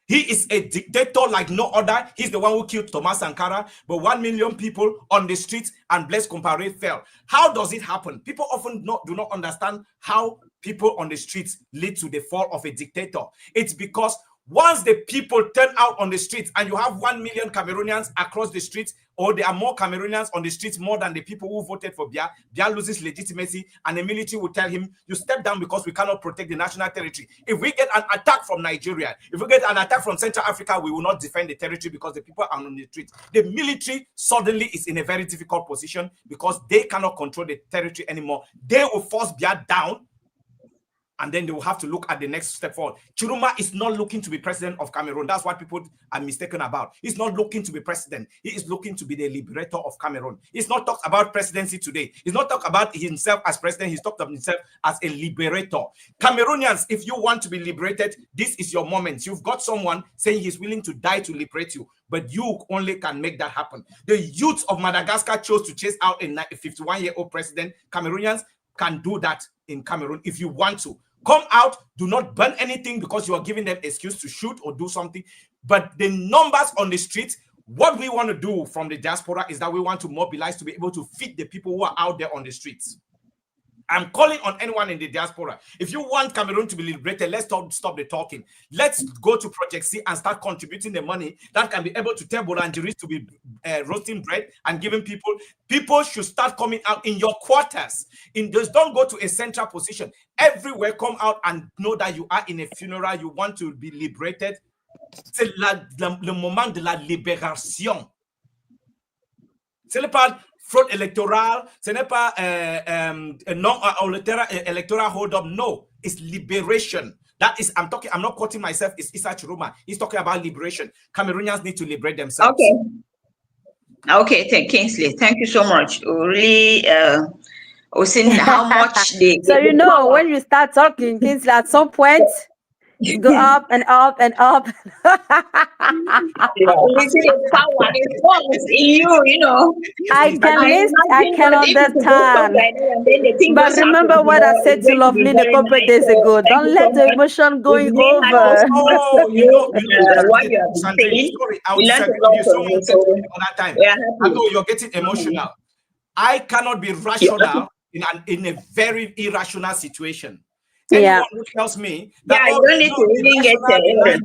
He is a dictator like no other. He's the one who killed Thomas Sankara, but 1 million people on the streets and Blaise Compaoré fell. How does it happen? People often do not understand how people on the streets lead to the fall of a dictator. It's because once the people turn out on the streets and you have 1 million Cameroonians across the streets, or there are more Cameroonians on the streets more than the people who voted for Biya, Biya loses legitimacy and the military will tell him, you step down because we cannot protect the national territory. If we get an attack from Nigeria, if we get an attack from Central Africa, we will not defend the territory because the people are on the streets. The military suddenly is in a very difficult position because they cannot control the territory anymore. They will force Biya down, and then they will have to look at the next step forward. Tchiroma is not looking to be president of Cameroon. That's what people are mistaken about. He's not looking to be president. He is looking to be the liberator of Cameroon. He's not talked about presidency today. He's not talked about himself as president. He's talked about himself as a liberator. Cameroonians, if you want to be liberated, this is your moment. You've got someone saying he's willing to die to liberate you, but you only can make that happen. The youth of Madagascar chose to chase out a 51-year-old president. Cameroonians can do that in Cameroon if you want to. Come out, do not burn anything because you are giving them excuse to shoot or do something. But the numbers on the streets, what we want to do from the diaspora is that we want to mobilize to be able to feed the people who are out there on the streets. I'm calling on anyone in the diaspora. If you want Cameroon to be liberated, let's stop the talking. Let's go to Project C and start contributing the money that can be able to tell boulangeries to be roasting bread and giving people. People should start coming out in your quarters. Don't go to a central position. Everywhere, come out and know that you are in a funeral. You want to be liberated. C'est le moment de la libération. C'est le pas fraude électorale, ce n'est pas electoral hold up. No, it's liberation. That is, I'm not quoting myself, it's Issa Tchiroma. He's talking about liberation. Cameroonians need to liberate themselves. Okay, Kingsley, thank you so much. Really, seeing how much they so you know, when you start talking, Kingsley, at some point you go up and up and up. The power is in you know. I can understand. But remember what I said to Loveline a couple of days ago. Don't let the emotion going over. Oh, you know what you're saying. Sorry, I would say someone said to me another time. I know you're getting emotional. I cannot be rational in a very irrational situation. Anyone who tells me that you don't need to really get I am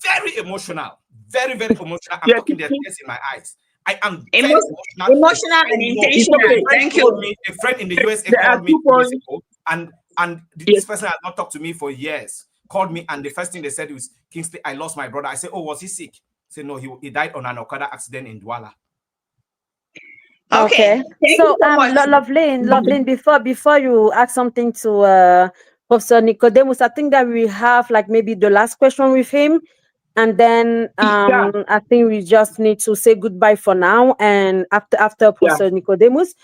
very emotional. Very, very emotional. I'm talking the tears in my eyes. I am very emotional and intentional. Thank you. A friend in the USA called me 2 days ago, and this person has not talked to me for years. Called me, and the first thing they said was, Kingsley, I lost my brother. I said, oh, was he sick? He said, no, he died on an Okada accident in Douala. Okay. So Loveline, before you ask something to Professor Nicodemus, I think that we have like maybe the last question with him, and then I think we just need to say goodbye for now. And after Professor Nicodemus,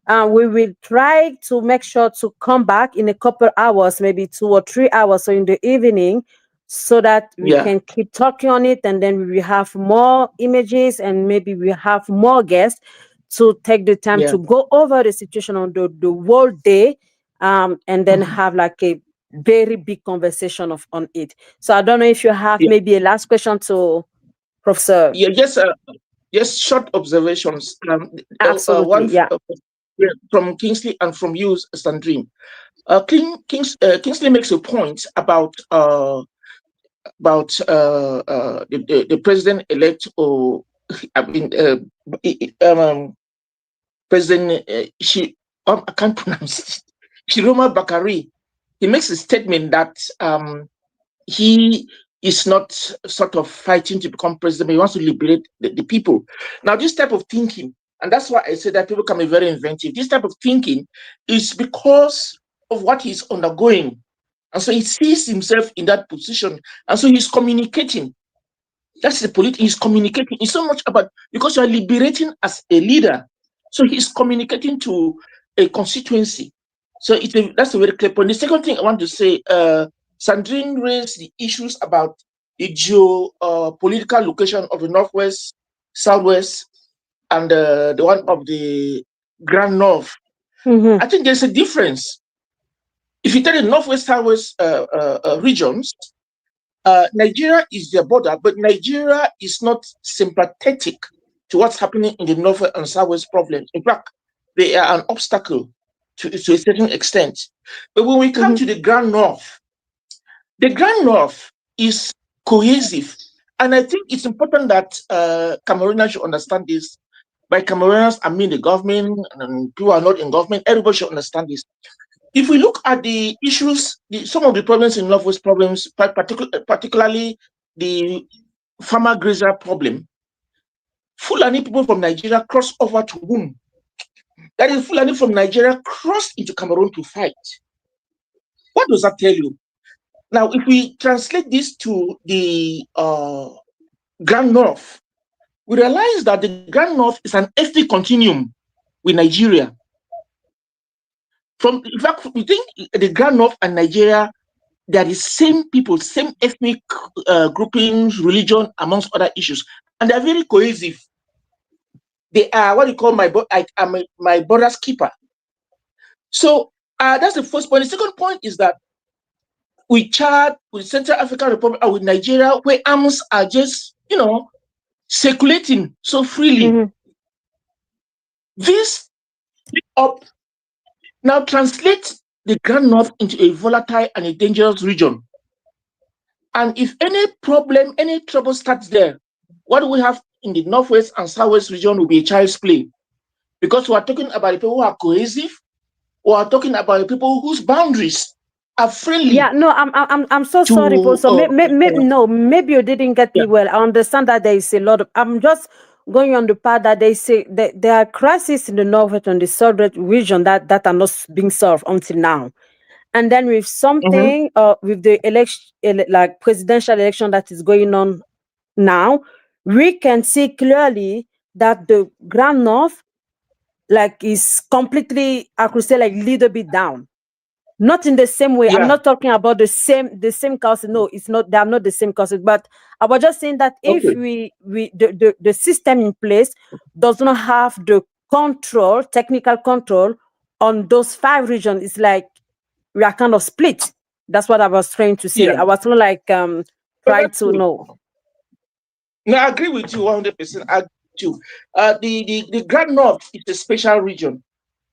we will try to make sure to come back in a couple hours, maybe 2 or 3 hours, so in the evening, so that we can keep talking on it, and then we will have more images and maybe we have more guests to take the time to go over the situation on the whole day, and then have like a very big conversation on it. So I don't know if you have maybe a last question to Professor. Just short observations. Absolutely, from Kingsley and from you, Sandrine. Kingsley makes a point about the president-elect, or President I can't pronounce it. Tchiroma Bakary. He makes a statement that he is not sort of fighting to become president, but he wants to liberate the people. Now, this type of thinking, and that's why I say that people can be very inventive. This type of thinking is because of what he's undergoing. And so he sees himself in that position. And so he's communicating. That's the politics. He's communicating. It's so much about, because you are liberating as a leader. So he's communicating to a constituency. So that's a very clear point. The second thing I want to say, Sandrine raised the issues about the geopolitical location of the Northwest, Southwest, and the one of the Grand North. I think there's a difference. If you take the Northwest, Southwest regions, Nigeria is their border, but Nigeria is not sympathetic to what's happening in the North and Southwest problems. In fact, they are an obstacle to a certain extent. But when we come to the Grand North is cohesive. And I think it's important that Cameroonians should understand this. By Cameroonians, I mean the government and people who are not in government. Everybody should understand this. If we look at the issues, some of the problems in Northwest problems, particularly the farmer grazer problem, Fulani people from Nigeria cross over to whom? That is, Fulani from Nigeria crossed into Cameroon to fight. What does that tell you? Now, if we translate this to the Grand North, we realize that the Grand North is an ethnic continuum with Nigeria. In fact, we think the Grand North and Nigeria, they are the same people, same ethnic groupings, religion, amongst other issues, and they are very cohesive. They are what you call my brother's keeper. So that's the first point. The second point is that with Chad, with Central African Republic, and with Nigeria, where arms are just, circulating so freely. This up now translates the Grand North into a volatile and a dangerous region. And if any problem, any trouble starts there, what we have in the Northwest and Southwest region will be a child's play. Because we are talking about the people who are cohesive, we are talking about the people whose boundaries are friendly. Yeah, no, I'm so sorry, Paul. So maybe you didn't get me well. I understand that there is a lot of. I'm just going on the part that they say that there are crises in the Northwest and the Southwest region that are not being solved until now. And then with something, with the election, like presidential election that is going on now, we can see clearly that the Grand North, is completely, I could say, little bit down. Not in the same way. I'm not talking about the same causes. No, it's not. They are not the same causes. But I was just saying that if the system in place does not have the technical control on those 5 regions, it's like we are kind of split. That's what I was trying to say. I was not trying to know. No, I agree with you 100%. I agree with you. The Grand North is a special region,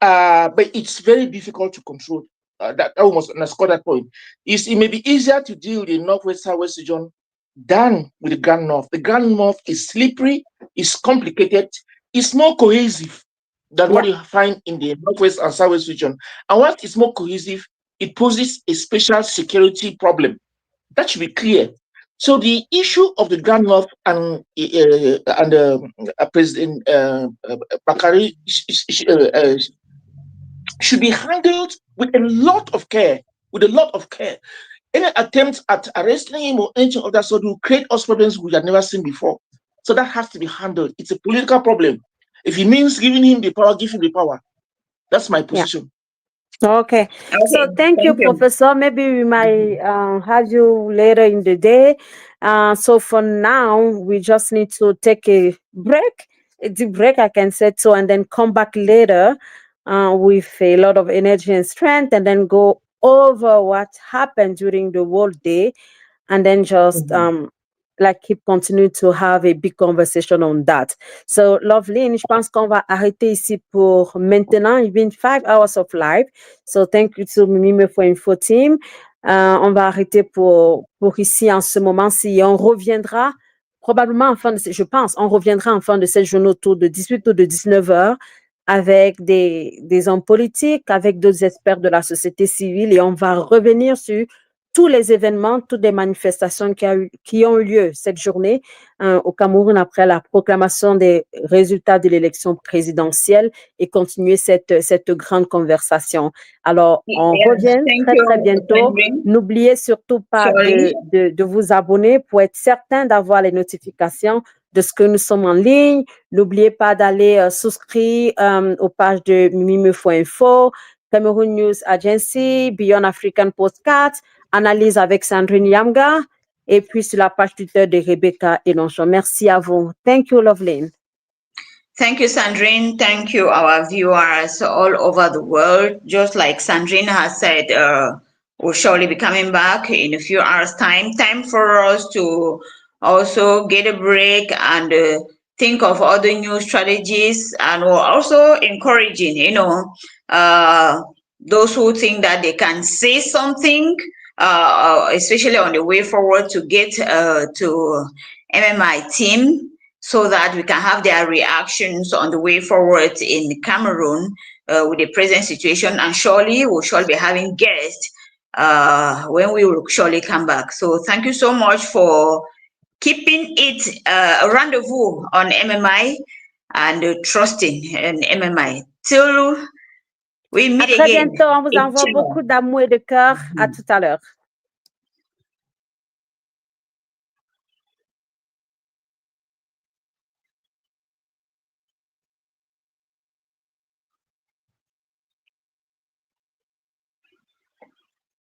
but it's very difficult to control. That almost underscore that point. It may be easier to deal with the Northwest Southwest region than with the Grand North. The Grand North is slippery, it's complicated, it's more cohesive than what you find in the Northwest and Southwest region. And once it's more cohesive, it poses a special security problem. That should be clear. So the issue of the Grand North and President Bakari should be handled with a lot of care. Any attempts at arresting him or anything of that sort will create us problems we have never seen before. So that has to be handled. It's a political problem. If it means giving him the power, give him the power. That's my position. Okay. So thank you, Professor. Maybe we might have you later in the day. So for now, we just need to take a deep break, I can say so, and then come back later with a lot of energy and strength, and then go over what happened during the World Day, and then just keep continuing to have a big conversation on that. So, Loveline, je pense qu'on va arrêter ici pour maintenant. It's been 5 hours of live. So, thank you to Mimi for Info Team. On va arrêter pour ici en ce moment. Si on reviendra probablement en fin de, je pense, on reviendra en fin de cette journée autour de 18 ou de 19 heures avec des hommes politiques, avec d'autres experts de la société civile, et on va revenir sur tous les événements, toutes les manifestations qui ont eu lieu cette journée au Cameroun après la proclamation des résultats de l'élection présidentielle et continuer cette grande conversation. Alors, on revient très bientôt. N'oubliez surtout pas de vous abonner pour être certain d'avoir les notifications de ce que nous sommes en ligne. N'oubliez pas d'aller souscrire aux pages de Mimimefo.info, Cameroon News Agency, Beyond African Postcards, Analyse avec Sandrine Yamga, et puis sur la page Twitter de Rebecca Elonchon. Merci à vous. Thank you, Loveline. Thank you, Sandrine. Thank you, our viewers all over the world. Just like Sandrine has said, will surely be coming back in a few hours' time. Time for us to also get a break and think of other new strategies, and we're also encouraging, those who think that they can say something, especially on the way forward, to get to MMI team, so that we can have their reactions on the way forward in Cameroon with the present situation. And surely we'll surely be having guests when we will surely come back. So thank you so much for keeping it a rendezvous on MMI and trusting in MMI. Till we meet À très again. bientôt. On vous envoie Ciao. beaucoup d'amour et de cœur. À tout à l'heure.